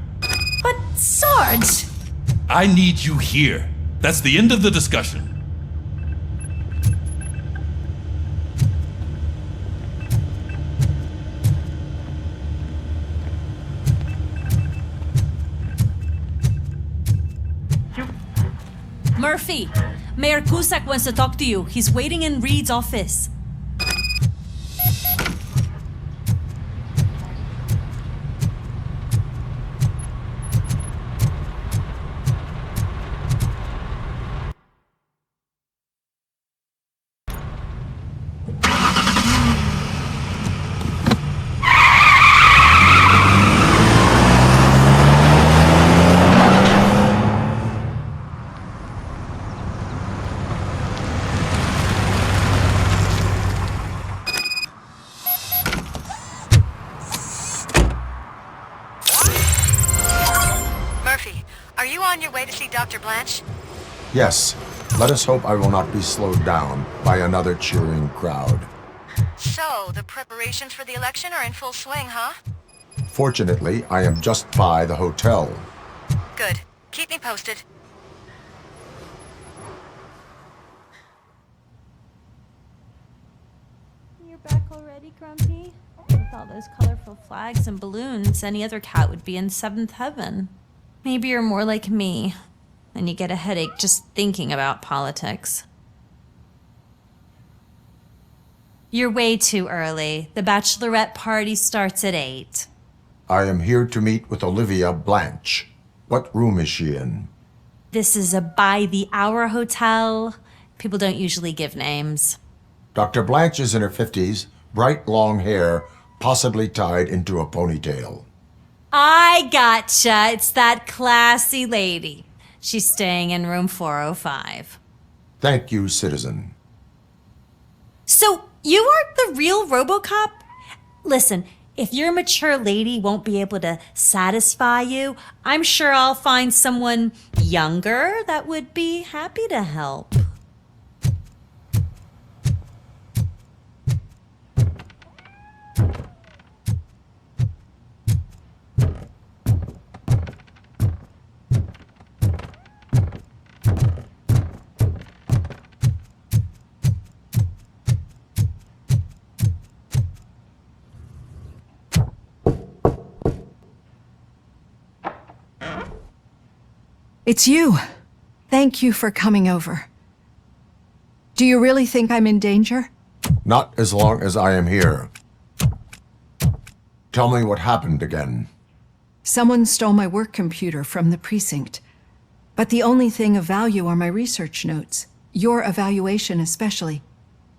S14: But Sarge!
S26: I need you here. That's the end of the discussion.
S15: Murphy, Mayor Cusack wants to talk to you. He's waiting in Reed's office.
S3: to see Dr. Blanche?
S12: Yes. Let us hope I will not be slowed down by another cheering crowd.
S3: So, the preparations for the election are in full swing, huh?
S12: Fortunately, I am just by the hotel.
S3: Good. Keep me posted.
S15: You're back already, Grumpy? With all those colorful flags and balloons, any other cat would be in seventh heaven. Maybe you're more like me, and you get a headache just thinking about politics. You're way too early. The bachelorette party starts at 8.
S12: I am here to meet with Olivia Blanche. What room is she in?
S15: This is a by-the-hour hotel. People don't usually give names.
S12: Dr. Blanche is in her 50s, bright long hair, possibly tied into a ponytail.
S15: I gotcha. It's that classy lady. She's staying in room 405.
S12: Thank you, citizen.
S15: So, you are the real Robocop? Listen, if your mature lady won't be able to satisfy you, I'm sure I'll find someone younger that would be happy to help.
S5: It's you. Thank you for coming over. Do you really think I'm in danger?
S12: Not as long as I am here. Tell me what happened again.
S5: Someone stole my work computer from the precinct. But the only thing of value are my research notes. Your evaluation especially.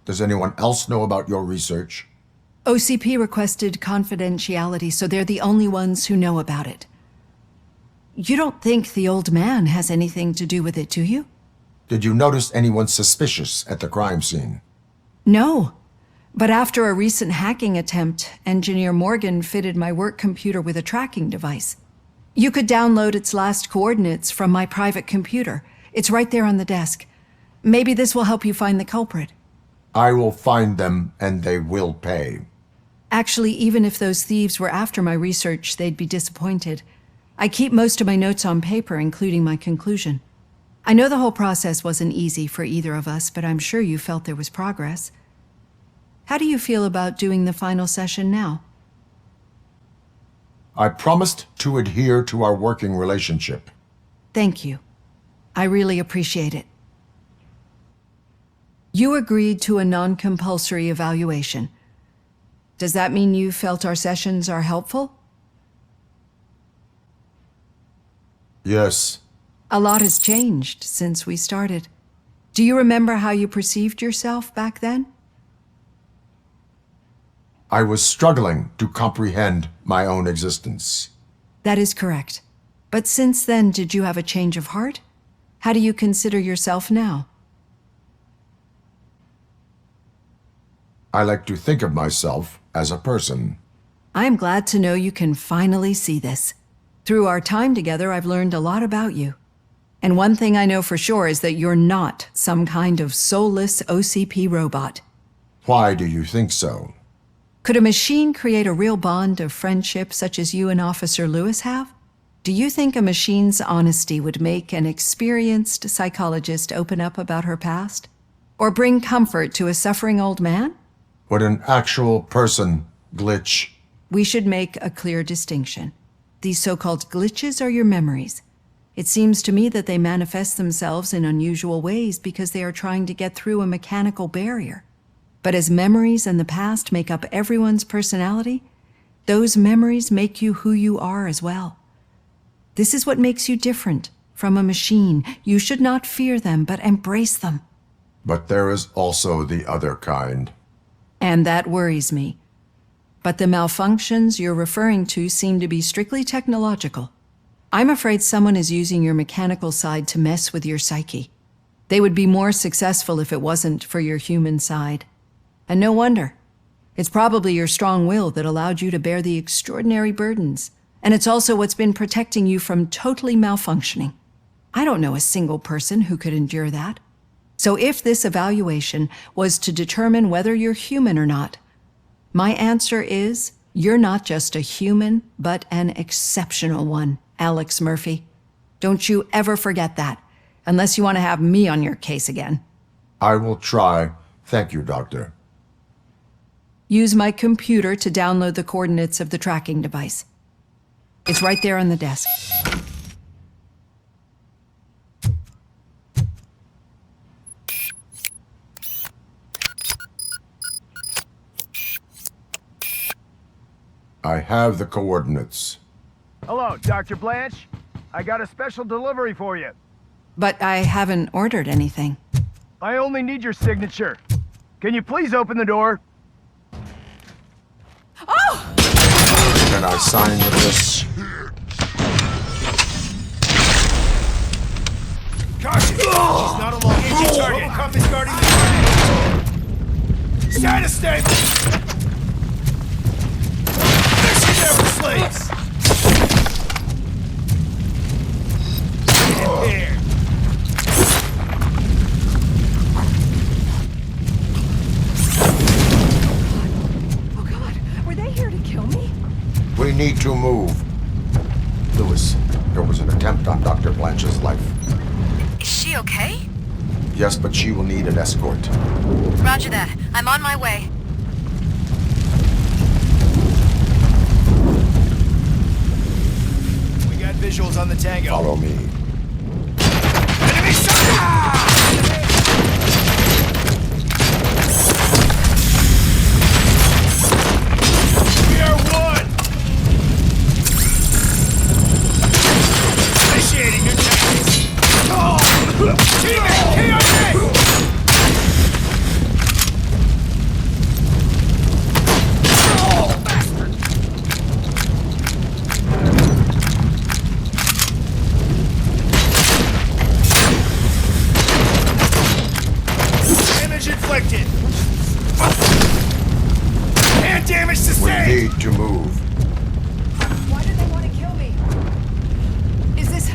S12: Does anyone else know about your research?
S5: OCP requested confidentiality, so they're the only ones who know about it. You don't think the old man has anything to do with it, do you?
S12: Did you notice anyone suspicious at the crime scene?
S5: No. But after a recent hacking attempt, Engineer Morgan fitted my work computer with a tracking device. You could download its last coordinates from my private computer. It's right there on the desk. Maybe this will help you find the culprit.
S12: I will find them, and they will pay.
S5: Actually, even if those thieves were after my research, they'd be disappointed. I keep most of my notes on paper, including my conclusion. I know the whole process wasn't easy for either of us, but I'm sure you felt there was progress. How do you feel about doing the final session now?
S12: I promised to adhere to our working relationship.
S5: Thank you. I really appreciate it. You agreed to a non-compulsory evaluation. Does that mean you felt our sessions are helpful?
S12: Yes.
S5: A lot has changed since we started. Do you remember how you perceived yourself back then?
S12: I was struggling to comprehend my own existence.
S5: That is correct. But since then, did you have a change of heart? How do you consider yourself now?
S12: I like to think of myself as a person.
S5: I am glad to know you can finally see this. Through our time together, I've learned a lot about you. And one thing I know for sure is that you're not some kind of soulless OCP robot.
S12: Why do you think so?
S5: Could a machine create a real bond of friendship such as you and Officer Lewis have? Do you think a machine's honesty would make an experienced psychologist open up about her past? Or bring comfort to a suffering old man?
S12: Would an actual person glitch?
S5: We should make a clear distinction. These so-called glitches are your memories. It seems to me that they manifest themselves in unusual ways because they are trying to get through a mechanical barrier. But as memories and the past make up everyone's personality, those memories make you who you are as well. This is what makes you different from a machine. You should not fear them, but embrace them.
S12: But there is also the other kind.
S5: And that worries me. But the malfunctions you're referring to seem to be strictly technological. I'm afraid someone is using your mechanical side to mess with your psyche. They would be more successful if it wasn't for your human side. And no wonder. It's probably your strong will that allowed you to bear the extraordinary burdens. And it's also what's been protecting you from totally malfunctioning. I don't know a single person who could endure that. So if this evaluation was to determine whether you're human or not, my answer is you're not just a human, but an exceptional one, Alex Murphy. Don't you ever forget that, unless you want to have me on your case again.
S12: I will try. Thank you, Doctor.
S5: Use my computer to download the coordinates of the tracking device. It's right there on the desk.
S12: I have the coordinates.
S8: Hello, Dr. Blanche. I got a special delivery for you.
S5: But I haven't ordered anything.
S8: I only need your signature. Can you please open the door?
S5: Oh!
S12: Can I sign with this?
S8: Caution! She's not a long-range target. Robocop is guarding the target. Stand a stable! Mission never sleeps! Here.
S5: Oh God, were they here to kill me?
S12: We need to move. Lewis, there was an attempt on Dr. Blanche's life.
S3: Is she okay?
S12: Yes, but she will need an escort.
S3: Roger that. I'm on my way.
S8: We got visuals on the Tango.
S12: Follow me.
S8: Enemy shot! We are one! Initiating new tactics. Oh! Teammate, KIA! Oh, bastard! Damage inflicted. And damage
S12: We
S8: sustained.
S12: need to move.
S5: Why do they want to kill me? Is this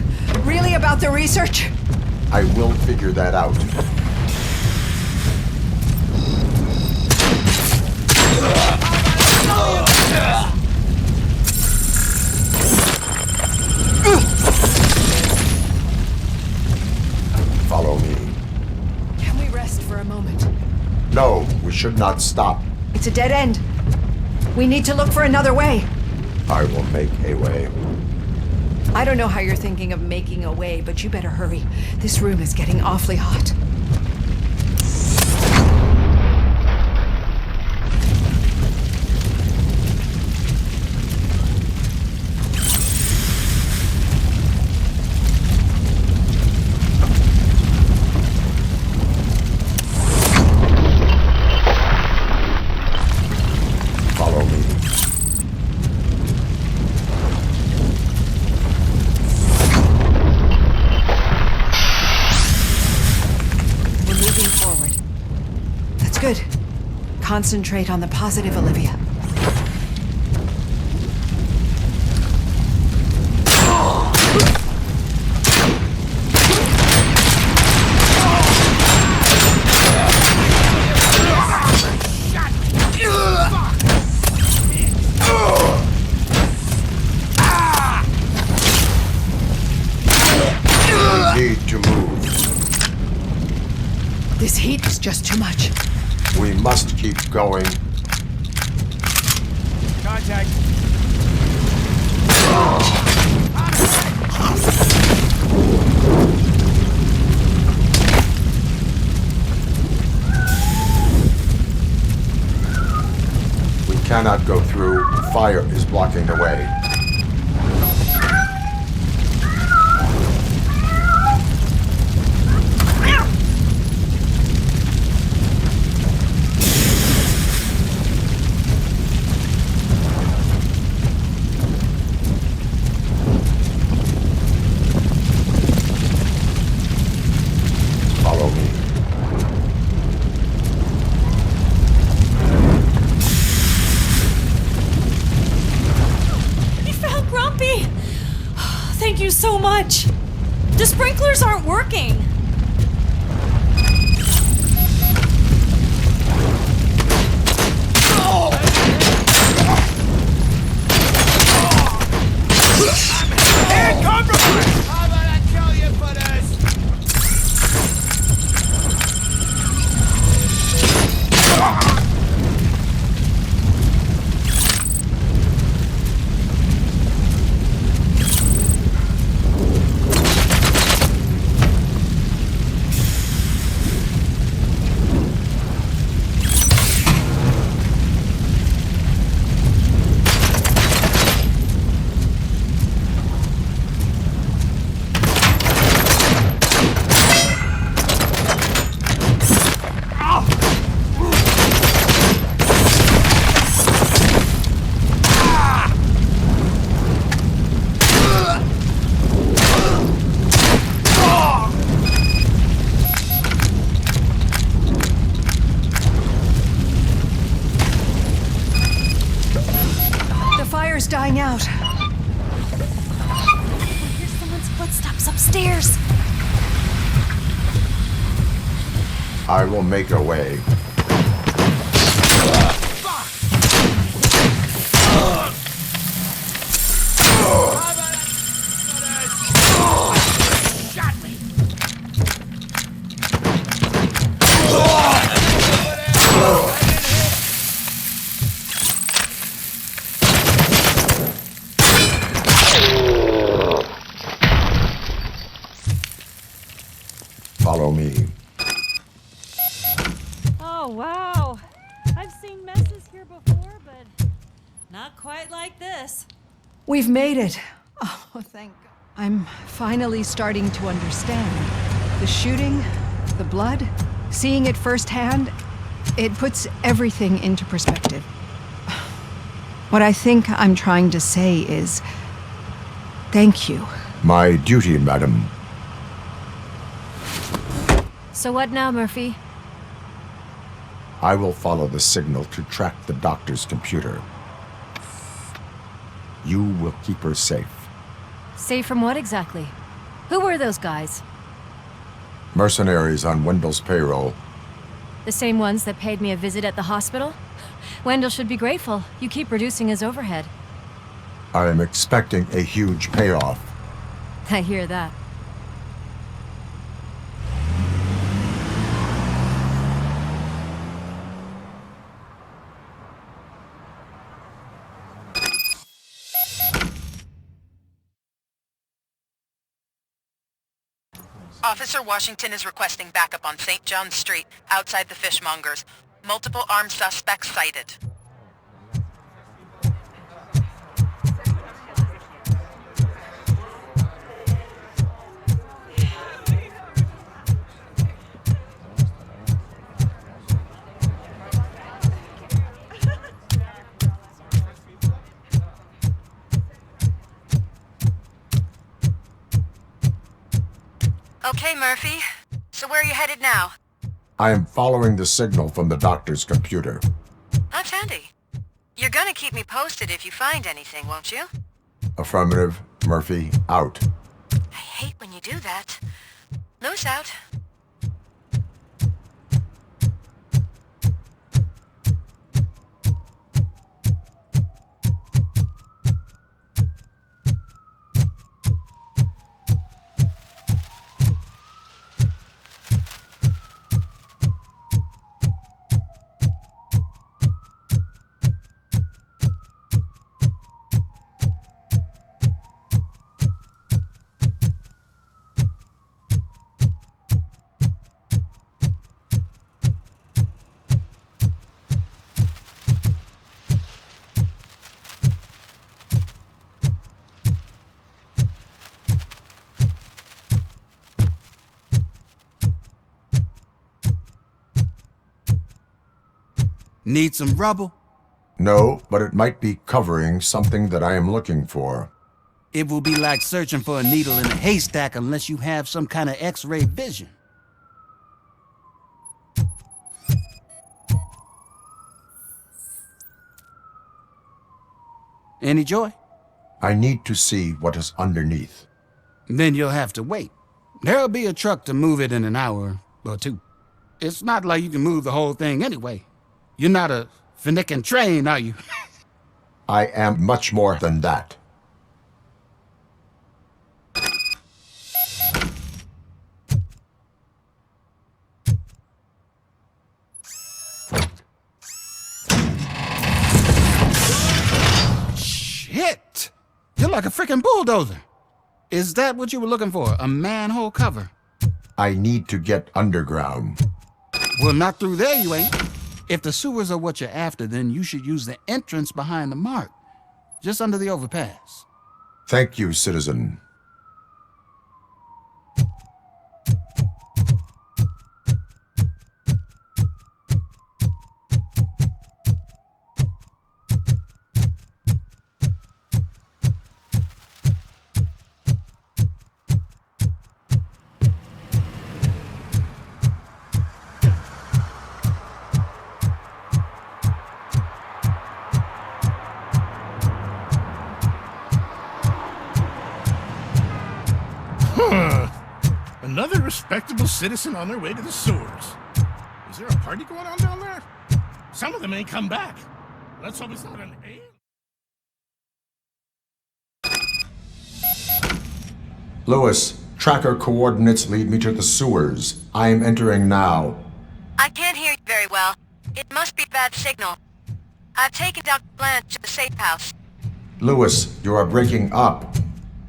S5: really about the research?
S12: I will figure that out. Follow me.
S5: Can we rest for a moment?
S12: No, we should not stop.
S5: It's a dead end. We need to look for another way.
S12: I will make a way.
S5: I don't know how you're thinking of making a way, but you better hurry. This room is getting awfully hot.
S12: Follow me.
S5: We're moving forward. That's good. Concentrate on the positive, Olivia.
S12: We need to move.
S5: This heat is just too much.
S12: We must keep going.
S8: Contact.
S12: We cannot go through. Fire is blocking the way. Follow me.
S15: You found Grumpy! Thank you so much. The sprinklers aren't working.
S20: How about I kill you for this?
S5: The fire's dying out.
S15: I hear someone's footsteps upstairs.
S12: I will make a way. Follow me.
S15: Oh, wow. I've seen messes here before, but not quite like this.
S5: We've made it. Oh, thank God. I'm finally starting to understand. The shooting, the blood, seeing it firsthand, it puts everything into perspective. What I think I'm trying to say is, thank you.
S12: My duty, madam.
S14: So what now, Murphy?
S12: I will follow the signal to track the doctor's computer. You will keep her safe.
S14: Safe from what exactly? Who were those guys?
S12: Mercenaries on Wendell's payroll.
S14: The same ones that paid me a visit at the hospital? Wendell should be grateful. You keep reducing his overhead.
S12: I am expecting a huge payoff.
S14: I hear that.
S3: Officer Washington is requesting backup on St. John's Street, outside the fishmongers. Multiple armed suspects sighted. Okay, Murphy. So where are you headed now?
S12: I am following the signal from the doctor's computer.
S3: That's handy. You're gonna keep me posted if you find anything, won't you?
S12: Affirmative. Murphy, out.
S3: I hate when you do that. Loose out.
S20: Need some rubble?
S12: No, but it might be covering something that I am looking for.
S20: It will be like searching for a needle in a haystack unless you have some kind of X-ray vision. Any joy?
S12: I need to see what is underneath.
S20: Then you'll have to wait.
S10: There'll be a truck to move it in an hour or two. It's not like you can move the whole thing anyway. You're not a finicking train, are you?
S12: I am much more than that.
S10: Shit! You're like a freaking bulldozer. Is that what you were looking for? A manhole cover?
S12: I need to get underground.
S10: Well, not through there, you ain't. If the sewers are what you're after, then you should use the entrance behind the mark, just under the overpass.
S12: Thank you, citizen.
S1: Another respectable citizen on their way to the sewers. Is there a party going on down there? Some of them ain't come back. Let's hope it's not an alien.
S12: Lewis, tracker coordinates lead me to the sewers. I am entering now.
S3: I can't hear you very well. It must be a bad signal. I've taken Dr. Blanche to the safe house.
S12: Lewis, you are breaking up.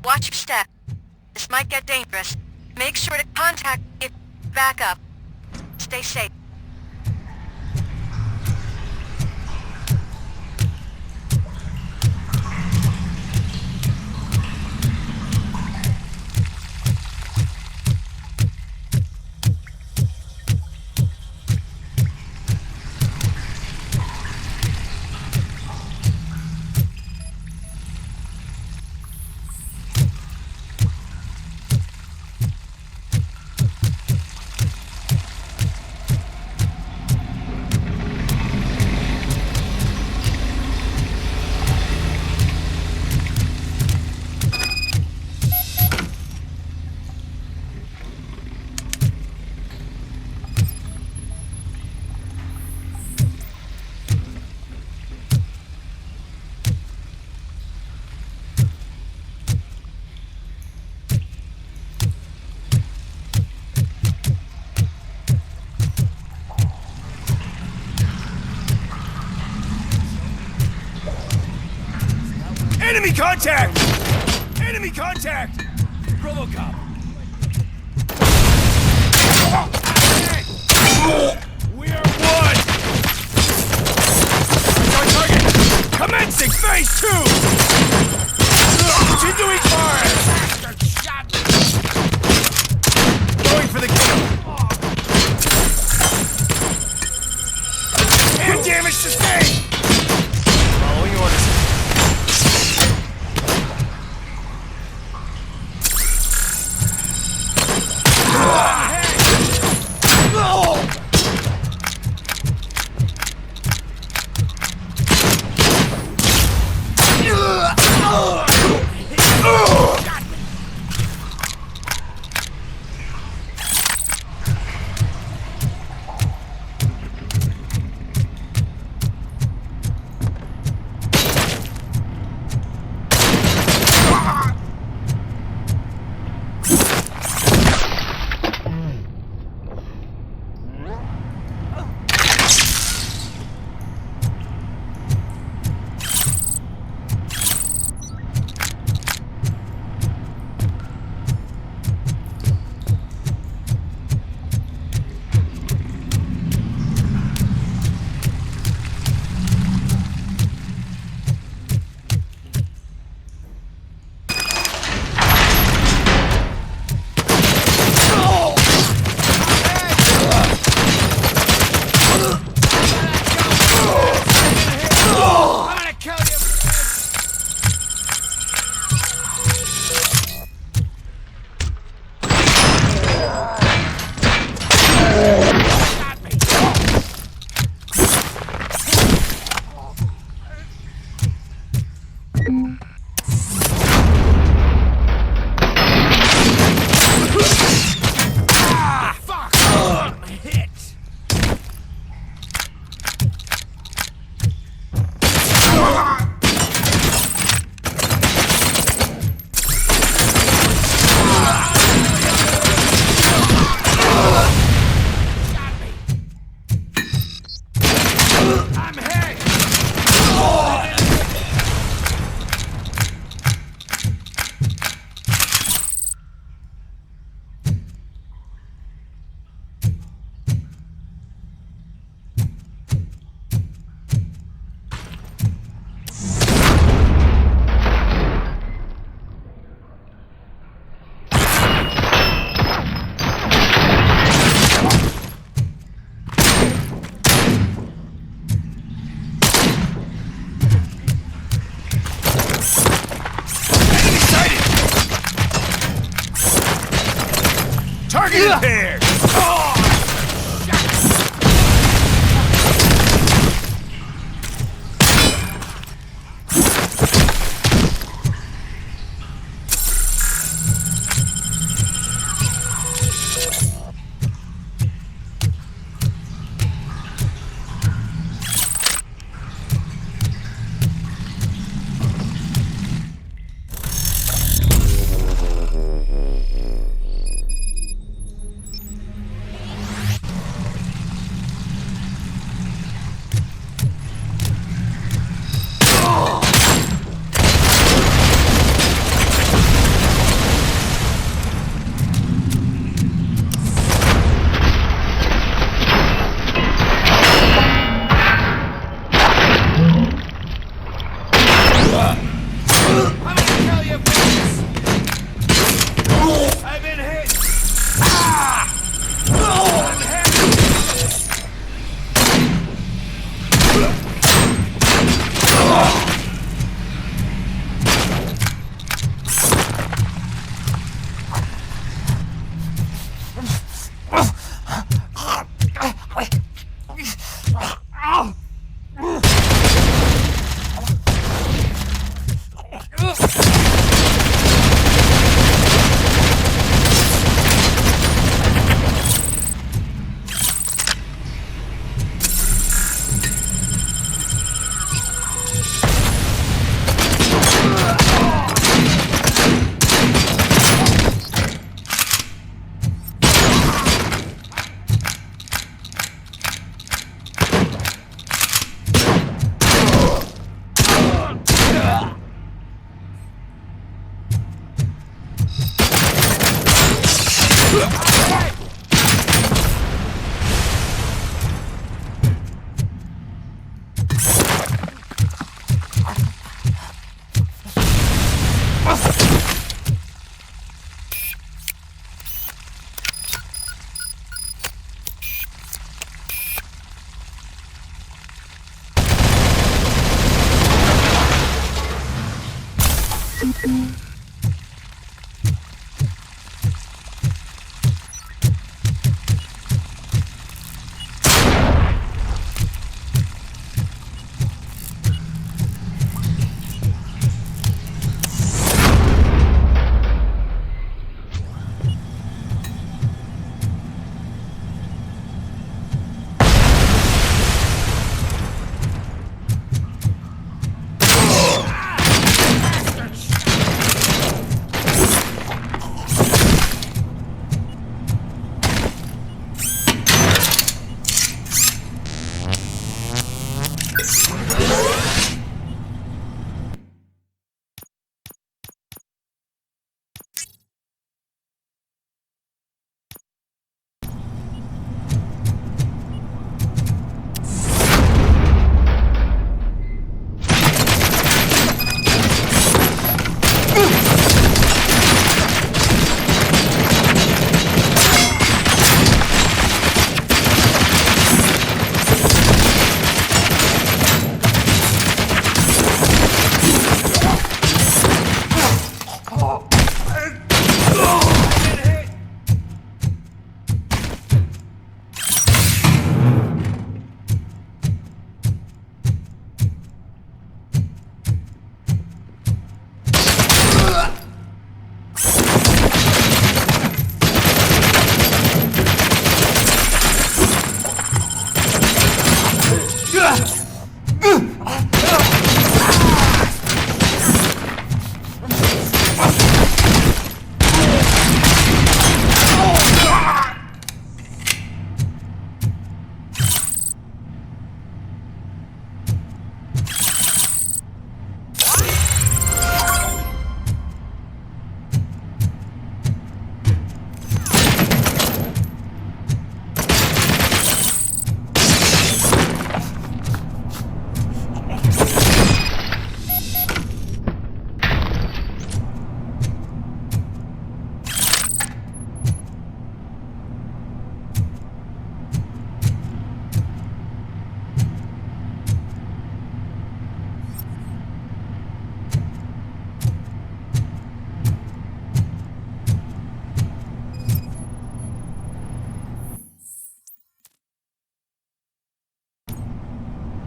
S3: Watch your step. This might get dangerous. Make sure to contact if back up. Stay safe.
S8: Enemy contact! Enemy contact!
S1: Robocop!
S8: We are one! On target! Commencing phase 2! Continuing fire! Going for the kill! And damage sustained! Following orders.
S1: prepared!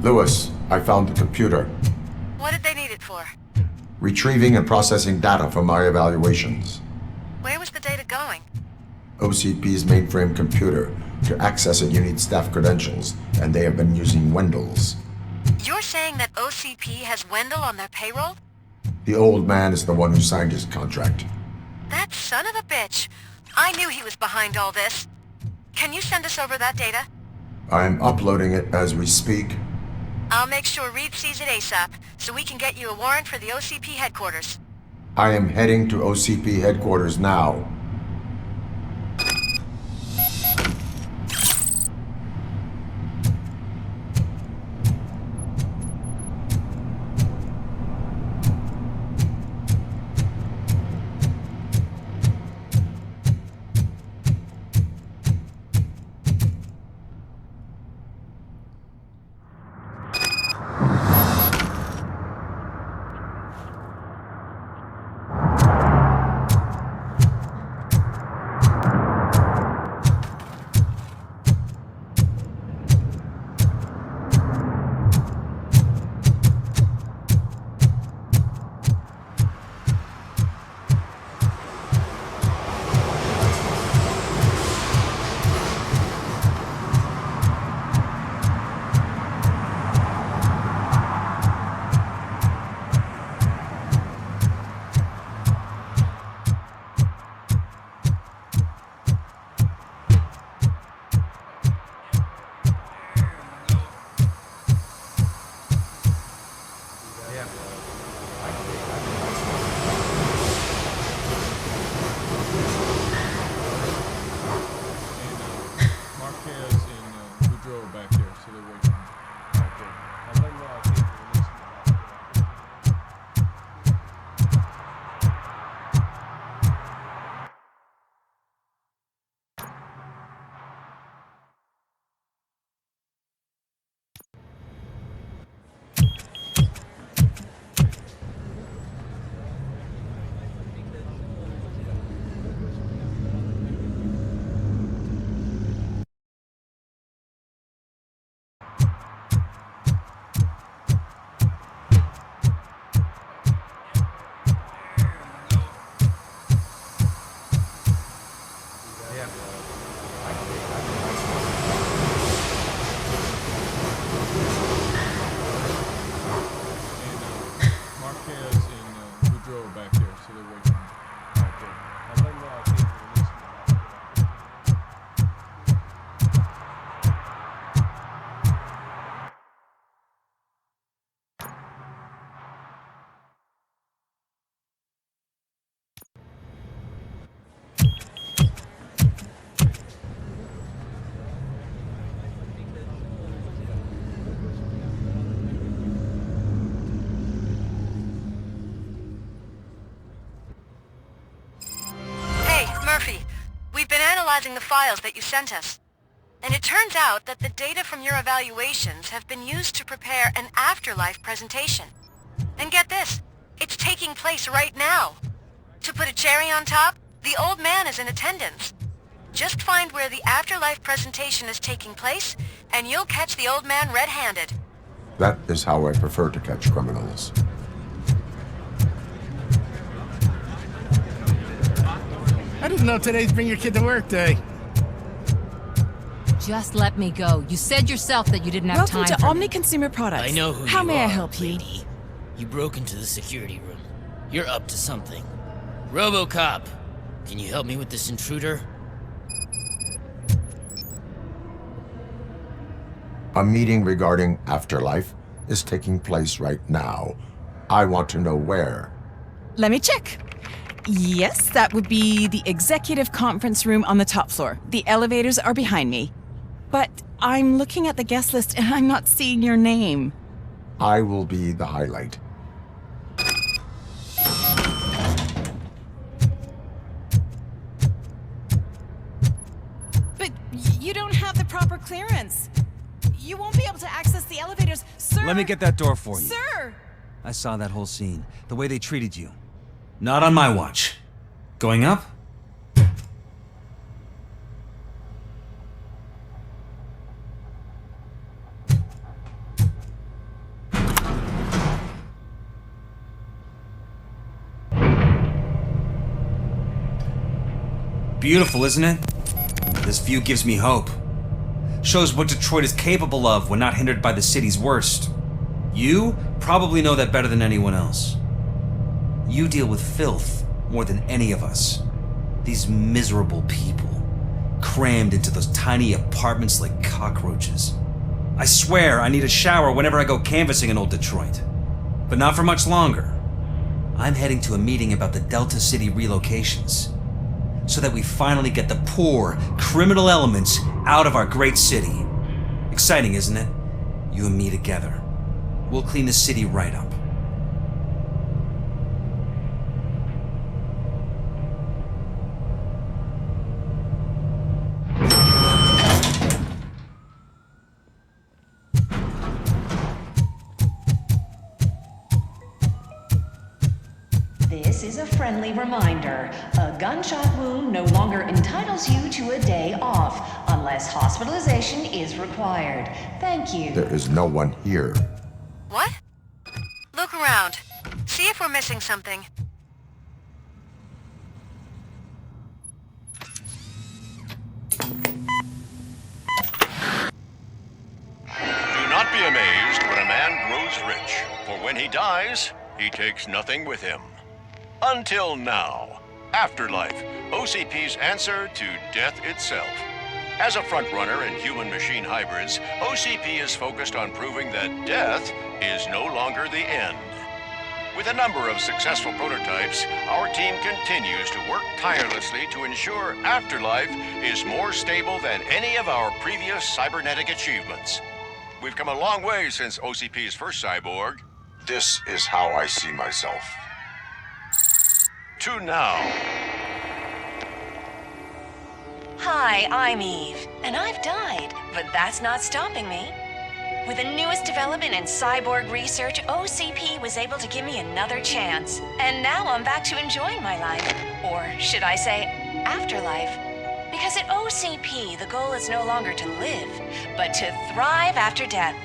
S12: Lewis, I found the computer.
S3: What did they need it for?
S12: Retrieving and processing data from my evaluations.
S3: Where was the data going?
S12: OCP's mainframe computer. To access it, you need staff credentials, and they have been using Wendell's.
S3: You're saying that OCP has Wendell on their payroll?
S12: The old man is the one who signed his contract.
S3: That son of a bitch. I knew he was behind all this. Can you send us over that data?
S12: I am uploading it as we speak.
S3: I'll make sure Reed sees it ASAP, so we can get you a warrant for the OCP headquarters.
S12: I am heading to OCP headquarters now.
S3: analyzing the files that you sent us. And it turns out that the data from your evaluations have been used to prepare an afterlife presentation. And get this, it's taking place right now. To put a cherry on top, the old man is in attendance. Just find where the afterlife presentation is taking place, and you'll catch the old man red-handed.
S12: That is how I prefer to catch criminals.
S9: I didn't know today's Bring Your Kid to Work Day.
S11: Just let me go. You said yourself that you didn't have
S21: Welcome
S11: time
S21: to
S11: for
S21: Omni Consumer Products.
S22: I know who
S21: How
S22: you
S21: may
S22: are,
S21: I help you?
S22: lady. You broke into the security room. You're up to something. Robocop, can you help me with this intruder?
S12: A meeting regarding afterlife is taking place right now. I want to know where.
S21: Let me check. Yes, that would be the executive conference room on the top floor. The elevators are behind me. But I'm looking at the guest list and I'm not seeing your name.
S12: I will be the highlight.
S21: But you don't have the proper clearance. You won't be able to access the elevators, sir.
S13: Let me get that door for you.
S21: Sir!
S13: I saw that whole scene. The way they treated you. Not on my watch. Going up? beautiful, isn't it? This view gives me hope. Shows what Detroit is capable of when not hindered by the city's worst. You probably know that better than anyone else. You deal with filth more than any of us. These miserable people, crammed into those tiny apartments like cockroaches. I swear I need a shower whenever I go canvassing in old Detroit. But not for much longer. I'm heading to a meeting about the Delta City relocations, so that we finally get the poor, criminal elements out of our great city. Exciting, isn't it? You and me together. We'll clean the city right up.
S4: This is a friendly reminder. A gunshot wound no longer entitles you to a day off, unless hospitalization is required. Thank you.
S12: There is no one here.
S3: What? Look around. See if we're missing something.
S1: Do not be amazed when a man grows rich, for when he dies, he takes nothing with him. Until now. Afterlife, OCP's answer to death itself. As a frontrunner in human-machine hybrids, OCP is focused on proving that death is no longer the end. With a number of successful prototypes, our team continues to work tirelessly to ensure Afterlife is more stable than any of our previous cybernetic achievements. We've come a long way since OCP's first cyborg.
S12: This is how I see myself.
S1: To now.
S4: Hi, I'm Eve, and I've died, but that's not stopping me. With the newest development in cyborg research, OCP was able to give me another chance. And now I'm back to enjoying my life. Or should I say, afterlife? Because at OCP, the goal is no longer to live, but to thrive after death.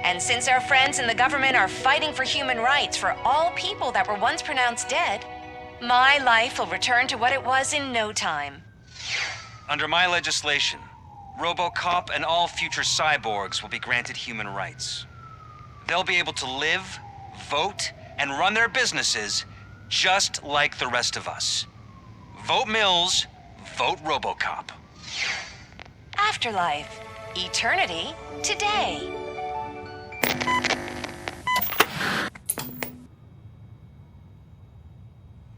S4: And since our friends in the government are fighting for human rights for all people that were once pronounced dead, my life will return to what it was in no time.
S13: Under my legislation, Robocop and all future cyborgs will be granted human rights. They'll be able to live, vote, and run their businesses just like the rest of us. Vote Mills, vote Robocop.
S4: Afterlife. Eternity. Today.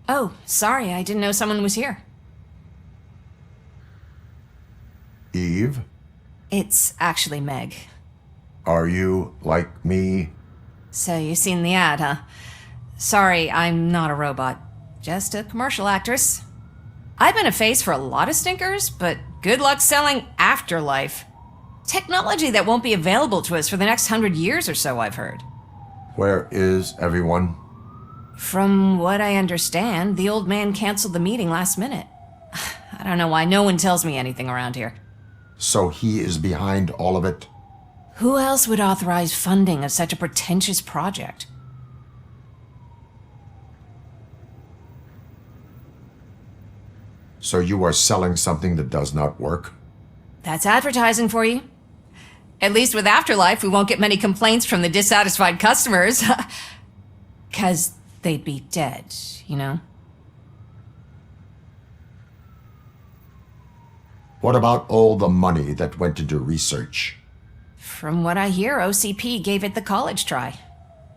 S14: Oh, sorry, I didn't know someone was here.
S12: Eve,
S14: It's actually Meg.
S12: are you like me?
S14: So you've seen the ad, huh? Sorry, I'm not a robot. Just a commercial actress. I've been a face for a lot of stinkers, but good luck selling Afterlife. Technology that won't be available to us for the next 100 years or so, I've heard.
S12: Where is everyone?
S14: From what I understand, the old man canceled the meeting last minute. I don't know why no one tells me anything around here.
S12: So he is behind all of it?
S14: Who else would authorize funding of such a pretentious project?
S12: So you are selling something that does not work?
S14: That's advertising for you. At least with Afterlife, we won't get many complaints from the dissatisfied customers. 'Cause they'd be dead, you know?
S12: What about all the money that went into research?
S14: From what I hear, OCP gave it the college try.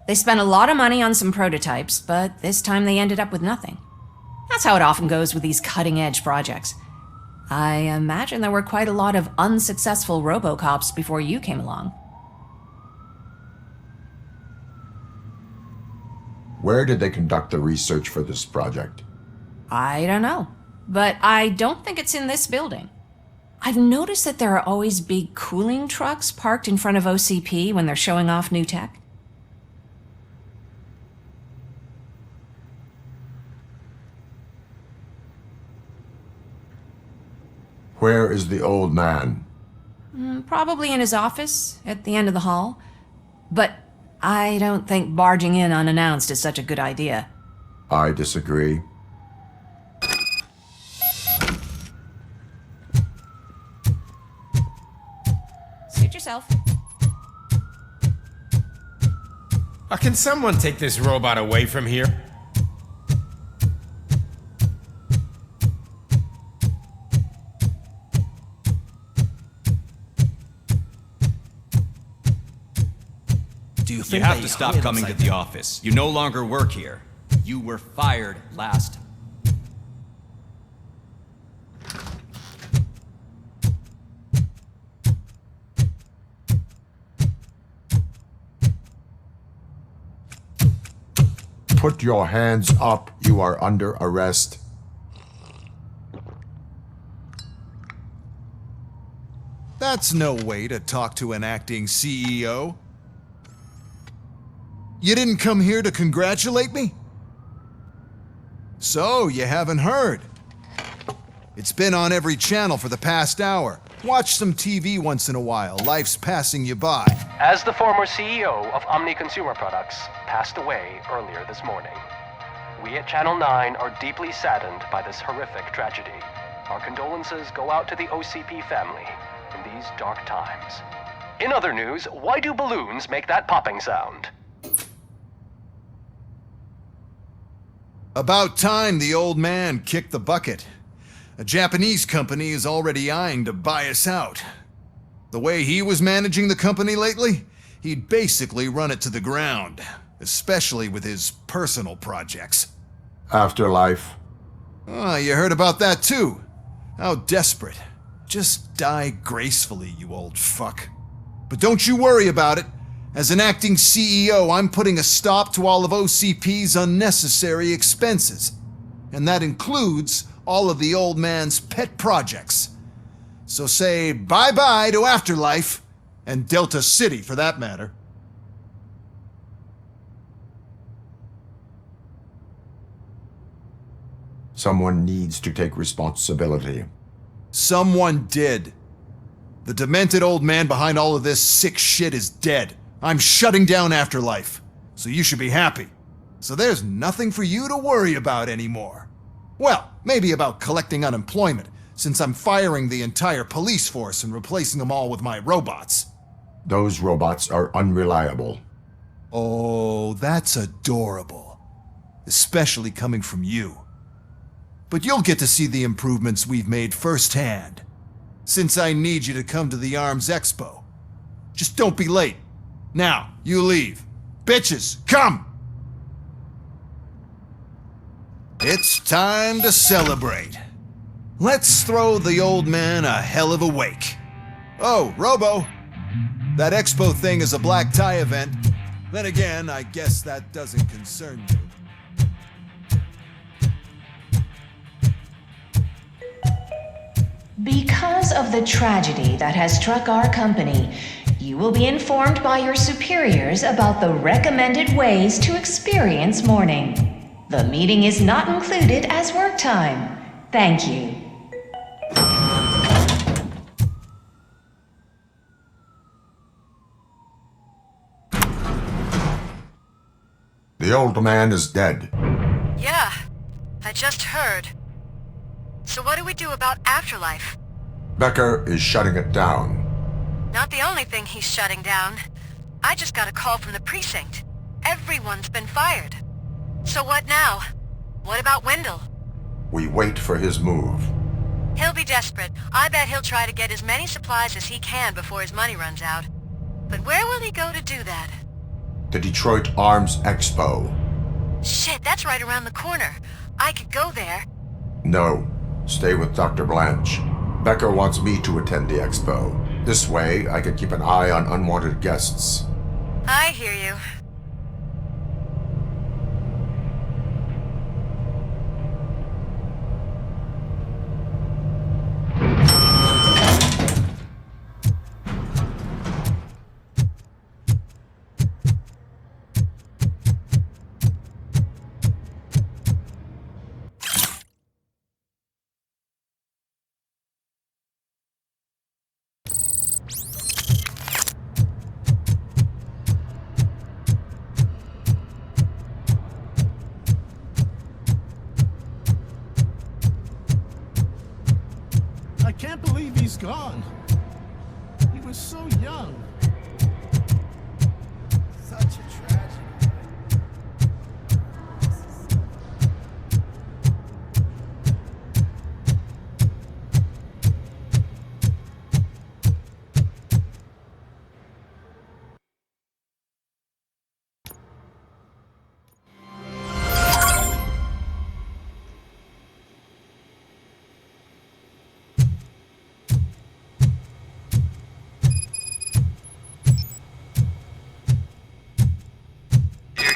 S14: They spent a lot of money on some prototypes, but this time they ended up with nothing. That's how it often goes with these cutting-edge projects. I imagine there were quite a lot of unsuccessful Robocops before you came along.
S12: Where did they conduct the research for this project?
S14: I don't know, but I don't think it's in this building. I've noticed that there are always big cooling trucks parked in front of OCP when they're showing off new tech.
S12: Where is the old man?
S14: Probably in his office, at the end of the hall. But I don't think barging in unannounced is such a good idea.
S12: I disagree.
S21: yourself.
S7: Can someone take this robot away from here?
S20: Do you
S16: You
S20: think
S16: have
S20: they
S16: to stop
S20: hung it
S16: coming to
S20: upside
S16: the
S20: down?
S16: office. You no longer work here. You were fired last.
S12: Put your hands up. You are under arrest.
S19: That's no way to talk to an acting CEO. You didn't come here to congratulate me? So, you haven't heard. It's been on every channel for the past hour. Watch some TV once in a while. Life's passing you by.
S18: As the former CEO of Omni Consumer Products passed away earlier this morning, we at Channel 9 are deeply saddened by this horrific tragedy. Our condolences go out to the OCP family in these dark times. In other news, why do balloons make that popping sound?
S19: About time the old man kicked the bucket. A Japanese company is already eyeing to buy us out. The way he was managing the company lately, he'd basically run it to the ground, especially with his personal projects.
S12: Afterlife.
S19: Oh, you heard about that too. How desperate. Just die gracefully, you old fuck. But don't you worry about it. As an acting CEO, I'm putting a stop to all of OCP's unnecessary expenses. And that includes all of the old man's pet projects. So say bye-bye to Afterlife, and Delta City for that matter.
S12: Someone needs to take responsibility.
S19: Someone did. The demented old man behind all of this sick shit is dead. I'm shutting down Afterlife, so you should be happy. So there's nothing for you to worry about anymore. Well, maybe about collecting unemployment, since I'm firing the entire police force and replacing them all with my robots.
S12: Those robots are unreliable.
S19: Oh, that's adorable. Especially coming from you. But you'll get to see the improvements we've made firsthand, since I need you to come to the ARMS Expo. Just don't be late. Now, you leave. Bitches, come! It's time to celebrate. Let's throw the old man a hell of a wake. Oh, Robo, that expo thing is a black tie event. Then again, I guess that doesn't concern you.
S4: Because of the tragedy that has struck our company, you will be informed by your superiors about the recommended ways to experience mourning. The meeting is not included as work time. Thank you.
S12: The old man is dead.
S3: Yeah, I just heard. So what do we do about Afterlife?
S12: Becker is shutting it down.
S3: Not the only thing he's shutting down. I just got a call from the precinct. Everyone's been fired. So what now? What about Wendell?
S12: We wait for his move.
S3: He'll be desperate. I bet he'll try to get as many supplies as he can before his money runs out. But where will he go to do that?
S12: The Detroit Arms Expo.
S3: Shit, that's right around the corner. I could go there.
S12: No, stay with Dr. Blanche. Becker wants me to attend the expo. This way, I can keep an eye on unwanted guests.
S3: I hear you.
S9: I can't believe he's gone. He was was so young. Such a tragedy.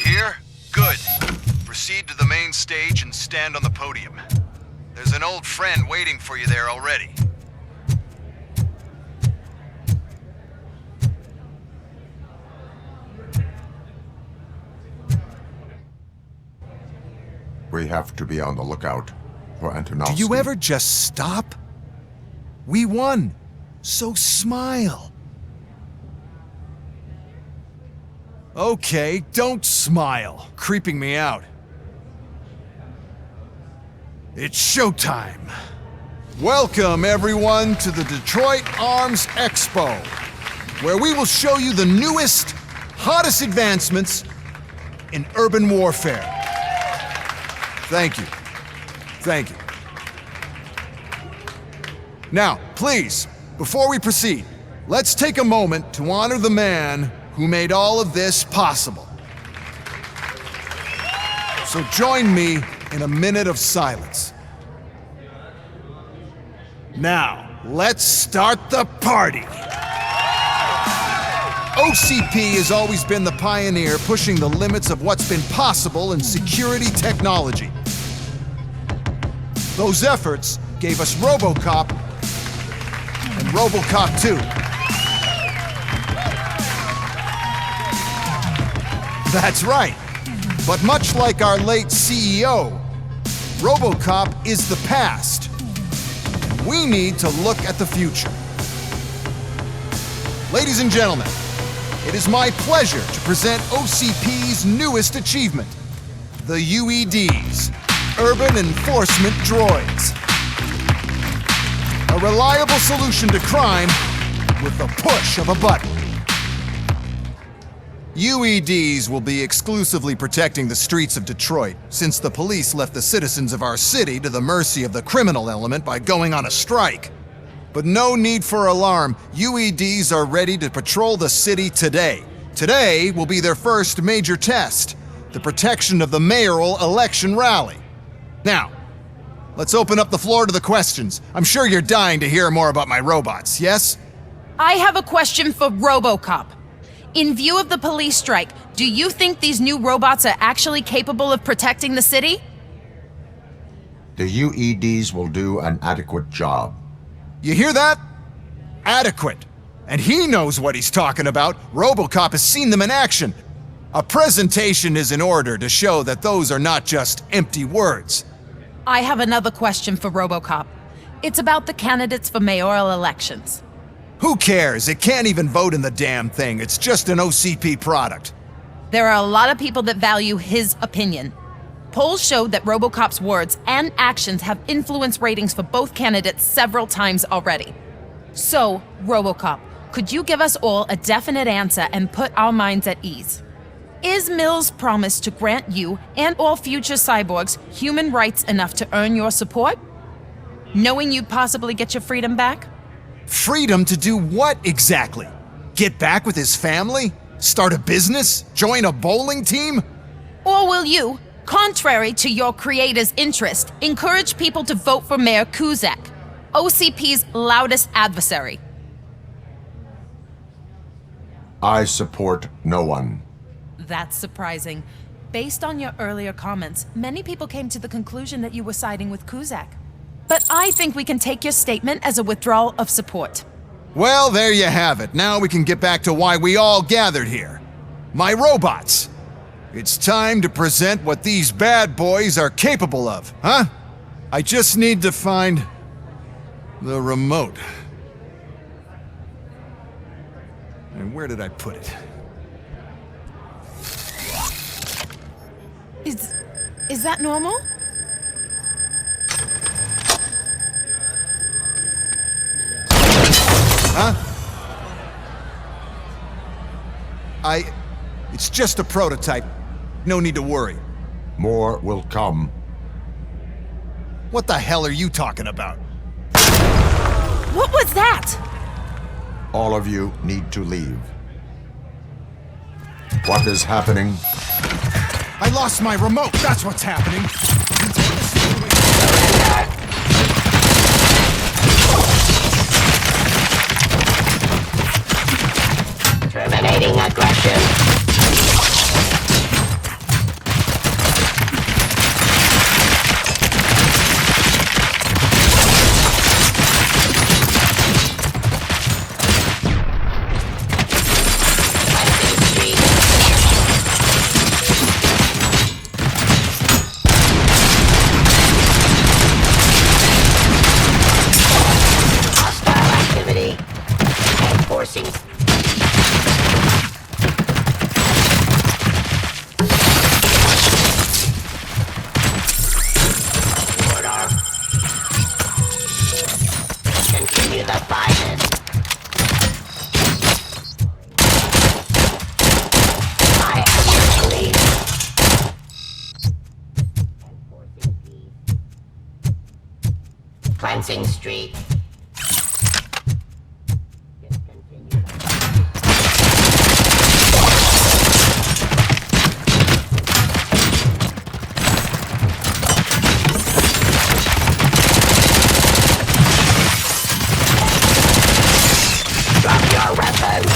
S19: Here? Good. Proceed to the main stage and stand on the podium. There's an old friend waiting for you there already.
S12: We have to be on the lookout for Antonovsky.
S19: Do you ever just stop? We won, so smile. Okay, don't smile. Creeping me out. It's showtime. Welcome, everyone, to the Detroit Arms Expo, where we will show you the newest, hottest advancements in urban warfare. Thank you. Thank you. Now, please, before we proceed, let's take a moment to honor the man who made all of this possible. So join me in a minute of silence. Now, let's start the party. OCP has always been the pioneer pushing the limits of what's been possible in security technology. Those efforts gave us Robocop and Robocop 2. That's right. But much like our late CEO, Robocop is the past. We need to look at the future. Ladies and gentlemen, it is my pleasure to present OCP's newest achievement, the UEDs, Urban Enforcement Droids. A reliable solution to crime with the push of a button. UEDs will be exclusively protecting the streets of Detroit, since the police left the citizens of our city to the mercy of the criminal element by going on a strike. But no need for alarm, UEDs are ready to patrol the city today. Today will be their first major test, the protection of the mayoral election rally. Now, let's open up the floor to the questions. I'm sure you're dying to hear more about my robots, yes?
S11: I have a question for Robocop. In view of the police strike, do you think these new robots are actually capable of protecting the city?
S12: The UEDs will do an adequate job.
S19: You hear that? Adequate. And he knows what he's talking about. Robocop has seen them in action. A presentation is in order to show that those are not just empty words.
S11: I have another question for Robocop. It's about the candidates for mayoral elections.
S19: Who cares? It can't even vote in the damn thing. It's just an OCP product.
S11: There are a lot of people that value his opinion. Polls show that Robocop's words and actions have influenced ratings for both candidates several times already. So, Robocop, could you give us all a definite answer and put our minds at ease? Is Mills' promise to grant you and all future cyborgs human rights enough to earn your support? Knowing you'd possibly get your freedom back?
S19: Freedom to do what exactly? Get back with his family? Start a business? Join a bowling team?
S11: Or will you, contrary to your creator's interest, encourage people to vote for Mayor Kuzak, OCP's loudest adversary?
S12: I support no one.
S11: That's surprising. Based on your earlier comments, many people came to the conclusion that you were siding with Kuzak. But I think we can take your statement as a withdrawal of support.
S19: Well, there you have it. Now we can get back to why we all gathered here. My robots. It's time to present what these bad boys are capable of, huh? I just need to find the remote. And where did I put it?
S11: Is that normal?
S19: Huh? It's just a prototype. No need to worry.
S12: More will come.
S19: What the hell are you talking about?
S11: What was that?
S12: All of you need to leave. What is happening?
S19: I lost my remote. That's what's happening.
S2: Terminating aggression. Cleansing Street. Drop your weapon.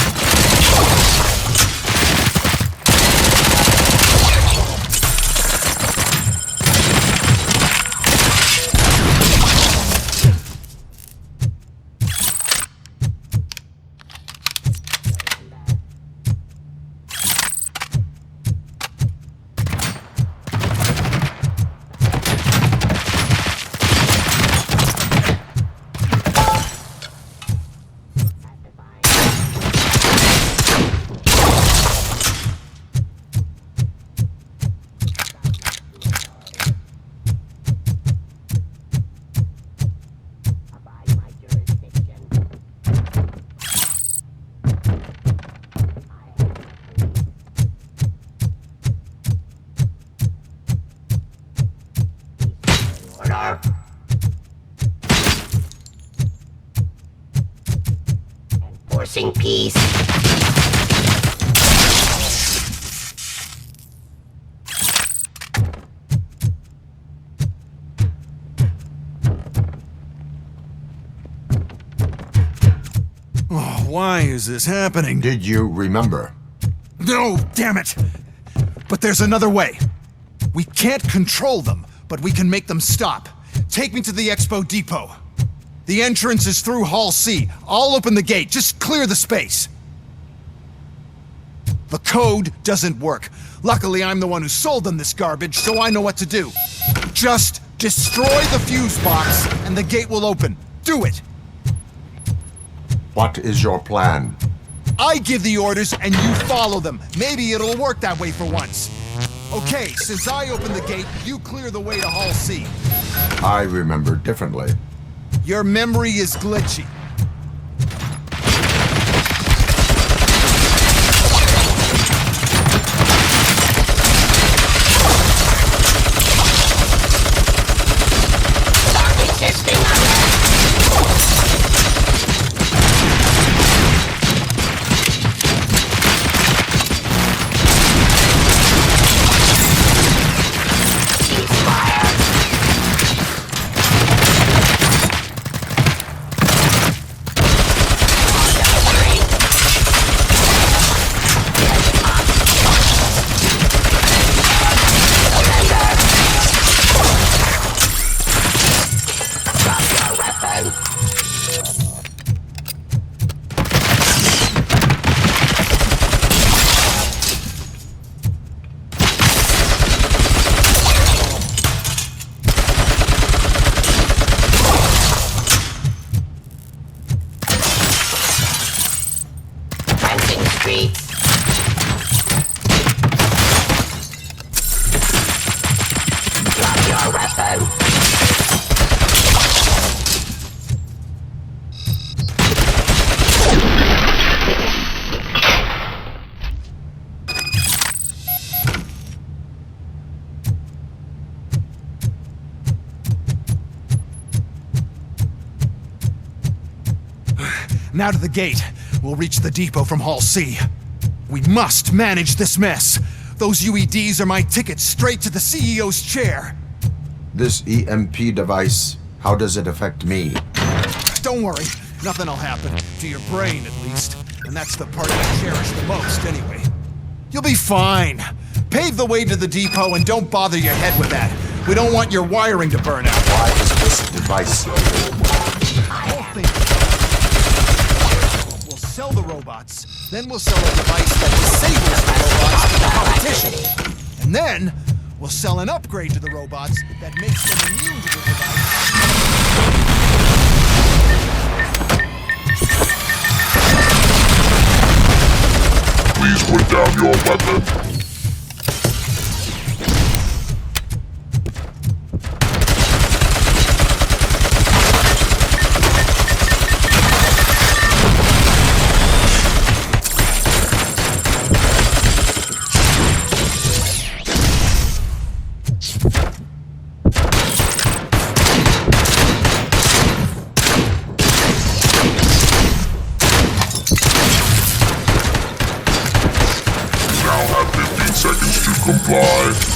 S2: Enforcing peace.
S19: Oh, why is this happening?
S12: Did you remember?
S19: No, damn it! But there's another way. We can't control them, but we can make them stop. Take me to the Expo Depot. The entrance is through Hall C. I'll open the gate. Just clear the space. The code doesn't work. Luckily, I'm the one who sold them this garbage, so I know what to do. Just destroy the fuse box, and the gate will open. Do it!
S12: What is your plan?
S19: I give the orders, and you follow them. Maybe it'll work that way for once. Okay, since I open the gate, you clear the way to Hall C.
S12: I remember differently.
S19: Your memory is glitchy. Now to the gate. We'll reach the depot from Hall C. We must manage this mess. Those UEDs are my ticket straight to the CEO's chair.
S12: This EMP device, how does it affect me?
S19: Don't worry, nothing'll happen. To your brain, at least. And that's the part I cherish the most, anyway. You'll be fine. Pave the way to the depot and don't bother your head with that. We don't want your wiring to burn out.
S12: Why is this device?
S19: We'll sell the robots, then we'll sell a device that disables the robots to the competition. And then, we'll sell an upgrade to the robots that makes them immune to the device.
S12: Please put down your weapon. Comply.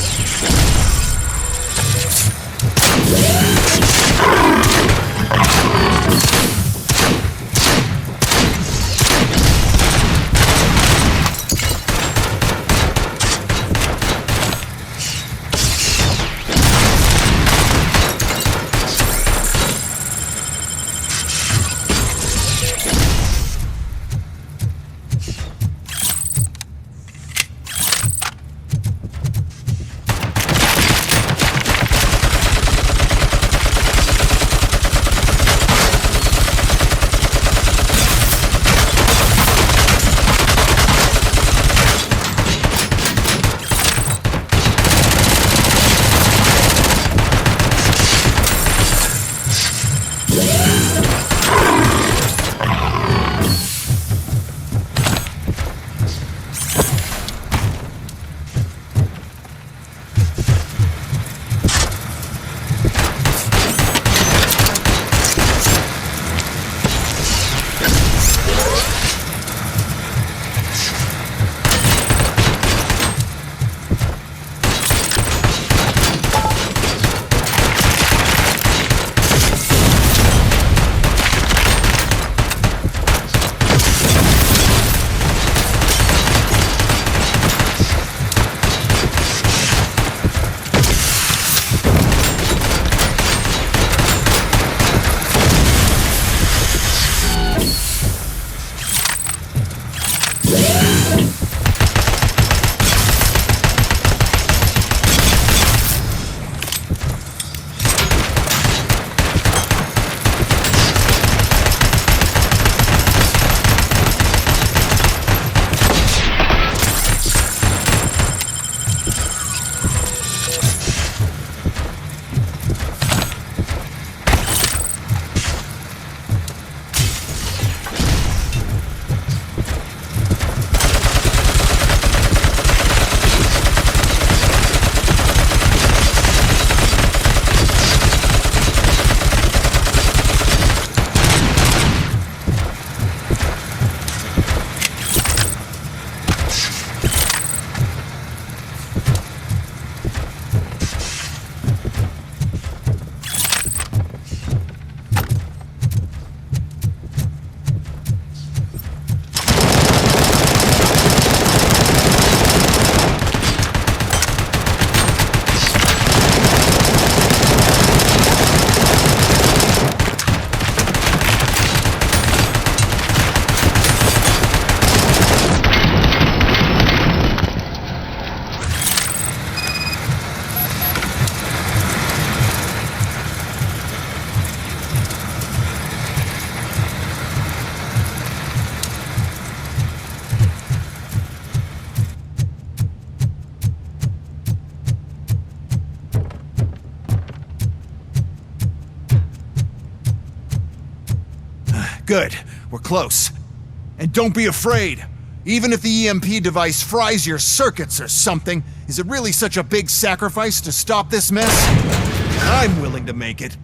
S19: Good. We're close. And don't be afraid. Even if the EMP device fries your circuits or something, is it really such a big sacrifice to stop this mess? I'm willing to make it.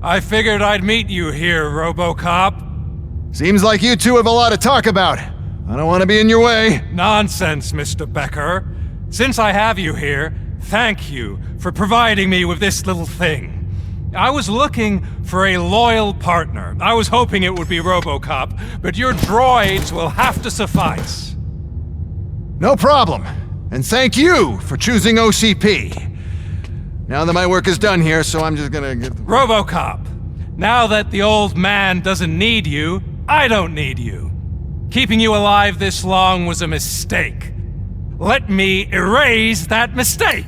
S6: I figured I'd meet you here, Robocop.
S19: Seems like you two have a lot to talk about. I don't want to be in your way.
S6: Nonsense, Mr. Becker. Since I have you here, thank you for providing me with this little thing. I was looking for a loyal partner. I was hoping it would be Robocop, but your droids will have to suffice.
S19: No problem. And thank you for choosing OCP. Now that my work is done here, so I'm just gonna get...
S6: Robocop, now that the old man doesn't need you, I don't need you. Keeping you alive this long was a mistake. Let me erase that mistake.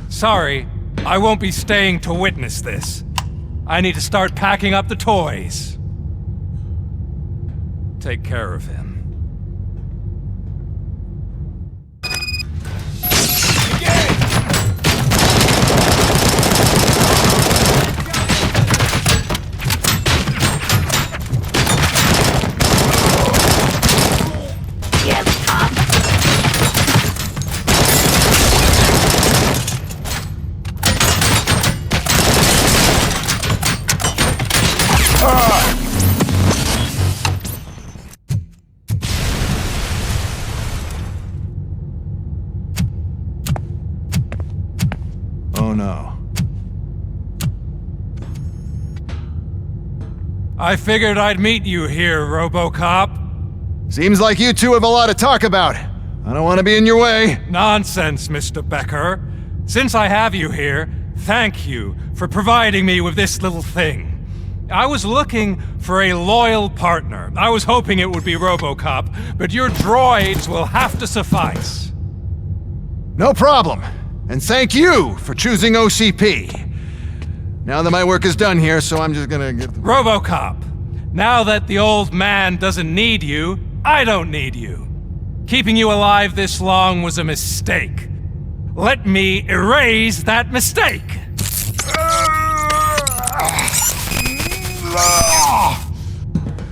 S6: Sorry, I won't be staying to witness this. I need to start packing up the toys. Take care of him.
S19: Oh no.
S6: I figured I'd meet you here, Robocop.
S19: Seems like you two have a lot to talk about. I don't want to be in your way.
S6: Nonsense, Mr. Becker. Since I have you here, thank you for providing me with this little thing. I was looking for a loyal partner. I was hoping it would be Robocop, but your droids will have to suffice.
S19: No problem. And thank you for choosing OCP. Now that my work is done here, so I'm just gonna get...
S6: Robocop, now that the old man doesn't need you, I don't need you. Keeping you alive this long was a mistake. Let me erase that mistake.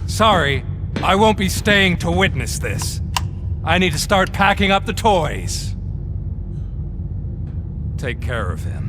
S6: Sorry, I won't be staying to witness this. I need to start packing up the toys. Take care of him.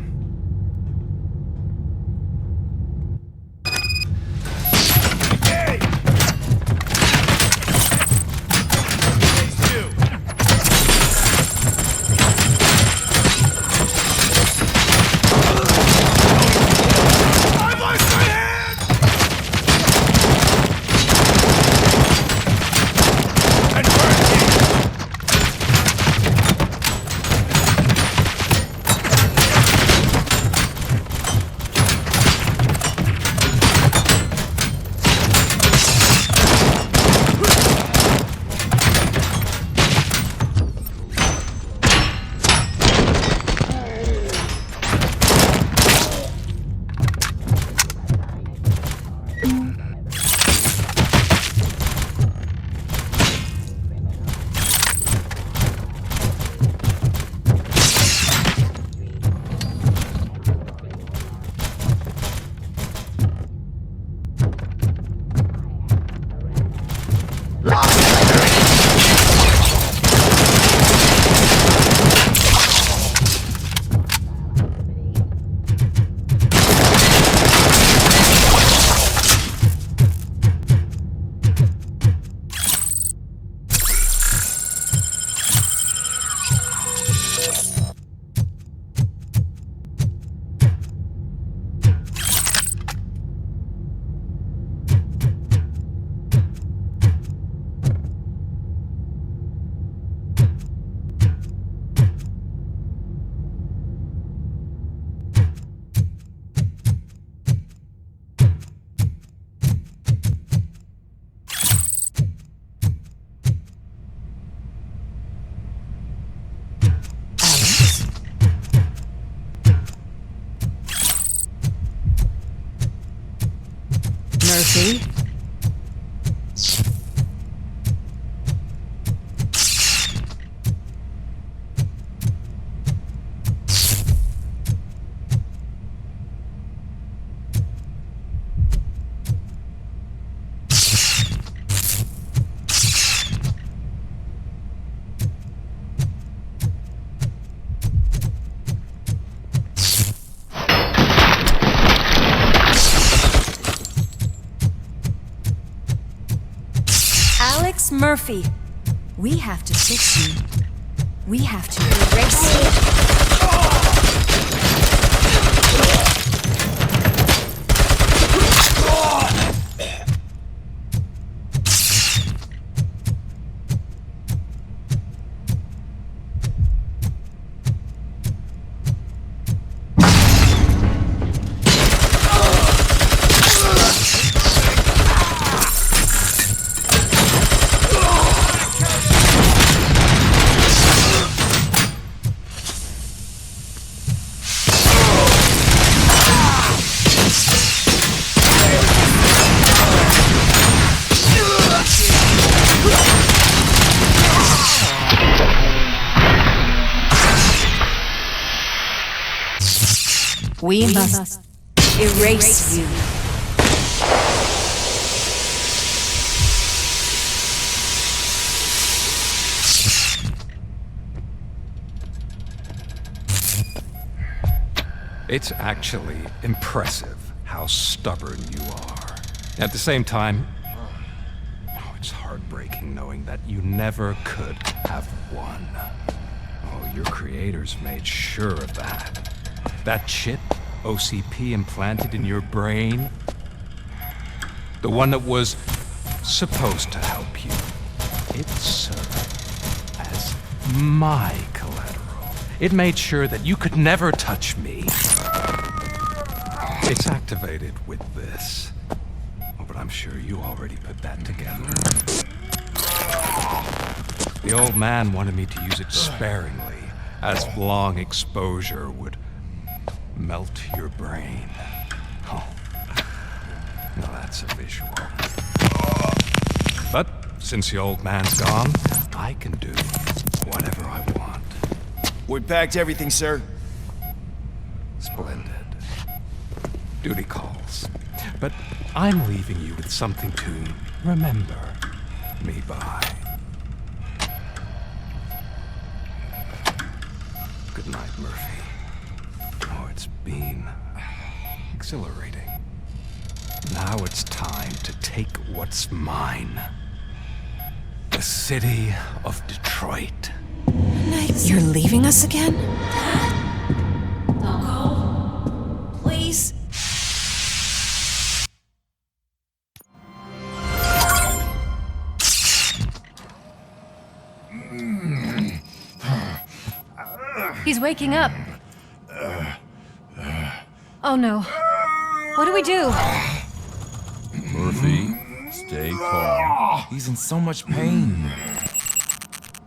S5: Mercy?
S14: Murphy. We have to fix you. We have to erase you. We must erase you.
S6: It's actually impressive how stubborn you are. At the same time, it's heartbreaking knowing that you never could have won. Oh, your creators made sure of that. That chip OCP implanted in your brain, the one that was supposed to help you, it served as my collateral. It made sure that you could never touch me. It's activated with this. Oh, but I'm sure you already put that together. The old man wanted me to use it sparingly, as long exposure would melt your brain. Oh, now that's a visual. But since the old man's gone, I can do whatever I want.
S15: We packed everything, sir.
S6: Splendid. Duty calls. But I'm leaving you with something to remember me by. Good night, Murphy. Oh, it's been exhilarating. Now it's time to take what's mine. The city of Detroit.
S14: You're leaving us again? Don't go. Please. He's waking up. Oh no. What do we do?
S17: Murphy, stay calm. He's in so much pain.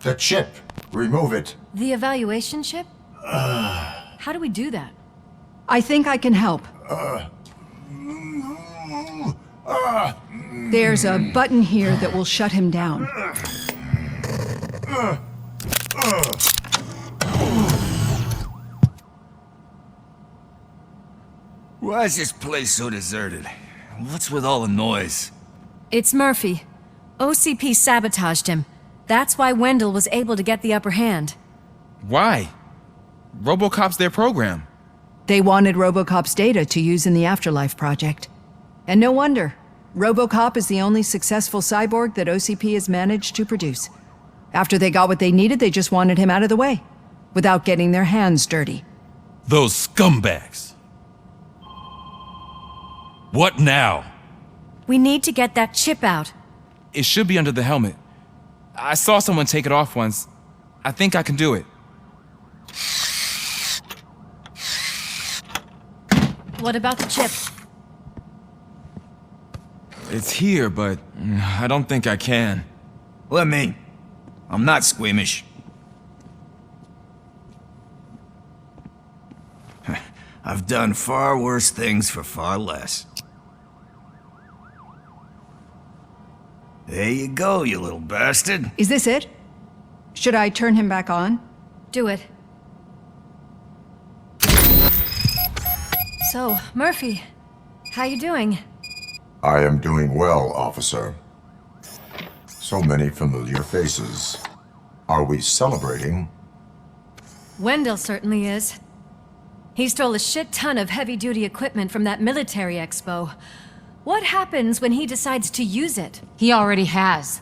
S12: The chip. Remove it.
S14: The evaluation chip? How do we do that?
S5: I think I can help. There's a button here that will shut him down.
S15: Why is this place so deserted? What's with all the noise?
S14: It's Murphy. OCP sabotaged him. That's why Wendell was able to get the upper hand.
S17: Why? Robocop's their program.
S5: They wanted Robocop's data to use in the Afterlife project. And no wonder. Robocop is the only successful cyborg that OCP has managed to produce. After they got what they needed, they just wanted him out of the way, without getting their hands dirty.
S17: Those scumbags. What now?
S14: We need to get that chip out.
S17: It should be under the helmet. I saw someone take it off once. I think I can do it.
S14: What about the chip?
S17: It's here, but I don't think I can.
S15: Let me. I'm not squeamish. I've done far worse things for far less. There you go, you little bastard.
S5: Is this it? Should I turn him back on?
S14: Do it. So, Murphy, how you doing?
S12: I am doing well, officer. So many familiar faces. Are we celebrating?
S14: Wendell certainly is. He stole a shit ton of heavy-duty equipment from that military expo. What happens when he decides to use it?
S23: He already has.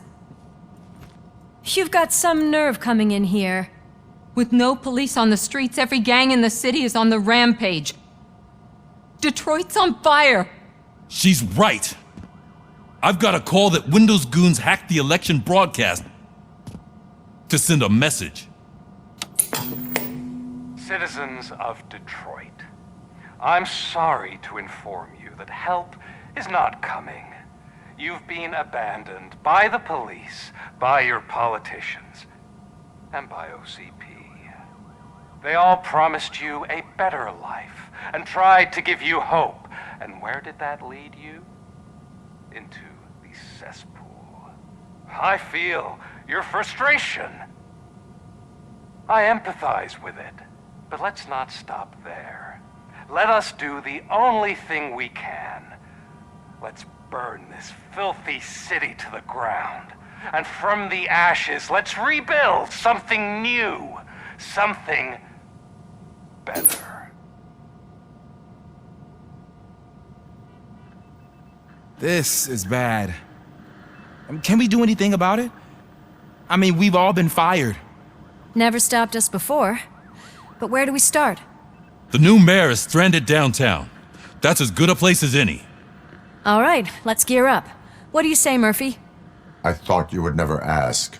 S14: You've got some nerve coming in here.
S8: With no police on the streets, every gang in the city is on the rampage. Detroit's on fire.
S10: She's right. I've got a call that Windows goons hacked the election broadcast to send a message.
S18: Citizens of Detroit, I'm sorry to inform you that help is not coming. You've been abandoned by the police, by your politicians, and by OCP. They all promised you a better life and tried to give you hope. And where did that lead you? Into the cesspool. I feel your frustration. I empathize with it. But let's not stop there. Let us do the only thing we can. Let's burn this filthy city to the ground. And from the ashes, let's rebuild something new. Something better.
S17: This is bad. Can we do anything about it? I mean, we've all been fired.
S14: Never stopped us before. But where do we start?
S10: The new mayor is stranded downtown. That's as good a place as any.
S14: All right, let's gear up. What do you say, Murphy?
S12: I thought you would never ask.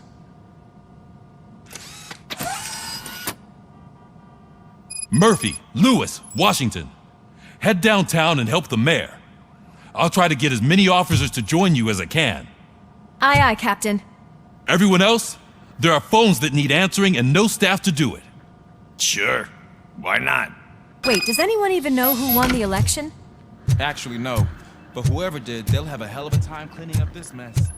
S10: Murphy, Lewis, Washington. Head downtown and help the mayor. I'll try to get as many officers to join you as I can.
S14: Aye, aye, Captain.
S10: Everyone else? There are phones that need answering and no staff to do it.
S15: Sure. Why not?
S14: Wait, does anyone even know who won the election?
S17: Actually, no. But whoever did, they'll have a hell of a time cleaning up this mess.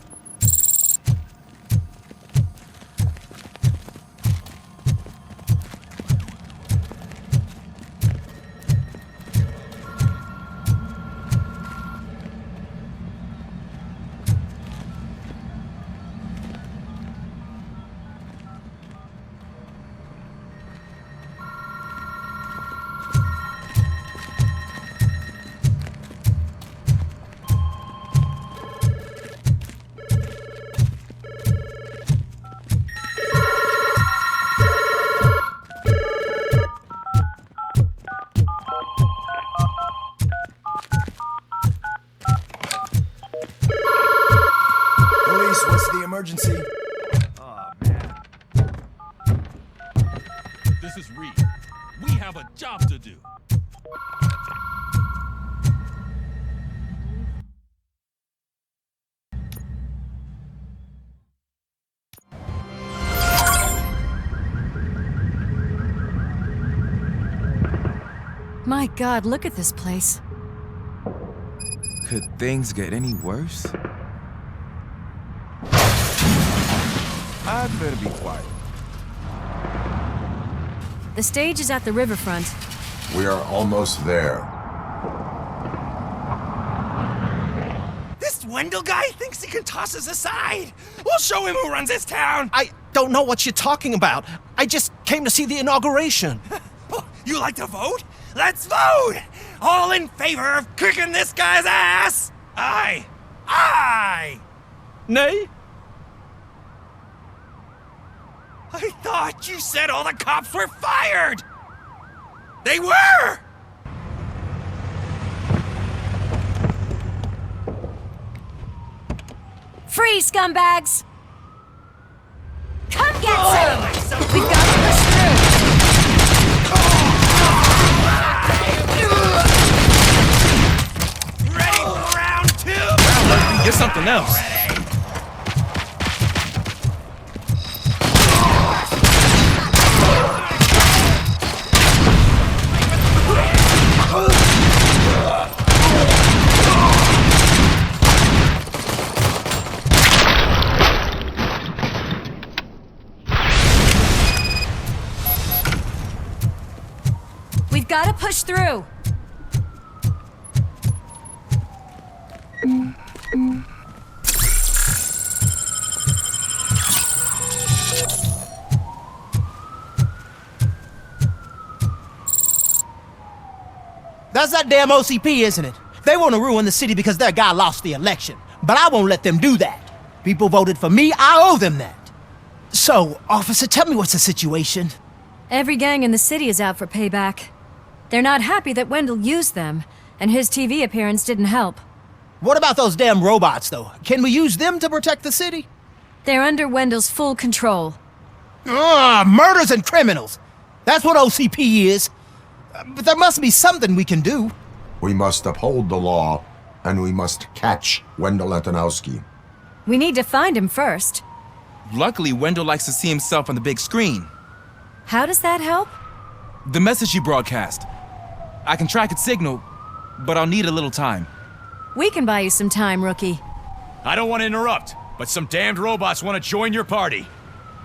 S15: What's the emergency?
S10: Oh, man. This is Reed. We have a job to do.
S14: My God, look at this place.
S17: Could things get any worse? I'd better be quiet.
S14: The stage is at the riverfront.
S12: We are almost there.
S23: This Wendell guy thinks he can toss us aside. We'll show him who runs this town.
S24: I don't know what you're talking about. I just came to see the inauguration.
S23: You like to vote? Let's vote! All in favor of kicking this guy's ass? Aye. Aye!
S24: Nay?
S23: I thought you said all the cops were fired! They were!
S14: Freeze, scumbags! Come get some! We've got to push through!
S23: Ready for round two?
S17: Well, get something else.
S14: We've got to push through!
S24: That's that damn OCP, isn't it? They want to ruin the city because their guy lost the election. But I won't let them do that. People voted for me, I owe them that. So, officer, tell me what's the situation.
S14: Every gang in the city is out for payback. They're not happy that Wendell used them, and his TV appearance didn't help.
S24: What about those damn robots, though? Can we use them to protect the city?
S14: They're under Wendell's full control.
S24: Murders and criminals. That's what OCP is. But there must be something we can do.
S12: We must uphold the law, and we must catch Wendell Antonowski.
S14: We need to find him first.
S17: Luckily, Wendell likes to see himself on the big screen.
S14: How does that help?
S17: The message he broadcast. I can track its signal, but I'll need a little time.
S14: We can buy you some time, rookie.
S16: I don't want to interrupt, but some damned robots want to join your party.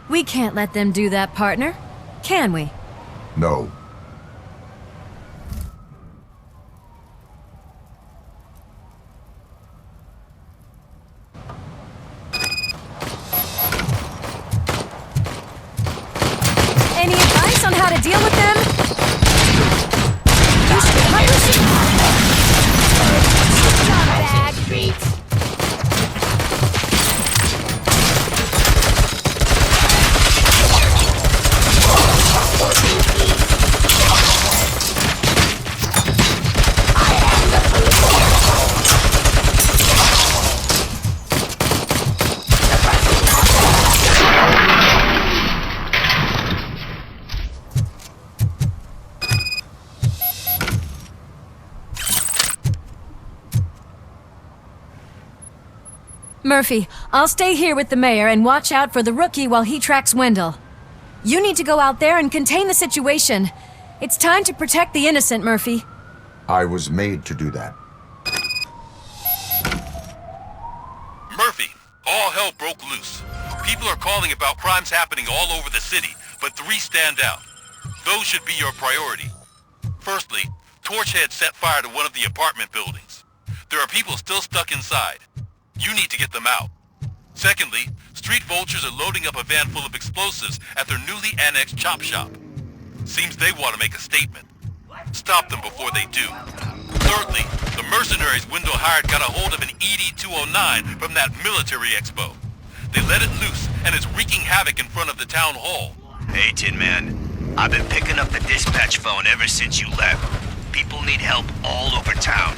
S14: We can't let them do that, partner. Can we?
S12: No.
S14: Any advice on how to deal with them? You should hire some...
S2: Streets.
S14: Murphy, I'll stay here with the mayor and watch out for the rookie while he tracks Wendell. You need to go out there and contain the situation. It's time to protect the innocent, Murphy.
S12: I was made to do that.
S10: Murphy, all hell broke loose. People are calling about crimes happening all over the city, but 3 stand out. Those should be your priority. Firstly, Torchhead set fire to one of the apartment buildings. There are people still stuck inside. You need to get them out. Secondly, street vultures are loading up a van full of explosives at their newly annexed chop shop. Seems they want to make a statement. Stop them before they do. Thirdly, the mercenaries Wendell hired got a hold of an ED-209 from that military expo. They let it loose, and it's wreaking havoc in front of the town hall.
S15: Hey, Tin Man. I've been picking up the dispatch phone ever since you left. People need help all over town.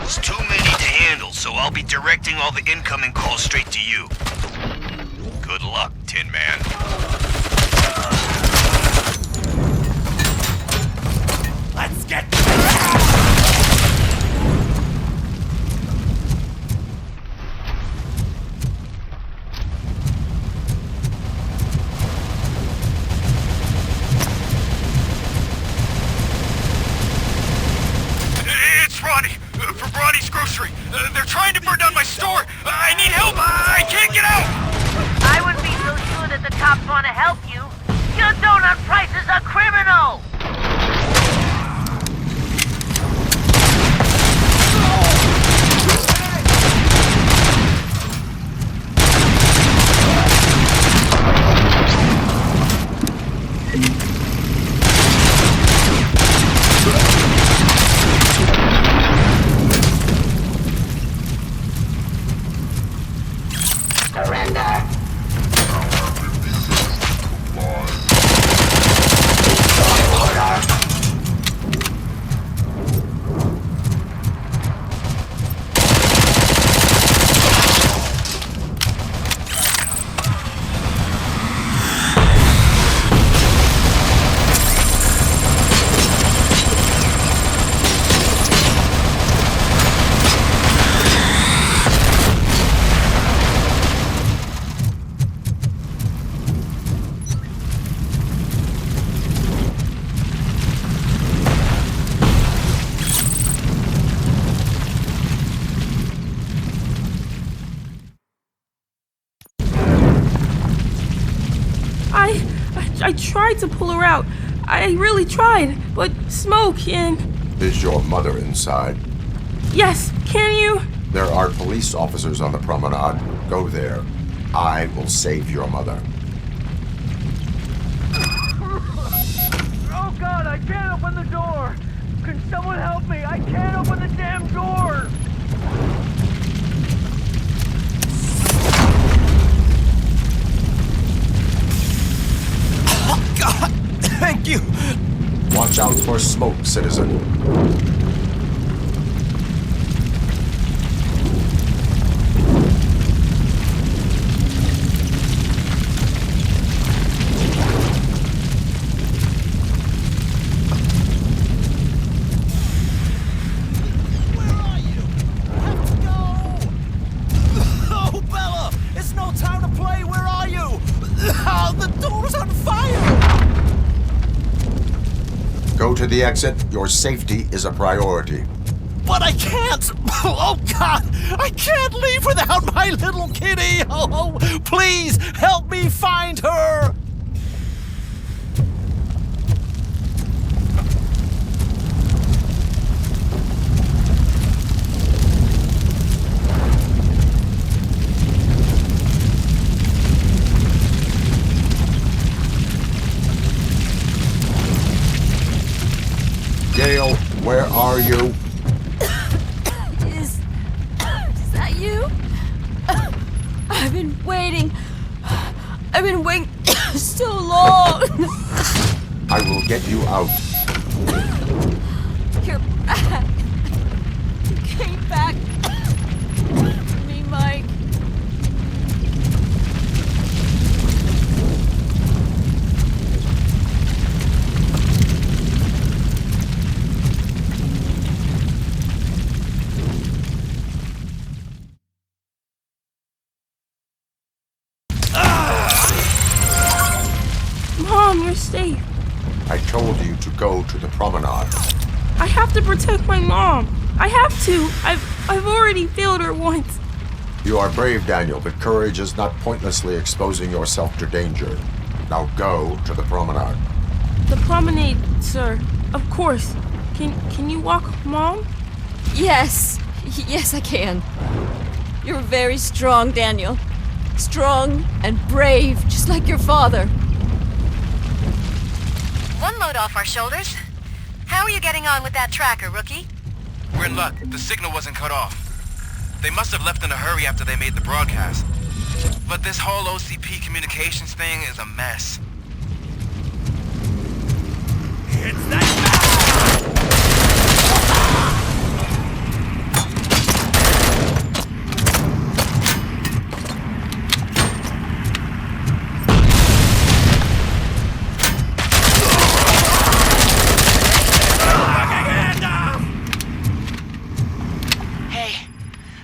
S15: It's too many to handle, so I'll be directing all the incoming calls straight to you. Good luck, Tin Man.
S23: Let's get...
S10: It's Ronnie, from Ronnie's Grocery. They're trying to burn down my store. I need help. I can't get out.
S1: I wouldn't be so sure that the cops want to help you. Your donut price is a criminal.
S2: Surrender.
S13: I tried to pull her out. I really tried, but smoke and...
S12: Is your mother inside?
S13: Yes, can you?
S12: There are police officers on the promenade. Go there. I will save your mother.
S1: Oh God, I can't open the door. Can someone help me? I can't open the damn door.
S12: Watch out for smoke, citizen.
S23: Oh, Bella! It's no time to play! Where are you? Oh, the door's on fire!
S12: Go to the exit. Your safety is a priority.
S23: But I can't! Oh, God! I can't leave without my little kitty! Oh, please, help me find her!
S12: Gail, where are you?
S13: Is that you? I've been waiting. I've been waiting so long.
S12: I will get you out.
S13: You're back. You came back for me, Mike. Mom, you're safe.
S12: I told you to go to the promenade.
S13: I have to protect my mom. I have to. I've already failed her once.
S12: You are brave, Daniel, but courage is not pointlessly exposing yourself to danger. Now go to the promenade.
S13: The promenade, sir. Of course. Can you walk, Mom? Yes. Yes, I can. You're very strong, Daniel. Strong and brave, just like your father.
S3: One load off our shoulders. How are you getting on with that tracker, rookie?
S17: We're in luck. The signal wasn't cut off. They must have left in a hurry after they made the broadcast. But this whole OCP communications thing is a mess. It's that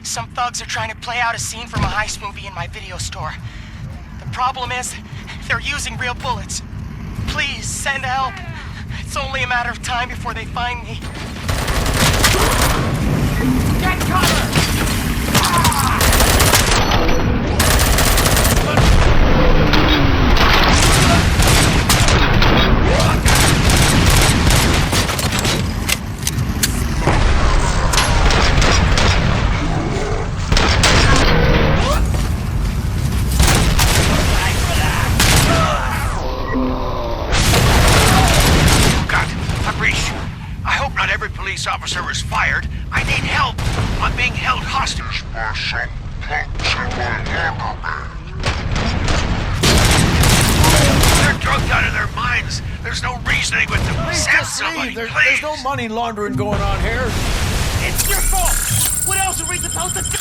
S7: Some thugs are trying to play out a scene from a heist movie in my video store. The problem is, they're using real bullets. Please, send help. It's only a matter of time before they find me. Get cover!
S15: Police officer was fired. I need help. I'm being held hostage. They're drugged out of their minds. There's no reasoning with them. Send somebody, please.
S23: There's no money laundering going on here. It's your fault. What else are we supposed to do?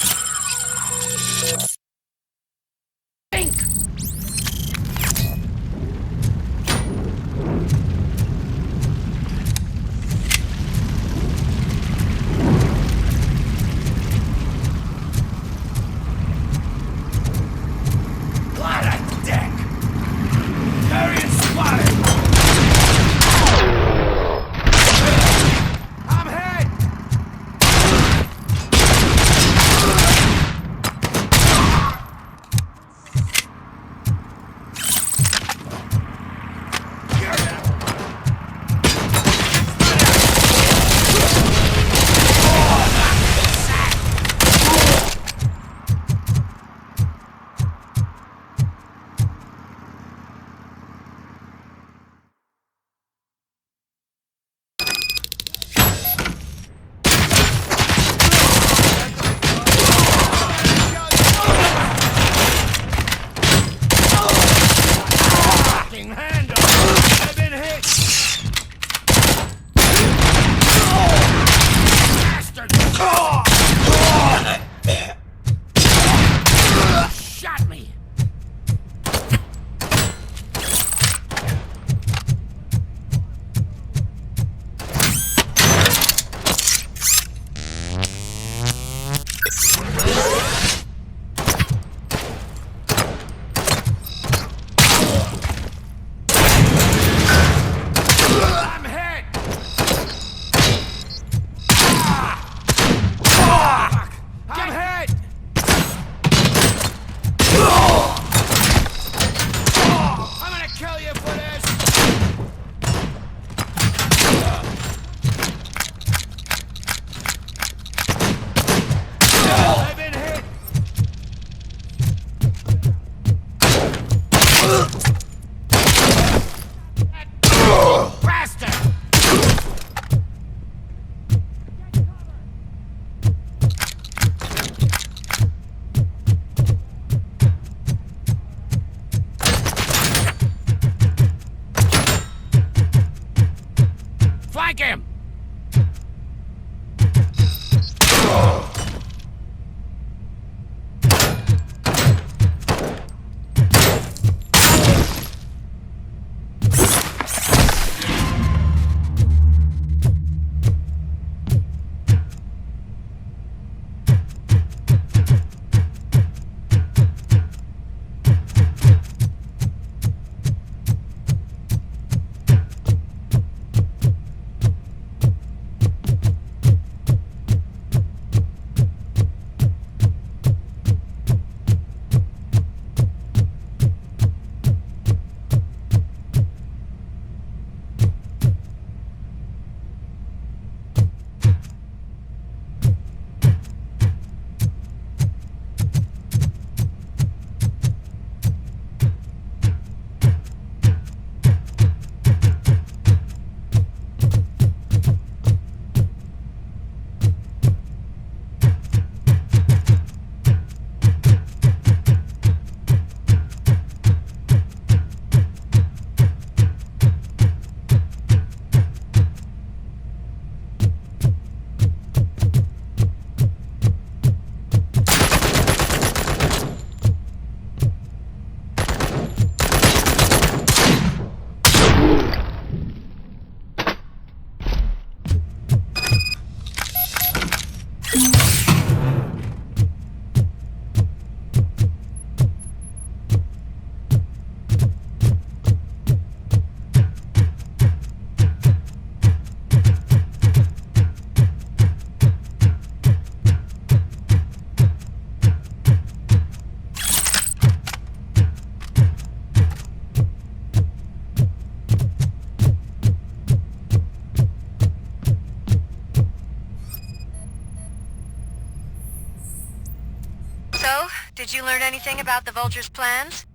S3: Did you learn anything about the Vulture's plans?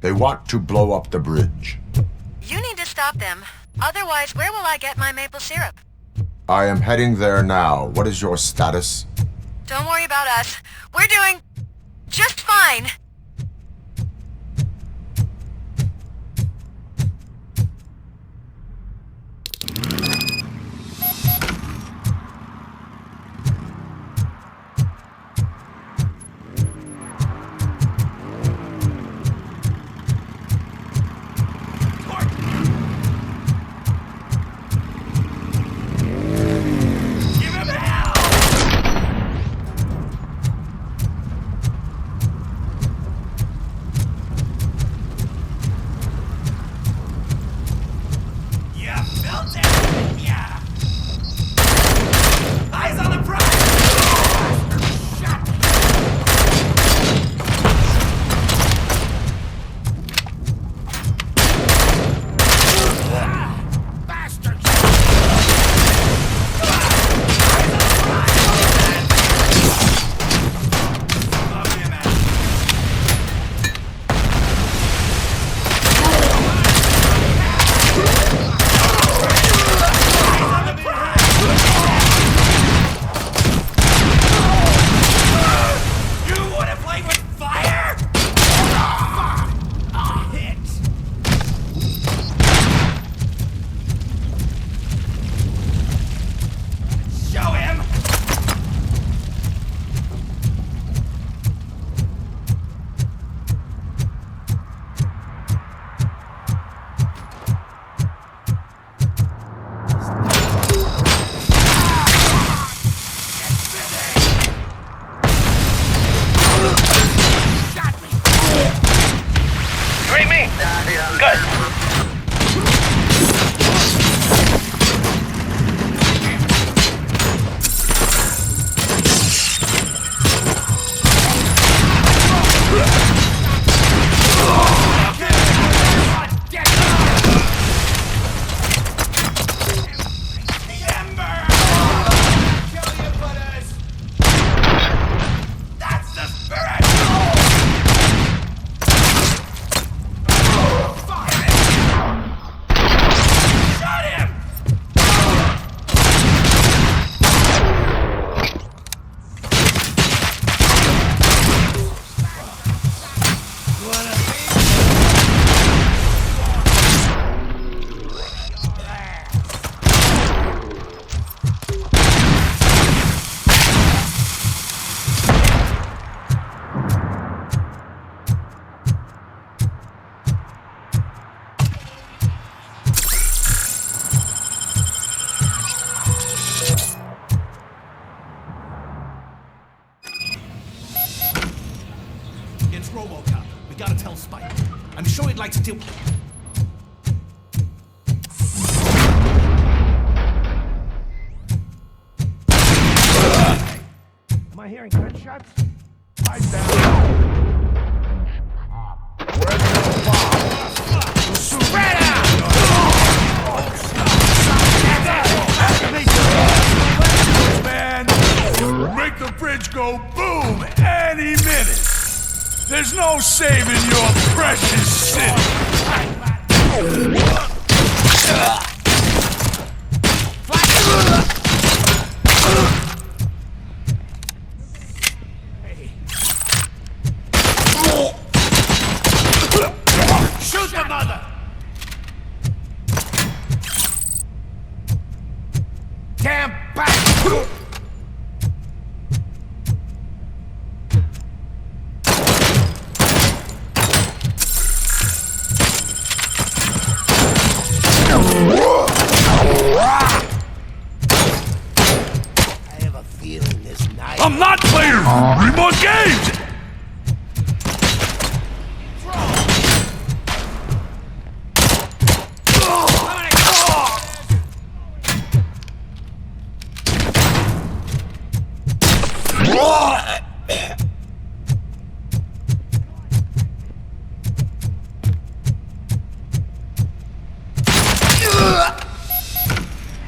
S12: They want to blow up the bridge.
S3: You need to stop them. Otherwise, where will I get my maple syrup?
S12: I am heading there now. What is your status?
S3: Don't worry about us. We're doing just fine.
S23: Robocop. We gotta tell Spike. I'm sure he'd like to deal. Am I hearing gunshots? Pipe down. Spread out!
S4: Man, make the bridge go boom any minute. There's no saving your precious city.
S23: Shoot the mother! Damn back!
S4: I'm not playing more games!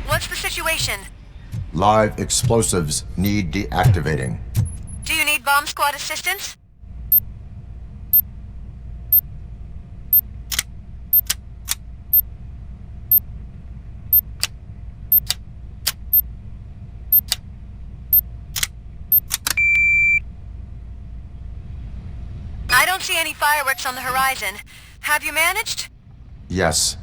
S3: What's the situation?
S12: Live explosives need deactivating.
S3: Do you need bomb squad assistance? don't see any fireworks on the horizon. Have you managed?
S12: Yes.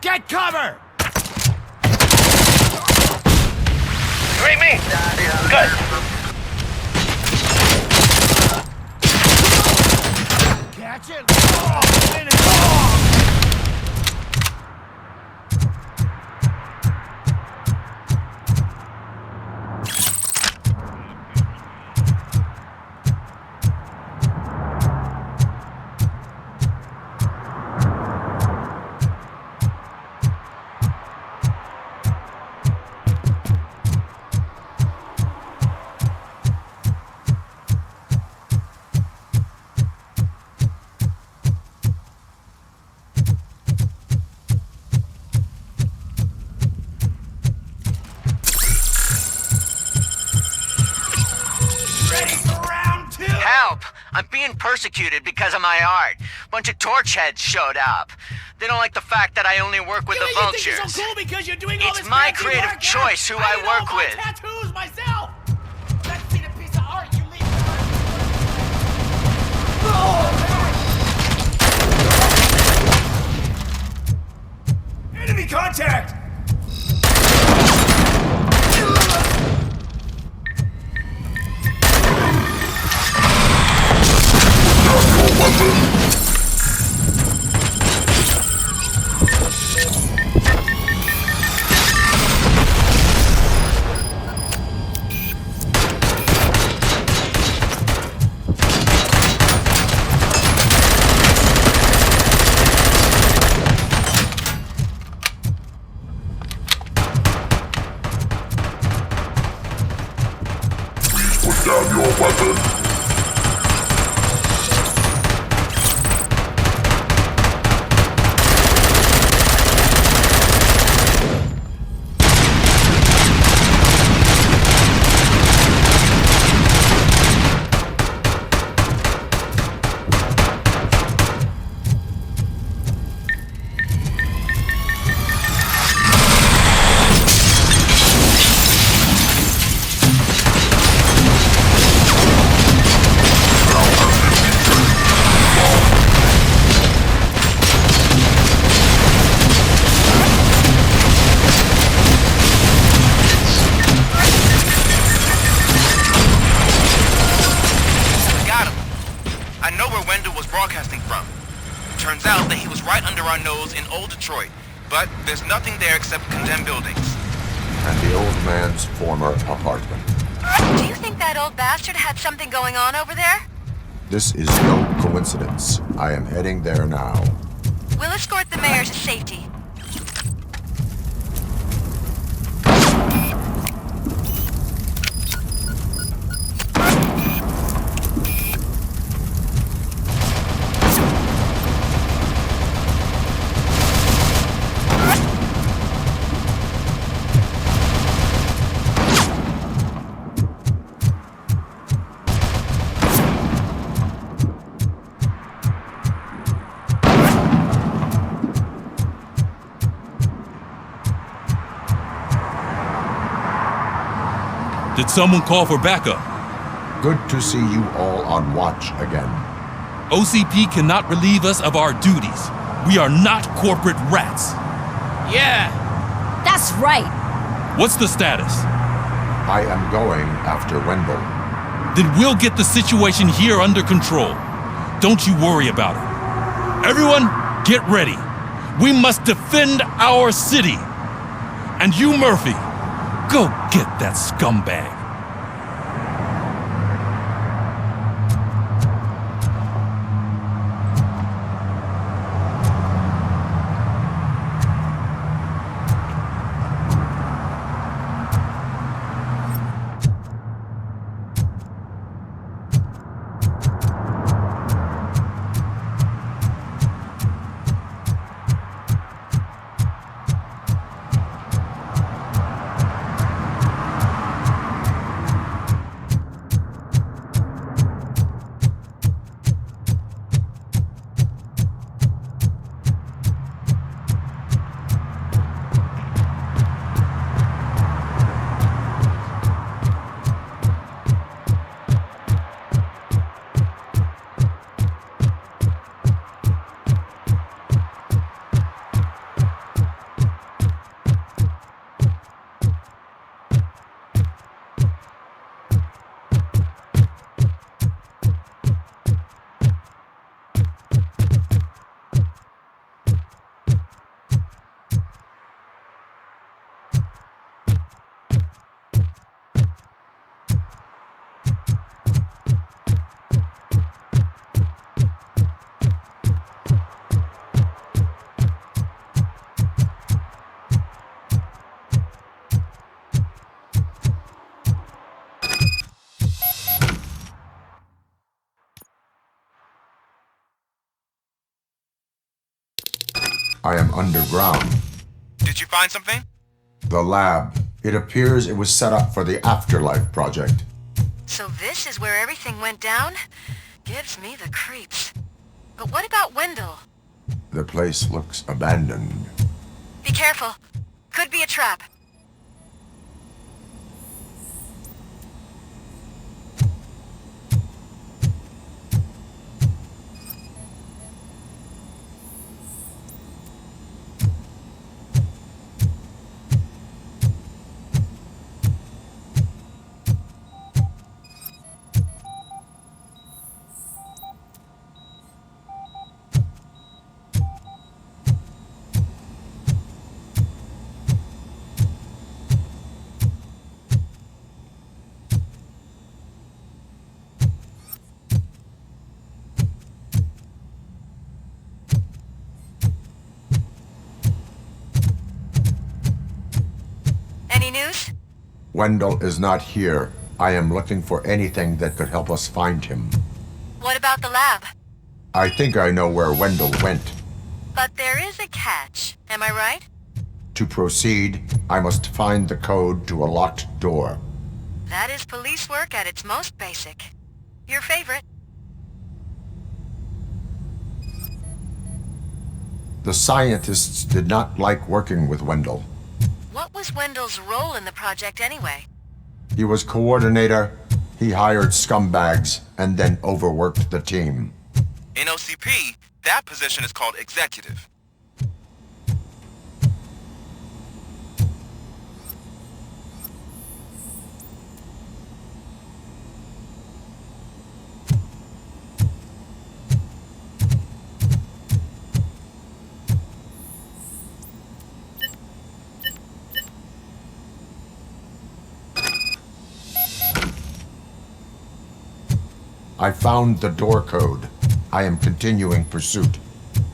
S23: Get cover!
S1: You read me? Good.
S23: Catch it! Oh, finish! Oh!
S15: Help! I'm being persecuted because of my art. Bunch of torch heads showed up. They don't like the fact that I only work with the vultures.
S23: You think you're so cool because you're doing all
S15: It's
S23: this
S15: my
S23: fancy
S15: creative
S23: work,
S15: choice who I work
S23: my
S15: with.
S23: tattoos myself. Let's see the piece of art you leave. Enemy contact!
S12: Put down your weapon.
S17: Broadcasting from. Turns out that he was right under our nose in old Detroit, but there's nothing there except condemned buildings.
S12: And the old man's former apartment.
S3: Do you think that old bastard had something going on over there?
S12: This is no coincidence. I am heading there now.
S3: We'll escort the mayor to safety.
S10: Did someone call for backup?
S12: Good to see you all on watch again.
S10: OCP cannot relieve us of our duties. We are not corporate rats.
S23: Yeah.
S14: That's right.
S10: What's the status?
S12: I am going after Wendell.
S10: Then we'll get the situation here under control. Don't you worry about it. Everyone, get ready.
S9: We must defend our city. And you, Murphy, go get that scumbag.
S12: I am underground.
S17: Did you find something?
S12: The lab. It appears it was set up for the Afterlife project.
S3: So this is where everything went down? Gives me the creeps. But what about Wendell?
S12: The place looks abandoned.
S3: Be careful. Could be a trap. Any news?
S12: Wendell is not here. I am looking for anything that could help us find him.
S3: What about the lab?
S12: I think I know where Wendell went.
S3: But there is a catch. Am I right?
S12: To proceed, I must find the code to a locked door.
S3: That is police work at its most basic. Your favorite?
S12: The scientists did not like working with Wendell.
S3: What was Wendell's role in the project anyway?
S12: He was coordinator, he hired scumbags, and then overworked the team.
S17: In OCP, that position is called executive.
S12: I found the door code. I am continuing pursuit.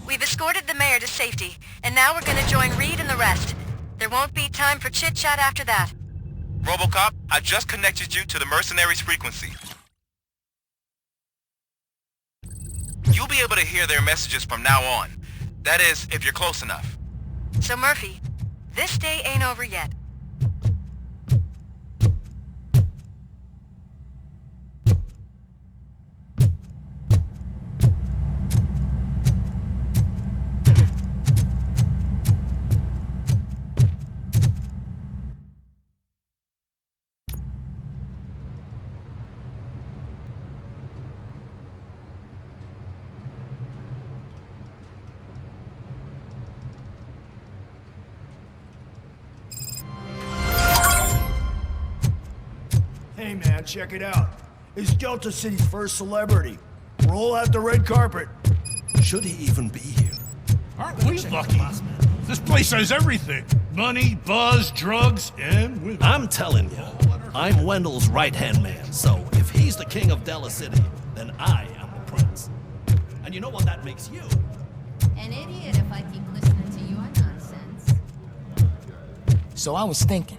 S3: We've escorted the mayor to safety, and now we're gonna join Reed and the rest. There won't be time for chit-chat after that.
S17: Robocop, I just connected you to the mercenaries' frequency. You'll be able to hear their messages from now on. That is, if you're close enough.
S3: So Murphy, this day ain't over yet.
S4: Hey man, check it out. He's Delta City's first celebrity. Roll out the red carpet.
S23: Should he even be here?
S4: Aren't we lucky? This place has everything. Money, buzz, drugs, and women.
S11: I'm telling you, I'm Wendell's right-hand man, so if he's the king of Della City, then I am the prince. And you know what that makes you?
S20: An idiot if I keep listening to your nonsense.
S24: So I was thinking,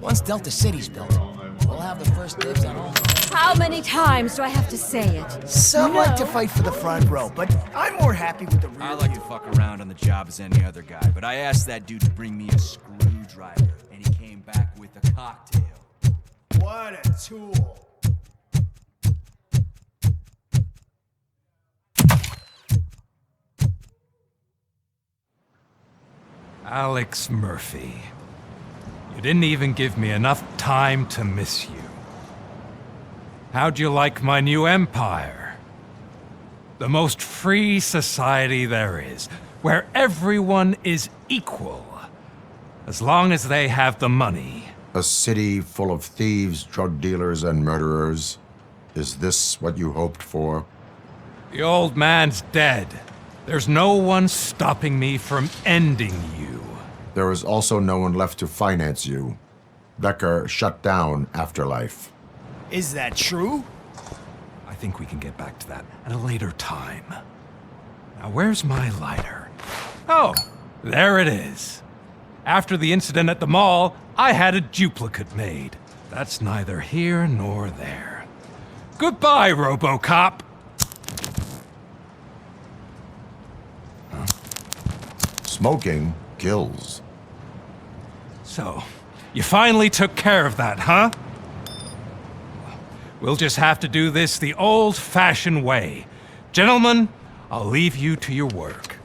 S24: once Delta City's built, we'll have the first dibs on all.
S13: How many times do I have to say it?
S24: Some like to fight for the front row, but I'm more happy with the rear
S16: I like to fuck around on the job as any other guy, but I asked that dude to bring me a screwdriver, and he came back with a cocktail.
S24: What a tool.
S6: Alex Murphy. You didn't even give me enough time to miss you. How'd you like my new empire? The most free society there is, where everyone is equal, as long as they have the money.
S12: A city full of thieves, drug dealers, and murderers. Is this what you hoped for?
S6: The old man's dead. There's no one stopping me from ending you.
S12: There is also no one left to finance you. Becker shut down Afterlife.
S24: Is that true?
S6: I think we can get back to that at a later time. Now, where's my lighter? Oh, there it is. After the incident at the mall, I had a duplicate made. That's neither here nor there. Goodbye, Robocop!
S12: Smoking kills.
S6: So, you finally took care of that, huh? We'll just have to do this the old-fashioned way. Gentlemen, I'll leave you to your work.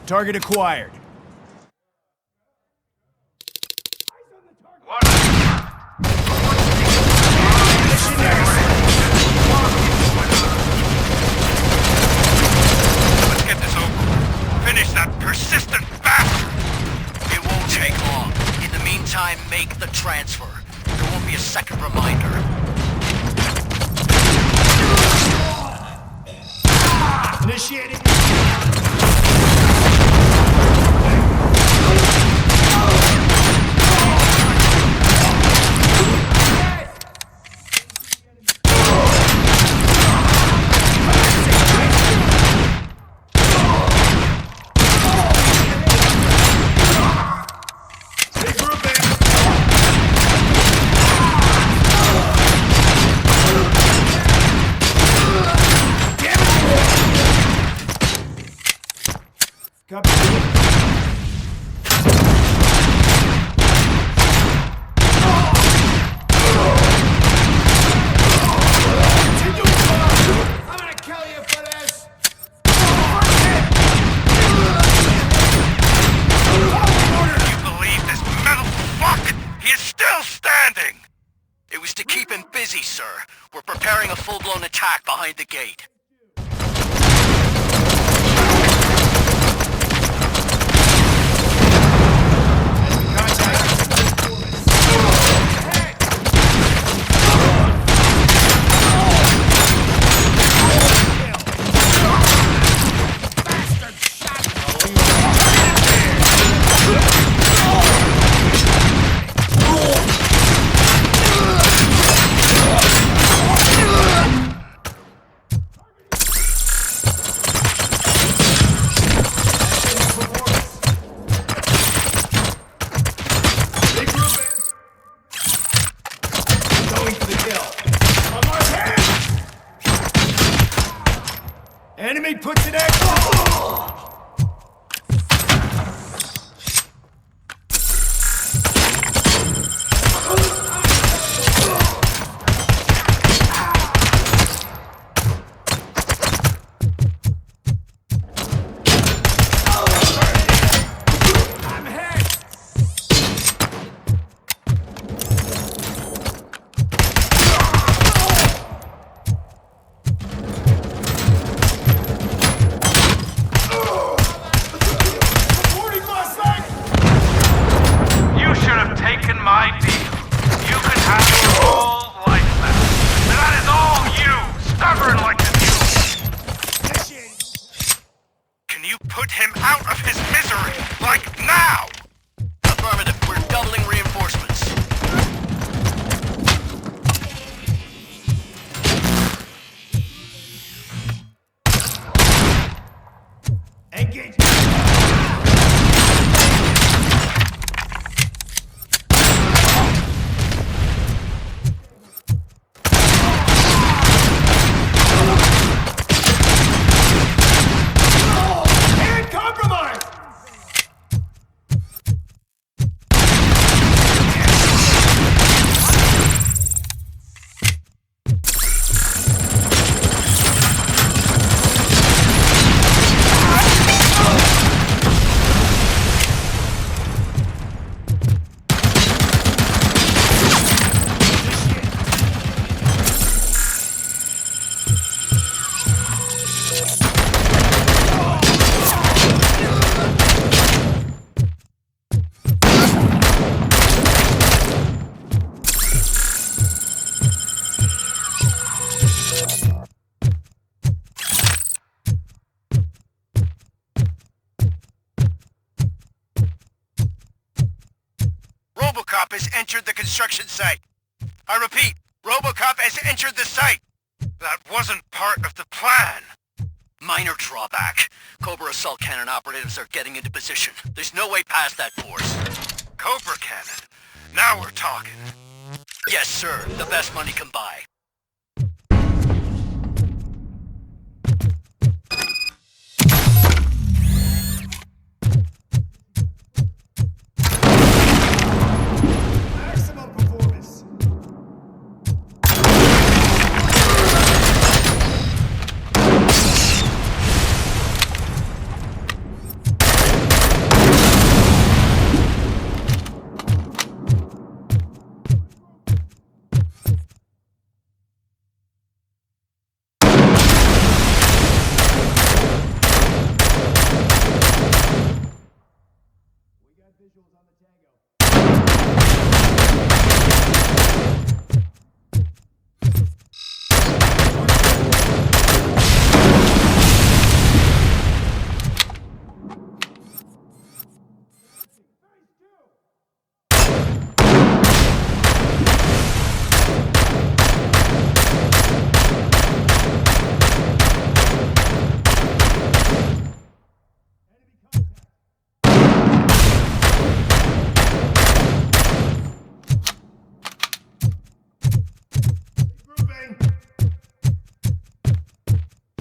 S24: Target acquired.
S10: Let's get this over. Finish that persistent bastard!
S15: It won't take long. In the meantime, make the transfer. There won't be a second reminder.
S24: Initiating.
S15: We're preparing a full-blown attack behind the gate.
S24: Enemy puts an X.
S10: Can you put him out of his misery? Like now!
S15: Affirmative. We're doubling reinforcements.
S23: Engage! And compromise!
S10: Robocop has entered the construction site. I repeat, Robocop has entered the site. That wasn't part of the plan.
S15: Minor drawback. Cobra assault cannon operatives are getting into position. There's no way past that force.
S10: Cobra cannon. Now we're talking.
S15: Yes, sir. The best money can buy.
S23: Maximum performance.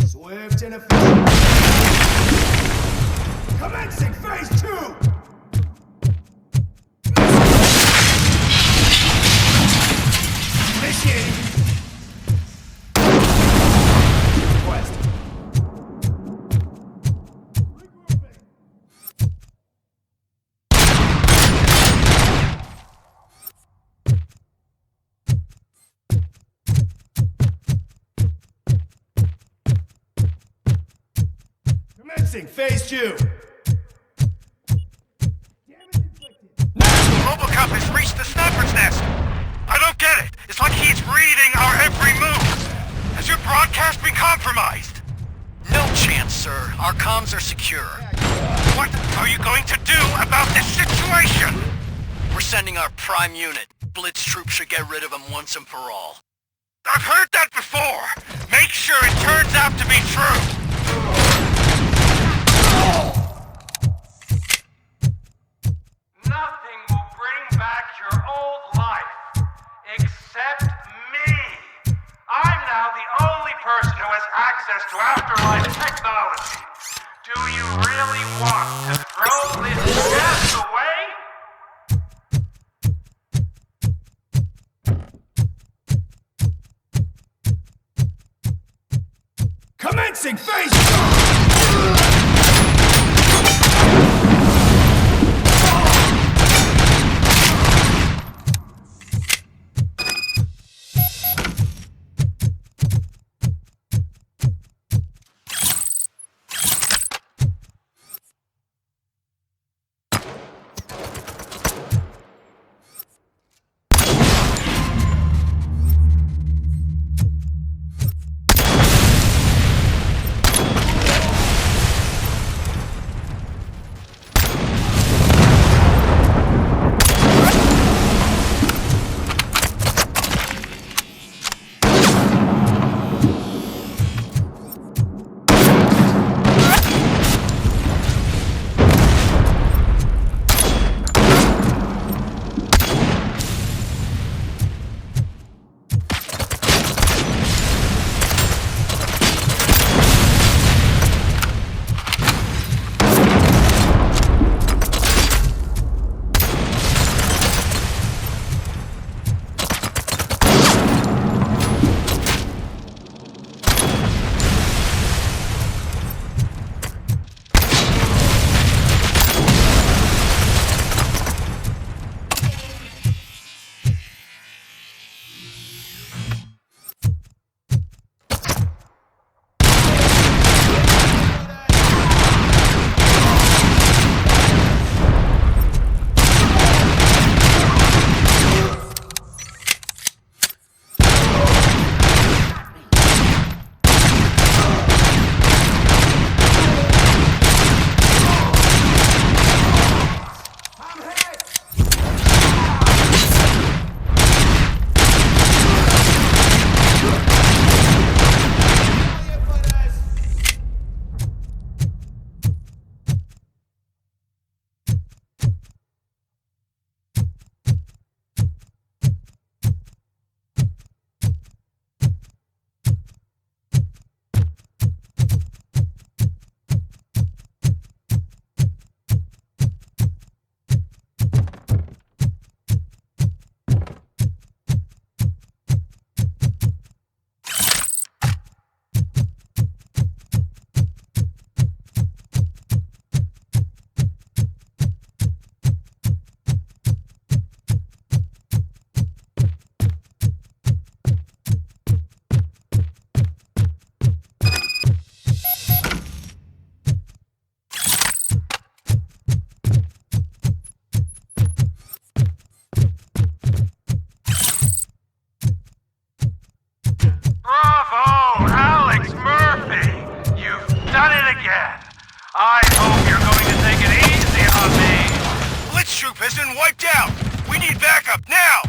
S23: Swift and efficient. Commencing phase 2! Initiating. Request. Commencing phase 2.
S10: Robocop has reached the sniper's nest. I don't get it. It's like he's reading our every move. Has your broadcast been compromised?
S15: No chance, sir. Our comms are secure.
S10: What are you going to do about this situation?
S15: We're sending our prime unit. Blitz troops should get rid of him once and for all.
S10: I've heard that before. Make sure it turns out to be true.
S5: Nothing will bring back your old life, except me. I'm now the only person who has access to afterlife technology. Do you really want to throw this gas away?
S23: Commencing phase 2!
S5: I hope you're going to take it easy on me.
S15: Blitz troop has been wiped out. We need backup now.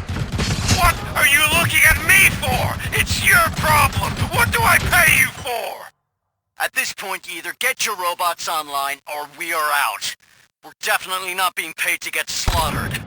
S15: What are you looking at me for? It's your problem. What do I pay you for?
S8: At this point, you either get your robots online, or we are out. We're definitely not being paid to get slaughtered.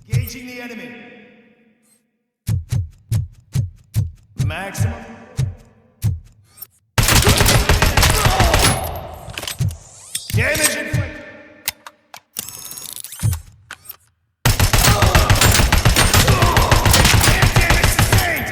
S23: Engaging the enemy. Maximum. Damage inflicted. Damage sustained.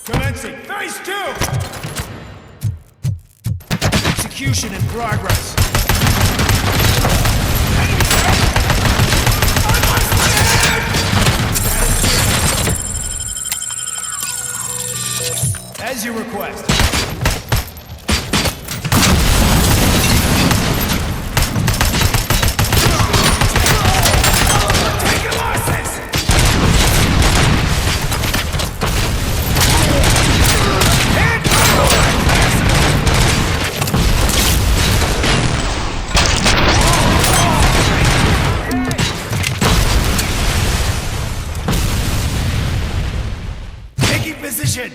S23: Commencing phase 2! Execution in progress. As you request. Taking losses! Taking position!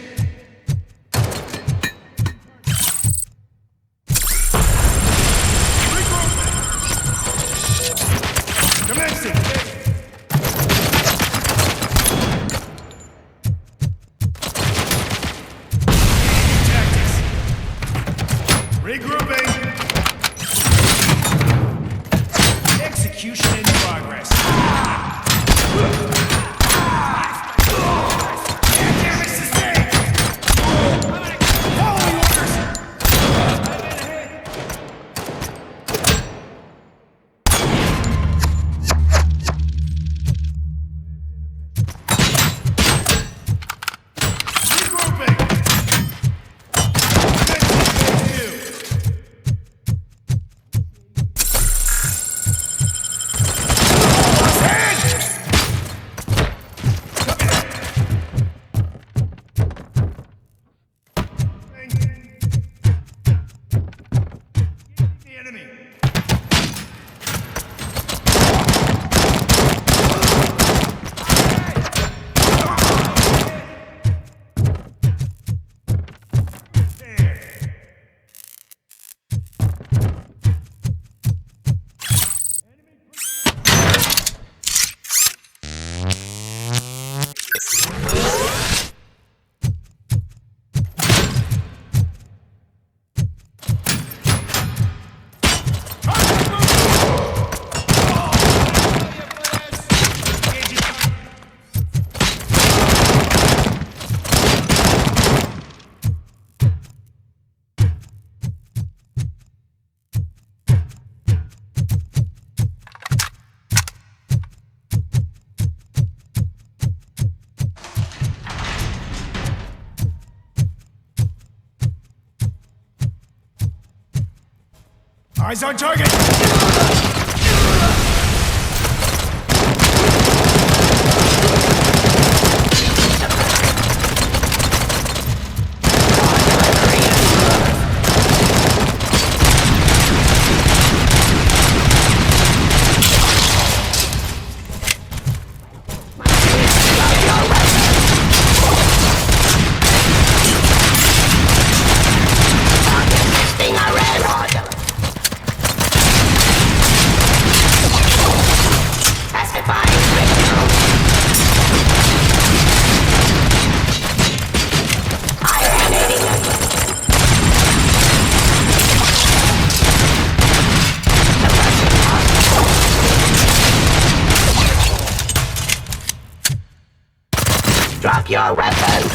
S4: Eyes on target!
S2: Drop your weapon.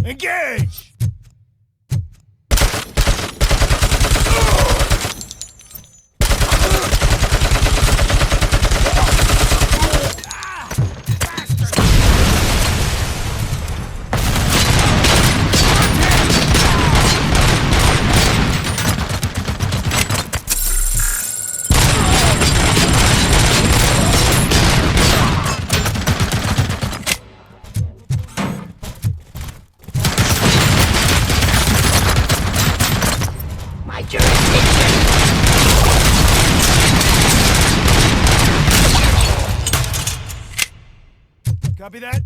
S4: Engage! Copy that.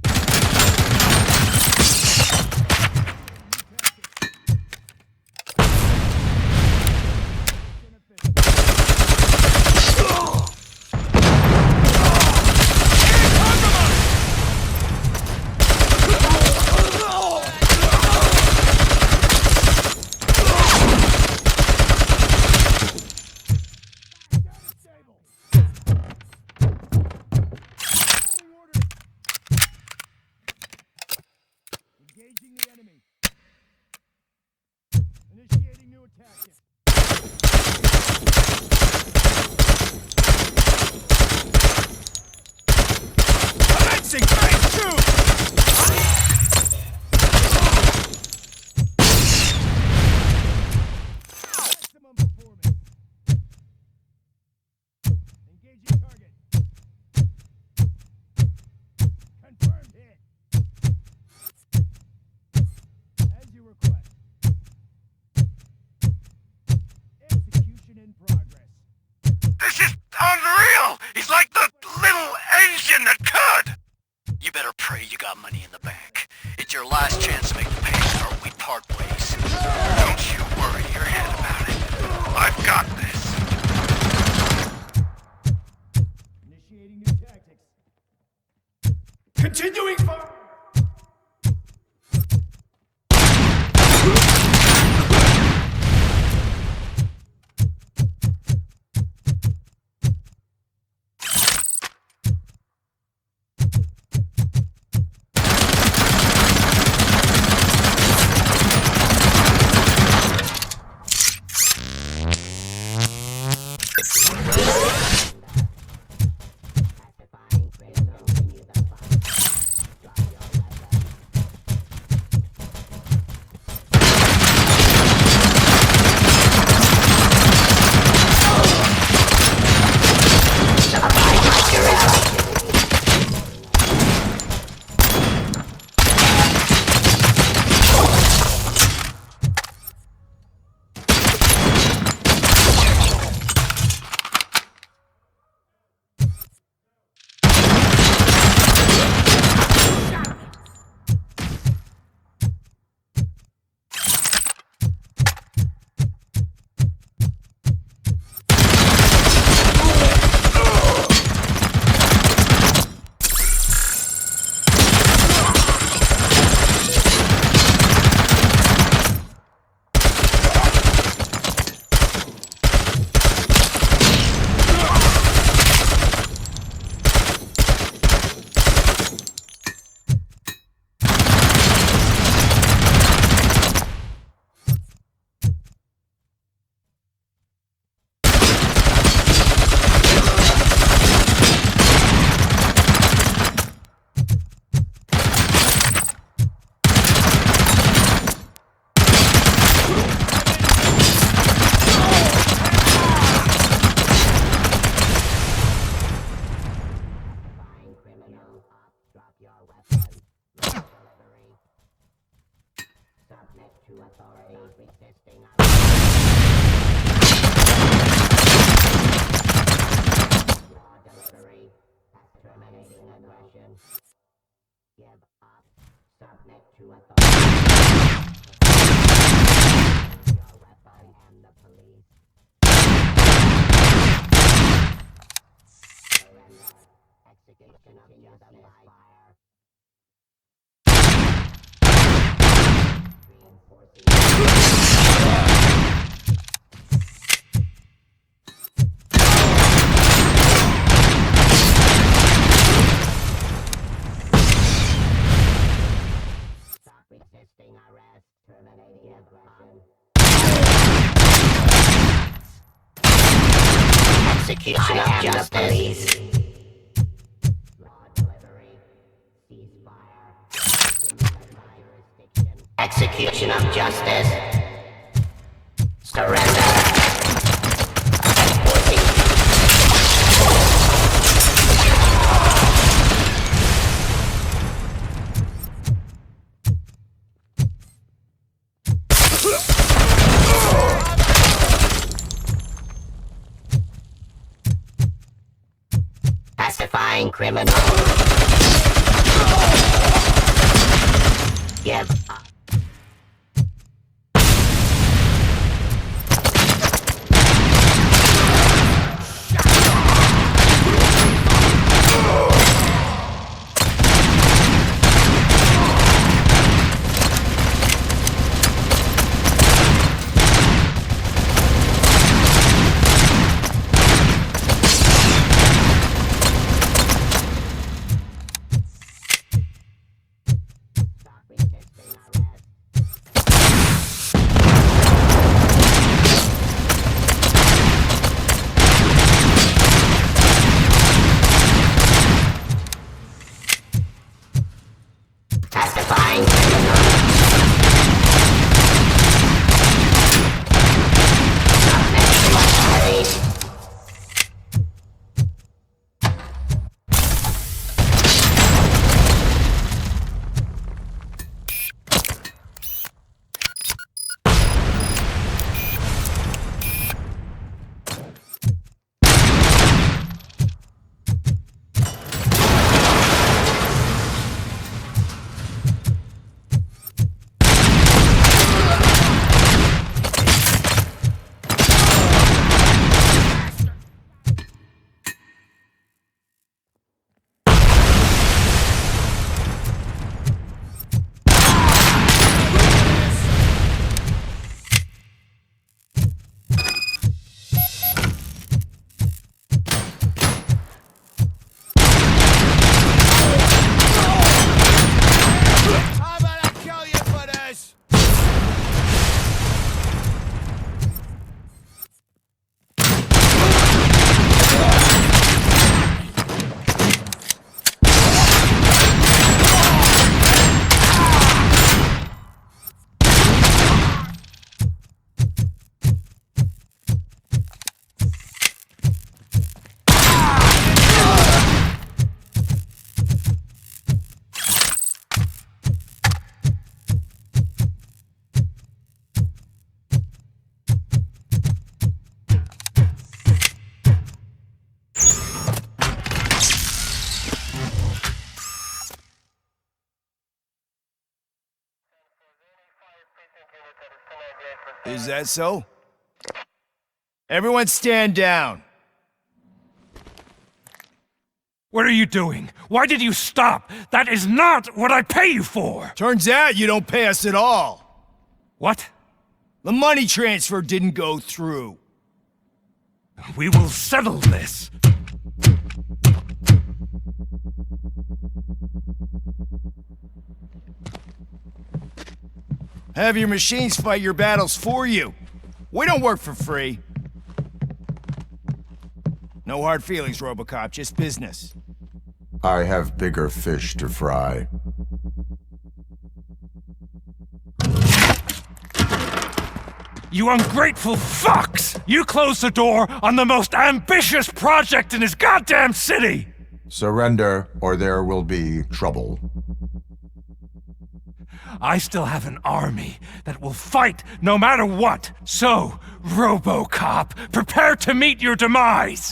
S4: Engaging the enemy. Initiating new attack. Commencing phase 2! Maximum performance. Engaging target. Confirmed hit. As you request. Execution in progress.
S8: This is unreal! He's like the little engine that could! You better pray you got money in the bank. It's your last chance to make the payment or we part ways. Don't you worry your head about it. I've got this.
S4: Initiating new tactics. Continuing fire.
S2: Execution of justice. Execution of justice. Surrender. Pacifying criminal. Give up.
S23: Is that so? Everyone stand down.
S6: What are you doing? Why did you stop? That is not what I pay you for!
S23: Turns out you don't pay us at all.
S6: What?
S23: The money transfer didn't go through.
S6: We will settle this.
S23: Have your machines fight your battles for you. We don't work for free. No hard feelings, Robocop, just business.
S12: I have bigger fish to fry.
S6: You ungrateful fucks! You closed the door on the most ambitious project in this goddamn city!
S12: Surrender, or there will be trouble.
S6: I still have an army that will fight no matter what. So, Robocop, prepare to meet your demise!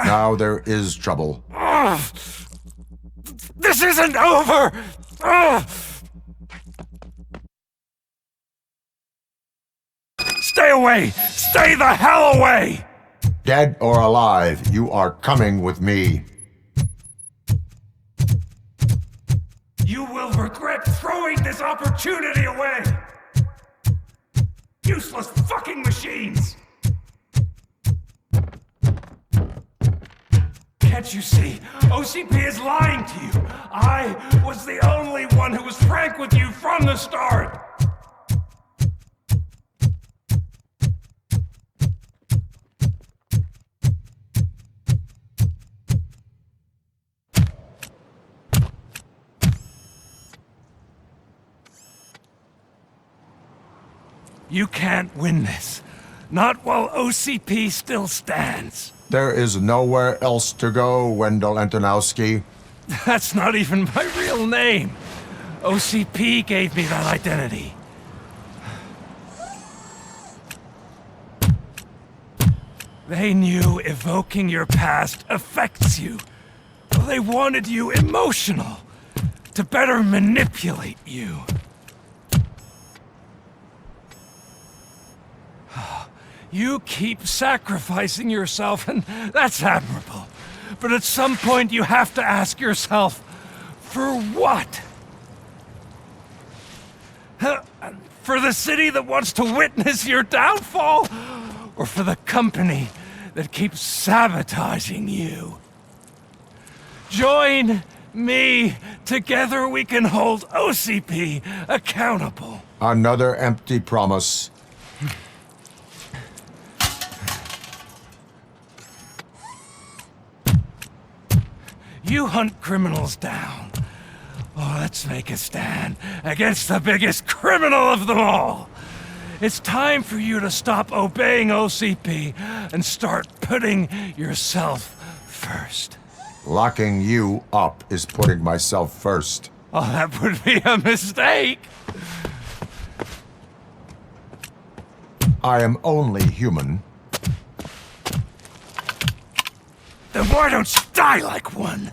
S12: Now there is trouble.
S6: This isn't over! Stay away! Stay the hell away!
S12: Dead or alive, you are coming with me.
S6: You will regret throwing this opportunity away! Useless fucking machines! Can't you see? OCP is lying to you! I was the only one who was frank with you from the start! You can't win this. Not while OCP still stands.
S12: There is nowhere else to go, Wendell Antonowski.
S6: That's not even my real name. OCP gave me that identity. They knew evoking your past affects you. They wanted you emotional, to better manipulate you. You keep sacrificing yourself, and that's admirable. But at some point you have to ask yourself, for what? For the city that wants to witness your downfall? Or for the company that keeps sabotaging you? Join me. Together we can hold OCP accountable.
S12: Another empty promise.
S6: You hunt criminals down. Oh, let's make a stand against the biggest criminal of them all. It's time for you to stop obeying OCP and start putting yourself first.
S12: Locking you up is putting myself first.
S6: Oh, that would be a mistake.
S12: I am only human.
S6: Then why don't you die like one?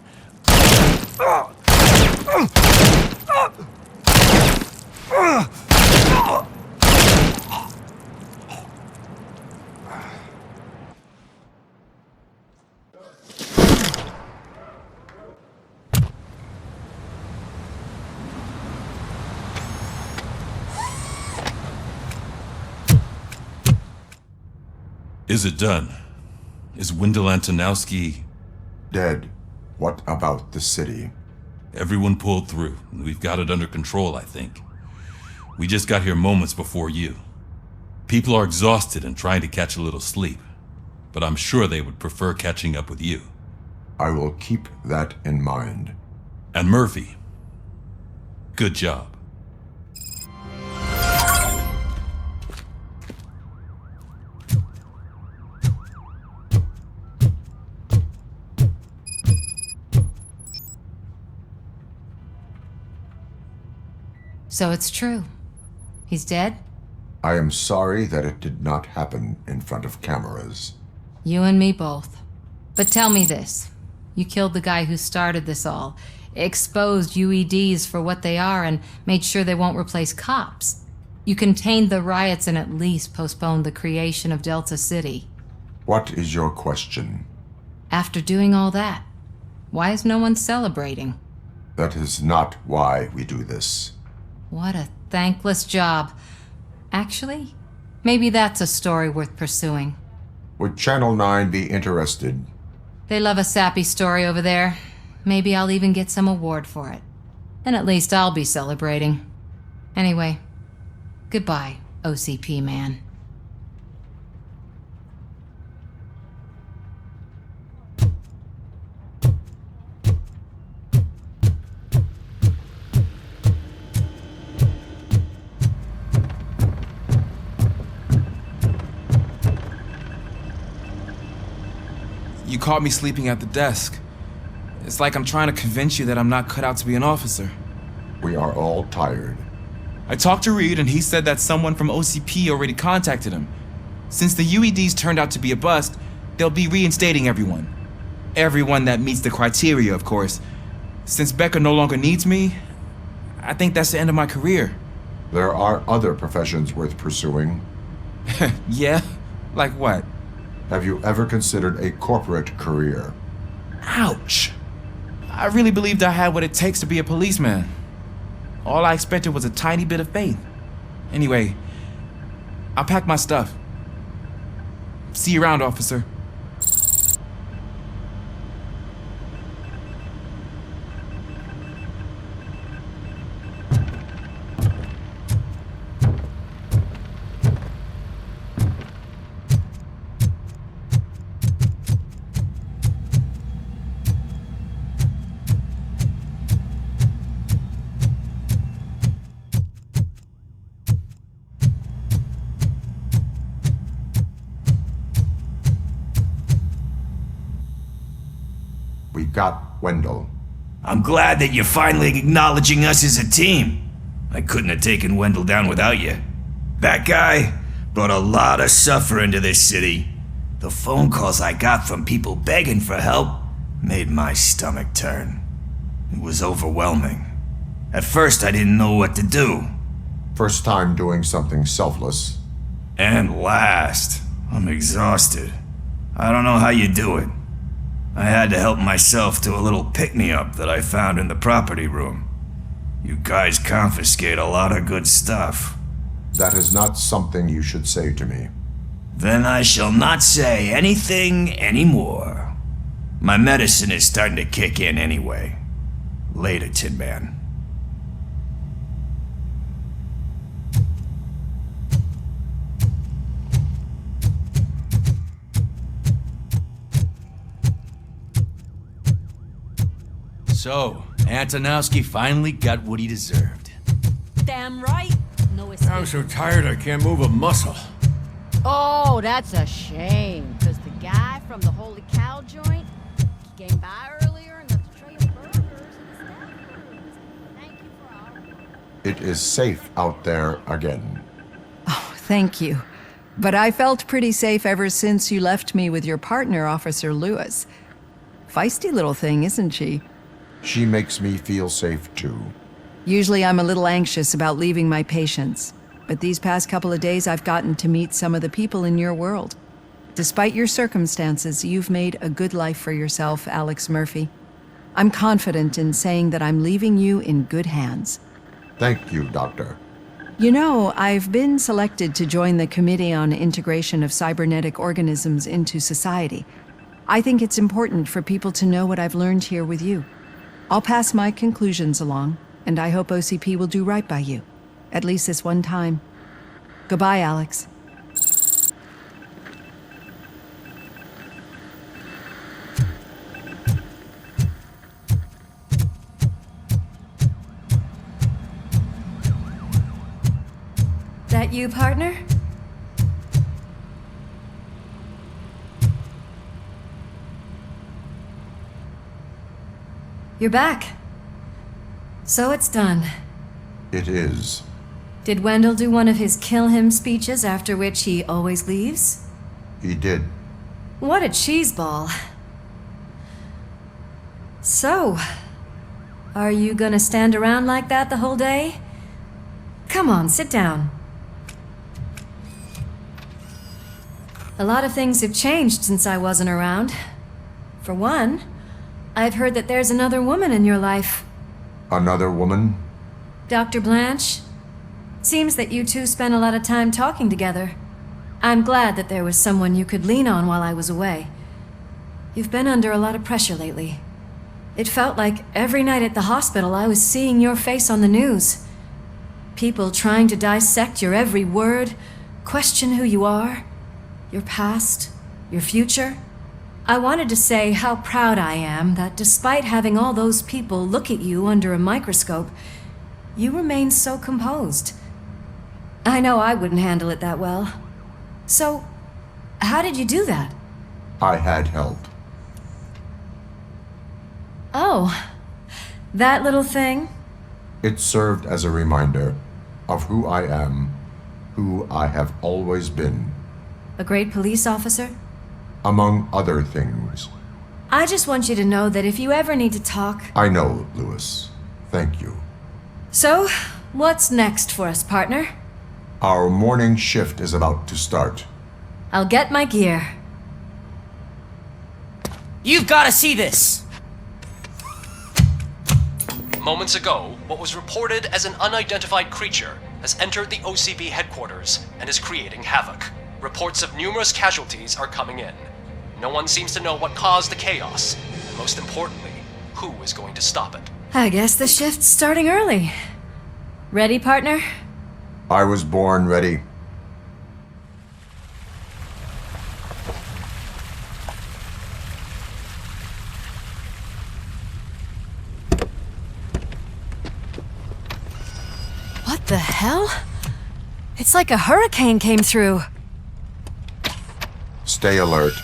S9: Is it done? Is Wendell Antonowski
S12: dead? What about the city?
S9: Everyone pulled through. We've got it under control, I think. We just got here moments before you. People are exhausted and trying to catch a little sleep, but I'm sure they would prefer catching up with you.
S12: I will keep that in mind.
S9: And Murphy, good job.
S14: So it's true. He's dead?
S12: I am sorry that it did not happen in front of cameras.
S14: You and me both. But tell me this. You killed the guy who started this all, exposed UEDs for what they are, and made sure they won't replace cops. You contained the riots and at least postponed the creation of Delta City.
S12: What is your question?
S14: After doing all that, why is no one celebrating?
S12: That is not why we do this.
S14: What a thankless job. Actually, maybe that's a story worth pursuing.
S12: Would Channel 9 be interested?
S14: They love a sappy story over there. Maybe I'll even get some award for it. Then at least I'll be celebrating. Anyway, goodbye, OCP man.
S17: You caught me sleeping at the desk.
S16: It's like I'm trying to convince you that I'm not cut out to be an officer.
S12: We are all tired.
S16: I talked to Reed and he said that someone from OCP already contacted him. Since the UEDs turned out to be a bust, they'll be reinstating everyone. Everyone that meets the criteria, of course. Since Becca no longer needs me, I think that's the end of my career.
S12: There are other professions worth pursuing.
S16: Yeah? Like what?
S12: Have you ever considered a corporate career?
S16: Ouch! I really believed I had what it takes to be a policeman. All I expected was a tiny bit of faith. Anyway, I'll pack my stuff. See you around, officer.
S12: We got Wendell.
S15: I'm glad that you're finally acknowledging us as a team. I couldn't have taken Wendell down without you. That guy brought a lot of suffering to this city. The phone calls I got from people begging for help made my stomach turn. It was overwhelming. At first, I didn't know what to do.
S12: First time doing something selfless.
S15: And last, I'm exhausted. I don't know how you do it. I had to help myself to a little pick-me-up that I found in the property room. You guys confiscate a lot of good stuff.
S12: That is not something you should say to me.
S15: Then I shall not say anything anymore. My medicine is starting to kick in anyway. Later, Tin Man.
S16: So, Antonowski finally got what he deserved.
S13: Damn right. No escape.
S4: I'm so tired I can't move a muscle.
S20: Oh, that's a shame. Because the guy from the Holy Cow joint came by earlier and left a tray of burgers in the staff rooms. Thank you for all.
S12: It is safe out there again.
S14: Oh, thank you. But I felt pretty safe ever since you left me with your partner, Officer Lewis. Feisty little thing, isn't she?
S12: She makes me feel safe too.
S14: Usually I'm a little anxious about leaving my patients, but these past couple of days I've gotten to meet some of the people in your world. Despite your circumstances, you've made a good life for yourself, Alex Murphy. I'm confident in saying that I'm leaving you in good hands.
S12: Thank you, Doctor.
S14: You know, I've been selected to join the Committee on Integration of Cybernetic Organisms into Society. I think it's important for people to know what I've learned here with you. I'll pass my conclusions along, and I hope OCP will do right by you. At least this one time. Goodbye, Alex.
S18: That you, partner? You're back. So it's done.
S12: It is.
S18: Did Wendell do one of his kill him speeches after which he always leaves?
S12: He did.
S18: What a cheeseball. So, are you gonna stand around like that the whole day? Come on, sit down. A lot of things have changed since I wasn't around. For one, I've heard that there's another woman in your life.
S12: Another woman?
S18: Dr. Blanche? Seems that you two spent a lot of time talking together. I'm glad that there was someone you could lean on while I was away. You've been under a lot of pressure lately. It felt like every night at the hospital I was seeing your face on the news. People trying to dissect your every word, question who you are, your past, your future. I wanted to say how proud I am that despite having all those people look at you under a microscope, you remain so composed. I know I wouldn't handle it that well. So, how did you do that?
S12: I had help.
S18: Oh, that little thing?
S12: It served as a reminder of who I am, who I have always been.
S18: A great police officer?
S12: Among other things.
S18: I just want you to know that if you ever need to talk...
S12: I know, Lewis. Thank you.
S18: So, what's next for us, partner?
S12: Our morning shift is about to start.
S18: I'll get my gear.
S7: You've got to see this!
S19: Moments ago, what was reported as an unidentified creature has entered the OCP headquarters and is creating havoc. Reports of numerous casualties are coming in. No one seems to know what caused the chaos, and most importantly, who is going to stop it.
S18: I guess the shift's starting early. Ready, partner?
S12: I was born ready.
S18: What the hell? It's like a hurricane came through.
S12: Stay alert.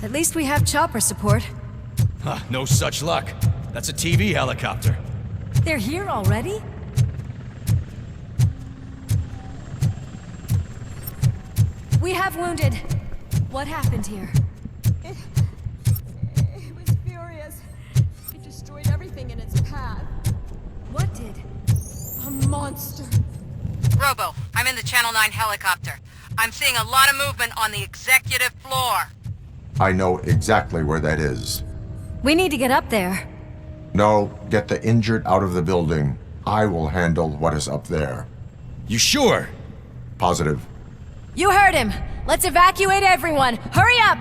S18: At least we have chopper support.
S23: Huh, no such luck. That's a TV helicopter.
S18: They're here already? We have wounded. What happened here?
S13: It was furious. It destroyed everything in its path.
S18: What did?
S13: A monster.
S3: Robo, I'm in the Channel 9 helicopter. I'm seeing a lot of movement on the executive floor.
S12: I know exactly where that is.
S18: We need to get up there.
S12: No, get the injured out of the building. I will handle what is up there.
S23: You sure?
S12: Positive.
S18: You heard him. Let's evacuate everyone. Hurry up!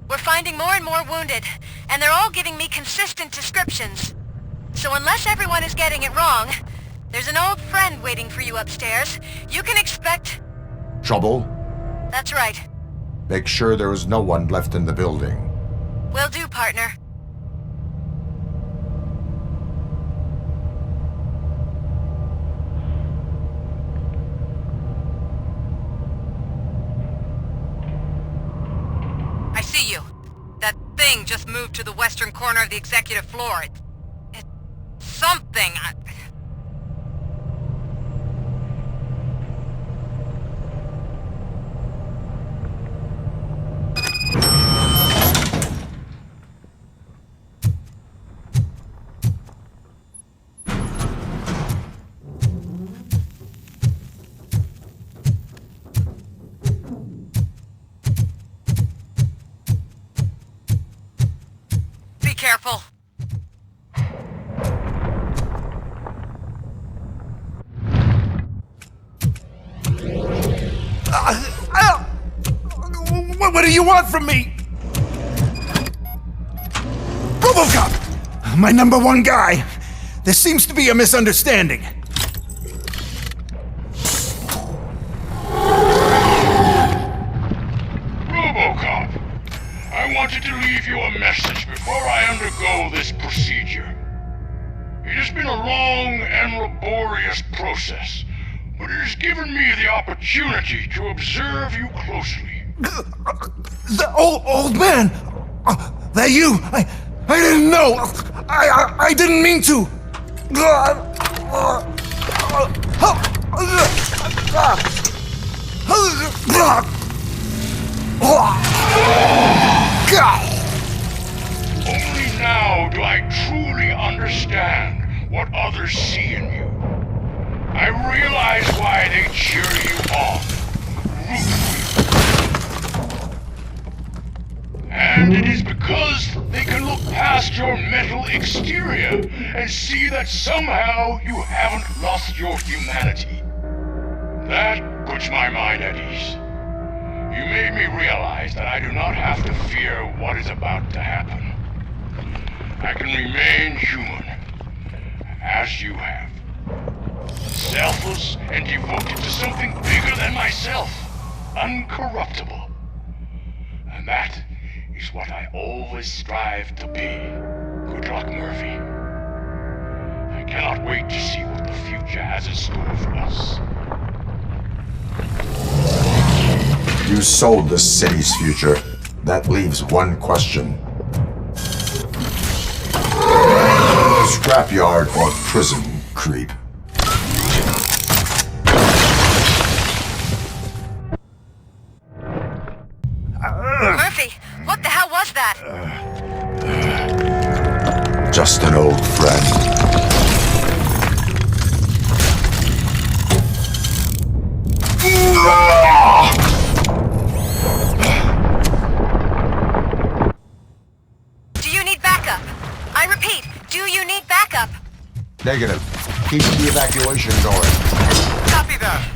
S3: We're finding more and more wounded, and they're all giving me consistent descriptions. So unless everyone is getting it wrong, there's an old friend waiting for you upstairs. You can expect...
S12: Trouble?
S3: That's right.
S12: Make sure there is no one left in the building.
S3: Will do, partner. I see you. That thing just moved to the western corner of the executive floor. It's something. Be careful.
S23: What do you want from me? Robocop! My number one guy. There seems to be a misunderstanding.
S4: Robocop, I wanted to leave you a message before I undergo this procedure. It has been a long and laborious process, but it has given me the opportunity to observe you closely.
S23: The old man! That you! I didn't know! I didn't mean to!
S4: Only now do I truly understand what others see in you. I realize why they cheer you on, root for you. And it is because they can look past your mental exterior and see that somehow you haven't lost your humanity. That puts my mind at ease. You made me realize that I do not have to fear what is about to happen. I can remain human, as you have. Selfless and devoted to something bigger than myself, uncorruptible. And that is what I always strive to be. Good luck, Murphy. I cannot wait to see what the future has in store for us.
S12: You sold the city's future. That leaves one question. Scrapyard or prison, creep?
S3: Murphy, what the hell was that?
S12: Just an old friend.
S3: Do you need backup? I repeat, do you need backup?
S12: Negative. Keep the evacuation going.
S5: Copy that.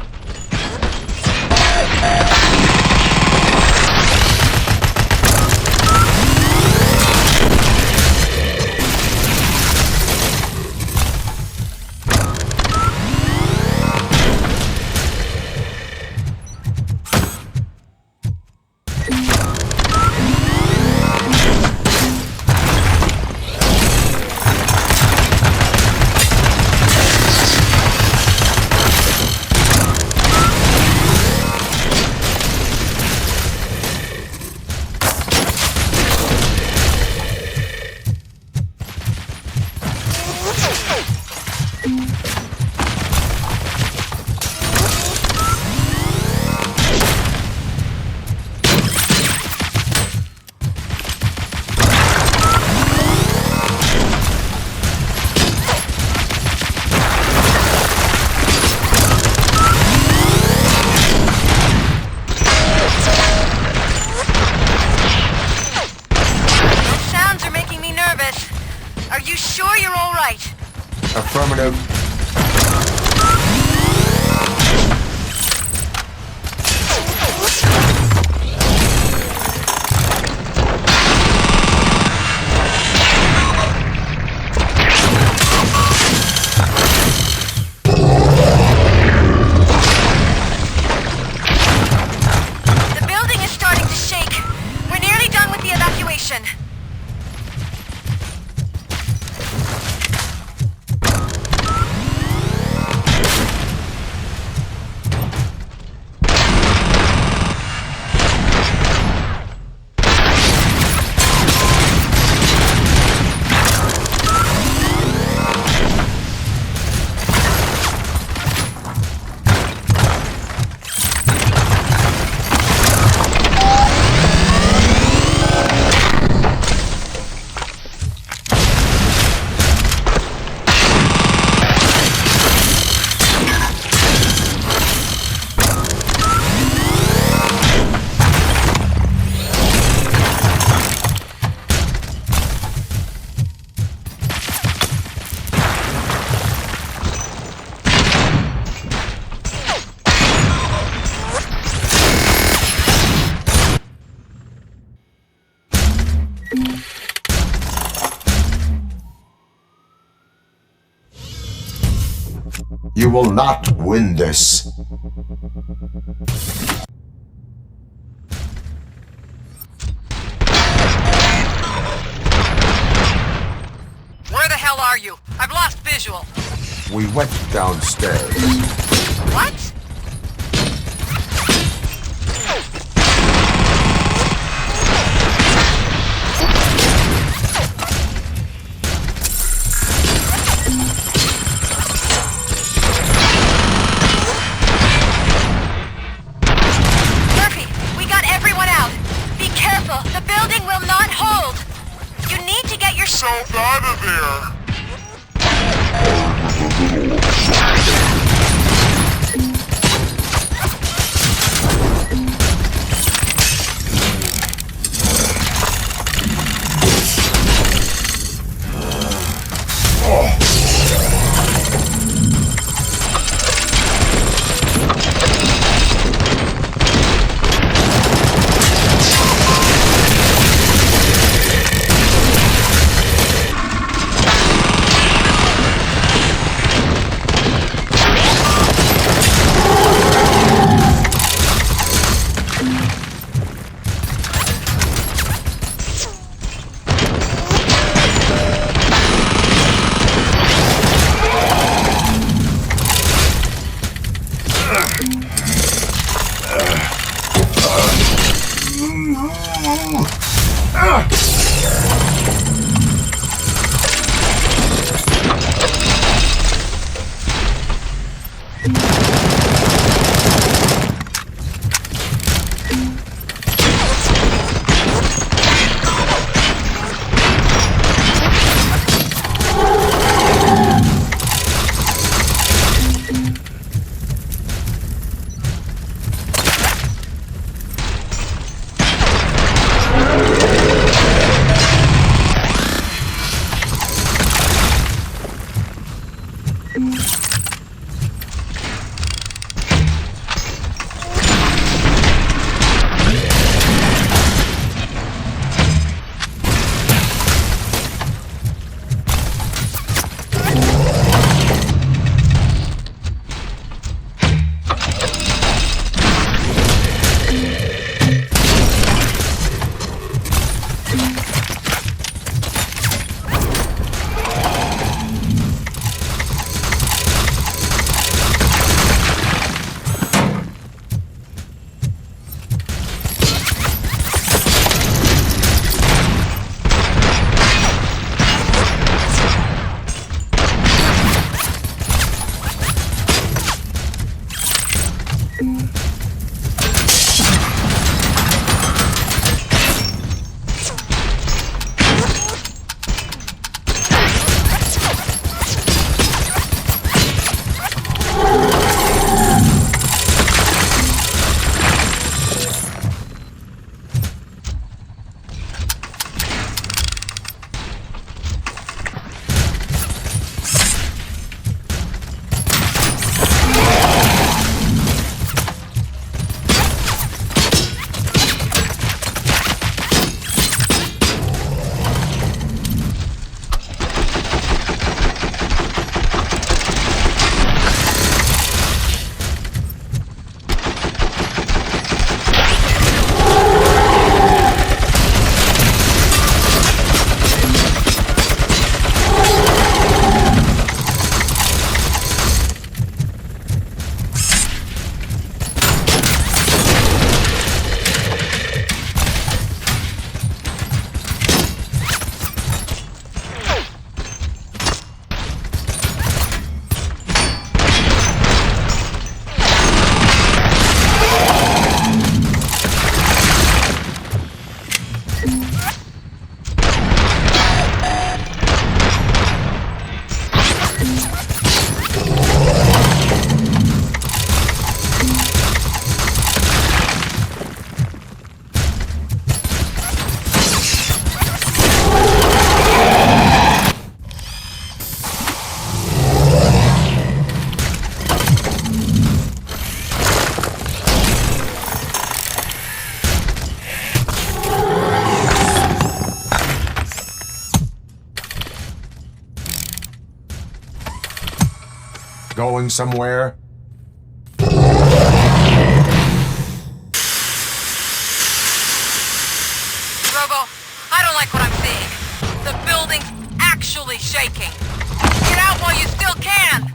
S12: Affirmative.
S3: The building is starting to shake. We're nearly done with the evacuation.
S12: You will not win this.
S3: Where the hell are you? I've lost visual.
S12: We went downstairs.
S3: What? Murphy, we got everyone out.
S4: out of there!
S12: Going somewhere?
S3: Robo, I don't like what I'm seeing. The building's actually shaking. Get out while you still can!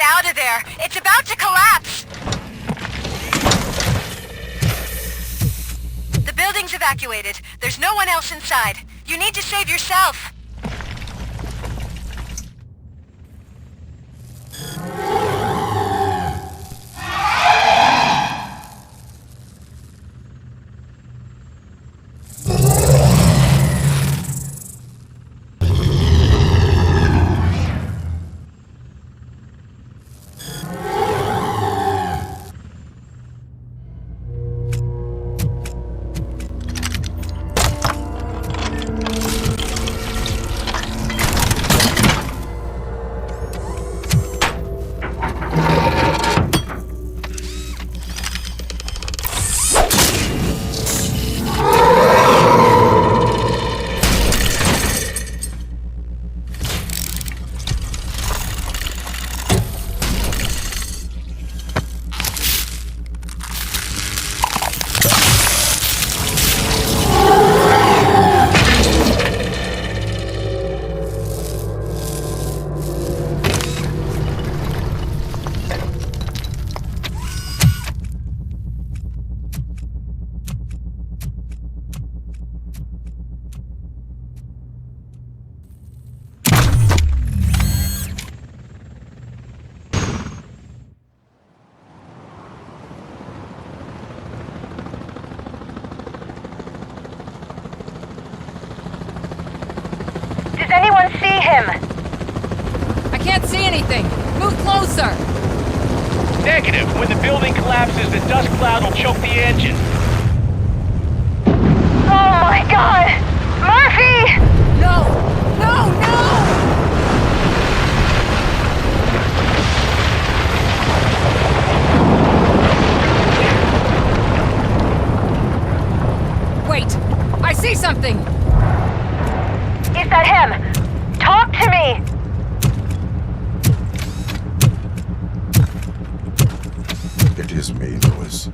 S3: out of there. It's about to collapse. The building's evacuated. There's no one else inside. You need to save yourself.
S1: Does anyone see him?
S20: I can't see anything. Move closer.
S5: Negative. When the building collapses, the dust cloud will choke the engine.
S1: Oh my god! Murphy!
S20: No! No, no! Wait! I see something!
S1: Is that him? Talk to me!
S12: It is me, Lewis.